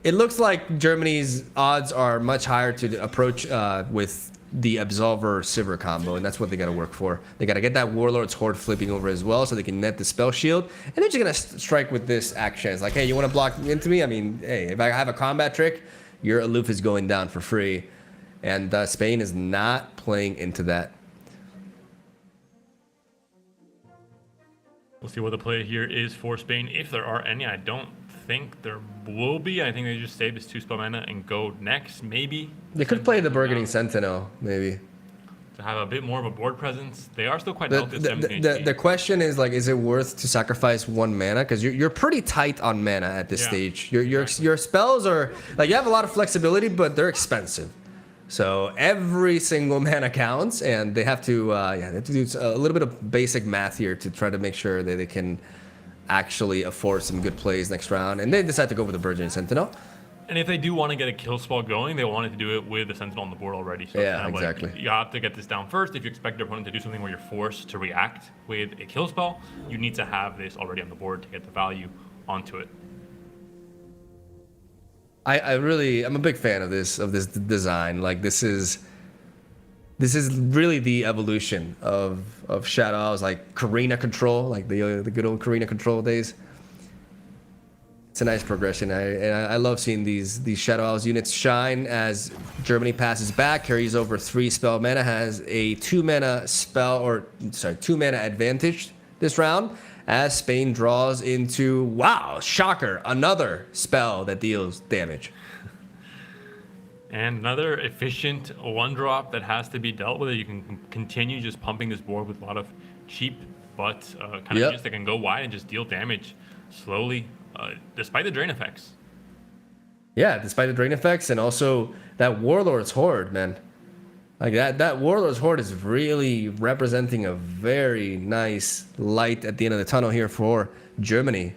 looks like Germany's odds are much higher to approach with the Absolver Sivir combo, and that's what they got to work for. They got to get that Warlord's Horde flipping over as well, so they can net the spell shield, and they're just gonna strike with this action. It's like, hey, you want to block into me? I mean, hey, if I have a combat trick, your Aloof is going down for free, and Spain is not playing into that. We'll see what the play here is for Spain, if there are any. I don't think there will be. I think they just save this 2-spell mana and go next, maybe. They could play the Burgundy Sentinel, maybe. To have a bit more of a board presence. They are still quite healthy at 17 HP. The question is, like, is it worth to sacrifice 1 mana? Because you're pretty tight on mana at this stage. Your spells are, like, you have a lot of flexibility, but they're expensive. So every single mana counts, and they have to they have to do a little bit of basic math here to try to make sure that they can actually afford some good plays next round, and they decide to go with the Burgundy Sentinel. And if they do want to get a kill spell going, they wanted to do it with the Sentinel on the board already. So yeah, exactly. Like, you have to get this down first. If you expect your opponent to do something where you're forced to react with a kill spell, you need to have this already on the board to get the value onto it. I'm a big fan of this design. Like, this is really the evolution of Shadow Isles, like Karina control, like the good old Karina control days. It's a nice progression. I love seeing these Shadow Isles units shine as Germany passes back, carries over 3 spell mana, has a 2 mana advantage this round, as Spain draws into, wow, shocker, another spell that deals damage. And another efficient 1-drop that has to be dealt with. You can continue just pumping this board with a lot of cheap but kind of units that can go wide and just deal damage slowly, despite the drain effects. Yeah, despite the drain effects, and also that Warlord's Horde, man. Like, that Warlord's Horde is really representing a very nice light at the end of the tunnel here for Germany.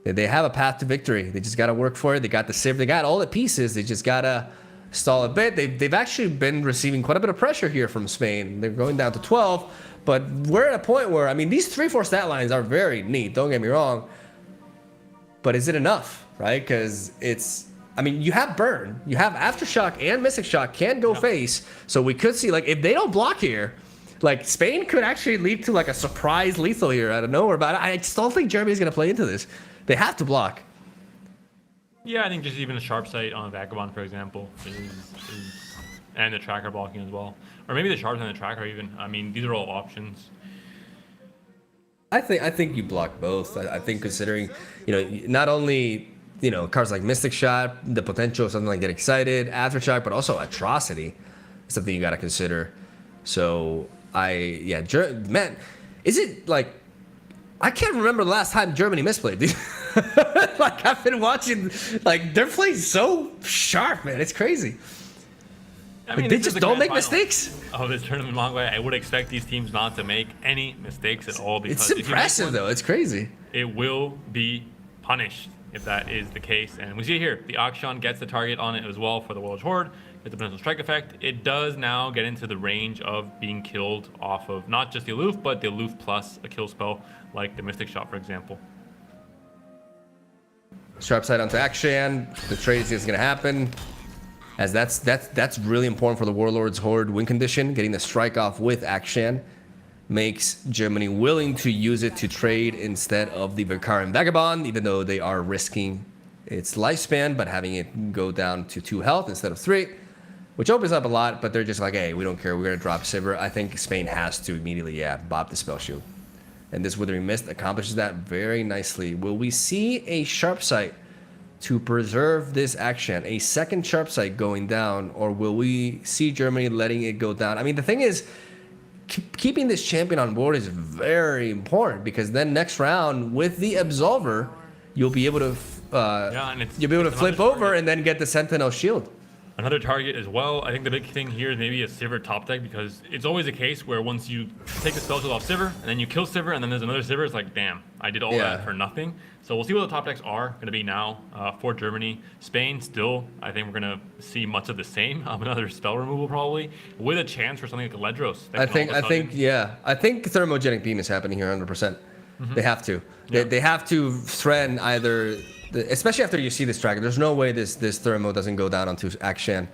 They have a path to victory. They just got to work for it. They got the Civ. They got all the pieces. They just got to stall a bit. They've actually been receiving quite a bit of pressure here from Spain. They're going down to 12, but we're at a point where, I mean, these 3-4 stat lines are very neat. Don't get me wrong. But is it enough, right? Because I mean, you have Burn, you have Aftershock, and Mystic Shock can go face. So we could see, like, if they don't block here, like, Spain could actually lead to, like, a surprise lethal here out of nowhere. But I still think Germany's going to play into this. They have to block. Yeah, I think just even a Sharp Sight on a Vagabond, for example, and the Tracker blocking as well. Or maybe the Sharp and the Tracker even. I mean, these are all options. I think you block both. I think considering, not only, cards like Mystic Shot, the potential of something like Get Excited, Aftershock, but also Atrocity is something you got to consider. So man, is it like, I can't remember the last time Germany misplayed, dude. Like, I've been watching, like, they're playing so sharp, man. It's crazy. I mean, they just don't make mistakes. Oh, this tournament, Mongway, I would expect these teams not to make any mistakes at all. Because it's impressive, though. It's crazy. It will be punished if that is the case. And we see it here. The Akshan gets the target on it as well for the Warlord's Horde. With the potential strike effect, it does now get into the range of being killed off of not just the Aloof, but the Aloof plus a kill spell like the Mystic Shot, for example. Sharp Sight onto Akshan. The trade is going to happen. as that's really important for the Warlord's Horde win condition. Getting the strike off with Akshan makes Germany willing to use it to trade instead of the Vicarian Vagabond, even though they are risking its lifespan, but having it go down to 2 health instead of 3, which opens up a lot, but they're just like, hey, we don't care, we're going to drop Sivir. I think Spain has to immediately, bop the Spell Shield. And this Withering Mist accomplishes that very nicely. Will we see a Sharp Sight to preserve this action? A second Sharp Sight going down, or will we see Germany letting it go down? I mean, the thing is, keeping this champion on board is very important, because then next round with the Absolver, you'll be able to flip over and then get the Sentinel Shield. Another target as well. I think the big thing here is maybe a Sivir top deck, because it's always a case where once you take the spell shield off Sivir and then you kill Sivir and then there's another Sivir, it's like, damn, I did all that for nothing. So we'll see what the top decks are going to be now for Germany. Spain, still, I think we're going to see much of the same. Another spell removal probably, with a chance for something like Ledros. I think Thermogenic Beam is happening here 100%. They have to. They have to threaten either, especially after you see this tracker. There's no way this Thermo doesn't go down onto Akshan.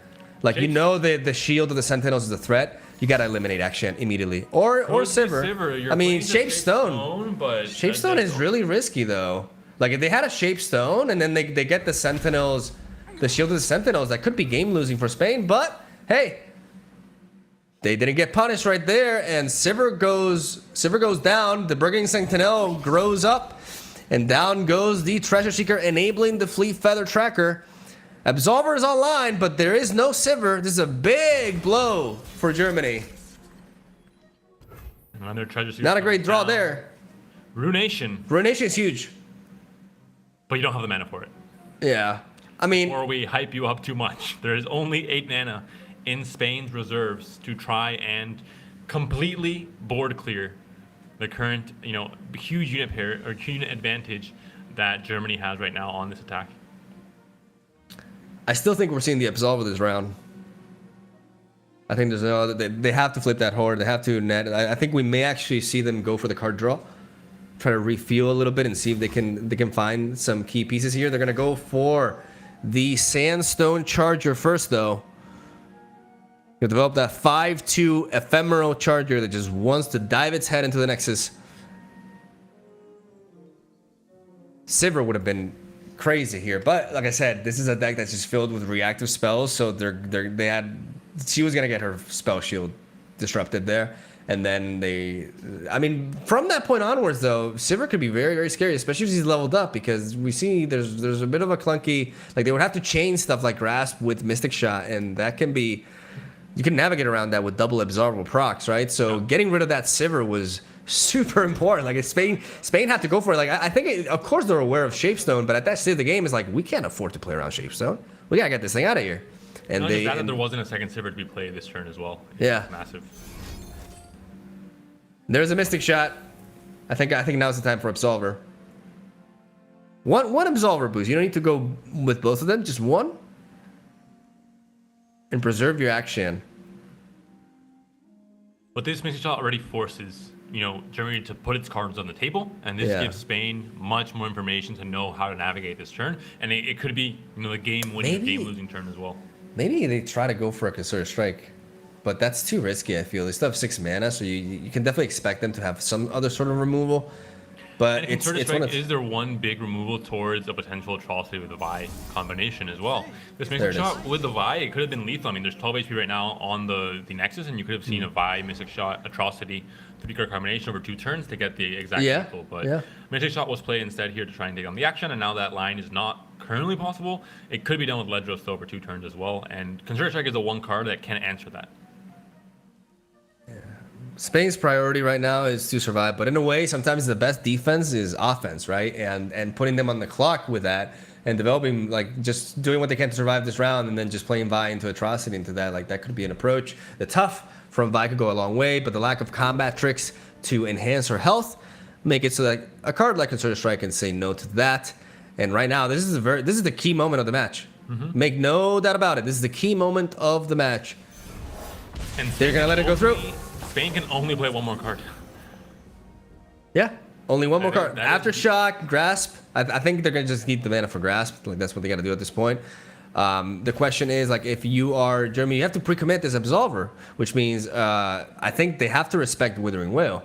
Like, you know, the shield of the Sentinels is a threat. You gotta eliminate Akshan immediately, or Sivir. I mean, Shape Stone, but Shape Stone is really risky though. Like, if they had a Shape Stone and then they get the Sentinels, the shield of the Sentinels, that could be game losing for Spain. But hey, they didn't get punished right there, and Sivir goes down. The Burgeoning Sentinel grows up, and down goes the Treasure Seeker, enabling the Fleet Feather Tracker. Absolver is online, but there is no Sivir. This is a big blow for Germany. Another Treasure Seeker. Not a great draw there. Ruination. Ruination is huge. But you don't have the mana for it. Yeah. I mean, or we hype you up too much. There is only 8 mana in Spain's reserves to try and completely board clear the current, huge unit pair or unit advantage that Germany has right now on this attack. I still think we're seeing the Absolver this round. I think there's no other. They have to flip that horde. They have to net. I think we may actually see them go for the card draw, try to refuel a little bit and see if they can find some key pieces here. They're gonna go for the Sandstone Charger first, though. You'll develop that 5/2 ephemeral charger that just wants to dive its head into the Nexus. Sivir would have been crazy here, but like I said, this is a deck that's just filled with reactive spells, so she was gonna get her spell shield disrupted there, and then from that point onwards though, Sivir could be very, very scary, especially if she's leveled up, because we see there's a bit of a clunky, like they would have to chain stuff like Grasp with Mystic Shot, and that can be, you can navigate around that with double absorbable procs, right? So getting rid of that Sivir was super important. Like, Spain had to go for it. Like, I think, of course, they're aware of Shapestone, but at that stage of the game, it's like, we can't afford to play around Shapestone. We gotta get this thing out of here. And not just that there wasn't a second Sivir to be played this turn as well. It's massive. There's a Mystic Shot. I think now's the time for Absolver. One Absolver boost. You don't need to go with both of them. Just one. And preserve your action. But this Mystic Shot already forces, Germany to put its cards on the table, and this gives Spain much more information to know how to navigate this turn, and it could be, the game-winning, game-losing turn as well. Maybe they try to go for a Concerted Strike, but that's too risky, I feel. They still have 6 mana, so you can definitely expect them to have some other sort of removal. But it's is there one big removal towards a potential Atrocity with the Vi combination as well? This Mystic Shot with the Vi, it could have been lethal. I mean, there's 12 HP right now on the Nexus, and you could have seen a Vi, Mystic Shot, Atrocity, 3-card combination over 2 turns to get the exact lethal. But Mystic Shot was played instead here to try and take on the action, and now that line is not currently possible. It could be done with Ledros though over 2 turns as well, and Concerted Strike is the one card that can answer that. Spain's priority right now is to survive, but in a way, sometimes the best defense is offense, right? And putting them on the clock with that, and developing, like, just doing what they can to survive this round, and then just playing Vi into Atrocity into that, like, that could be an approach. The tough from Vi could go a long way, but the lack of combat tricks to enhance her health make it so that a card like Concerted Strike can say no to that. And right now, this is the key moment of the match. Make no doubt about it. This is the key moment of the match. And they're gonna let it go through. Spain can only play one more card. Yeah, only one more card. Aftershock, Grasp. I think they're gonna just keep the mana for Grasp. Like, that's what they gotta do at this point. The question is, like, if you are Germany, you have to pre-commit this Absolver, which means I think they have to respect Withering Wail.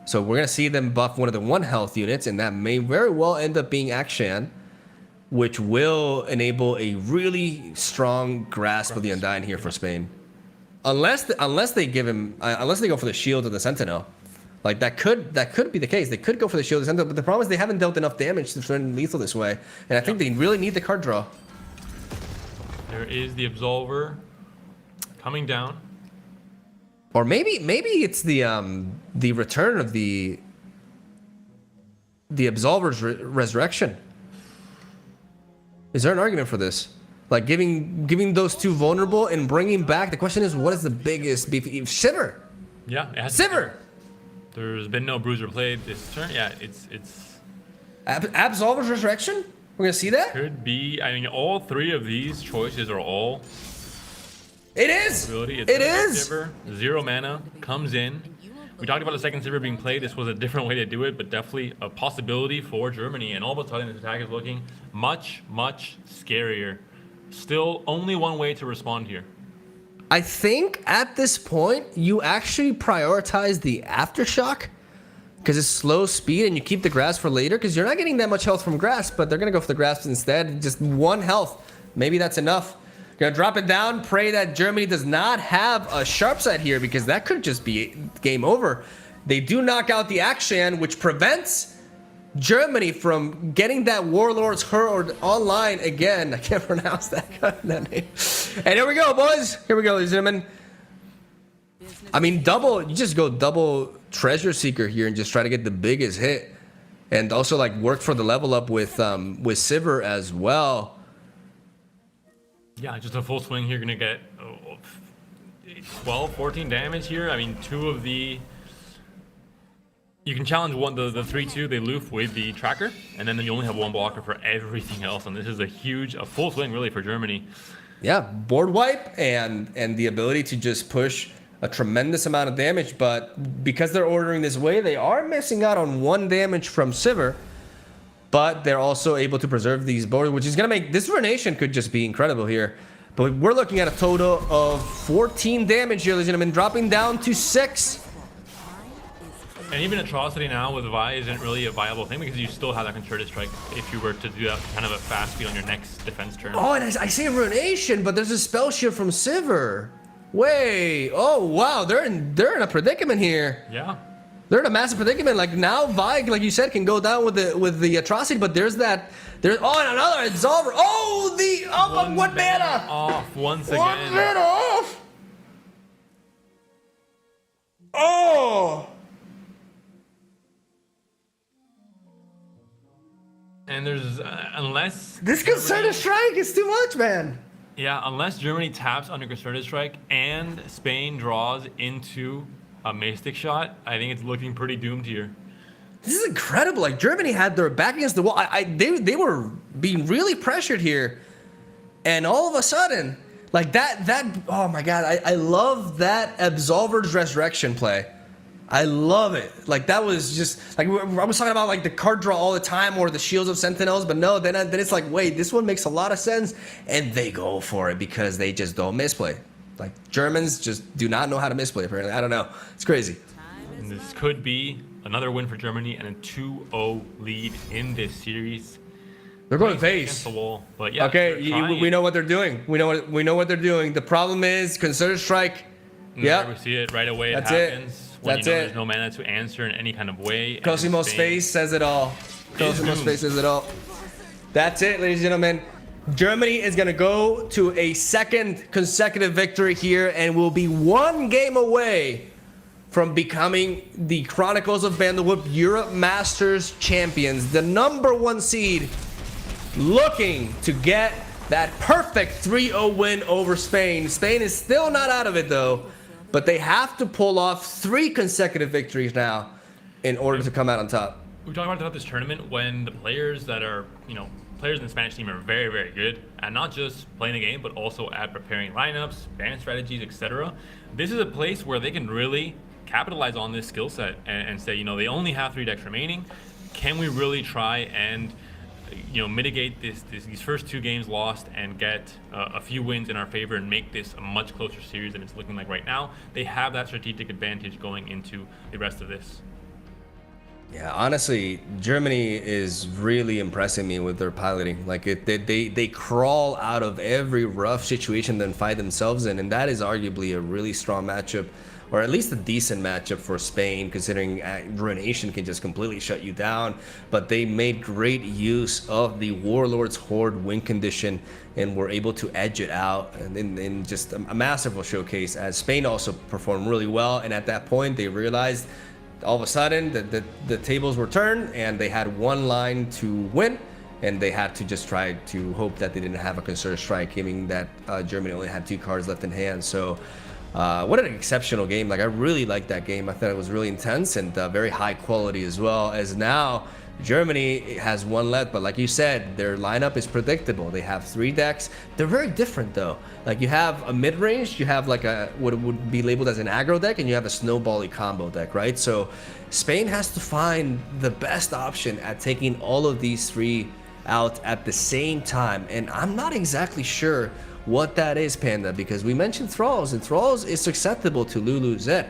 So we're going to see them buff one of the 1 health units, and that may very well end up being Akshan, which will enable a really strong grasp of the Undying here for Spain. Unless they give him, unless they go for the shield of the Sentinel. Like, that could be the case. They could go for the shield of the Sentinel, but the problem is they haven't dealt enough damage to turn lethal this way. And I think they really need the card draw. There is the Absolver coming down. Or maybe it's the return of the Absolver's resurrection. Is there an argument for this? Like giving those two vulnerable and bringing back. The question is, what is the biggest beef? Shiver. Yeah, it has Shiver. There's been no bruiser played this turn. Yeah, it's Absolver's resurrection. We're gonna see that. could be. I mean, all 3 of these choices are all. It is. It's It is. Sivir, 0 mana comes in. We talked about the second Sivir being played. This was a different way to do it, but definitely a possibility for Germany. And all of a sudden, this attack is looking much, much scarier. Still, only one way to respond here. I think at this point you actually prioritize the aftershock because it's slow speed, and you keep the grasp for later because you're not getting that much health from grasp, but they're gonna go for the grasp instead. Just 1 health, maybe that's enough. Gonna drop it down, pray that Germany does not have a sharp side here because that could just be game over. They do knock out the Akshan, which prevents Germany from getting that Warlord's Herd online again. I can't pronounce that name. And here we go, boys. Here we go, ladies and gentlemen. I mean, you just go double Treasure Seeker here and just try to get the biggest hit. And also, like, work for the level up with Sivir as well. Yeah, just a full swing here. Gonna get 12, 14 damage here. I mean, 2 of the... You can challenge the 3-2, they loof with the tracker, and then you only have 1 blocker for everything else. And this is a full swing really for Germany. Yeah, board wipe and the ability to just push a tremendous amount of damage. But because they're ordering this way, they are missing out on 1 damage from Sivir. But they're also able to preserve these boards, which is going to make this Ruination could just be incredible here. But we're looking at a total of 14 damage here, ladies and gentlemen, dropping down to 6. And even Atrocity now with Vi isn't really a viable thing because you still have that Concerted Strike if you were to do that kind of a fast speed on your next defense turn. Oh, and I say Ruination, but there's a spell shield from Sivir. Wait, oh wow, they're in a predicament here. Yeah. They're in a massive predicament. Like now, Vi, like you said, can go down with the Atrocity, but there's and another Absolver. Oh, one mana off once again. 1 mana off. Oh. And there's unless This Concerted Strike is too much, man. Yeah, unless Germany taps under Concerted Strike and Spain draws into a Mystic Shot, I think it's looking pretty doomed here. This is incredible. Like, Germany had their back against the wall. They were being really pressured here, and all of a sudden, like that. Oh my God, I love that Absolver's Resurrection play. I love it. Like, that was just like I was talking about, like the card draw all the time or the Shields of Sentinels, but no, then it's like, wait, this one makes a lot of sense, and they go for it because they just don't misplay. Like, Germans just do not know how to misplay, apparently. I don't know. It's crazy. And this could be another win for Germany and a 2-0 lead in this series. They're going Against face. the wall, but yeah. Okay, we know what they're doing. We know what they're doing. The problem is Concerted Strike. Yeah, we see it right away. That's it it. happens when That's you know it. there's no mana to answer in any kind of way. Cosimo's face says it all. Cosimo's face says it all. That's it, ladies and gentlemen. Germany is going to go to a 2nd consecutive victory here and will be 1 game away from becoming the Chronicles of Bandlewood Europe Masters champions. The #1 seed, looking to get that perfect 3-0 win over Spain. Spain is still not out of it, though, but they have to pull off 3 consecutive victories now in order to come out on top. We talked about this tournament when the players that are, players in the Spanish team are very, very good at not just playing the game, but also at preparing lineups, ban strategies, etc. This is a place where they can really capitalize on this skill set and say, they only have 3 decks remaining. Can we really try and mitigate these first 2 games lost and get a few wins in our favor and make this a much closer series than it's looking like right now, they have that strategic advantage going into the rest of this. Yeah, honestly, Germany is really impressing me with their piloting. Like they crawl out of every rough situation then find themselves in, and that is arguably a really strong matchup, or at least a decent matchup for Spain, considering Ruination can just completely shut you down. But they made great use of the Warlord's Horde win condition and were able to edge it out, and in just a masterful showcase, as Spain also performed really well. And at that point, they realized all of a sudden that the tables were turned and they had one line to win, and they had to just try to hope that they didn't have a concerted strike, given that Germany only had 2 cards left in hand. So what an exceptional game. Like, I really liked that game. I thought it was really intense and very high quality, as well as now Germany has 1 left, but like you said, their lineup is predictable. They have 3 decks. They're very different though. Like, you have a mid-range, you have like a what would be labeled as an aggro deck, and you have a snowbally combo deck, right? So Spain has to find the best option at taking all of these 3 out at the same time, and I'm not exactly sure what that is, Panda, because we mentioned Thralls, and Thralls is susceptible to Lulu Zed.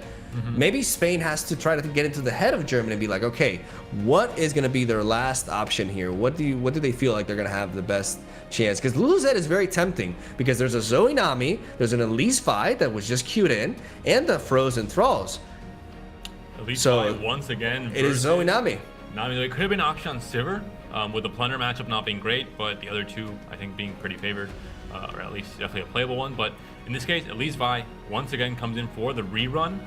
Maybe Spain has to try to get into the head of Germany and be like, okay, what is going to be their last option here? What do they feel like they're going to have the best chance? Because Lulu Zed is very tempting, because there's a Zoe Nami, there's an Elise Vi that was just queued in, and the Frozen Thralls. Elise So, Vi once again. It is Zoe Nami. Nami, it could have been Akshan Sivir, with the Plunder matchup not being great, but the other 2, I think, being pretty favored, or at least definitely a playable one. But in this case, Elise Vi once again comes in for the rerun.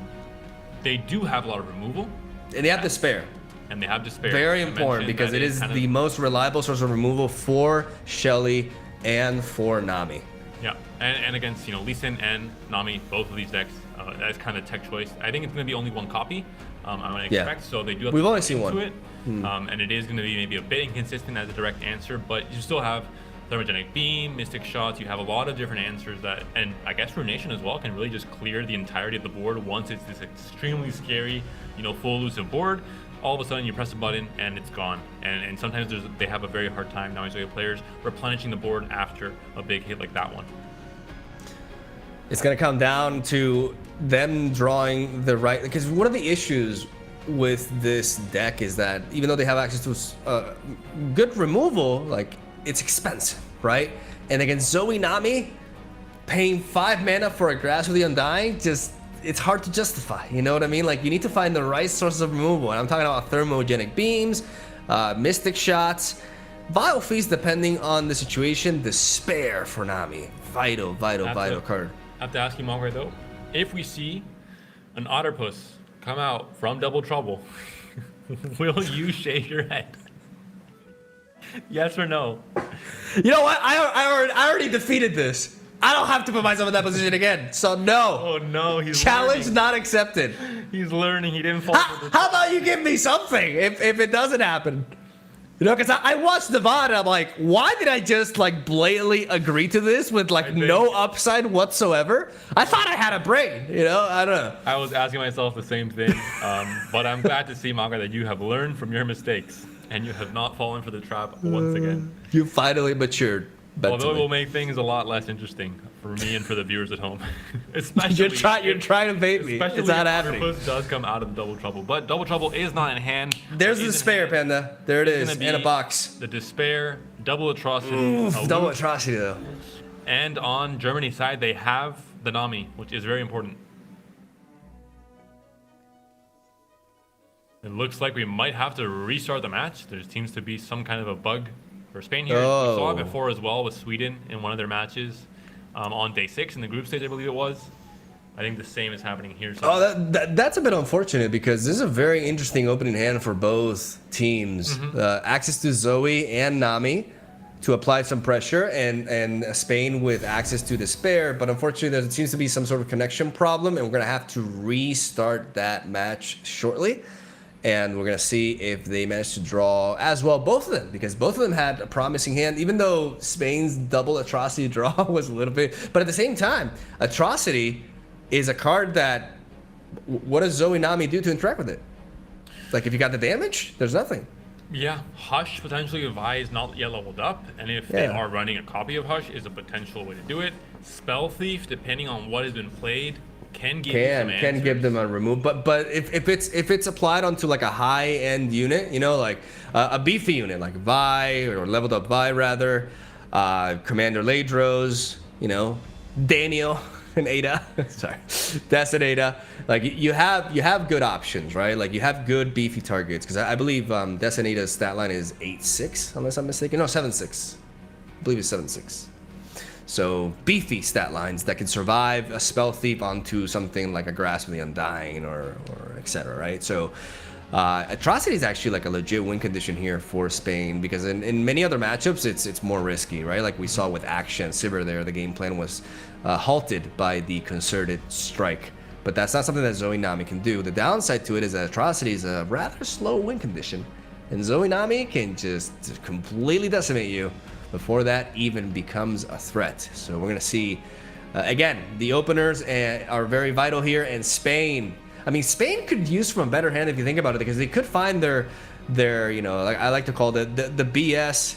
They do have a lot of removal. And they have Despair. And they have Despair. Very important, because it is the most reliable source of removal for Shelly and for Nami. Yeah, and against Lee Sin and Nami, both of these decks, that's kind of tech choice. I think it's going to be only 1 copy. I'm going to expect, so they do have We've to only look seen into 1. it. And it is going to be maybe a bit inconsistent as a direct answer, but you still have Thermogenic Beam, Mystic Shots. You have a lot of different answers that, and I guess Ruination as well, can really just clear the entirety of the board once it's this extremely scary, full elusive board. All of a sudden you press a button and it's gone. And sometimes they have a very hard time, now Zoe players, replenishing the board after a big hit like that one. It's going to come down to them drawing the right, because one of the issues with this deck is that even though they have access to good removal, like, it's expensive, right? And against Zoe Nami, paying 5 mana for a Grasp of the Undying, it's hard to justify. You know what I mean? Like, you need to find the right sources of removal. And I'm talking about Thermogenic Beams, Mystic Shots, Vile Feast, depending on the situation. Despair for Nami. Vital card. I have to ask you, Mongrel, though, if we see an Otterpuss come out from Double Trouble, will you shave your head? Yes or no? You know what? I already defeated this. I don't have to put myself in that position again. So no. Oh no, he's challenge learning. Not accepted. He's learning. He didn't fall. How about you give me something if it doesn't happen? Because I watched the VOD and I'm like, why did I just blatantly agree to this with no upside whatsoever? I thought I had a brain, I don't know. I was asking myself the same thing, but I'm glad to see, Mongrel, that you have learned from your mistakes and you have not fallen for the trap once again. You finally matured. Although it will make things a lot less interesting for me and for the viewers at home. Especially you're trying to bait me. It's not happening. Especially if does come out of Double Trouble. But Double Trouble is not in hand. There's the Despair, Panda. There it is, in a box. The Despair, Double Atrocity. Double Atrocity, though. And on Germany's side, they have the Nami, which is very important. It looks like we might have to restart the match. There seems to be some kind of a bug for Spain here. We saw it before as well with Sweden in one of their matches on day 6 in the group stage, I believe it was. I think the same is happening here. So that's a bit unfortunate, because this is a very interesting opening hand for both teams. Access to Zoe and Nami to apply some pressure, and Spain with access to Despair. But unfortunately, there seems to be some sort of connection problem, and we're going to have to restart that match shortly. And we're going to see if they manage to draw as well, both of them, because both of them had a promising hand, even though Spain's Double Atrocity draw was a little bit. But at the same time, Atrocity is a card that, what does Zoe Nami do to interact with it? Like, if you got the damage, there's nothing. Yeah, Hush potentially if Vi is not yet leveled up, and if they Yeah. are running a copy of Hush, is a potential way to do it. Spell Thief, depending on what has been played, can give you some Can give answers. them a remove, but if it's applied onto like a high end unit, you know, like a beefy unit like Vi or leveled up Vi rather, Commander Ladros, you know, Daniel and Ada, sorry, Des and Ada, like you have good options, right? Like you have good beefy targets because I believe Des and Ada's stat line is 8-6 unless I'm mistaken, no 7-6, I believe it's 7-6. So beefy stat lines that can survive a spell thief onto something like a Grasp of the Undying or etc. Right? So Atrocity is actually like a legit win condition here for Spain because in many other matchups it's more risky, right? Like we saw with Aksha and Sivir there, the game plan was halted by the concerted strike. But that's not something that Zoe Nami can do. The downside to it is that Atrocity is a rather slow win condition, and Zoe Nami can just completely decimate you before that even becomes a threat. So we're going to see, again, the openers are very vital here, and Spain, I mean, Spain could use from a better hand if you think about it, because they could find their you know, like I like to call the BS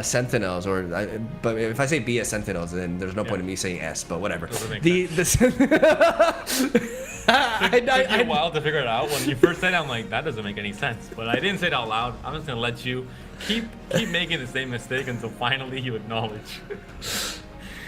Sentinels, but if I say BS Sentinels, then there's no point in me saying S, but whatever. Doesn't make The It took me a while to figure it out. When you first said it, I'm like, that doesn't make any sense. But I didn't say it out loud. I'm just gonna let you keep making the same mistake until finally you acknowledge.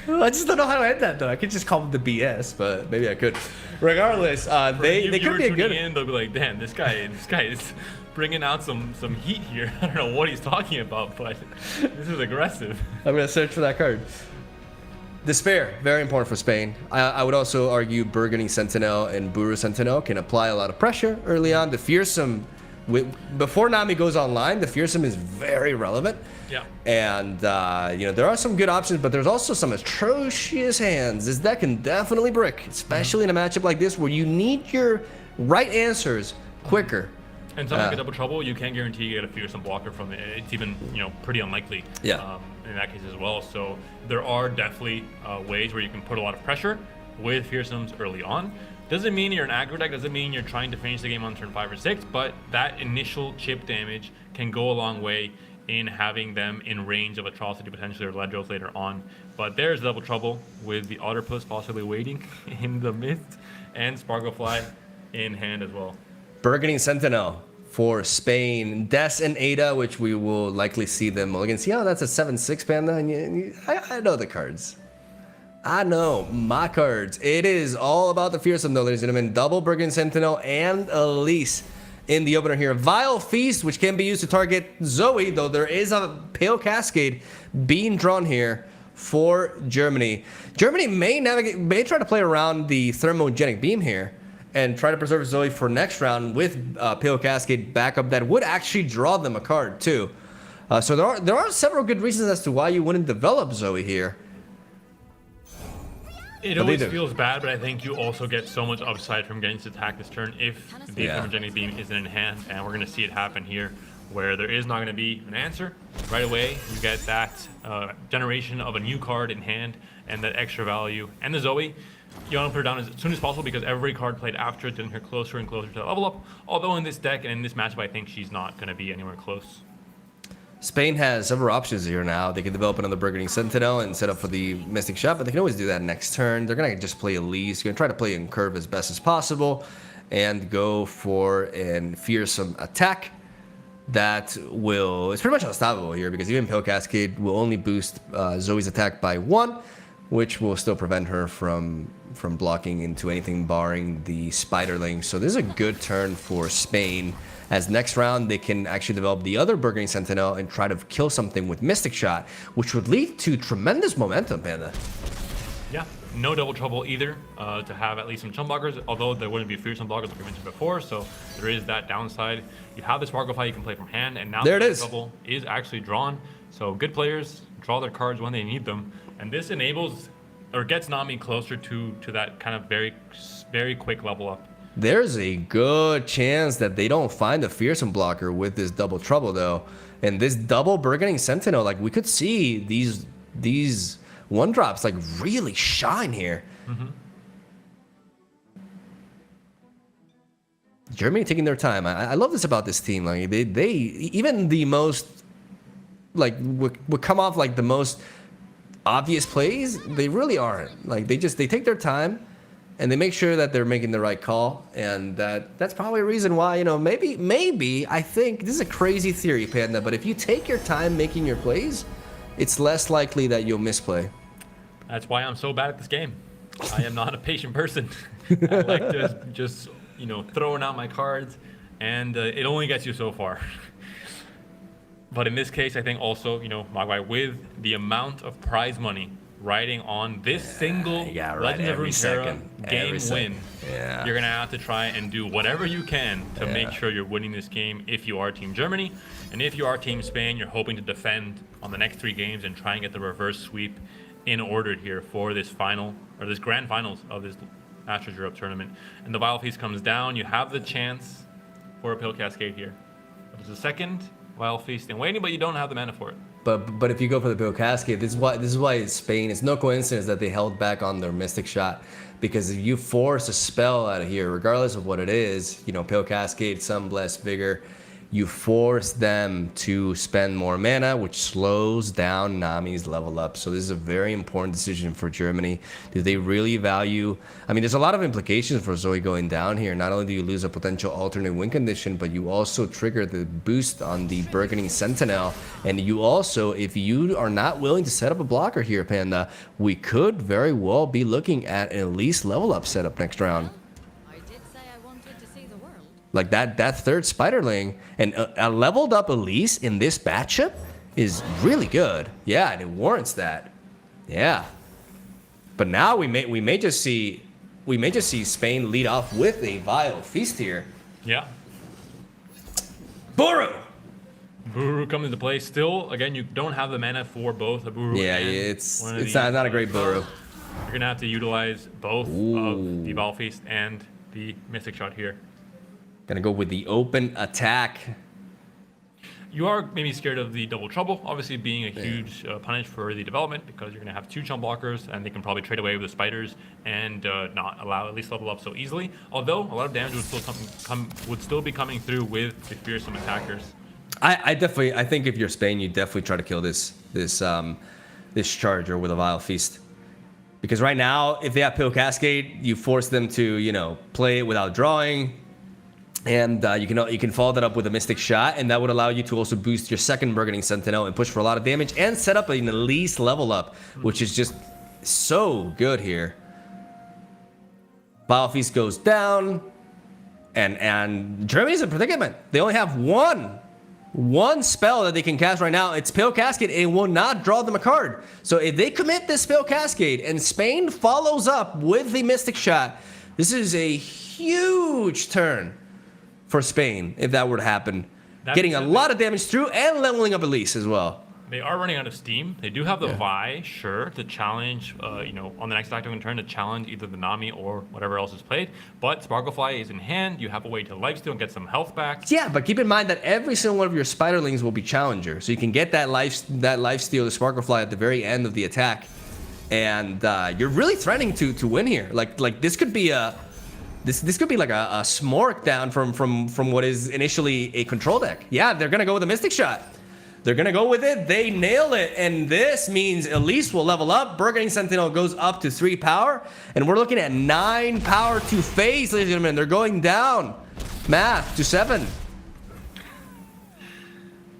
I just don't know how to end that though. I could just call them the BS, but maybe I could. Regardless, they you could were be a tuning good. in, they'll be like, damn, this guy is bringing out some heat here. I don't know what he's talking about, but this is aggressive. I'm gonna search for that card. Despair, very important for Spain. I would also argue Burgundy Sentinel and Buru Sentinel can apply a lot of pressure early on. The Fearsome, before Nami goes online, the Fearsome is very relevant. Yeah. And, you know, there are some good options, but there's also some atrocious hands. This deck can definitely brick, especially in a matchup like this where you need your right answers quicker. And something like a double trouble, you can't guarantee you get a fearsome blocker from it. It's even, you know, pretty unlikely. Yeah. In that case as well. So there are definitely ways where you can put a lot of pressure with fearsomes early on. Doesn't mean you're an aggro deck, doesn't mean you're trying to finish the game on turn 5 or 6, but that initial chip damage can go a long way in having them in range of Atrocity potentially or Ledros later on. But there's double trouble with the Otterpuss possibly waiting in the mist and Sparklefly in hand as well. Burgundy Sentinel for Spain. Des and Ada, which we will likely see them mulligan. See how that's a 7-6 panda? And I know the cards. I know my cards. It is all about the fearsome though, ladies and gentlemen. Double Burgundy Sentinel and Elise in the opener here. Vile Feast, which can be used to target Zoe, though there is a Pale Cascade being drawn here for Germany. Germany may try to play around the Thermogenic Beam here and try to preserve Zoe for next round with Pale Cascade backup that would actually draw them a card too. So there are several good reasons as to why you wouldn't develop Zoe here. It always feels bad, but I think you also get so much upside from getting to attack this turn if the Thermogenic Beam isn't in hand, and we're going to see it happen here, where there is not going to be an answer. Right away, you get that generation of a new card in hand, and that extra value. And the Zoe, you want to put her down as soon as possible, because every card played after it getting her closer and closer to that level up, although in this deck and in this matchup, I think she's not going to be anywhere close. Spain has several options here now. They can develop another Burgundy Sentinel and set up for the Mystic Shot, but they can always do that next turn. They're going to just play Elise. They're going to try to play in curve as best as possible and go for an fearsome attack that will... It's pretty much unstoppable here because even Pale Cascade will only boost Zoe's attack by 1, which will still prevent her from blocking into anything barring the Spiderling. So this is a good turn for Spain, as next round they can actually develop the other Burgundy Sentinel and try to kill something with Mystic Shot, which would lead to tremendous momentum, Panda. Yeah, no double trouble either to have at least some chum blockers, although there wouldn't be fearsome blockers like we mentioned before, so there is that downside. You have the Sparklefly you can play from hand, and now there it the is. trouble is actually drawn, so good players draw their cards when they need them, and this enables or gets Nami closer to that kind of very, very quick level up. There's a good chance that they don't find a fearsome blocker with this double trouble though. And this double Burgundy Sentinel, like we could see these one drops like really shine here. Germany taking their time. I love this about this team. Like they even the most like would come off like the most obvious plays. They really aren't. Like they take their time, and they make sure that they're making the right call. And that's probably a reason why, you know, maybe I think this is a crazy theory, Panda. But if you take your time making your plays, it's less likely that you'll misplay. That's why I'm so bad at this game. I am not a patient person. I like to just, you know, throwing out my cards, and it only gets you so far. But in this case, I think also, you know, Mogwai, with the amount of prize money riding on this single Legends of Runeterra game win, you're going to have to try and do whatever you can to make sure you're winning this game if you are Team Germany. And if you are Team Spain, you're hoping to defend on the next 3 games and try and get the reverse sweep in order here for this final, or this grand finals of this Masters Europe tournament. And the Vile Feast comes down. You have the chance for a Pill Cascade here. But it's a second Vile Feast and waiting, but you don't have the mana for it. But if you go for the Pill Cascade, this is why Spain. It's no coincidence that they held back on their Mystic Shot, because if you force a spell out of here, regardless of what it is, you know, Pill Cascade, Sunbless, Vigor, you force them to spend more mana, which slows down Nami's level up. So this is a very important decision for Germany. Do they really value... I mean, there's a lot of implications for Zoe going down here. Not only do you lose a potential alternate win condition, but you also trigger the boost on the Burgundy Sentinel. And you also, if you are not willing to set up a blocker here, Panda, we could very well be looking at an Elise level up setup next round. Like that 3rd Spiderling, and a leveled up Elise in this matchup is really good. Yeah, and it warrants that. Yeah. But now we may just see Spain lead off with a Vile Feast here. Yeah. Buru! Buru comes into play. Still, again, you don't have the mana for both a Buru. Yeah, it's not a great Buru. You're gonna have to utilize both of the Vile Feast and the Mystic Shot here. Gonna go with the open attack. You are maybe scared of the double trouble, obviously being a huge punish for the development, because you're going to have 2 chump blockers, and they can probably trade away with the spiders and not allow at least level up so easily. Although a lot of damage would still be coming through with the fearsome attackers. I think if you're Spain, you definitely try to kill this charger with a Vile Feast, because right now, if they have Pill Cascade, you force them to, you know, play it without drawing. And you can follow that up with a Mystic Shot, and that would allow you to also boost your 2nd Burgundy Sentinel and push for a lot of damage and set up an Elise level up, which is just so good here. Vile Feast goes down, and Germany's in predicament. They only have one spell that they can cast right now. It's Pill Cascade, and it will not draw them a card. So if they commit this Pill Cascade and Spain follows up with the Mystic Shot, this is a huge turn for Spain if that were to happen. Getting a lot of damage through and leveling up Elise as well. They are running out of steam. They do have the Vi, sure, to challenge, you know, on the next active turn to challenge either the Nami or whatever else is played. But Sparklefly is in hand. You have a way to lifesteal and get some health back. Yeah, but keep in mind that every single one of your Spiderlings will be Challenger. So you can get that lifesteal, the Sparklefly at the very end of the attack. And you're really threatening to win here. Like this could be a... This could be like a smork down from what is initially a control deck. Yeah, they're going to go with a Mystic Shot. They're going to go with it. They nail it. And this means Elise will level up. Burgundy Sentinel goes up to 3 power. And we're looking at 9 power to phase, ladies and gentlemen. They're going down. Math to 7.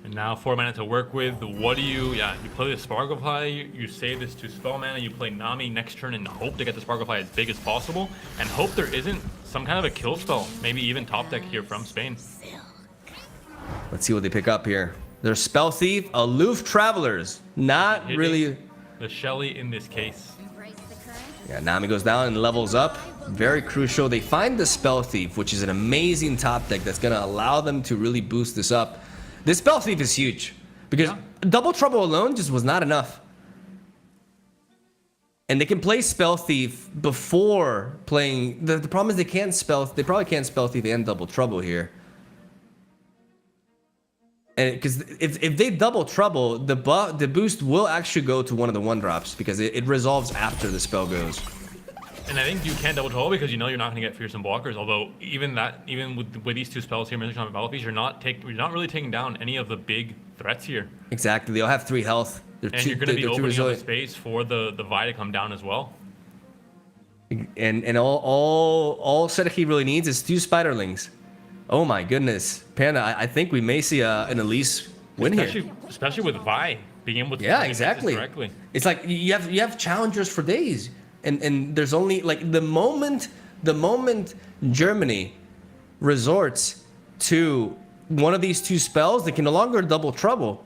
And now 4 mana to work with. What do you... Yeah, you play the Sparklefly. You save this to spell mana. You play Nami next turn and hope to get the Sparklefly as big as possible. And hope there isn't some kind of a kill spell. Maybe even top deck here from Spain. Let's see what they pick up here. There's Spell Thief, Aloof Travelers. Not really... The Shelly in this case. Yeah, Nami goes down and levels up. Very crucial. They find the Spell Thief, which is an amazing top deck that's going to allow them to really boost this up. This Spell Thief is huge, because Double Trouble alone just was not enough. And they can play Spell Thief before playing... The problem is they probably can't Spell Thief and Double Trouble here. And because if they Double Trouble, the boost will actually go to one of the 1-drops, because it resolves after the spell goes. And I think you can double trouble because you know you're not going to get fearsome blockers. Although even with these two spells here, Mystical on Battlefield, you're not really taking down any of the big threats here. Exactly. They all have 3 health. They're And too, you're going to be they're too opening up the resilient. space for the Vi to come down as well. And all Sedeki really needs is 2 spiderlings. Oh my goodness, Panda! I think we may see an Elise win here. Especially with Vi being able to Yeah, target exactly. Nexus directly. It's like you have challengers for days, and there's only like the moment Germany resorts to one of these 2 spells, they can no longer double trouble.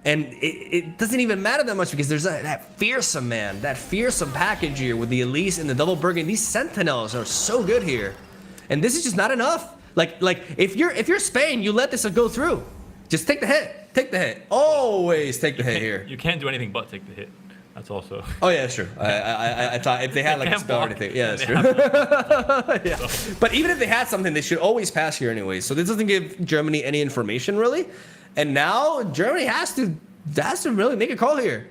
And it doesn't even matter that much because there's that fearsome man, that fearsome package here with the Elise and the double Bergen. These Sentinels are so good here, and this is just not enough. Like if you're Spain, you let this go through. Just take the hit. Take the hit. Always take the hit here. You can't do anything but take the hit. That's also. Oh yeah, that's true. I thought if they had like a can't spell or block, anything, yeah, that's then true. they Yeah. But even if they had something, they should always pass here anyway. So this doesn't give Germany any information really. And now Germany has to really make a call here.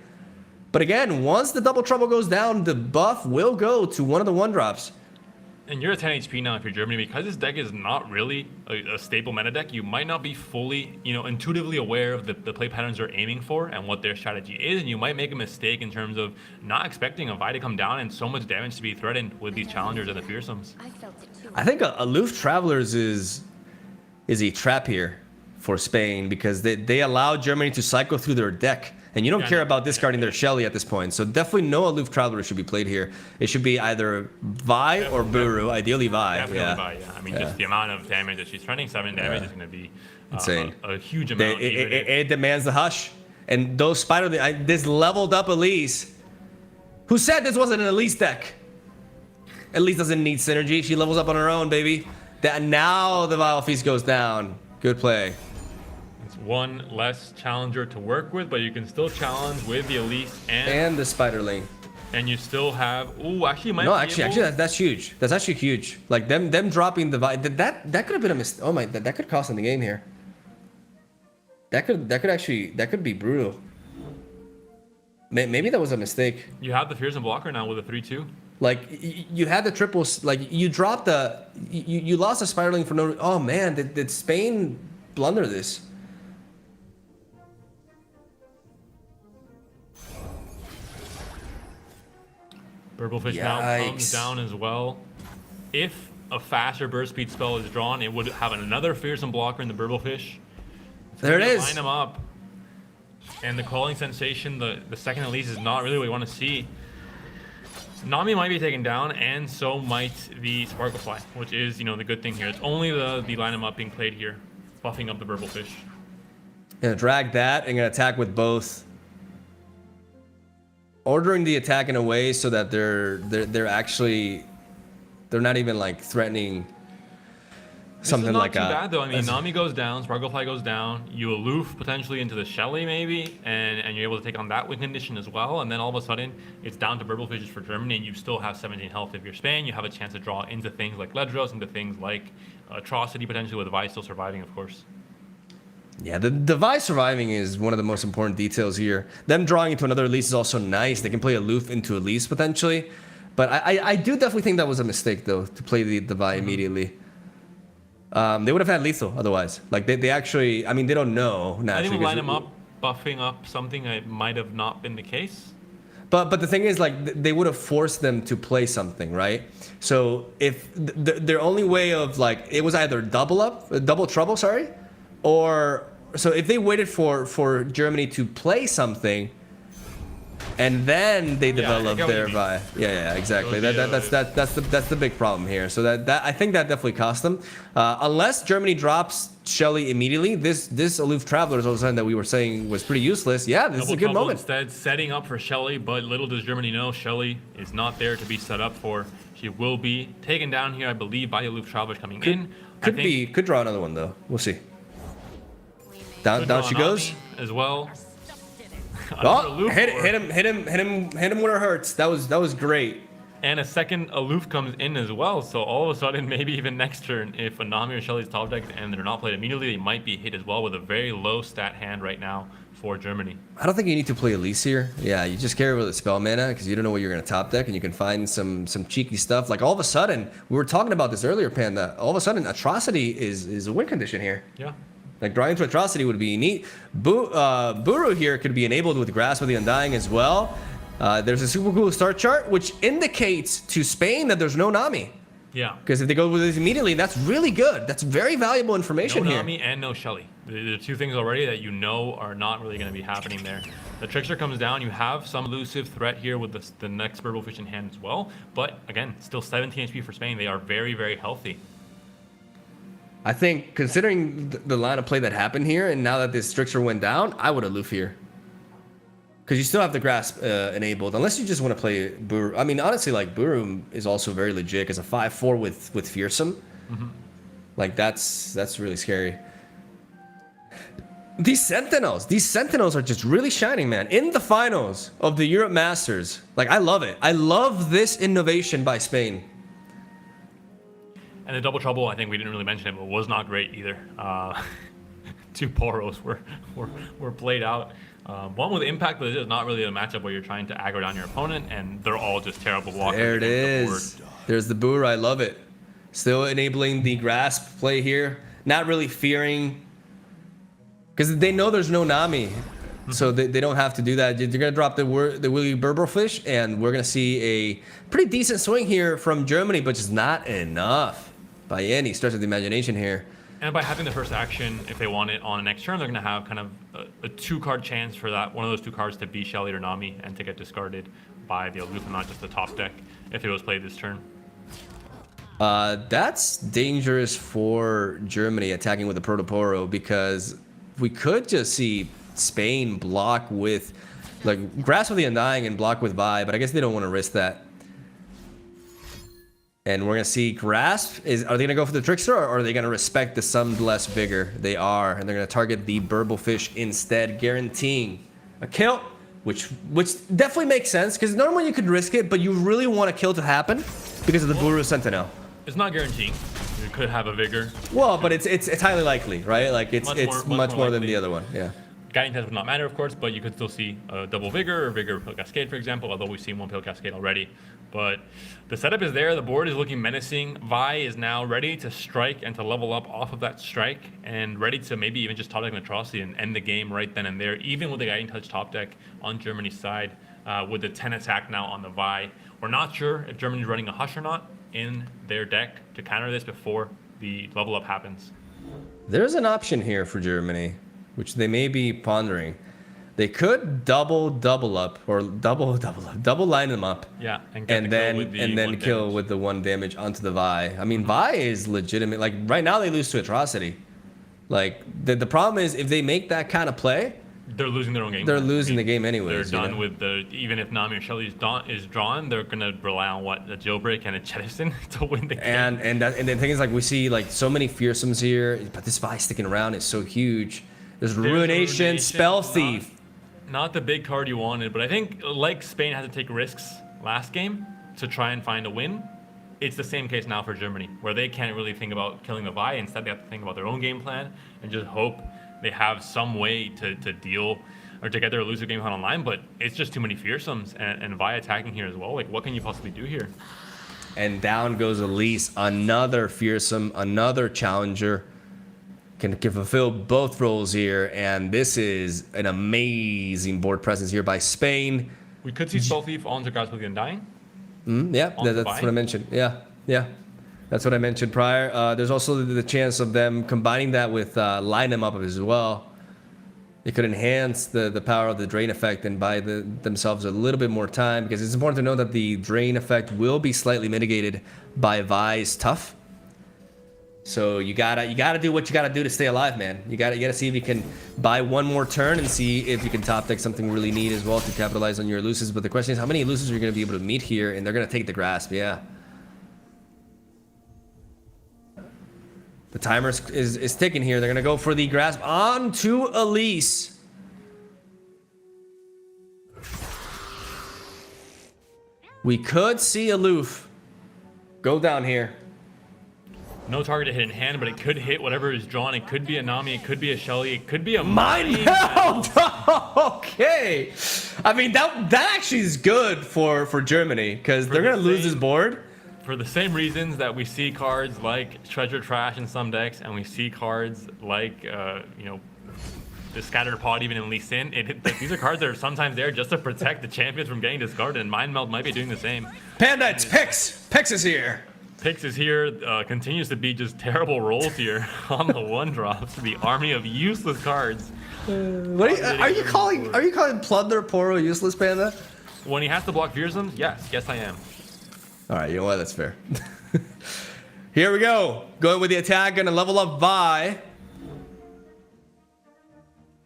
But again, once the double trouble goes down, the buff will go to one of the 1-drops. And you're at 10 HP now if you're Germany, because this deck is not really a stable meta deck. You might not be fully, intuitively aware of the play patterns they're aiming for and what their strategy is, and you might make a mistake in terms of not expecting a Vi to come down and so much damage to be threatened with these challengers and the fearsomes. I think Aloof Travelers is a trap here for Spain because they allow Germany to cycle through their deck. And you don't care about discarding their Shelly at this point. So definitely no Aloof Traveler should be played here. It should be either Vi or Buru, ideally Vi. Definitely Yeah. Vi, yeah. I mean, just the amount of damage that she's threatening, 7 damage is going to be Insane. a huge amount. It demands the hush. And those this leveled up Elise. Who said this wasn't an Elise deck? Elise doesn't need synergy. She levels up on her own, baby. Now the Vile Feast goes down. Good play. One less challenger to work with, but you can still challenge with the Elise And the Spiderling. And you still have. Ooh, actually, That's huge. That's actually huge. Like them dropping the that could have been a mistake. Oh my, that could cost them the game here. That could be brutal. Maybe that was a mistake. You have the fearsome blocker now with a 3/2. Like you had the triples. Like you dropped you lost a Spiderling for no. Oh man, did Spain blunder this? Burblefish now comes down as well. If a faster burst speed spell is drawn, it would have another fearsome blocker in the Burblefish. There it is. Line them up. And the calling sensation, the second Elise is not really what you want to see. Nami might be taken down, and so might the Sparklefly, which is, the good thing here. It's only the line them up being played here, buffing up the Burblefish. Gonna drag that and gonna attack with both. Ordering the attack in a way so that they're not even like threatening something like that. This is not too bad though. I mean, Nami goes down, Sparklefly goes down. You aloof potentially into the Shelly maybe, and you're able to take on that win condition as well. And then all of a sudden, it's down to Burblefishes for Germany, and you still have 17 health if you're Spain. You have a chance to draw into things like Ledros, into things like Atrocity potentially, with Vi still surviving, of course. Yeah, the Vi surviving is one of the most important details here. Them drawing into another Elise is also nice. They can play aloof into Elise potentially. But I do definitely think that was a mistake, though, to play the Vi immediately. They would have had lethal otherwise. Like, they actually, I mean, they don't know naturally. I think line them up, buffing up something that might have not been the case. But the thing is, like, they would have forced them to play something, right? So if their only way of, like, it was either double trouble, sorry, or so if they waited for Germany to play something, and then they develop their Vi. Yeah, exactly. That's the big problem here. So that I think that definitely cost them. Unless Germany drops Shelly immediately, this aloof travelers all of a sudden that we were saying was pretty useless. Yeah, this is a good moment. Instead, setting up for Shelly, but little does Germany know Shelly is not there to be set up for. She will be taken down here, I believe, by aloof travelers coming in. Could draw another one though. We'll see. Down she goes as well. Oh, hit him where it hurts. That was great. And a second aloof comes in as well, so all of a sudden, maybe even next turn, if a Nami or Shelly's top deck and they're not played immediately, they might be hit as well with a very low stat hand right now for Germany. I don't think you need to play Elise here. Yeah, you just carry with a spell mana because you don't know what you're going to top deck, and you can find some cheeky stuff. Like all of a sudden, we were talking about this earlier, Panda. All of a sudden, Atrocity is a win condition here. Yeah. Like drawing to Atrocity would be neat. Buru here could be enabled with Grasp of the Undying as well. There's a super cool start chart, which indicates to Spain that there's no Nami. Yeah. Because if they go with this immediately, that's really good. That's very valuable information No here. Nami and no Shelly. The two things already that you know are not really going to be happening there. The Trickster comes down. You have some elusive threat here with the next Burble Fish in hand as well. But again, still 17 HP for Spain. They are very, very healthy. I think considering the line of play that happened here, and now that this Trickster went down, I would aloof here. Because you still have the Grasp enabled, unless you just want to play Buru. I mean, honestly, like Buru is also very legit as a 5/4 with Fearsome. Mm-hmm. Like that's really scary. These Sentinels are just really shining, man. In the finals of the Europe Masters, like I love it. I love this innovation by Spain. And the Double Trouble, I think we didn't really mention it, but was not great either. 2 Poros were played out. One with Impact, but it's not really a matchup where you're trying to aggro down your opponent, and they're all just terrible blockers. There it against is. the board. There's the Buru. I love it. Still enabling the Grasp play here. Not really fearing, because they know there's no Nami, so they don't have to do that. They're gonna drop the Willy Burberfish, and we're gonna see a pretty decent swing here from Germany, but just not enough by any stretch of the imagination here. And by having the first action, if they want it on the next turn, they're going to have kind of a 2-card chance for that one of those 2 cards to be Shelly or Nami and to get discarded by the aloof and not just the top deck if it was played this turn. That's dangerous for Germany attacking with the Protoporo, because we could just see Spain block with, like, Grasp of the Undying and block with Vi, but I guess they don't want to risk that. And we're going to see Grasp. Are they going to go for the Trickster, or are they going to respect the Summed Less Vigor? They are, and they're going to target the Burble Fish instead, guaranteeing a kill, which definitely makes sense, because normally you could risk it, but you really want a kill to happen because of the Buru Sentinel. It's not guaranteeing. You could have a Vigor. Well, but it's highly likely, right? Like it's much more than likely. the other one. Yeah. Guiding Test would not matter, of course, but you could still see a double Vigor or Vigor Pill Cascade, for example, although we've seen 1 Pill Cascade already. But the setup is there. The board is looking menacing. Vi is now ready to strike and to level up off of that strike, and ready to maybe even just top deck an Atrocity and end the game right then and there, even with the Guiding Touch top deck on Germany's side, with the 10 attack now on the Vi. We're not sure if Germany's running a Hush or not in their deck to counter this before the level up happens. There's an option here for Germany, which they may be pondering. They could double up, or double line them up. Yeah, and then kill with the 1 damage onto the Vi. I mean, Vi is legitimate. Like right now, they lose to Atrocity. Like the problem is, if they make that kind of play, they're losing their own game. They're losing the game anyways. They're done with even if Nami or Shelly is drawn, they're gonna rely on what, a Jailbreak and a Jettison to win the game. And the thing is, like, we see like so many fearsomes here, but this Vi sticking around is so huge. There's Ruination, Spell Thief. Not the big card you wanted, but I think like Spain had to take risks last game to try and find a win. It's the same case now for Germany, where they can't really think about killing the Vi. Instead, they have to think about their own game plan and just hope they have some way to deal or to get their elusive game plan online. But it's just too many fearsomes and Vi attacking here as well. Like, what can you possibly do here? And down goes Elise, another fearsome, another challenger. Can fulfill both roles here, and this is an amazing board presence here by Spain. We could see Spell Thief on Grasp of the Undying. Yeah, that's what I mentioned. Yeah, that's what I mentioned prior. There's also the chance of them combining that with Line Them Up as well. It could enhance the power of the Drain effect and buy themselves a little bit more time, because it's important to know that the Drain effect will be slightly mitigated by Vi's Tough. So you gotta do what you gotta do to stay alive, man. You gotta see if you can buy 1 more turn and see if you can top deck something really neat as well to capitalize on your elusives. But the question is, how many elusives are you gonna be able to meet here? And they're gonna take the Grasp, yeah. The timer is ticking here. They're gonna go for the Grasp onto Elise. We could see Aloof go down here. No target to hit in hand, but it could hit whatever is drawn. It could be a Nami, it could be a Shelly, it could be a Mind meld. Okay. I mean, that actually is good for Germany because they're the gonna lose this same- board. For the same reasons that we see cards like Treasure Trash in some decks, and we see cards like, you know, the Scattered Pod even in Lee Sin. These are cards that are sometimes there just to protect the champions from getting discarded, and Mind Meld might be doing the same. Panda, it's Pix. Pix is here. Pix is here, continues to be just terrible rolls here on the one drops. The army of useless cards. What are you calling? Are you calling Plunder Poro useless, Panda? When he has to block Fearsome, yes I am. All right, you know what? That's fair. Here we go. Going with the attack, gonna level up Vi,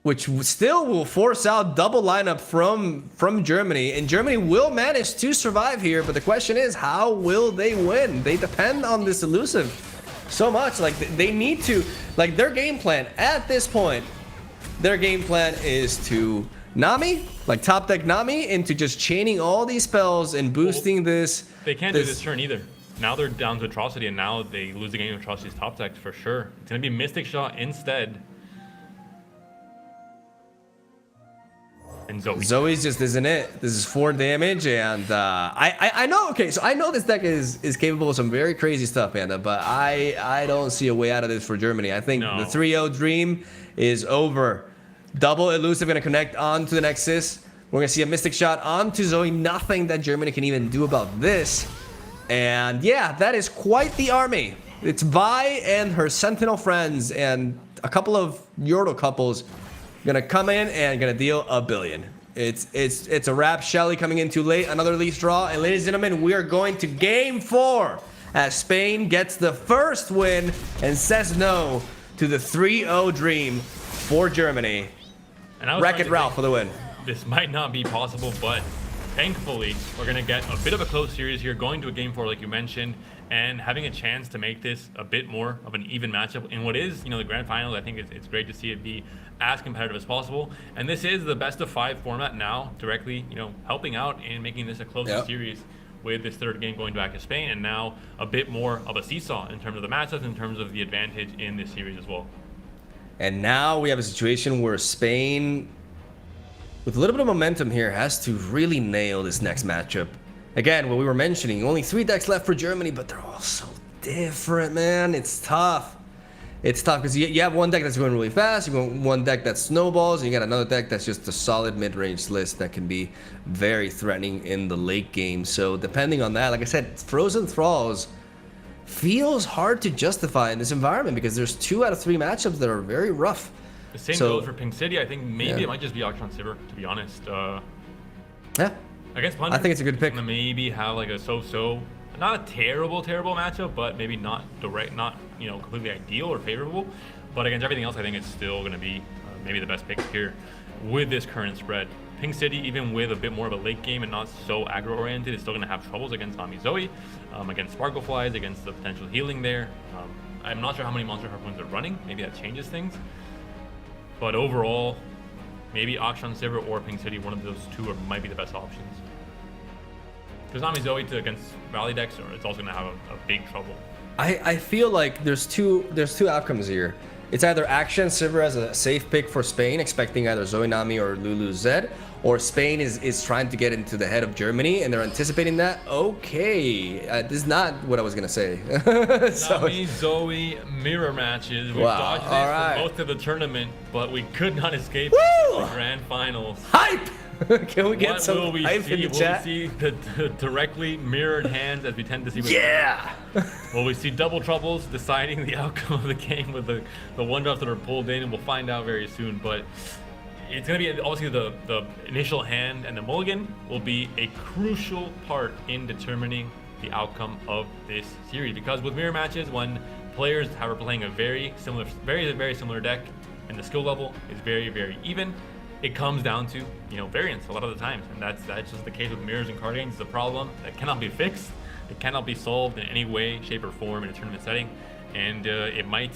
which still will force out double lineup from Germany, and Germany will manage to survive here. But the question is, how will they win? They depend on this elusive so much. Like they need to, like their game plan at this point. Their game plan is to Nami, like top deck Nami, into just chaining all these spells and boosting this. They can't do this turn either. Now they're down to Atrocity, and now they lose the game of Atrocity's top deck for sure. It's gonna be Mystic Shot instead. And Zoe's just isn't it. This is 4 damage, and I know. Okay, so I know this deck is capable of some very crazy stuff, Panda, but I don't see a way out of this for Germany. I think the 3-0 dream is over. Double elusive gonna connect onto the Nexus. We're gonna see a Mystic Shot onto Zoe. Nothing that Germany can even do about this. And yeah, that is quite the army. It's Vi and her Sentinel friends and a couple of Yordle couples gonna come in and gonna deal a billion. It's a wrap. Shelly coming in too late. Another least draw. And ladies and gentlemen, we are going to game 4 as Spain gets the first win and says no to the 3-0 dream for Germany. Wreck-It Ralph for the win. This might not be possible, but thankfully, we're going to get a bit of a close series here, going to a game 4 like you mentioned, and having a chance to make this a bit more of an even matchup in what is, you know, the grand finals. I think it's great to see it be as competitive as possible. And this is the best of 5 format now, directly, you know, helping out in making this a closer series with this third game going back to Spain, and now a bit more of a seesaw in terms of the matchups, in terms of the advantage in this series as well. And now we have a situation where Spain, with a little bit of momentum here, has to really nail this next matchup. Again, what we were mentioning, only 3 decks left for Germany, but they're all so different, man. It's tough. It's tough because you have one deck that's going really fast, you got one deck that snowballs, and you got another deck that's just a solid mid-range list that can be very threatening in the late game. So depending on that, like I said, Frozen Thralls feels hard to justify in this environment because there's 2 out of 3 matchups that are very rough. The same goes for Pink City. I think maybe it might just be Akshan Sivir, to be honest. Yeah. Against Plunder, I think it's a good pick. Maybe have like a so-so, not a terrible matchup, but maybe not direct, not, you know, completely ideal or favorable. But against everything else, I think it's still going to be maybe the best pick here with this current spread. Pink City, even with a bit more of a late game and not so aggro-oriented, is still going to have troubles against Nami Zoe, against Sparkleflies, against the potential healing there. I'm not sure how many Monster Harpoons are running. Maybe that changes things. But overall, maybe Akshan Sivir or Pink City, one of those 2 might be the best options. Because Nami Zoe against Valley decks, it's also going to have a big trouble. I feel like there's two outcomes here. It's either Akshan Sivir as a safe pick for Spain, expecting either Zoe Nami or Lulu Zed, or Spain is trying to get into the head of Germany and they're anticipating that. Okay, this is not what I was gonna say. Nami Zoe mirror matches. We've dodged this for most of the tournament, but we could not escape the grand finals. Hype! Can we get some hype in the chat? Will we see the directly mirrored hands as we tend to see with Will we see double troubles deciding the outcome of the game with the one drops that are pulled in? And we'll find out very soon. But it's going to be obviously the initial hand, and the mulligan will be a crucial part in determining the outcome of this series. Because with mirror matches, when players are playing a very similar deck, and the skill level is very, very even, it comes down to, you know, variance a lot of the times, and that's just the case with mirrors and card games. It's a problem that cannot be fixed. It cannot be solved in any way, shape, or form in a tournament setting, and it might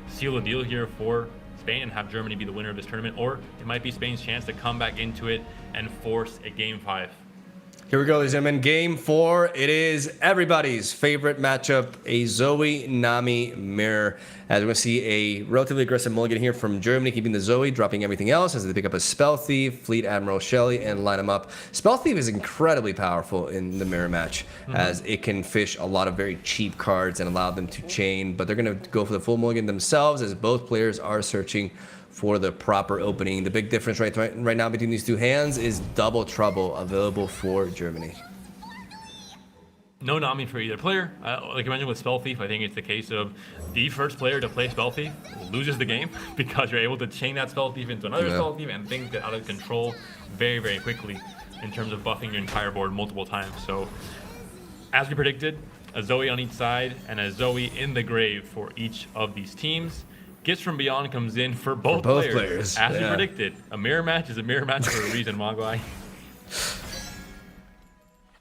seal a deal here for Spain and have Germany be the winner of this tournament, or it might be Spain's chance to come back into it and force a game 5. Here we go, ladies and gentlemen. Game 4. It is everybody's favorite matchup, a Zoe Nami mirror. As we're going to see a relatively aggressive mulligan here from Germany, keeping the Zoe, dropping everything else as they pick up a Spell Thief, Fleet Admiral Shelly, and line them up. Spell Thief is incredibly powerful in the mirror match, as it can fish a lot of very cheap cards and allow them to chain, but they're going to go for the full mulligan themselves, as both players are searching for the proper opening. The big difference right now between these two hands is Double Trouble available for Germany. No Nami for either player. Like I mentioned with Spell Thief, I think it's the case of the first player to play Spell Thief loses the game because you're able to chain that Spell Thief into another Spell Thief and things get out of control very, very quickly in terms of buffing your entire board multiple times. So, as we predicted, a Zoe on each side and a Zoe in the grave for each of these teams. Gifts from Beyond comes in for both players. As we predicted. A mirror match is a mirror match for a reason, Mogwai.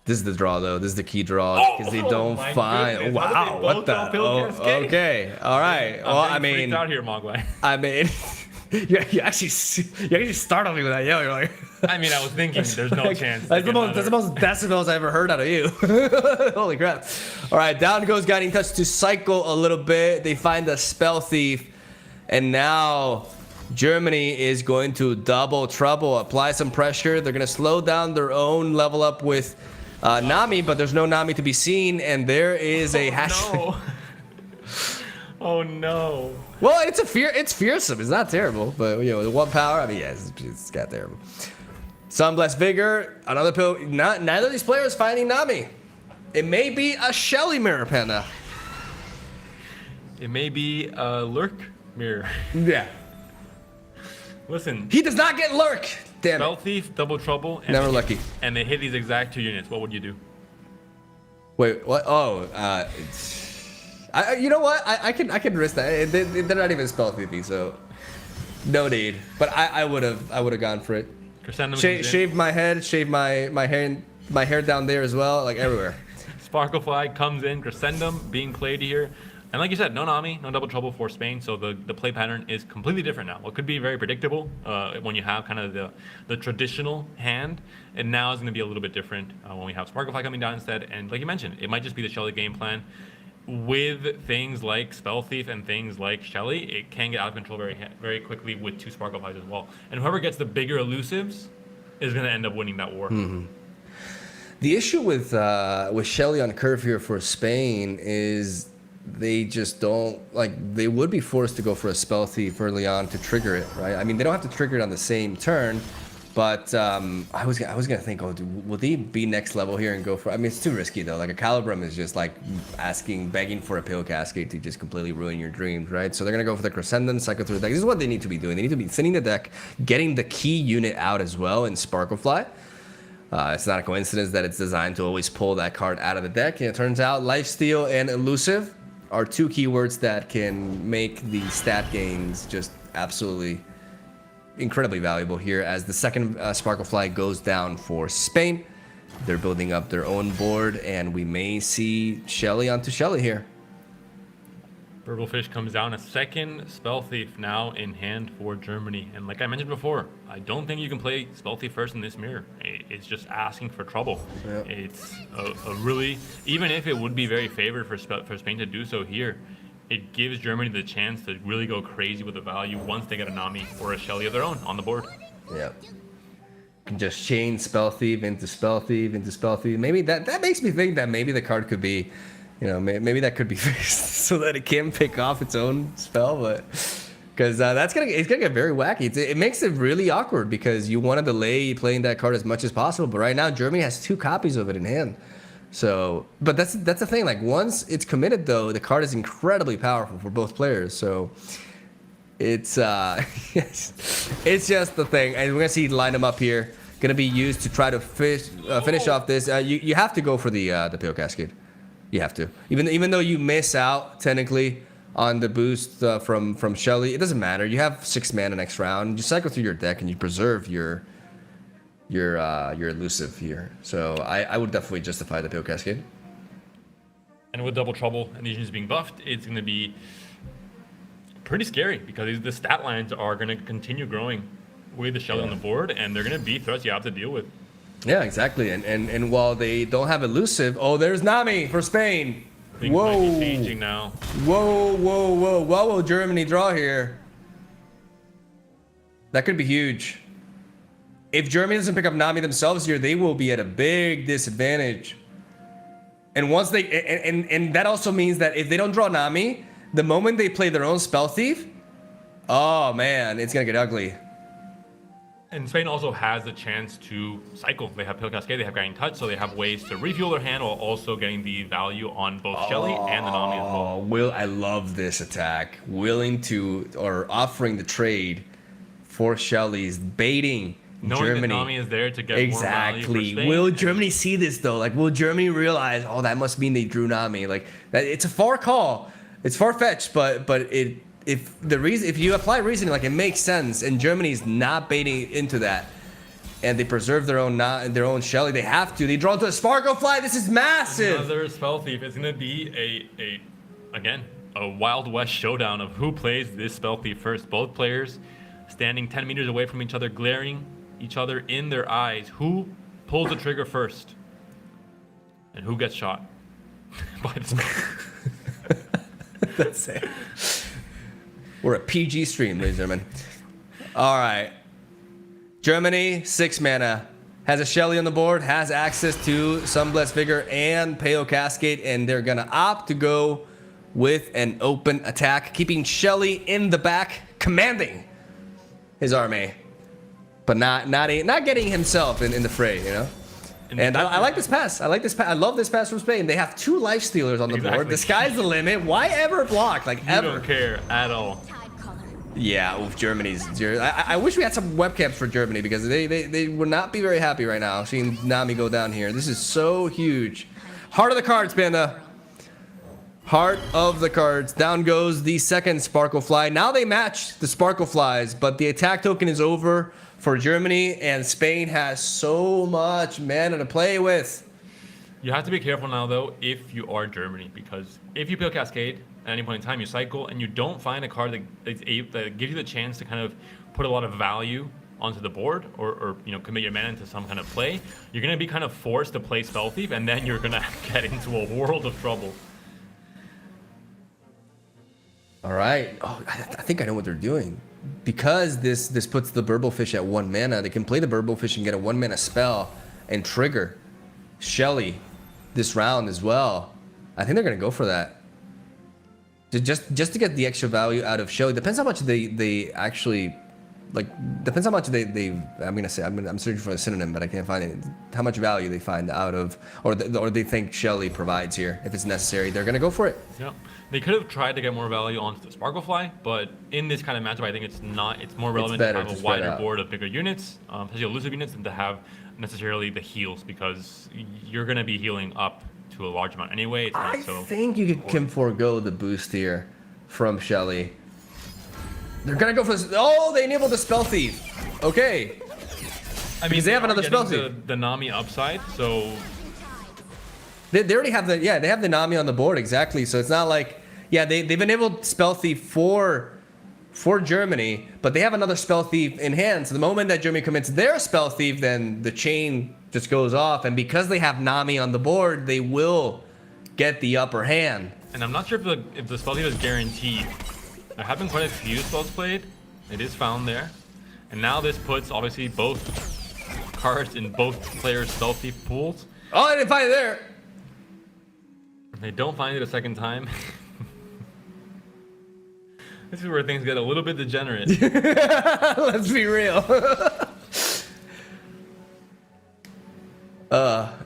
This is the draw, though. This is the key draw because they don't find. Goodness. Wow, what the? Okay, all right. Well, I mean, out here, Mogwai. I mean, you actually startled me with that yell. You're like, I mean, I was thinking there's no chance. That's the most decibels I ever heard out of you. Holy crap! All right, down goes Guiding Touch to cycle a little bit. They find the Spell Thief. And now Germany is going to Double Trouble, apply some pressure. They're going to slow down their own level up with Nami, but there's no Nami to be seen, and there is a hashtag. No. Oh no. Well, it's fearsome. It's not terrible, but you know, the one power. I mean, yeah, it's got terrible. Sunblessed Vigor, another pill. Neither of these players finding Nami. It may be a Shelly mirror, Panda. It may be a Lurk mirror. Yeah. Listen. He does not get Lurk. Damn Spell it. Thief, Double Trouble. And Never lucky. And they hit these exact 2 units. What would you do? Wait, what? Oh, you know what? I can risk that. They're not even Spell Thiefing, so no need. But I would have gone for it. Shave my head, shave my hair down there as well, like everywhere. Sparklefly comes in, Crescendum being played here. And like you said, no Nami, no Double Trouble for Spain, so the play pattern is completely different now. What could be very predictable when you have kind of the traditional hand, and now is going to be a little bit different when we have Sparklefly coming down instead. And like you mentioned, it might just be the Shelly game plan. With things like Spell Thief and things like Shelly, it can get out of control very, very quickly with 2 Sparkleflies as well. And whoever gets the bigger elusives is going to end up winning that war. Mm-hmm. The issue with Shelly on curve here for Spain is they just don't, like, they would be forced to go for a Spell Thief early on to trigger it, right? I mean, they don't have to trigger it on the same turn, but I was gonna think, oh, will they be next level here and go for? I mean, it's too risky though. Like a Calibrum is just like begging for a Pale Cascade to just completely ruin your dreams, right? So they're gonna go for the Crescendum, cycle through the deck. This is what they need to be doing. They need to be thinning the deck, getting the key unit out as well in Sparklefly. It's not a coincidence that it's designed to always pull that card out of the deck. And it turns out Lifesteal and Elusive are 2 keywords that can make the stat gains just absolutely incredibly valuable here as the second Sparklefly goes down for Spain. They're building up their own board, and we may see Shelly onto Shelly here. Burglefish comes down a second Spell Thief now in hand for Germany. And like I mentioned before, I don't think you can play Spell Thief first in this mirror. It's just asking for trouble. Yep. It's a really, even if it would be very favored for Spain to do so here, it gives Germany the chance to really go crazy with the value once they get a Nami or a Shelly of their own on the board. Yeah. Can just chain Spell Thief into Spell Thief into Spell Thief. Maybe that makes me think that maybe the card could be, you know, maybe that could be fixed so that it can pick off its own spell, but because it's gonna get very wacky. It makes it really awkward because you want to delay playing that card as much as possible, but right now Germany has 2 copies of it in hand. So, but that's the thing. Like once it's committed, though, the card is incredibly powerful for both players. So it's it's just the thing, and we're gonna see line them up here. Gonna be used to try to finish off this. You have to go for the Pale Cascade. You have to, even though you miss out technically on the boost from Shelly. It doesn't matter. You have 6 mana next round. You cycle through your deck and you preserve your elusive here. So I would definitely justify the Pale Cascade. And with Double Trouble and these units being buffed, it's going to be pretty scary because the stat lines are going to continue growing with the Shelly on the board, and they're going to be threats you have to deal with. Yeah, exactly. And while they don't have elusive, oh, there's Nami for Spain. Things might be changing now. Whoa. What will Germany draw here? That could be huge. If Germany doesn't pick up Nami themselves here, they will be at a big disadvantage. And once they and that also means that if they don't draw Nami, the moment they play their own Spell Thief, oh man, it's gonna get ugly. And Spain also has the chance to cycle. They have Pale Cascade, they have Guiding Touch, so they have ways to refuel their hand while also getting the value on both Shelly and the Nami as well. I love this attack. Willing to or offering the trade for Shelly's baiting Knowing Germany. that Nami is there to get more value for Spain. Will Germany see this though? Like, will Germany realize, oh, that must mean they drew Nami? Like, that, it's a far call. It's far fetched, but if you apply reasoning, like, it makes sense. And Germany's not baiting into that, and they preserve their own Shelly. They have to. They draw into a Sparkle Fly. This is massive. Another Spell Thief. It's gonna be a Wild West showdown of who plays this Spell Thief first. Both players standing 10 meters away from each other, glaring each other in their eyes. Who pulls the trigger first? And who gets shot by the spell? That's it. We're a PG stream, ladies and gentlemen. All right. Germany, 6 mana. Has a Shelly on the board, has access to Sunblessed Vigor and Pale Cascade, and they're going to opt to go with an open attack, keeping Shelly in the back, commanding his army, but not getting himself in the fray, you know? And I like this pass. I love this pass from Spain. They have 2 life stealers on the board. The sky's the limit. Why ever block? Like, ever. You don't care at all. Yeah, with Germany's. I wish we had some webcams for Germany because they would not be very happy right now seeing Nami go down here. This is so huge. Heart of the cards, Panda. Heart of the cards. Down goes the second Sparkle Fly. Now they match the Sparkle Flies, but the attack token is over for Germany, and Spain has so much mana to play with. You have to be careful now, though, if you are Germany, because if you Pale Cascade at any point in time, you cycle, and you don't find a card that gives you the chance to kind of put a lot of value onto the board, or commit your mana into some kind of play, you're going to be kind of forced to play Spell Thief, and then you're going to get into a world of trouble. All right. Oh, I think I know what they're doing. Because this puts the Burblefish at 1 mana, they can play the Burblefish and get a 1 mana spell and trigger Shelly this round as well. I think they're gonna go for that. Just to get the extra value out of Shelly. Depends how much they actually depends how much I'm searching for a synonym, but I can't find it. How much value they find out of, or they think Shelly provides here. If it's necessary, they're gonna go for it. Yeah, they could have tried to get more value onto the Sparkle Fly, but in this kind of matchup, I think it's not. It's more relevant to have a wider board of bigger units, especially elusive units, than to have necessarily the heals, because you're gonna be healing up to a large amount anyway. It's not I think you can forego the boost here from Shelly. They're gonna go for this. Oh, they enabled the Spell Thief. Okay. I mean, because they have another Spell Thief. The Nami upside, so they already have they have the Nami on the board, exactly. So it's not like, they've enabled Spell Thief for Germany, but they have another Spell Thief in hand. So the moment that Germany commits their Spell Thief, then the chain just goes off, and because they have Nami on the board, they will get the upper hand. And I'm not sure if the Spell Thief is guaranteed. There have been quite a few spells played. It is found there. And now this puts, obviously, both cards in both players' Spell Thief pools. Oh, I didn't find it there. If they don't find it a second time, this is where things get a little bit degenerate. Let's be real.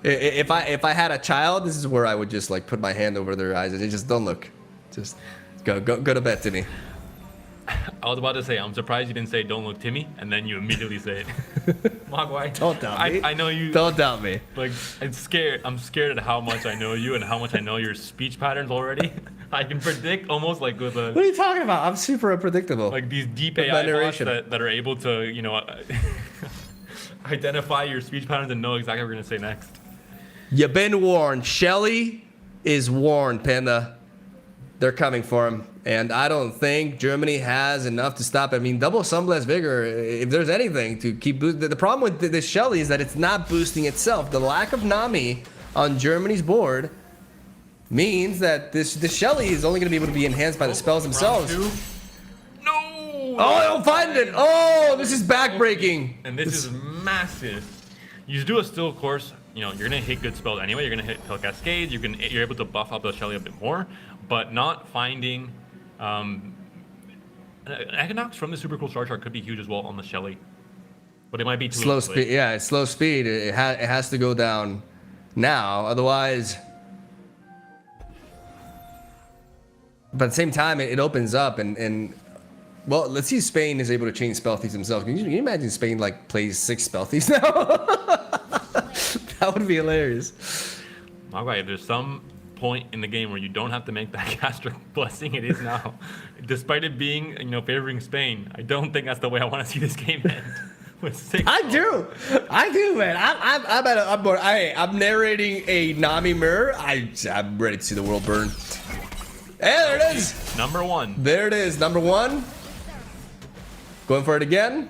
If I had a child, this is where I would just put my hand over their eyes and just don't look. Just go to bed, Timmy. I was about to say, I'm surprised you didn't say "Don't look, Timmy," and then you immediately say it. Mogwai, don't doubt me. I know you. Don't doubt me. I'm scared at how much I know you and how much I know your speech patterns already. I can predict almost with a. What are you talking about? I'm super unpredictable. These deep AI bots that are able to identify your speech patterns and know exactly what we're gonna say next. You've been warned. Shelly is warned, Panda. They're coming for him, and I don't think Germany has enough to stop it. I mean, double Sunblast Vigor, if there's anything to keep boosting. The problem with this Shelly is that it's not boosting itself. The lack of Nami on Germany's board means that this Shelly is only going to be able to be enhanced by the spells themselves. No! Oh, I don't find it! Oh, this is backbreaking. And this is massive. You do a still course, you know, you're gonna hit good spells anyway. You're gonna hit Pill Cascades. You're able to buff up the Shelly a bit more, but not finding Equinox from the super cool star chart could be huge as well on the Shelly. But it might be too Slow speed. Yeah, it's slow speed. It has to go down now, otherwise. But at the same time, it opens up and well, let's see if Spain is able to change spell thieves themselves. Can you imagine Spain like plays 6 spell thieves now? That would be hilarious. All right, if there's some point in the game where you don't have to make that gastric blessing, it is now. Despite it being, you know, favoring Spain, I don't think that's the way I want to see this game end. With 6 I do, man. I'm narrating a Nami mirror. I'm ready to see the world burn. Hey, there it is. Number 1. There it is. Number 1. Going for it again.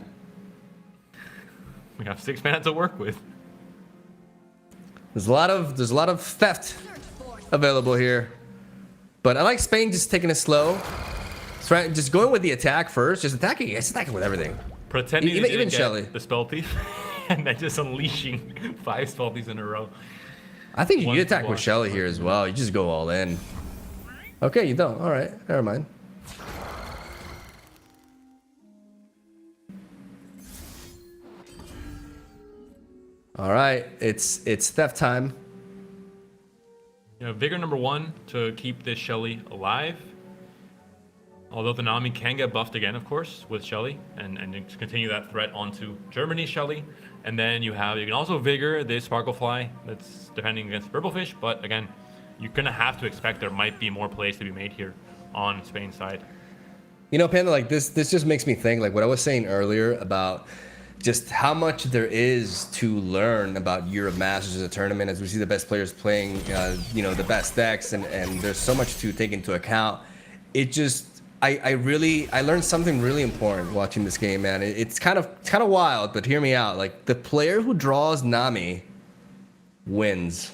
We have 6 mana to work with. There's a lot of theft available here, but I like Spain just taking it slow. Just going with the attack first. Just attacking. It's attacking with everything. Pretending even Shelly. The spell thief, and then just unleashing 5 spell thieves in a row. I think you One can attack for with one. Shelly here as well. You just go all in. Okay, you don't. All right, never mind. All right, it's theft time. You know, Vigor number 1 to keep this Shelly alive. Although the Nami can get buffed again, of course, with Shelly, and continue that threat onto Germany's Shelly. And then you can also Vigor this Sparklefly that's defending against Burblefish, but again, you're gonna have to expect there might be more plays to be made here on Spain's side. You know, Panda, like this just makes me think, like what I was saying earlier about just how much there is to learn about Europe Masters as a tournament, as we see the best players playing, you know, the best decks, and there's so much to take into account. It just, I learned something really important watching this game, man. It's kind of wild, but hear me out. Like the player who draws Nami wins.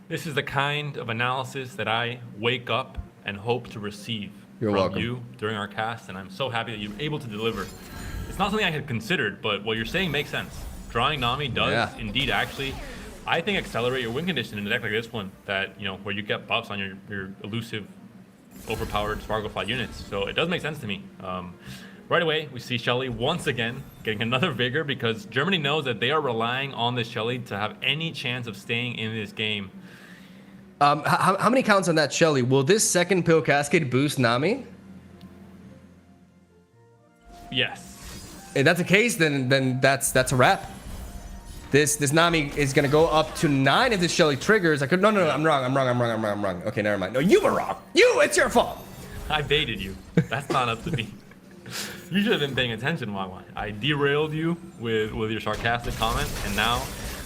This is the kind of analysis that I wake up and hope to receive You're from welcome. you during our cast, and I'm so happy that you're able to deliver. It's not something I had considered, but what you're saying makes sense. Drawing Nami does indeed actually, I think, accelerate your win condition in a deck like this one, that, you know, where you get buffs on your elusive, overpowered Sparklefly units. So it does make sense to me. Right away, we see Shelly once again getting another Vigor, because Germany knows that they are relying on this Shelly to have any chance of staying in this game. How many counts on that Shelly? Will this second Pill Cascade boost Nami? Yes. If that's the case, then that's a wrap. This Nami is gonna go up to 9 if this Shelly triggers. No, I'm wrong. Okay, never mind. No, you were wrong. It's your fault. I baited you. That's not up to me. You should have been paying attention, Wawa. I derailed you with your sarcastic comment, and now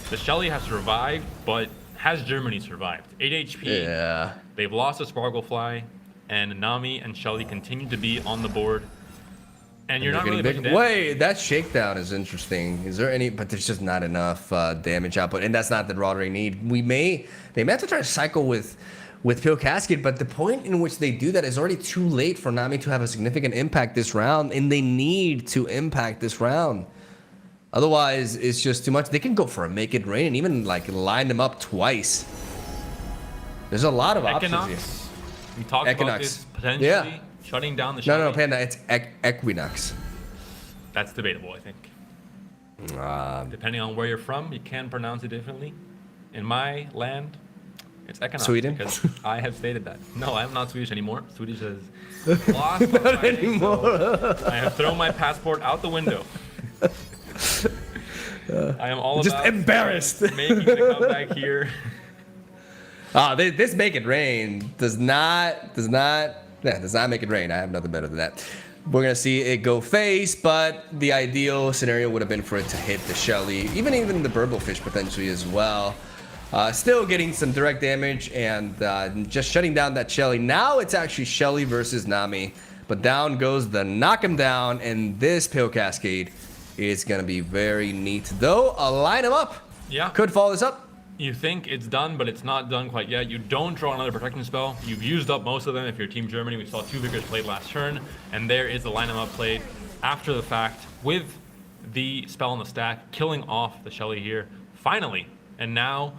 the Shelly has survived, but has Germany survived? 8 HP. Yeah. They've lost a Sparklefly, and Nami and Shelly continue to be on the board. And you're not really pushing damage. Wait, that shakedown is interesting. Is there any? But there's just not enough damage output, and that's not the raw they need. They may have to try to cycle with Pill Cascade, but the point in which they do that is already too late for Nami to have a significant impact this round, and they need to impact this round. Otherwise, it's just too much. They can go for a Make It Rain and even like line them up twice. There's a lot of options here. Equinox. We talked about this potentially shutting down the No, Shelly. Panda, it's Equinox. That's debatable, I think. Depending on where you're from, you can pronounce it differently. In my land, it's Equinox. Sweden? Because I have stated that. No, I'm not Swedish anymore. Swedish has lost my Not mind, anymore. so I have thrown my passport out the window. I am all Just about embarrassed. making the comeback here. This Make It Rain does not make it rain. I have nothing better than that. We're gonna see it go face, but the ideal scenario would have been for it to hit the Shelly, even the Burblefish potentially as well. Still getting some direct damage and just shutting down that Shelly. Now it's actually Shelly versus Nami. But down goes the knock him down, and this Pale Cascade is going to be very neat. Though, line him up. Yeah. Could follow this up. You think it's done, but it's not done quite yet. You don't draw another protection spell. You've used up most of them if you're Team Germany. We saw 2 Vigors played last turn, and there is the line him up played after the fact with the spell on the stack, killing off the Shelly here, finally. And now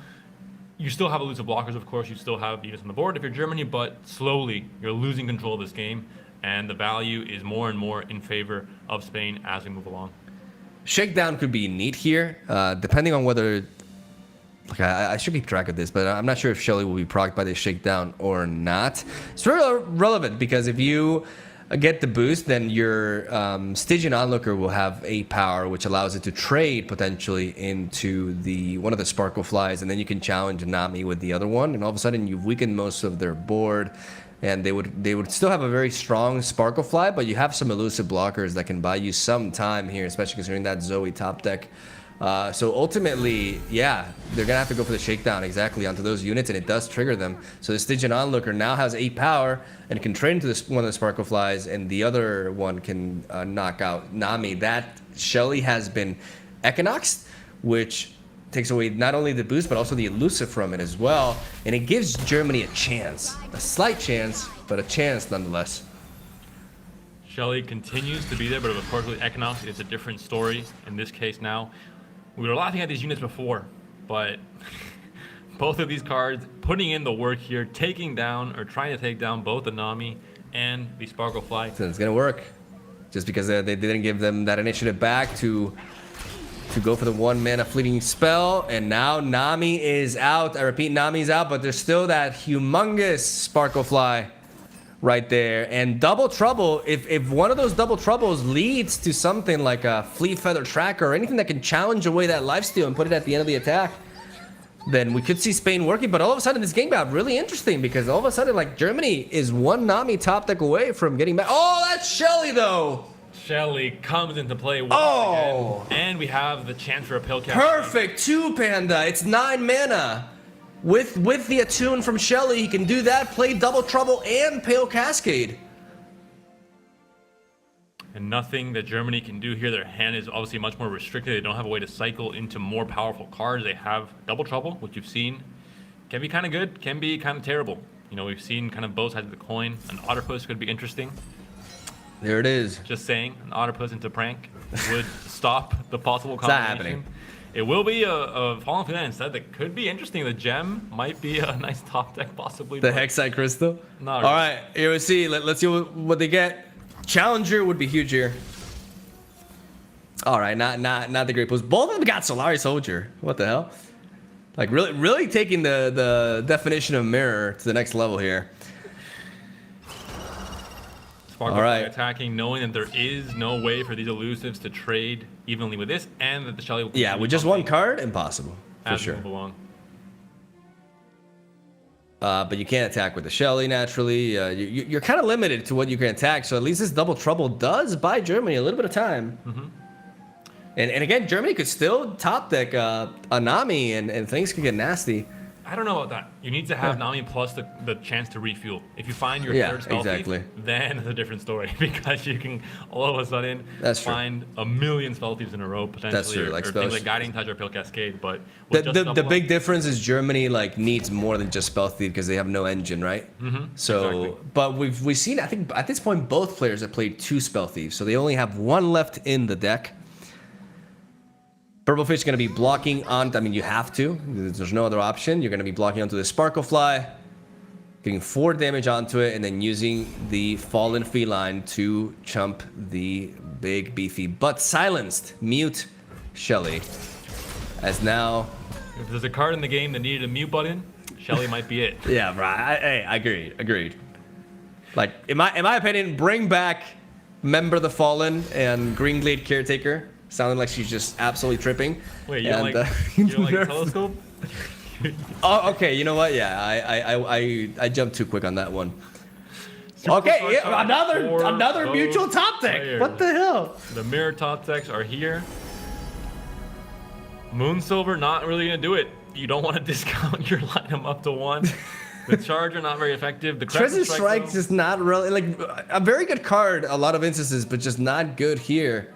you still have elusive blockers, of course. You still have units on the board if you're Germany, but slowly you're losing control of this game, and the value is more and more in favor of Spain as we move along. Shakedown could be neat here, depending on whether... Like I should keep track of this, but I'm not sure if Shelly will be procced by the Shakedown or not. It's really relevant because if you get the boost, then your Stygian Onlooker will have 8 power, which allows it to trade potentially into one of the Sparkle Flies, and then you can challenge Nami with the other one, and all of a sudden you've weakened most of their board, and they would still have a very strong Sparkle Fly, but you have some elusive blockers that can buy you some time here, especially considering that Zoe top deck. So ultimately, yeah, they're gonna have to go for the Shakedown exactly onto those units, and it does trigger them. So the Stygian Onlooker now has 8 power and can trade into one of the Sparkle Flies, and the other one can knock out Nami. That Shelly has been Equinoxed, which takes away not only the boost but also the elusive from it as well, and it gives Germany a chance, a slight chance, but a chance nonetheless. Shelly continues to be there, but of course with Equinox, it's a different story in this case now. We were laughing at these units before, but both of these cards putting in the work here, taking down or trying to take down both the Nami and the Sparkle Fly. So it's gonna work, just because they didn't give them that initiative back to go for the 1 mana fleeting spell, and now Nami is out. I repeat, Nami's out, but there's still that humongous Sparkle Fly right there. And double trouble, if one of those double troubles leads to something like a Fleet Feather Tracker or anything that can challenge away that lifesteal and put it at the end of the attack, then we could see Spain working. But all of a sudden this game got really interesting, because all of a sudden, like, Germany is 1 Nami top deck away from getting back. Oh, that's Shelly though. Shelly comes into play once again, and we have the chance for a Pale Cascade. Perfect 2 Panda. It's 9 mana. With the attune from Shelly, he can do that, play Double Trouble and Pale Cascade. And nothing that Germany can do here. Their hand is obviously much more restricted. They don't have a way to cycle into more powerful cards. They have Double Trouble, which you've seen can be kind of good, can be kind of terrible. You know, we've seen kind of both sides of the coin. An Otterpuss could be interesting. There it is. Just saying, an Otterpuss into Prank would stop the possible It's not combination. happening. It will be a Fallen Phelan instead. That could be interesting. The Gem might be a nice top deck, possibly. The but Hexite Crystal? not All really. right, here we see. Let's see what they get. Challenger would be huge here. All right, not the Great Post. Both of them got Solari Soldier. What the hell? Like, really taking the definition of mirror to the next level here. Sparkle All right. attacking, knowing that there is no way for these elusives to trade evenly with this, and that the Shelly will Yeah, continue with just pumping one card, impossible. For as we sure. move along. But you can't attack with the Shelly naturally. You're kind of limited to what you can attack. So at least this Double Trouble does buy Germany a little bit of time. Mm-hmm. And again, Germany could still top deck Nami, and things could get nasty. I don't know about that. You need to have Nami plus the chance to refuel. If you find your Yeah, third spell thief, exactly. then it's a different story, because you can all of a sudden That's true. find a million spell thieves in a row potentially. That's true, like or spells- things like Guiding Touch or Pale Cascade. But with just The double big up- difference is Germany like needs more than just Spell Thief because they have no engine, right? Mhm, So, exactly. but we've seen, I think at this point both players have played 2 Spell Thieves, so they only have 1 left in the deck. Purple Fish is going to be blocking on. I mean, you have to. There's no other option. You're going to be blocking onto the Sparkle Fly, getting 4 damage onto it, and then using the Fallen Feline to chump the big, beefy, but silenced mute Shelly. As now, If there's a card in the game that needed a mute button, Shelly might be it. yeah, right. I agreed. Like, in my opinion, bring back Member the Fallen and Greenglade Caretaker. Sounding like she's just absolutely tripping. Wait, you don't And, like, you don't like nerf- Telescope? Oh, okay. You know what? Yeah, I jumped too quick on that one. Okay, Superstar yeah, card for another those mutual top deck. players. What the hell? The mirror top decks are here. Moonsilver not really gonna do it. You don't want to discount your lineup up to 1. The charge are not very effective. The Crescent Strike, Strike's just not really like a very good card, a lot of instances, but just not good here.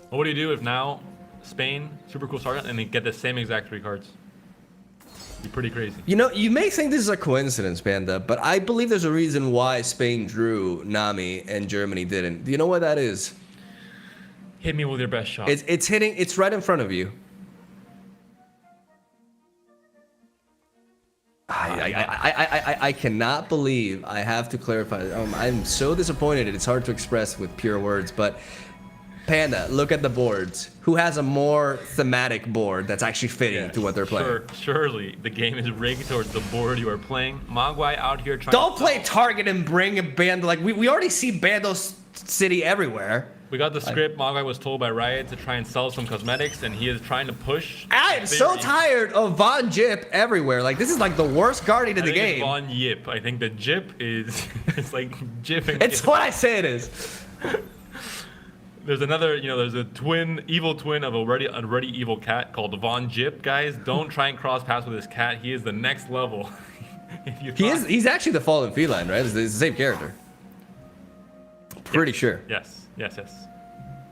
What do you do if now Spain, super cool start, and they get the same exact 3 cards? Be pretty crazy. You know, you may think this is a coincidence, Panda, but I believe there's a reason why Spain drew Nami and Germany didn't. Do you know what that is? Hit me with your best shot. It's right in front of you. I cannot believe I have to clarify. I'm so disappointed. It's hard to express with pure words, but Panda, look at the boards. Who has a more thematic board that's actually fitting to what they're playing? Surely the game is rigged towards the board you are playing. Mogwai out here trying Don't play Target and bring a band. Like, we already see Bandos City everywhere. We got the script. Mogwai was told by Riot to try and sell some cosmetics, and he is trying to push. I am so tired of Von Jip everywhere. Like, this is like the worst guardian in the game. It's Von Yip. I think the Jip is it's like Jip and It's Yip. what I say it is. There's another, there's a evil twin of a already evil cat called Von Jip. Guys, don't try and cross paths with this cat. He is the next level. He's actually the fallen feline, right? It's the same character. Pretty sure. Yes.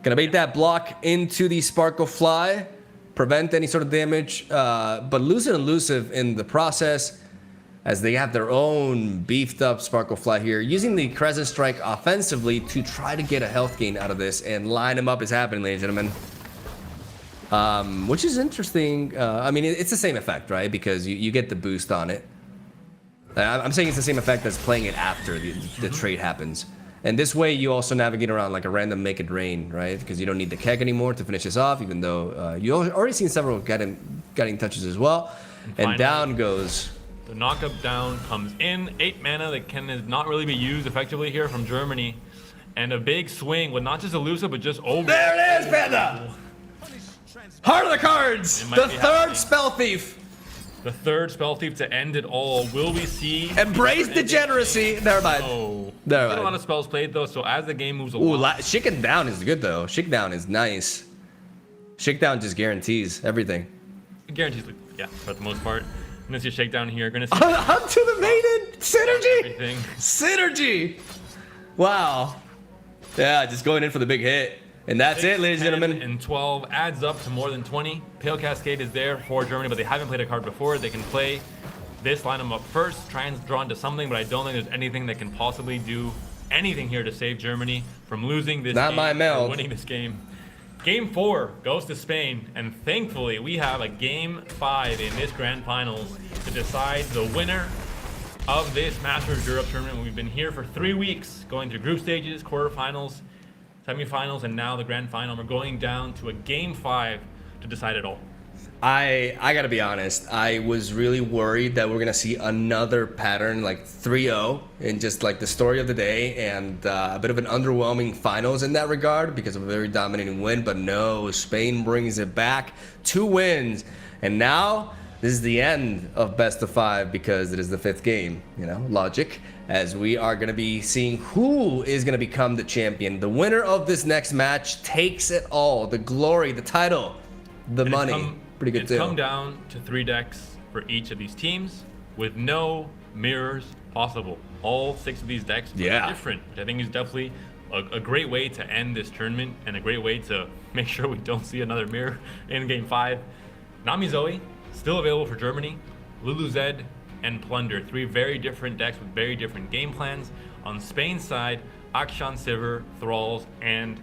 Gonna bait that block into the Sparkle Fly, prevent any sort of damage, but lose it elusive in the process, as they have their own beefed up Sparkle Fly here, using the Crescent Strike offensively to try to get a health gain out of this, and line him up is happening, ladies and gentlemen. Which is interesting. I mean, it's the same effect, right? Because you get the boost on it. I'm saying it's the same effect as playing it after the trade happens. And this way, you also navigate around like a random Make It Rain, right? Because you don't need the keg anymore to finish this off, even though you already seen several guiding touches as well. And down goes. The knockup down comes in. 8 mana that can not really be used effectively here from Germany. And a big swing with not just elusive, but just over. There it is, Panda! Heart of the cards! The third Spell Thief! The third Spell Thief to end it all. Will we see? Embrace degeneracy. Never mind. Oh. Never There's mind. a lot of spells played though, so as the game moves along. Ooh, Shakedown Down is good though. Shakedown is nice. Shakedown just guarantees everything. Guarantees, yeah, for the most part. I'm gonna see a shakedown here. Gonna see Up to the maiden! Synergy! everything. Synergy! Wow. Yeah, just going in for the big hit. And that's it, ladies and 10 gentlemen. and 12 adds up to more than 20. Pale Cascade is there for Germany, but they haven't played a card before. They can play this, line them up first, try and draw into something, but I don't think there's anything that can possibly do anything here to save Germany from losing this Not game my or meld. winning this game. Game 4 goes to Spain, and thankfully we have a Game 5 in this Grand Finals to decide the winner of this Masters Europe tournament. We've been here for 3 weeks, going through group stages, quarterfinals, semifinals, and now the Grand Final. We're going down to a Game 5 to decide it all. I gotta be honest, I was really worried that we're gonna see another pattern like 3-0 in just like the story of the day, and a bit of an underwhelming finals in that regard because of a very dominating win. But no, Spain brings it back, 2 wins, and now this is the end of best of 5 because it is the 5th game, logic, as we are going to be seeing who is going to become the champion. The winner of this next match takes it all, the glory, the title, the money. Pretty good It's come down to 3 decks for each of these teams with no mirrors possible. All 6 of these decks are different, which I think is definitely a great way to end this tournament and a great way to make sure we don't see another mirror in Game 5. Nami Zoe, still available for Germany. Lulu Zed and Plunder, 3 very different decks with very different game plans. On Spain's side, Akshan Sivir, Thralls, and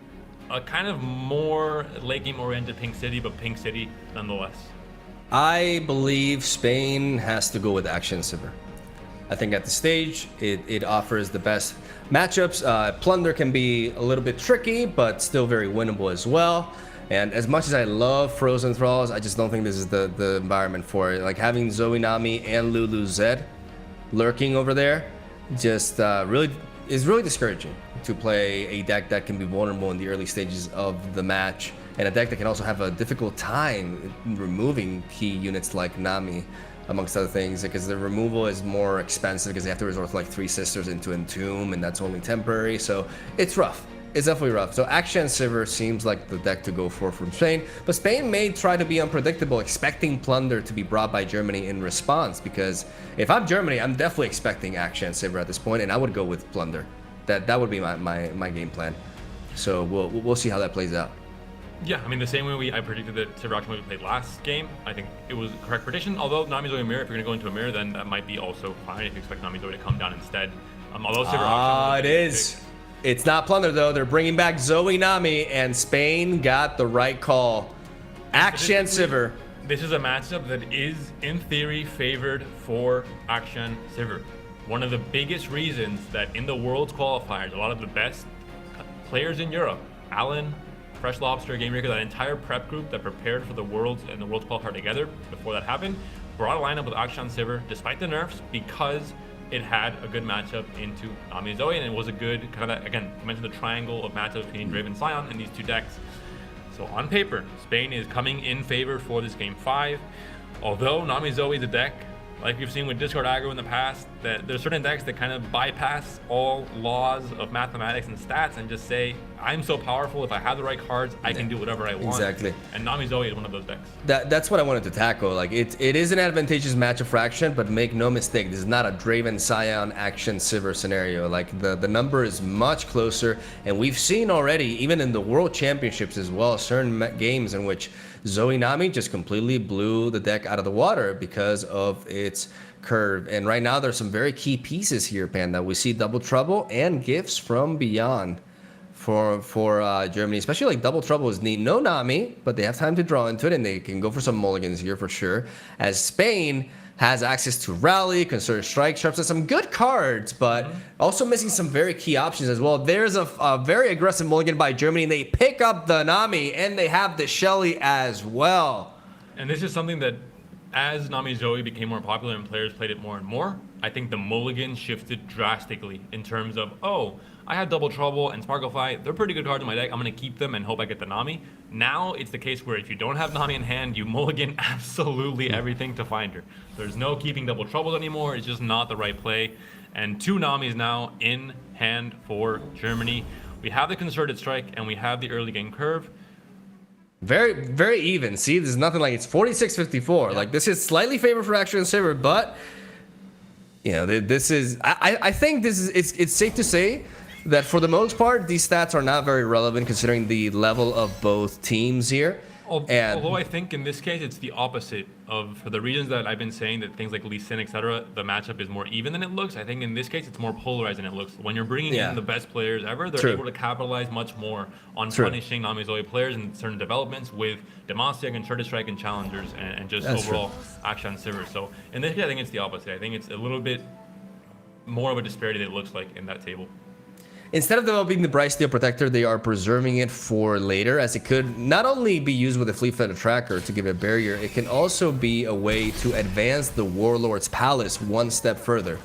a kind of more late game oriented Pink City, but Pink City nonetheless. I believe Spain has to go with Akshan Sivir. I think at the stage, it offers the best matchups. Plunder can be a little bit tricky, but still very winnable as well. And as much as I love Frozen Thralls, I just don't think this is the environment for it. Like having Zoe Nami and Lulu Zed lurking over there just is really discouraging to play a deck that can be vulnerable in the early stages of the match, and a deck that can also have a difficult time removing key units like Nami, amongst other things, because the removal is more expensive because they have to resort to like 3 Sisters into Entomb, and that's only temporary, so it's rough. It's definitely rough. So Action Silver seems like the deck to go for from Spain, but Spain may try to be unpredictable, expecting Plunder to be brought by Germany in response, because if I'm Germany, I'm definitely expecting Action Silver at this point, and I would go with Plunder. That would be my game plan. So we'll see how that plays out. Yeah, I mean, the same way I predicted that Silver Action would be played last game. I think it was a correct prediction. Although Nami Zoe Mirror, if you're going to go into a mirror, then that might be also fine if you expect Nami Zoe to come down instead. Although Silver Action. It is. It's not Plunder, though. They're bringing back Zoe Nami, and Spain got the right call. Action Silver. This is a matchup that is, in theory, favored for Action Silver. One of the biggest reasons that in the Worlds qualifiers, a lot of the best players in Europe, Alan, Fresh Lobster, Game Breaker, that entire prep group that prepared for the Worlds and the Worlds qualifier together before that happened, brought a lineup with Akshan Silver despite the nerfs because it had a good matchup into Nami Zoe, and it was a good kind of, again, you mentioned the triangle of matchups between Draven and Sion in these two decks. So on paper, Spain is coming in favor for this game 5. Although Nami Zoe is a deck, like we've seen with Discord aggro in the past, that there's certain decks that kind of bypass all laws of mathematics and stats and just say, I'm so powerful, if I have the right cards, I can do whatever I want. Exactly. And Nami Zoe is one of those decks. That's what I wanted to tackle. Like it is an advantageous matchup for Action, but make no mistake, this is not a Draven Scion Action Silver scenario. Like the number is much closer, and we've seen already, even in the World Championships as well, certain games in which Zoe Nami just completely blew the deck out of the water because of its curve. And right now there's some very key pieces here, Panda. We see Double Trouble and Gifts from Beyond for Germany, especially like Double Trouble is neat. No Nami, but they have time to draw into it, and they can go for some mulligans here for sure. As Spain has access to Rally, Concerted Strike, Sharps, and some good cards, but also missing some very key options as well. There's a very aggressive mulligan by Germany, and they pick up the Nami, and they have the Shelly as well. And this is something that, as Nami Zoe became more popular and players played it more and more, I think the mulligan shifted drastically in terms of, oh, I have Double Trouble and Sparklefly. They're pretty good cards in my deck. I'm going to keep them and hope I get the Nami. Now it's the case where if you don't have Nami in hand, you mulligan absolutely everything to find her. There's no keeping Double Troubles anymore. It's just not the right play. And 2 Namis now in hand for Germany. We have the Concerted Strike and we have the early game curve. Very, very even. See, this is nothing like it's 46-54. Yeah. Like this is slightly favored for Action Silver, but you know, this is. I think this is. It's safe to say that for the most part, these stats are not very relevant considering the level of both teams here. Although I think in this case it's the opposite of, for the reasons that I've been saying, that things like Lee Sin, etc., the matchup is more even than it looks. I think in this case it's more polarized than it looks. When you're bringing in the best players ever, they're able to capitalize much more on punishing Nami Zoe players and certain developments with Demacia, Concerted Strike, and Challengers, and just overall Action Silver. So in this case I think it's the opposite. I think it's a little bit more of a disparity than it looks like in that table. Instead of developing the Bright Steel Protector, they are preserving it for later, as it could not only be used with a Fleet Feather Tracker to give it a barrier, it can also be a way to advance the Warlord's Palace one step further,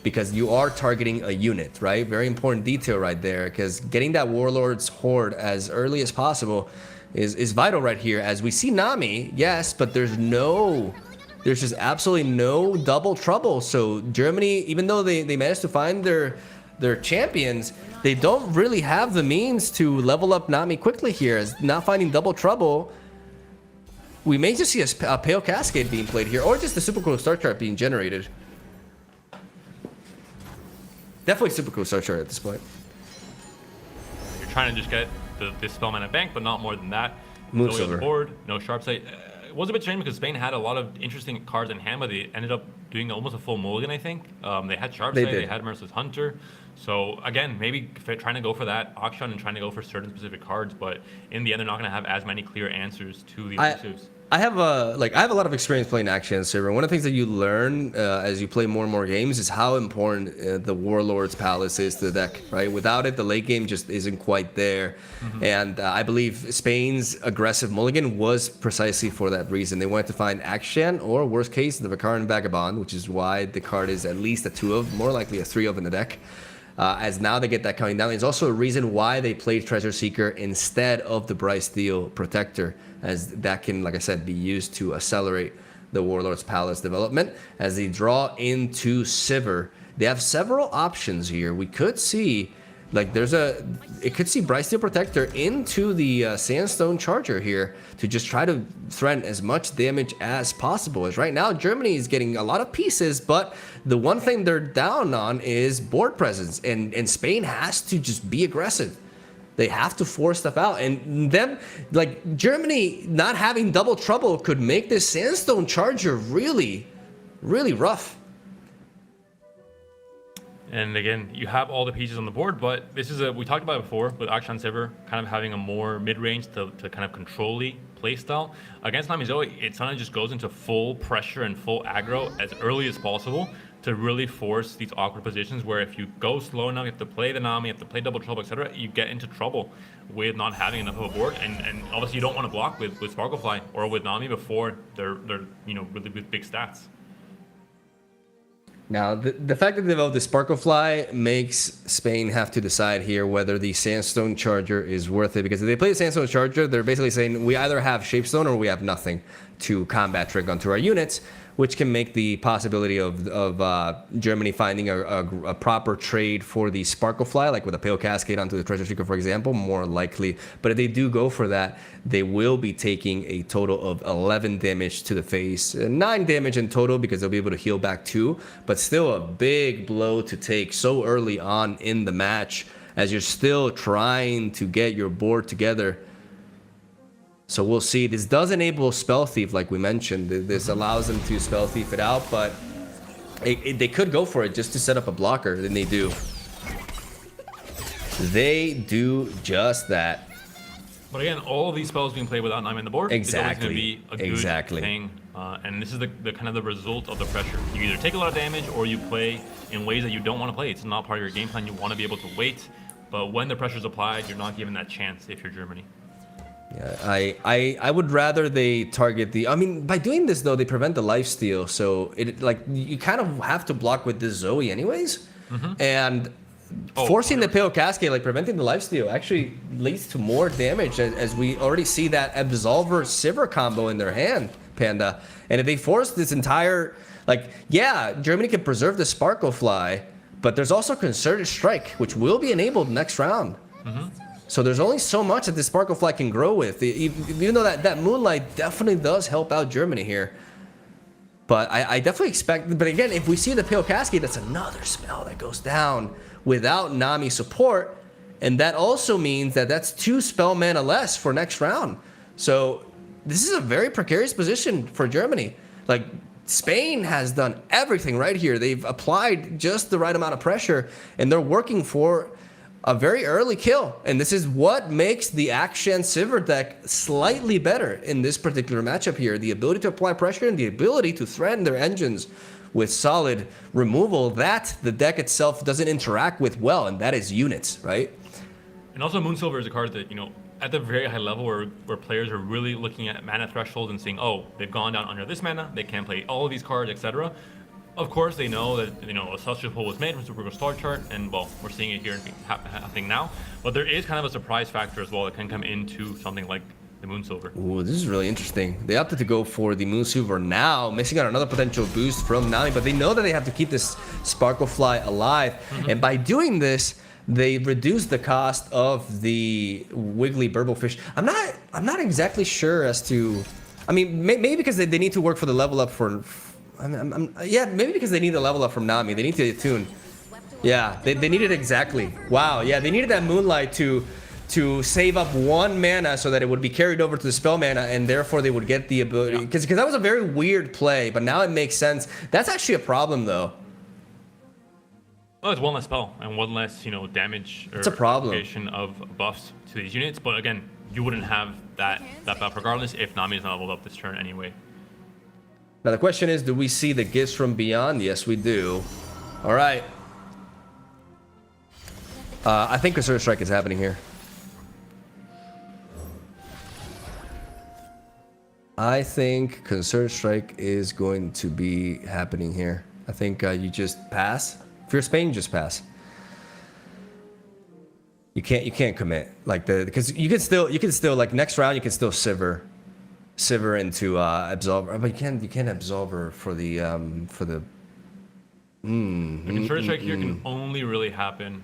because you are targeting a unit, right? Very important detail right there, because getting that Warlord's Horde as early as possible is vital right here, as we see Nami, yes, but there's just absolutely no Double Trouble. So Germany, even though they managed to find their champions, they don't really have the means to level up Nami quickly here. As not finding Double Trouble, we may just see a Pale Cascade being played here, or just the Super Cool Star Chart being generated. Definitely Super Cool Star Chart at this point. You're trying to just get the spell mana bank, but not more than that. Move Zoe on silver. the board, no sharp sight. It was a bit strange because Spain had a lot of interesting cards in hand, but they ended up doing almost a full mulligan, I think. They had sharp sight, they had Merciless Hunter. So again, maybe trying to go for that auction and trying to go for certain specific cards, but in the end, they're not going to have as many clear answers to the elusives. I have a lot of experience playing Action Silver. One of the things that you learn as you play more and more games is how important the Warlord's Palace is to the deck, right? Without it, the late game just isn't quite there. And I believe Spain's aggressive mulligan was precisely for that reason. They wanted to find Action, or worst case, the Vicaran Vagabond, which is why the card is at least a 2 of, more likely a 3 of in the deck. As now they get that counting down. It's also a reason why they played Treasure Seeker instead of the Bright Steel Protector, as that can, like I said, be used to accelerate the Warlord's Palace development. As they draw into Sivir, they have several options here. We could see Like it could see Bright Steel Protector into the Sandstone Charger here to just try to threaten as much damage as possible. As right now, Germany is getting a lot of pieces, but the one thing they're down on is board presence, and Spain has to just be aggressive. They have to force stuff out, and them, like Germany not having double trouble could make this Sandstone Charger really, really rough. And again, you have all the pieces on the board, but this is we talked about it before with Akshan Sever kind of having a more mid-range to kind of control-y play style. Against Nami Zoe, it suddenly just goes into full pressure and full aggro as early as possible to really force these awkward positions where if you go slow enough, you have to play the Nami, you have to play double trouble, etc., you get into trouble with not having enough of a board. And obviously you don't want to block with Sparklefly or with Nami before they're really with big stats. Now, the fact that they developed the Sparklefly makes Spain have to decide here whether the Sandstone Charger is worth it. Because if they play the Sandstone Charger, they're basically saying we either have Shapestone or we have nothing to combat trick onto our units, which can make the possibility of Germany finding a proper trade for the Sparklefly, like with a Pale Cascade onto the Treasure Seeker, for example, more likely. But if they do go for that, they will be taking a total of 11 damage to the face, 9 damage in total because they'll be able to heal back 2, but still a big blow to take so early on in the match as you're still trying to get your board together. So we'll see. This does enable Spell Thief, like we mentioned. This allows them to Spell Thief it out, but they could go for it just to set up a blocker, and they do. They do just that. But again, all of these spells being played without Nami on the board is always going to be a good thing. And this is the kind of the result of the pressure. You either take a lot of damage or you play in ways that you don't want to play. It's not part of your game plan. You want to be able to wait. But when the pressure is applied, you're not given that chance if you're Germany. Yeah, I would rather they target the. I mean, by doing this though, they prevent the lifesteal. So you kind of have to block with this Zoe anyways, and forcing the Pale Cascade, like preventing the lifesteal, actually leads to more damage as we already see that Absolver Sivir combo in their hand, Panda. And if they force this entire, Germany can preserve the Sparklefly, but there's also Concerted Strike, which will be enabled next round. So there's only so much that the Sparklefly can grow with, even though that Moonlight definitely does help out Germany here. But I definitely expect, but again, if we see the Pale Cascade, that's another spell that goes down without Nami support. And that also means that that's 2 spell mana less for next round. So this is a very precarious position for Germany. Like, Spain has done everything right here. They've applied just the right amount of pressure, and they're working for a very early kill. And this is what makes the Akshan Sivir deck slightly better in this particular matchup here. The ability to apply pressure and the ability to threaten their engines with solid removal that the deck itself doesn't interact with well, and that is units, right? And also Moonsilver is a card that, at the very high level where players are really looking at mana thresholds and saying, oh, they've gone down under this mana, they can't play all of these cards, etc. Of course, they know that a substitute pull was made from Super Star Chart, and well, we're seeing it here happening now. But there is kind of a surprise factor as well that can come into something like the Moonsilver. Ooh, this is really interesting. They opted to go for the Moonsilver now, missing out another potential boost from Nami, but they know that they have to keep this Sparklefly alive, and by doing this, they reduce the cost of the Wiggly Burblefish. I'm not exactly sure as to. I mean, maybe because they need to work for the level up for. Yeah, maybe because they need the level up from Nami. They need to attune. Yeah, they need it exactly. Wow, yeah, they needed that Moonlight to save up 1 mana so that it would be carried over to the spell mana, and therefore they would get the ability. Because that was a very weird play, but now it makes sense. That's actually a problem, though. Well, it's 1 less spell and 1 less, damage or it's a problem. Application of buffs to these units. But again, you wouldn't have that buff regardless if Nami is not leveled up this turn anyway. Now the question is, do we see the gifts from beyond? Yes, we do. All right. I think Concerted Strike is happening here. I think Concerted Strike is going to be happening here. I think you just pass. If you're Spain, just pass. You can't commit because you can still like next round you can still Sivir into Absolver, but you can't Absolver for the The Concerted Strike here can only really happen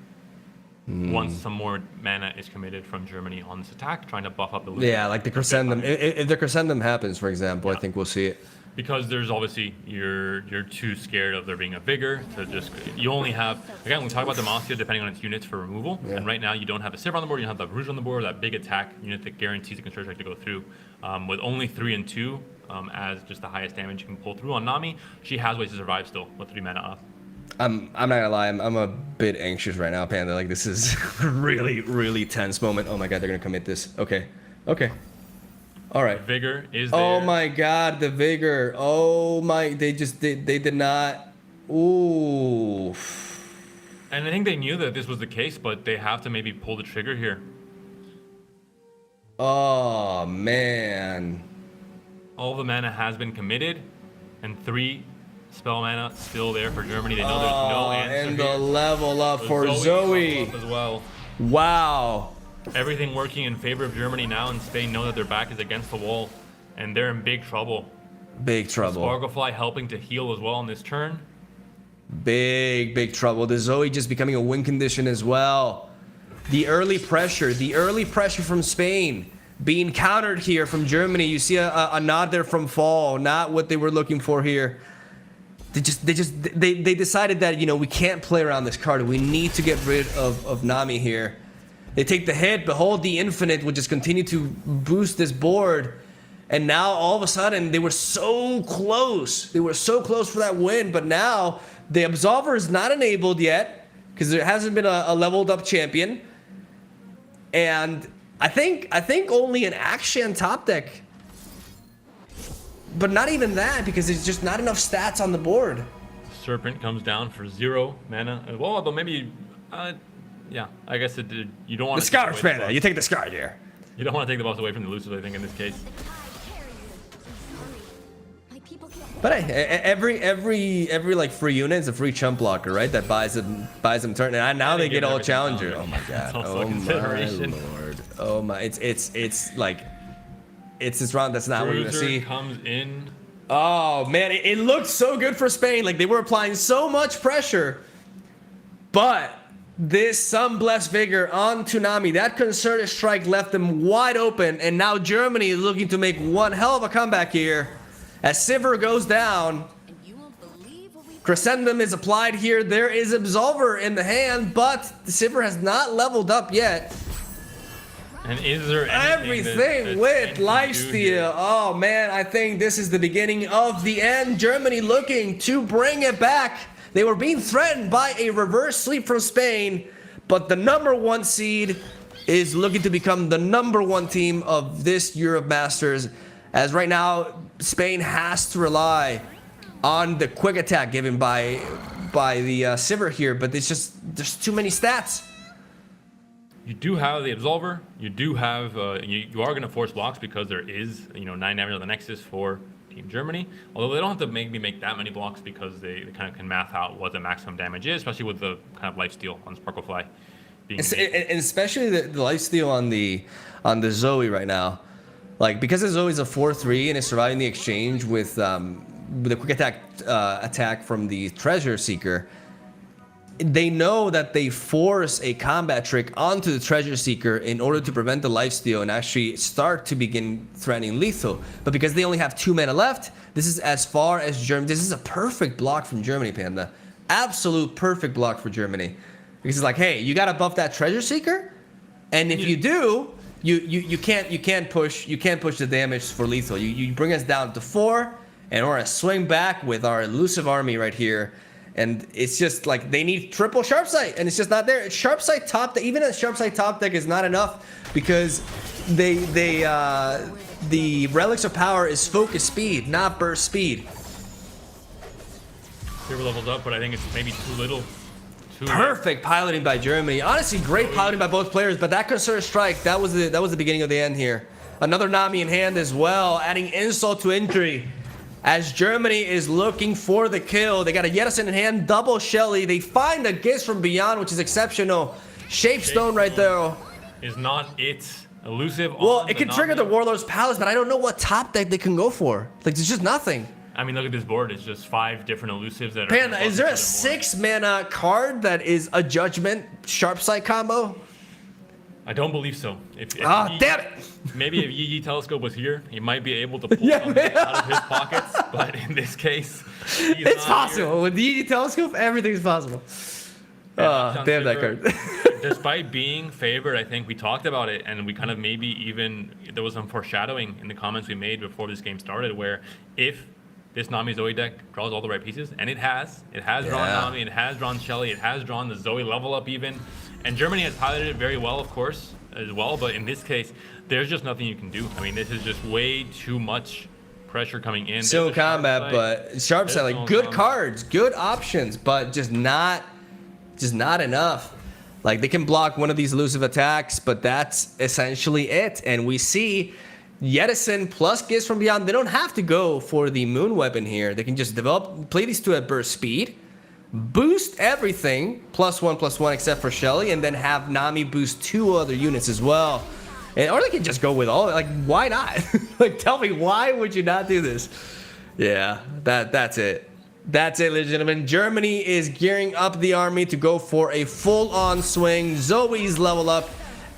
once some more mana is committed from Germany on this attack, trying to buff up the loot. Yeah, like the Crescendum. If the Crescendum happens, for example, I think we'll see it. Because there's obviously you're too scared of there being a Vigor to just you only have again we talk about Demacia depending on its units for removal, and right now you don't have a Sivir on the board, you don't have the Rouge on the board, that big attack unit that guarantees the construction to go through. With only 3 and 2 as just the highest damage you can pull through on Nami, she has ways to survive still with 3 mana up. I'm not gonna lie, I'm a bit anxious right now, Panda. Like this is a really tense moment. Oh my god, they're gonna commit this. Okay. All right. Vigor is there. Oh my god, the Vigor. Oh my, they did not. Ooh. And I think they knew that this was the case, but they have to maybe pull the trigger here. Oh man. All the mana has been committed, and 3 spell mana still there for Germany. They know there's no answer and here. the level up So for Zoe. up as well. Wow. Everything working in favor of Germany now, and Spain know that their back is against the wall, and they're in big trouble. Big trouble. Sparklefly helping to heal as well on this turn. Big trouble. The Zoe just becoming a win condition as well. The early pressure from Spain being countered here from Germany. You see a nod there from Fall, not what they were looking for here. They decided that, you know, we can't play around this card. We need to get rid of Nami here. They take the hit, behold the infinite, will just continue to boost this board. And now all of a sudden they were so close. They were so close for that win, but now the Absolver is not enabled yet because there hasn't been a leveled up champion. And I think only an Akshan top deck. But not even that, because there's just not enough stats on the board. Serpent comes down for 0 mana. Well, although maybe, yeah, I guess you don't want The Scourge mana, you take the Scourge here. You don't want to take the buffs away from the elusive, I think, in this case. But hey, every like free unit is a free chump blocker, right? That buys them turn, and now they get all challenger. Oh my god! Oh my lord! Oh my! It's like it's this round that's not what we're gonna see. Comes in. Oh man, it looked so good for Spain. Like they were applying so much pressure, but this Sunblessed Vigor on Toonami, that concerted strike left them wide open, and now Germany is looking to make one hell of a comeback here. As Sivir goes down, Crescendum is applied here. There is Absolver in the hand, but Sivir has not leveled up yet. And is there everything with lifesteal? Oh man, I think this is the beginning of the end. Germany looking to bring it back. They were being threatened by a reverse sweep from Spain, but the #1 seed is looking to become the #1 team of this Europe Masters. As right now, Spain has to rely on the quick attack given by the Sivir here, but there's too many stats. You do have the Absolver. You do have you are going to force blocks because there is 9 damage on the Nexus for Team Germany. Although they don't have to make that many blocks because they kind of can math out what the maximum damage is, especially with the kind of lifesteal on Sparklefly. And especially the lifesteal on the Zoe right now. Like, because the Zoe's a 4/3 and is surviving the exchange with the quick attack from the Treasure Seeker, they know that they force a combat trick onto the Treasure Seeker in order to prevent the lifesteal and actually start to begin threatening lethal. But because they only have 2 mana left, this is as far as Germany. This is a perfect block from Germany, Panda. Absolute perfect block for Germany. Because it's like, hey, you gotta buff that Treasure Seeker, and if you do, you can't push the damage for lethal. You bring us down to 4, and we're gonna swing back with our elusive army right here. And it's just like they need triple sharp sight, and it's just not there. Sharp sight top deck, even a sharp sight top deck is not enough because the relics of power is focus speed, not burst speed. They were leveled up, but I think it's maybe too little. Perfect piloting by Germany. Honestly, great piloting by both players, but that concerted strike, that was the beginning of the end here. Another Nami in hand as well, adding insult to injury. As Germany is looking for the kill, they got a Yedison in hand, double Shelly. They find a Giz from Beyond, which is exceptional. Shapestone right there. Is not it. Elusive. Well, it can trigger the Warlord's Palace, but I don't know what top deck they can go for. Like, there's just nothing. I mean, look at this board. It's just 5 different elusives that are. Panda, is there a 6-mana card that is a Judgment Sharp Sight combo? I don't believe so. If Damn it! Maybe if Yi Telescope was here, he might be able to pull something out of his pockets. But in this case, it's possible. Here. With the ED Telescope, everything's possible. Damn that card. Despite being favored, I think we talked about it, and we kind of maybe even there was some foreshadowing in the comments we made before this game started, where if this Nami Zoe deck draws all the right pieces, and it has drawn Nami, it has drawn Shelly, it has drawn the Zoe level up even, and Germany has piloted it very well, of course, as well. But in this case, there's just nothing you can do. I mean, this is just way too much pressure coming in. Still combat, but Sharp Sight, like good cards, good options, but just not enough. Like they can block one of these elusive attacks, but that's essentially it. And we see Yedison plus Gifts from Beyond. They don't have to go for the Moon Weapon here. They can just play these 2 at burst speed, boost everything +1/+1 except for Shelly, and then have Nami boost 2 other units as well. Or they can just go with all. Like, why not? Like, tell me, why would you not do this? Yeah, that's it. That's it, ladies and gentlemen. Germany is gearing up the army to go for a full-on swing. Zoe's level up.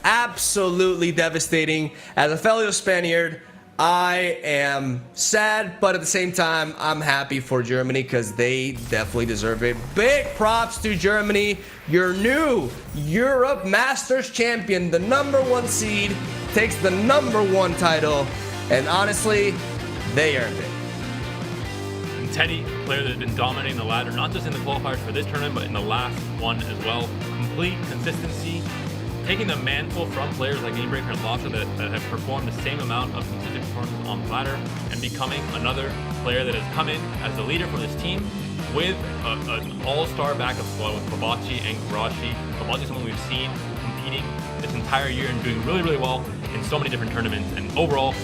Absolutely devastating. As a fellow Spaniard, I am sad, but at the same time, I'm happy for Germany because they definitely deserve it. Big props to Germany, your new Europe Masters champion, the #1 seed, takes the #1 title, and honestly, they earned it. And Teddy, a player that's been dominating the ladder, not just in the qualifiers for this tournament, but in the last one as well. Complete consistency. Taking the mantle from players like Gamebreaker and Lofter that have performed the same amount of consistent performances on the ladder, and becoming another player that has come in as the leader for this team with an all-star backup squad with Kobachi and Kurashi. Kobachi is someone we've seen competing this entire year and doing really, really well in so many different tournaments. And overall,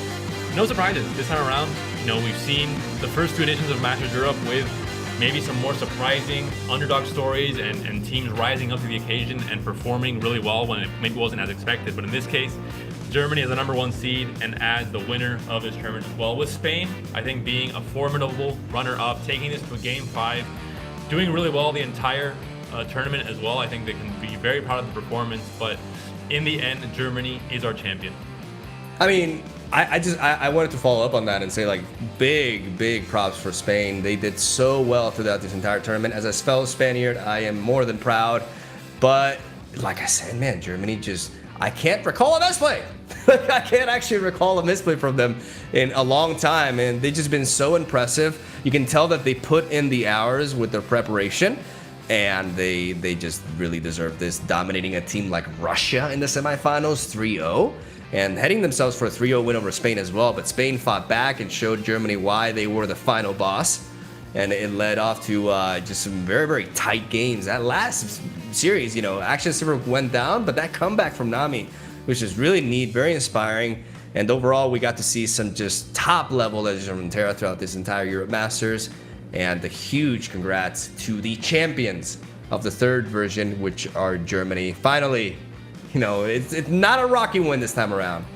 no surprises this time around. You know, we've seen the first 2 editions of Masters Europe with maybe some more surprising underdog stories and teams rising up to the occasion and performing really well when it maybe wasn't as expected. But in this case, Germany is the #1 seed and as the winner of this tournament as well. With Spain, I think being a formidable runner-up, taking this to Game 5, doing really well the entire tournament as well. I think they can be very proud of the performance, but in the end, Germany is our champion. I mean, I wanted to follow up on that and say, like, big props for Spain. They did so well throughout this entire tournament. As a fellow Spaniard, I am more than proud. But like I said, man, Germany just, I can't recall a misplay. I can't actually recall a misplay from them in a long time. And they've just been so impressive. You can tell that they put in the hours with their preparation. And they just really deserve this, dominating a team like Russia in the semifinals 3-0. And heading themselves for a 3-0 win over Spain as well. But Spain fought back and showed Germany why they were the final boss. And it led off to just some very, very tight games. That last series, you know, Action Silver went down, but that comeback from Nami, which is really neat, very inspiring. And overall, we got to see some just top-level Legends of Runeterra throughout this entire Europe Masters. And a huge congrats to the champions of the 3rd version, which are Germany. Finally, you know, it's not a rocky win this time around.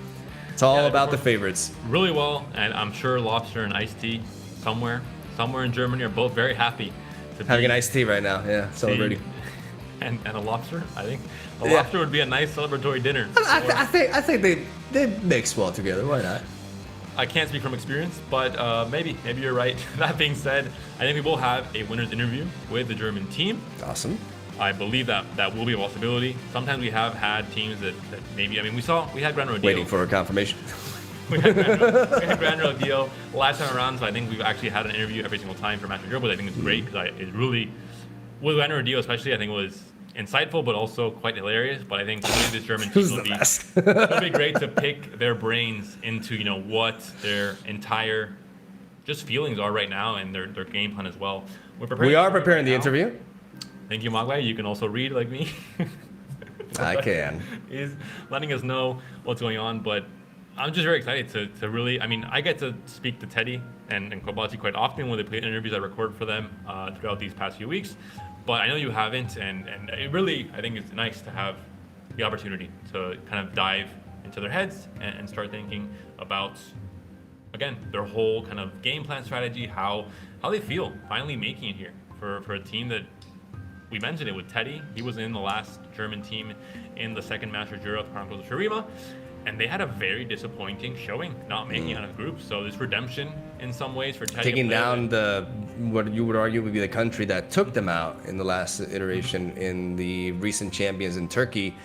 It's all about the favorites. Really well, and I'm sure Lobster and Ice Tea somewhere in Germany are both very happy to having an iced tea right now. Yeah, celebrating. And a lobster, I think. A lobster would be a nice celebratory dinner. I think they mix well together. Why not? I can't speak from experience, but maybe you're right. That being said, I think we will have a winner's interview with the German team. Awesome. I believe that will be a possibility. Sometimes we have had teams that maybe, I mean, we had Gran Rodeo. Waiting for a confirmation. we had Gran Rodeo last time around, so I think we've actually had an interview every single time for Master Europe, but I think it's great because it really, with Gran Rodeo especially, I think it was insightful, but also quite hilarious. But I think this German team will be great to pick their brains into, you know, what their entire just feelings are right now and their game plan as well. We are preparing the interview. Thank you, Maglai. You can also read like me. I can. He's letting us know what's going on, but I'm just very excited to really, I mean, I get to speak to Teddy and Kobachi quite often when they play interviews I record for them throughout these past few weeks, but I know you haven't, and it really, I think it's nice to have the opportunity to kind of dive into their heads and start thinking about a again, their whole kind of game plan strategy, how they feel finally making it here for a team that we mentioned it with Teddy. He was in the last German team in the second Masters Europe, Chronicles of Shurima, and they had a very disappointing showing, not making it out of the group. So this redemption in some ways for Teddy. Taking down what you would argue would be the country that took them out in the last iteration in the recent champions in Turkey.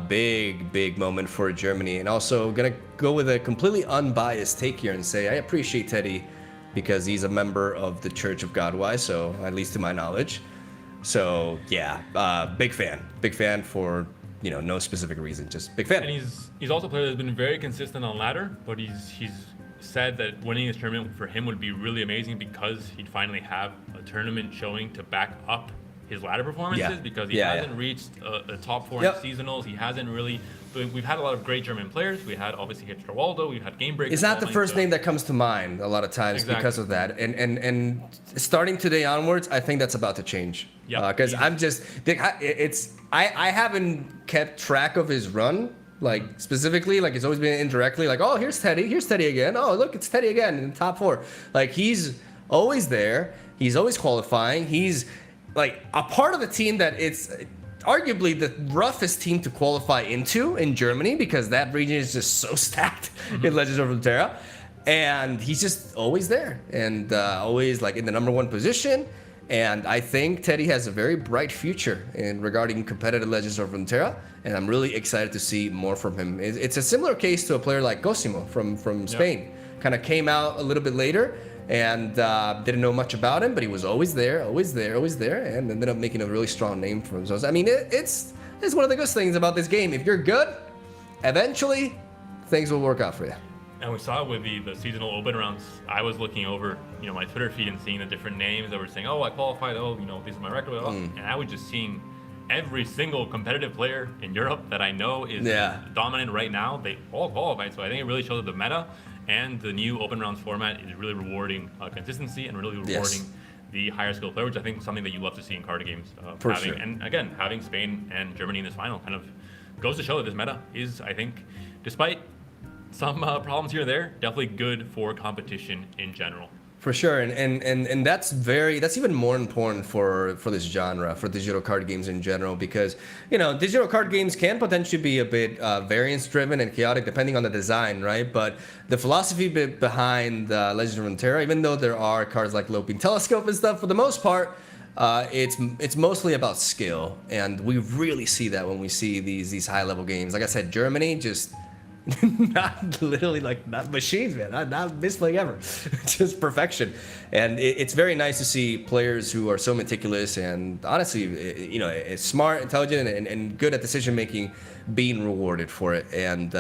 Big moment for Germany. And also gonna go with a completely unbiased take here and say I appreciate Teddy because he's a member of the Church of Godwise, so at least to my knowledge. So yeah, big fan for no specific reason, just big fan. And he's also a player that's been very consistent on ladder, but he's said that winning this tournament for him would be really amazing because he'd finally have a tournament showing to back up his ladder performances because he hasn't reached a top 4 in seasonals. He hasn't really. We've had a lot of great German players. We had obviously Hipster Waldo. We've had Game Break. It's not the first name that comes to mind a lot of times because of that. And starting today onwards, I think that's about to change. Yeah. Because I haven't kept track of his run. Like specifically, like it's always been indirectly. Like, oh, here's Teddy again. Oh, look, it's Teddy again in the top 4. Like he's always there. He's always qualifying. He's like a part of the team that it's arguably the roughest team to qualify into in Germany because that region is just so stacked in Legends of Runeterra. And he's just always there and always like in the number 1 position. And I think Teddy has a very bright future in regarding competitive Legends of Runeterra. And I'm really excited to see more from him. It's a similar case to a player like Cosimo from Spain. Kind of came out a little bit later and didn't know much about him, but he was always there, and ended up making a really strong name for himself. I mean, it's one of the good things about this game. If you're good, eventually things will work out for you. And we saw it with the seasonal open rounds. I was looking over, my Twitter feed and seeing the different names that were saying, oh, I qualified, this is my record. And I was just seeing every single competitive player in Europe that I know is dominant right now. They all qualified, so I think it really shows that the meta and the new open rounds format is really rewarding consistency and really rewarding the higher skill player, which I think is something that you love to see in card games. For sure. And again, having Spain and Germany in this final kind of goes to show that this meta is, I think, despite some problems here and there, definitely good for competition in general. For sure, and that's even more important for this genre, for digital card games in general, because digital card games can potentially be a bit variance driven and chaotic depending on the design, right? But the philosophy behind Legends of Runeterra, even though there are cards like Loping Telescope and stuff, for the most part, it's mostly about skill, and we really see that when we see these high level games. Like I said, Germany just. Not literally not machines, man. Not misplaying ever. Just perfection. And it's very nice to see players who are so meticulous and honestly, smart, intelligent, and good at decision making being rewarded for it. And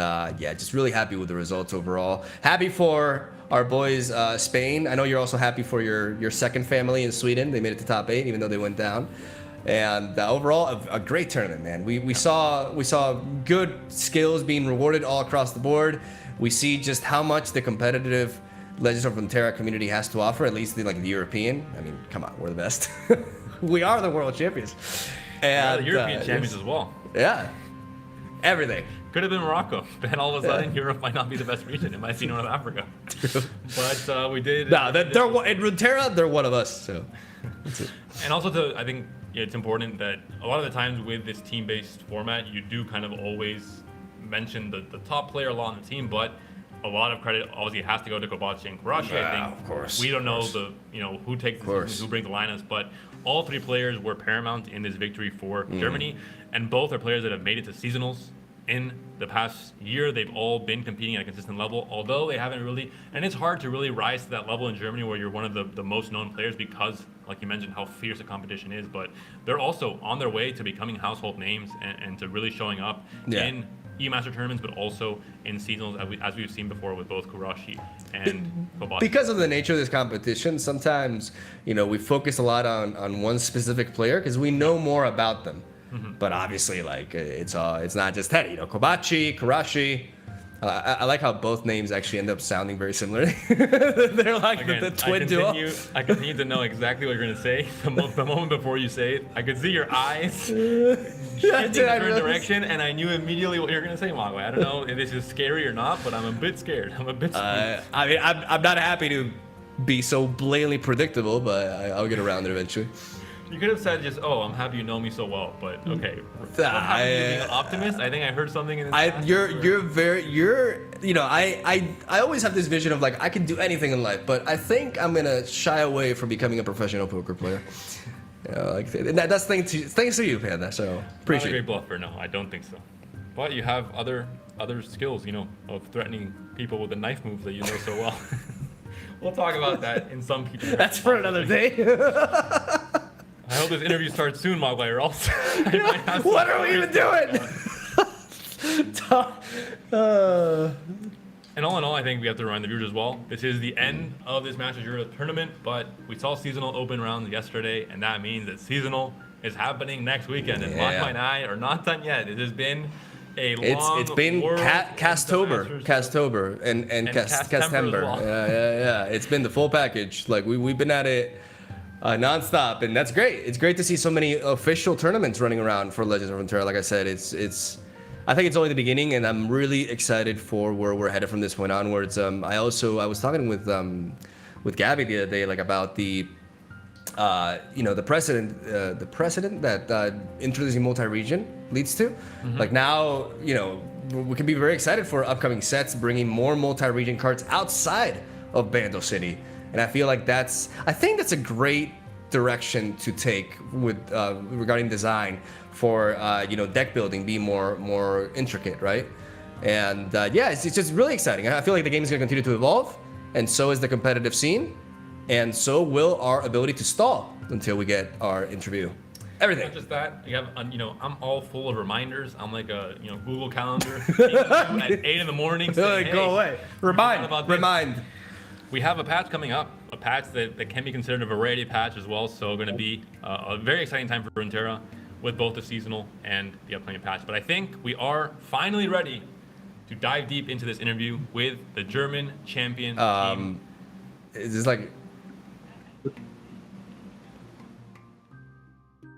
just really happy with the results overall. Happy for our boys, Spain. I know you're also happy for your second family in Sweden. They made it to top 8, even though they went down. And overall, a great tournament, man. We saw good skills being rewarded all across the board. We see just how much the competitive Legends of Runeterra community has to offer, at least the European. I mean, come on, we're the best. We are the world champions. And the European champions as well. Yeah, everything. Could have been Morocco, then all of a sudden Europe might not be the best region. It might be North Africa. But we did. No, in Runeterra, they're one of us. So. And also, I think it's important that a lot of the times with this team-based format, you do kind of always mention the top player a lot on the team, but a lot of credit obviously has to go to Kobachi and Kurashi. I think of course. We don't know who takes the decisions, who brings the lineups, but all 3 players were paramount in this victory for Germany, and both are players that have made it to seasonals in the past year. They've all been competing at a consistent level, although they haven't really, and it's hard to really rise to that level in Germany where you're one of the most known players because, like you mentioned, how fierce the competition is, but they're also on their way to becoming household names and to really showing up in E-Master tournaments, but also in seasonals, as we've seen before with both Kurashi and Kobashi. Because of the nature of this competition, sometimes, we focus a lot on one specific player because we know more about them. Mm-hmm. But obviously, it's not just Teddy. Kobachi, Kurashi, I like how both names actually end up sounding very similar. They're like Again, the twin duo. I continue to know exactly what you're going to say the moment before you say it. I could see your eyes Yeah, shifting dude, in I a certain realized- direction, and I knew immediately what you're going to say, Magway. I don't know if this is scary or not, but I'm a bit scared. I'm a bit spooked. I mean, I'm not happy to be so blatantly predictable, but I'll get around it eventually. You could have said just, "Oh, I'm happy you know me so well," but okay. What I- happened to you being an optimist? I think I heard something in this. past. I always have this vision of like I can do anything in life, but I think I'm gonna shy away from becoming a professional poker player. You know, like that's thanks to you, Panda. So Not a appreciate great it. bluffer, no, I don't think so. But you have other skills, of threatening people with the knife moves that you know so well. We'll talk about that in some future. That's for another day. I hope this interview starts soon, Mogwai, or else I might have some- What are we even doing? And all in all, I think we have to remind the viewers as well. This is the end of this Masters Euro tournament, but we saw seasonal open rounds yesterday, and that means that seasonal is happening next weekend. And Yeah. Mogwai and I are not done yet. It has been a long It's been World Castober and Castember as well. Yeah. It's been the full package. Like we've been at it nonstop, and that's great. It's great to see so many official tournaments running around for Legends of Runeterra. Like I said, it's. I think it's only the beginning, and I'm really excited for where we're headed from this point onwards. I was talking with Gabby the other day, like about the the precedent that introducing multi-region leads to. Like now, we can be very excited for upcoming sets, bringing more multi-region cards outside of Bando City. And I feel like that's a great direction to take with regarding design for deck building, be more intricate, right? And it's just really exciting. I feel like the game is going to continue to evolve, and so is the competitive scene, and so will our ability to stall until we get our interview. Everything. Not just that, you have, I'm all full of reminders. I'm like a, Google Calendar at 8 in the morning. Saying, hey, Go away. Remind. We have a patch coming up, a patch that can be considered a variety patch as well. So going to be a very exciting time for Runeterra with both the seasonal and the upcoming patch. But I think we are finally ready to dive deep into this interview with the German champion team. Is this like?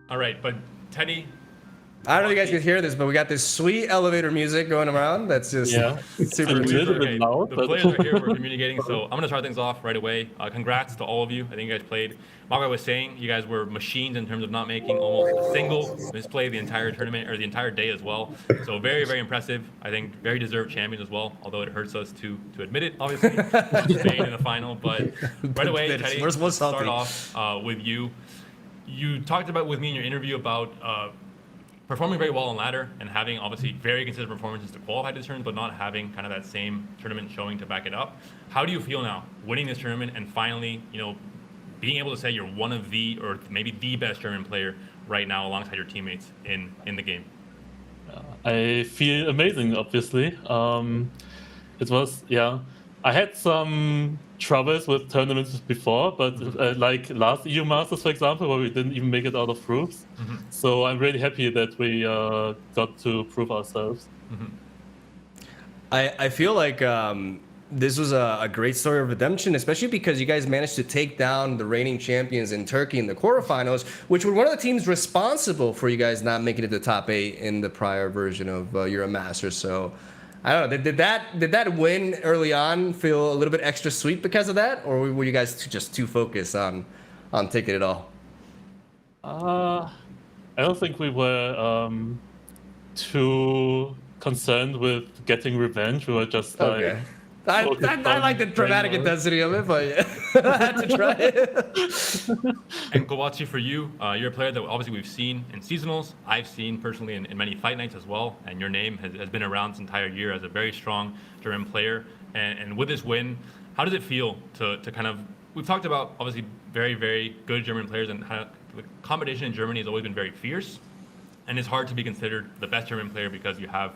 All right, but Teddy, I don't know if you guys can hear this, but we got this sweet elevator music going around. That's just super. It's a little super. bit loud, the but players are here, we're communicating, so I'm going to start things off right away. Congrats to all of you. I think you guys played. Mogwai was saying you guys were machines in terms of not making almost a single misplay the entire tournament, or the entire day as well. So very, very impressive. I think very deserved champions as well, although it hurts us to admit it, obviously. Spain in the final, but right away, Teddy, We're let's start salty. off with you. You talked about with me in your interview about performing very well on ladder and having obviously very consistent performances to qualify this tournament, but not having kind of that same tournament showing to back it up. How do you feel now winning this tournament and finally, being able to say you're one of the, or maybe the best German player right now alongside your teammates in the game? I feel amazing, obviously. It was, I had some troubles with tournaments before, but like last EU Masters, for example, where we didn't even make it out of groups. So I'm really happy that we got to prove ourselves. I feel like this was a great story of redemption, especially because you guys managed to take down the reigning champions in Turkey in the quarterfinals, which were one of the teams responsible for you guys not making it to the top 8 in the prior version of Euro Masters. So I don't know. Did that win early on feel a little bit extra sweet because of that, or were you guys just too focused on taking it all? I don't think we were too concerned with getting revenge. We were just Okay. I like the dramatic Brainwashed. intensity of it, but yeah, I had to try it. And Kowachi, for you, you're a player that obviously we've seen in seasonals. I've seen personally in many fight nights as well. And your name has been around this entire year as a very strong German player. And with this win, how does it feel to kind of, we've talked about obviously very, very good German players, and how the competition in Germany has always been very fierce. And it's hard to be considered the best German player because you have,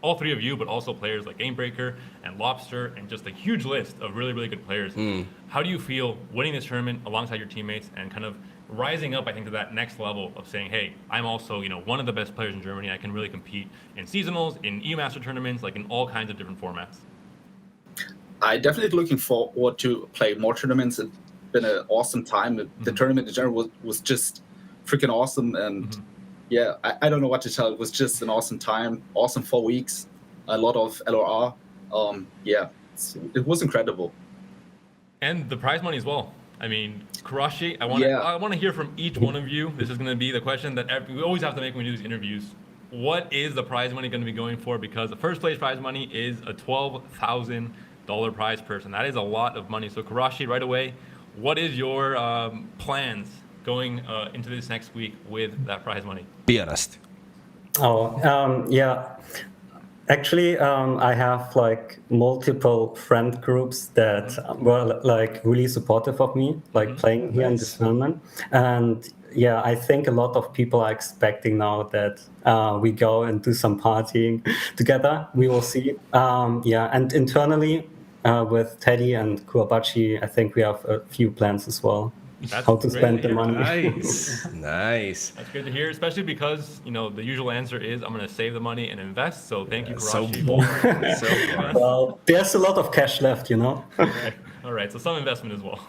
all three of you, but also players like Gamebreaker and Lobster, and just a huge list of really, really good players. How do you feel winning this tournament alongside your teammates and kind of rising up, I think, to that next level of saying, hey, I'm also, one of the best players in Germany. I can really compete in seasonals, in EU Master tournaments, like in all kinds of different formats? I definitely looking forward to play more tournaments. It's been an awesome time. The tournament in general was just freaking awesome. And yeah, I don't know what to tell. It was just an awesome time, awesome 4 weeks, a lot of LoR. Yeah, it was incredible. And the prize money as well. I mean, Karashi, I want to hear from each one of you. This is going to be the question that we always have to make when we do these interviews. What is the prize money going to be going for? Because the first place prize money is a $12,000 prize purse, and that is a lot of money. So Karashi, right away, what is your plans going into this next week with that prize money? Be honest. Yeah. Actually, I have like multiple friend groups that were like really supportive of me, like playing here in this tournament. And yeah, I think a lot of people are expecting now that we go and do some partying together. We will see. Yeah, and internally with Teddy and Kuwabachi, I think we have a few plans as well. That's how to great spend to the hear. money. Nice. That's good to hear, especially because, the usual answer is I'm going to save the money and invest. So thank you, So Karashi. boring. So boring. Well, there's a lot of cash left, All right, so some investment as well.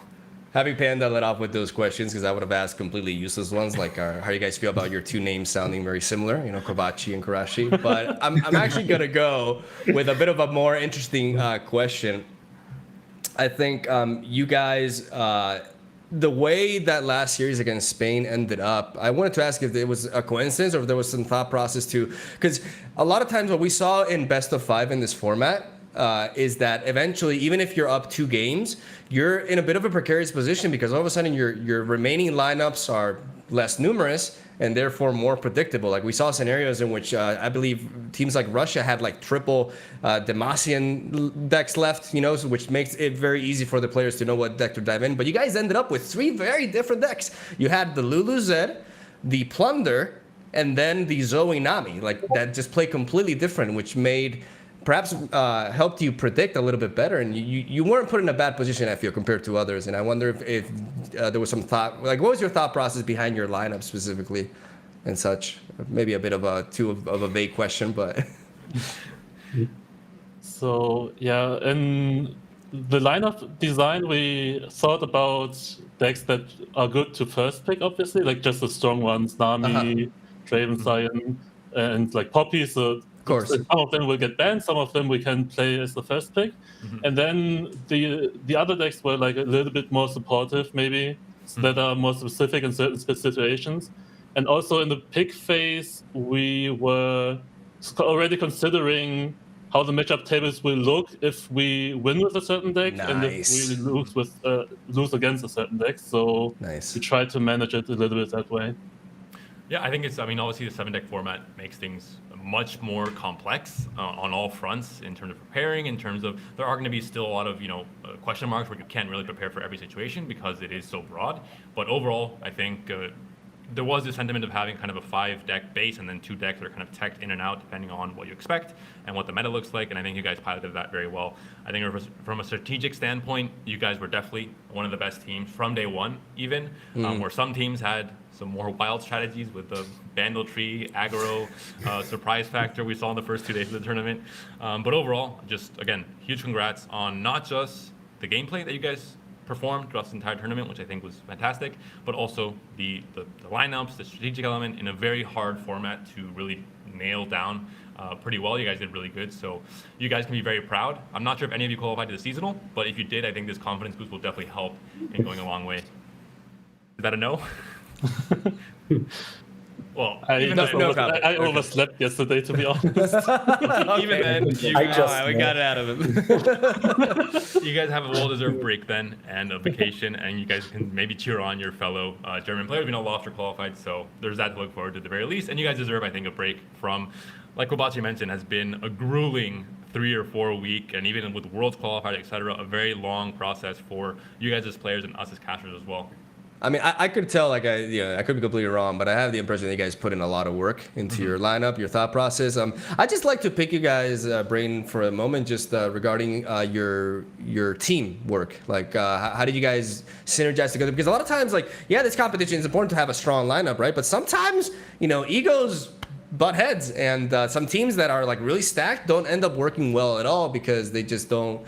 Having Panda let off with those questions, because I would have asked completely useless ones, like how you guys feel about your two names sounding very similar, Kobachi and Karashi. But I'm actually going to go with a bit of a more interesting question. I think you guys, the way that last series against Spain ended up, I wanted to ask if it was a coincidence or if there was some thought process too. Because a lot of times what we saw in best of 5 in this format is that eventually, even if you're up 2 games, you're in a bit of a precarious position because all of a sudden your remaining lineups are less numerous and therefore more predictable. Like we saw scenarios in which I believe teams like Russia had like triple Demacian decks left, so which makes it very easy for the players to know what deck to dive in. But you guys ended up with 3 very different decks. You had the Lulu Zed, the Plunder, and then the Zoe Nami, like that just play completely different, which made perhaps helped you predict a little bit better, and you weren't put in a bad position, I feel, compared to others. And I wonder if there was some thought, like what was your thought process behind your lineup specifically, and such? Maybe a bit of a vague question, but. So yeah, in the lineup design, we thought about decks that are good to first pick, obviously, like just the strong ones, Nami, Draven Zion, and like Poppy. So course. some of them will get banned, some of them we can play as the first pick. And then the other decks were like a little bit more supportive, maybe, that are more specific in certain situations. And also in the pick phase, we were already considering how the matchup tables will look if we win with a certain deck and if we lose against a certain deck. So we try to manage it a little bit that way. Yeah, I think obviously the 7-deck format makes things much more complex on all fronts in terms of preparing, in terms of there are going to be still a lot of, question marks where you can't really prepare for every situation because it is so broad. But overall, I think there was the sentiment of having kind of a 5-deck base and then 2 decks that are kind of teched in and out depending on what you expect and what the meta looks like. And I think you guys piloted that very well. I think from a strategic standpoint, you guys were definitely one of the best teams from day one, even, where some teams had some more wild strategies with the Bandle tree, aggro, surprise factor we saw in the first 2 days of the tournament. But overall, just, again, huge congrats on not just the gameplay that you guys performed throughout this entire tournament, which I think was fantastic, but also the lineups, the strategic element in a very hard format to really nail down pretty well. You guys did really good, so you guys can be very proud. I'm not sure if any of you qualified to the seasonal, but if you did, I think this confidence boost will definitely help in going a long way. Is that a no? Well, I overslept yesterday, to be honest. Even then, we got it out of him. You guys have a well-deserved break then, and a vacation, and you guys can maybe cheer on your fellow German players. We know LoR qualified, so there's that to look forward to at the very least. And you guys deserve, I think, a break from, like Kobachi mentioned, has been a grueling 3 or 4 week, and even with Worlds qualified, etc., a very long process for you guys as players and us as casters as well. I mean, I could tell, like, I could be completely wrong, but I have the impression that you guys put in a lot of work into your lineup, your thought process. I just like to pick you guys' brain for a moment, just regarding your team work. Like, how did you guys synergize together? Because a lot of times, like, yeah, this competition is important to have a strong lineup, right? But sometimes, egos butt heads, and some teams that are like really stacked don't end up working well at all because they just don't.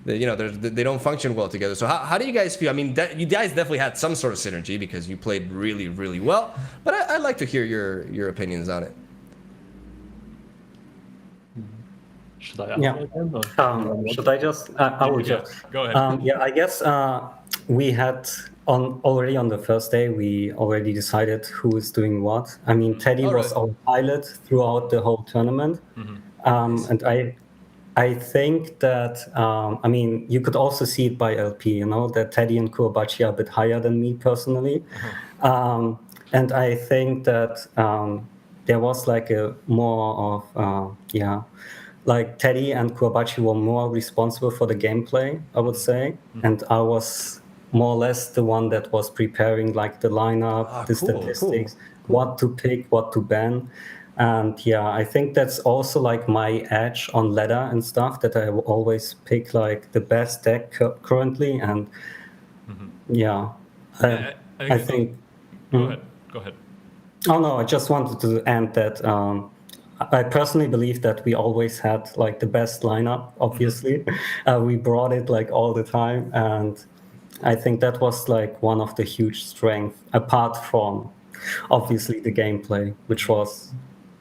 They don't function well together. So how do you guys feel? I mean, you guys definitely had some sort of synergy because you played really, really well. But I'd like to hear your opinions on it. Should I answer Yeah. again? Or Should I just? I will just. Go ahead. Yeah, I guess we had already on the first day. We already decided who is doing what. I mean, Teddy was our pilot throughout the whole tournament, and I think that, I mean, you could also see it by LP, that Teddy and Kurobachi are a bit higher than me personally. And I think that there was like a more of, like Teddy and Kurobachi were more responsible for the gameplay, I would say. And I was more or less the one that was preparing like the lineup, the statistics, what to pick, what to ban. And yeah, I think that's also like my edge on ladder and stuff, that I will always pick like the best deck currently. And I think. Go ahead. Oh no, I just wanted to end that. I personally believe that we always had like the best lineup. Obviously, we brought it like all the time, and I think that was like one of the huge strengths, apart from obviously the gameplay, which was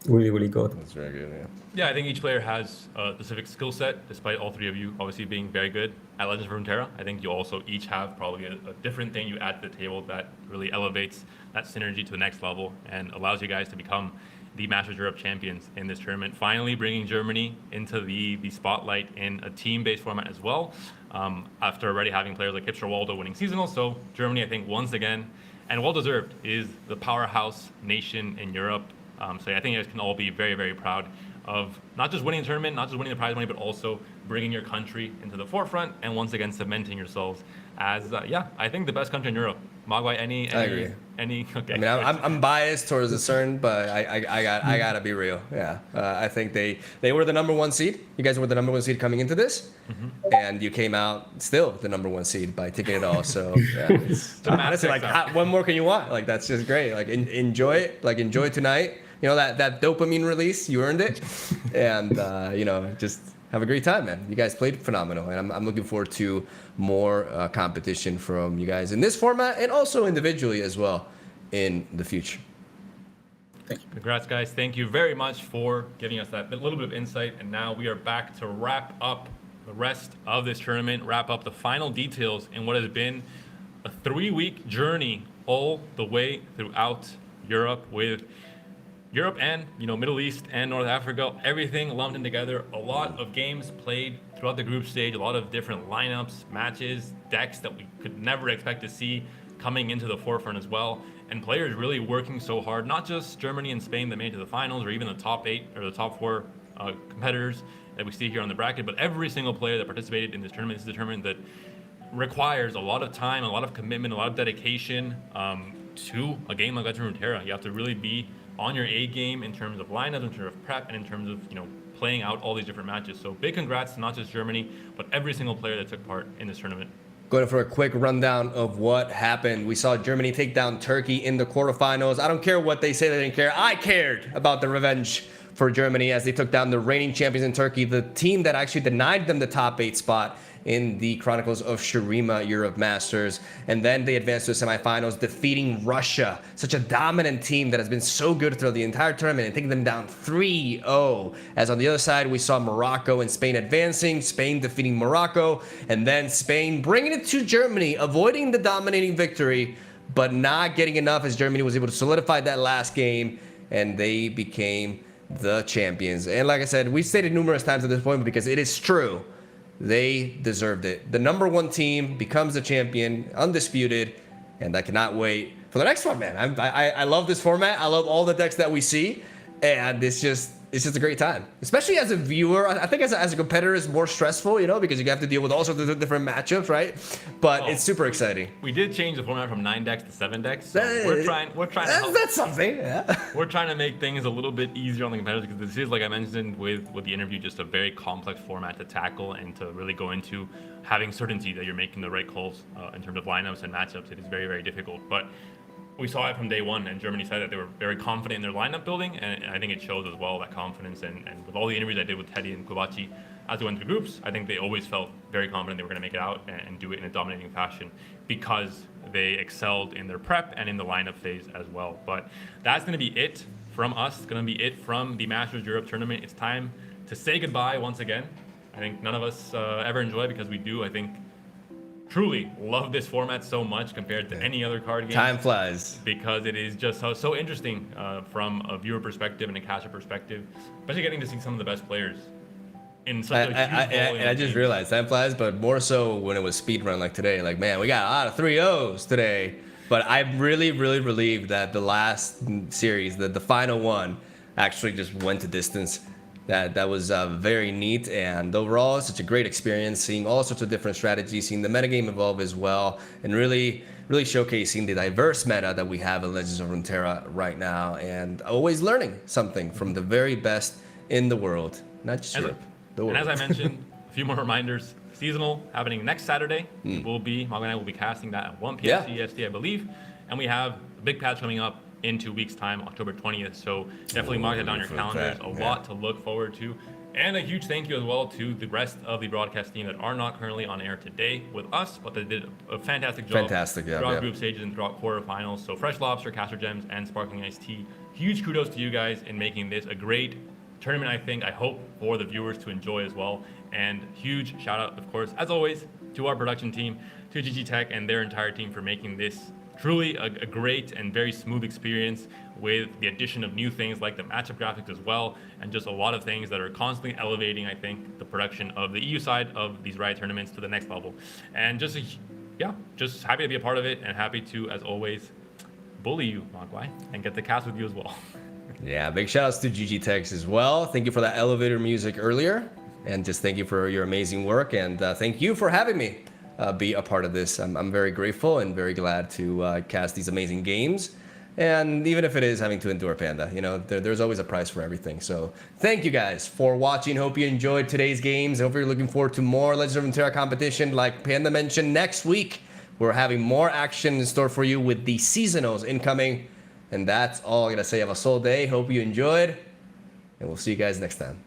really, really good. That's very good, yeah. Yeah, I think each player has a specific skill set, despite all three of you obviously being very good at Legends of Runeterra. I think you also each have probably a different thing you add to the table that really elevates that synergy to the next level and allows you guys to become the Masters Europe champions in this tournament. Finally bringing Germany into the spotlight in a team-based format as well, after already having players like Hipster Waldo winning Seasonal. So Germany, I think, once again, and well-deserved, is the powerhouse nation in Europe. So I think you guys can all be very, very proud of not just winning the tournament, not just winning the prize money, but also bringing your country into the forefront and once again cementing yourselves as, I think the best country in Europe. Mogwai, I agree. Okay. I mean, I'm biased towards the CERN, but I gotta be real. Yeah, I think they were the number one seed. You guys were the number one seed coming into this, and you came out still the number one seed by taking it all. So yeah, honestly, like, what more can you want? Like, that's just great. Like, enjoy it. Like, enjoy tonight. That dopamine release, you earned it, and just have a great time, man. You guys played phenomenal, and I'm looking forward to more competition from you guys in this format and also individually as well in the future. Thank you. Congrats, guys. Thank you very much for giving us that little bit of insight, and now we are back to wrap up the rest of this tournament, wrap up the final details in what has been a 3-week journey all the way throughout Europe, with Europe and Middle East and North Africa, everything lumped in together. A lot of games played throughout the group stage, a lot of different lineups, matches, decks that we could never expect to see coming into the forefront as well, and players really working so hard. Not just Germany and Spain that made it to the finals, or even the top 8 or the top 4 competitors that we see here on the bracket, but every single player that participated in this tournament is determined that requires a lot of time, a lot of commitment, a lot of dedication to a game like Legends of Runeterra. You have to really be on your A game in terms of lineups, in terms of prep, and in terms of playing out all these different matches. So big congrats to not just Germany, but every single player that took part in this tournament. Going for a quick rundown of what happened. We saw Germany take down Turkey in the quarterfinals. I don't care what they say, they didn't care. I cared about the revenge for Germany as they took down the reigning champions in Turkey, the team that actually denied them the top 8 spot in the Chronicles of Shurima Europe Masters. And then they advanced to the semifinals, defeating Russia, such a dominant team that has been so good throughout the entire tournament, and taking them down 3-0. As on the other side, we saw Morocco and Spain advancing, Spain defeating Morocco, and then Spain bringing it to Germany, avoiding the dominating victory, but not getting enough as Germany was able to solidify that last game, and they became the champions. And like I said, we've stated numerous times at this point, because it is true, they deserved it. The number one team becomes the champion, undisputed, and I cannot wait for the next one, man. I love this format. I love all the decks that we see, and it's it's just a great time, especially as a viewer. I think as a competitor, it's more stressful, because you have to deal with all sorts of different matchups, right? But it's super exciting. We did change the format from 9 decks to 7 decks. So we're trying to help. That's something. Yeah. We're trying to make things a little bit easier on the competitors because this is, like I mentioned with the interview, just a very complex format to tackle and to really go into having certainty that you're making the right calls in terms of lineups and matchups. It is very, very difficult. But we saw it from day one, and Germany said that they were very confident in their lineup building, and I think it shows as well, that confidence. And with all the interviews I did with Teddy and Kovaci as we went through groups, I think they always felt very confident they were going to make it out and do it in a dominating fashion because they excelled in their prep and in the lineup phase as well. But that's going to be it from us. It's going to be it from the Masters Europe tournament. It's time to say goodbye once again. I think none of us ever enjoy because we do, I think, truly love this format so much compared to any other card game. Time flies. Because it is just so interesting from a viewer perspective and a caster perspective, especially getting to see some of the best players in such a huge volume. And I just realized time flies, but more so when it was speedrun like today. Like, man, we got a lot of 3-0s today. But I'm really, really relieved that the last series, the final one, actually just went to distance. That was very neat, and overall, such a great experience, seeing all sorts of different strategies, seeing the metagame evolve as well, and really showcasing the diverse meta that we have in Legends of Runeterra right now, and always learning something from the very best in the world, not just Europe, the world. And as I mentioned, a few more reminders. Seasonal happening next Saturday. Mago and I will be casting that at 1 p.m. CEST, I believe, and we have a big patch coming up in 2 weeks' time, October 20th. So definitely mark that down your calendars. A lot to look forward to. And a huge thank you as well to the rest of the broadcast team that are not currently on air today with us, but they did a fantastic job throughout group stages and throughout quarterfinals. So Fresh Lobster, Caster Gems, and Sparkling Iced Tea, huge kudos to you guys in making this a great tournament, I hope, for the viewers to enjoy as well. And huge shout out, of course, as always, to our production team, to GG Tech and their entire team for making this truly a great and very smooth experience with the addition of new things like the matchup graphics as well, and just a lot of things that are constantly elevating, I think, the production of the EU side of these Riot tournaments to the next level. And just happy to be a part of it, and happy to, as always, bully you, Mogwai, and get the cast with you as well. Yeah, big shout outs to GG Techs as well. Thank you for that elevator music earlier, and just thank you for your amazing work, and thank you for having me be a part of this. I'm very grateful and very glad to cast these amazing games. And even if it is having to endure Panda, there's always a price for everything. So thank you guys for watching. Hope you enjoyed today's games. Hope you're looking forward to more Legends of Runeterra competition. Like Panda mentioned, next week we're having more action in store for you with the seasonals incoming. And that's all I'm going to say. Have a soul day. Hope you enjoyed. And we'll see you guys next time.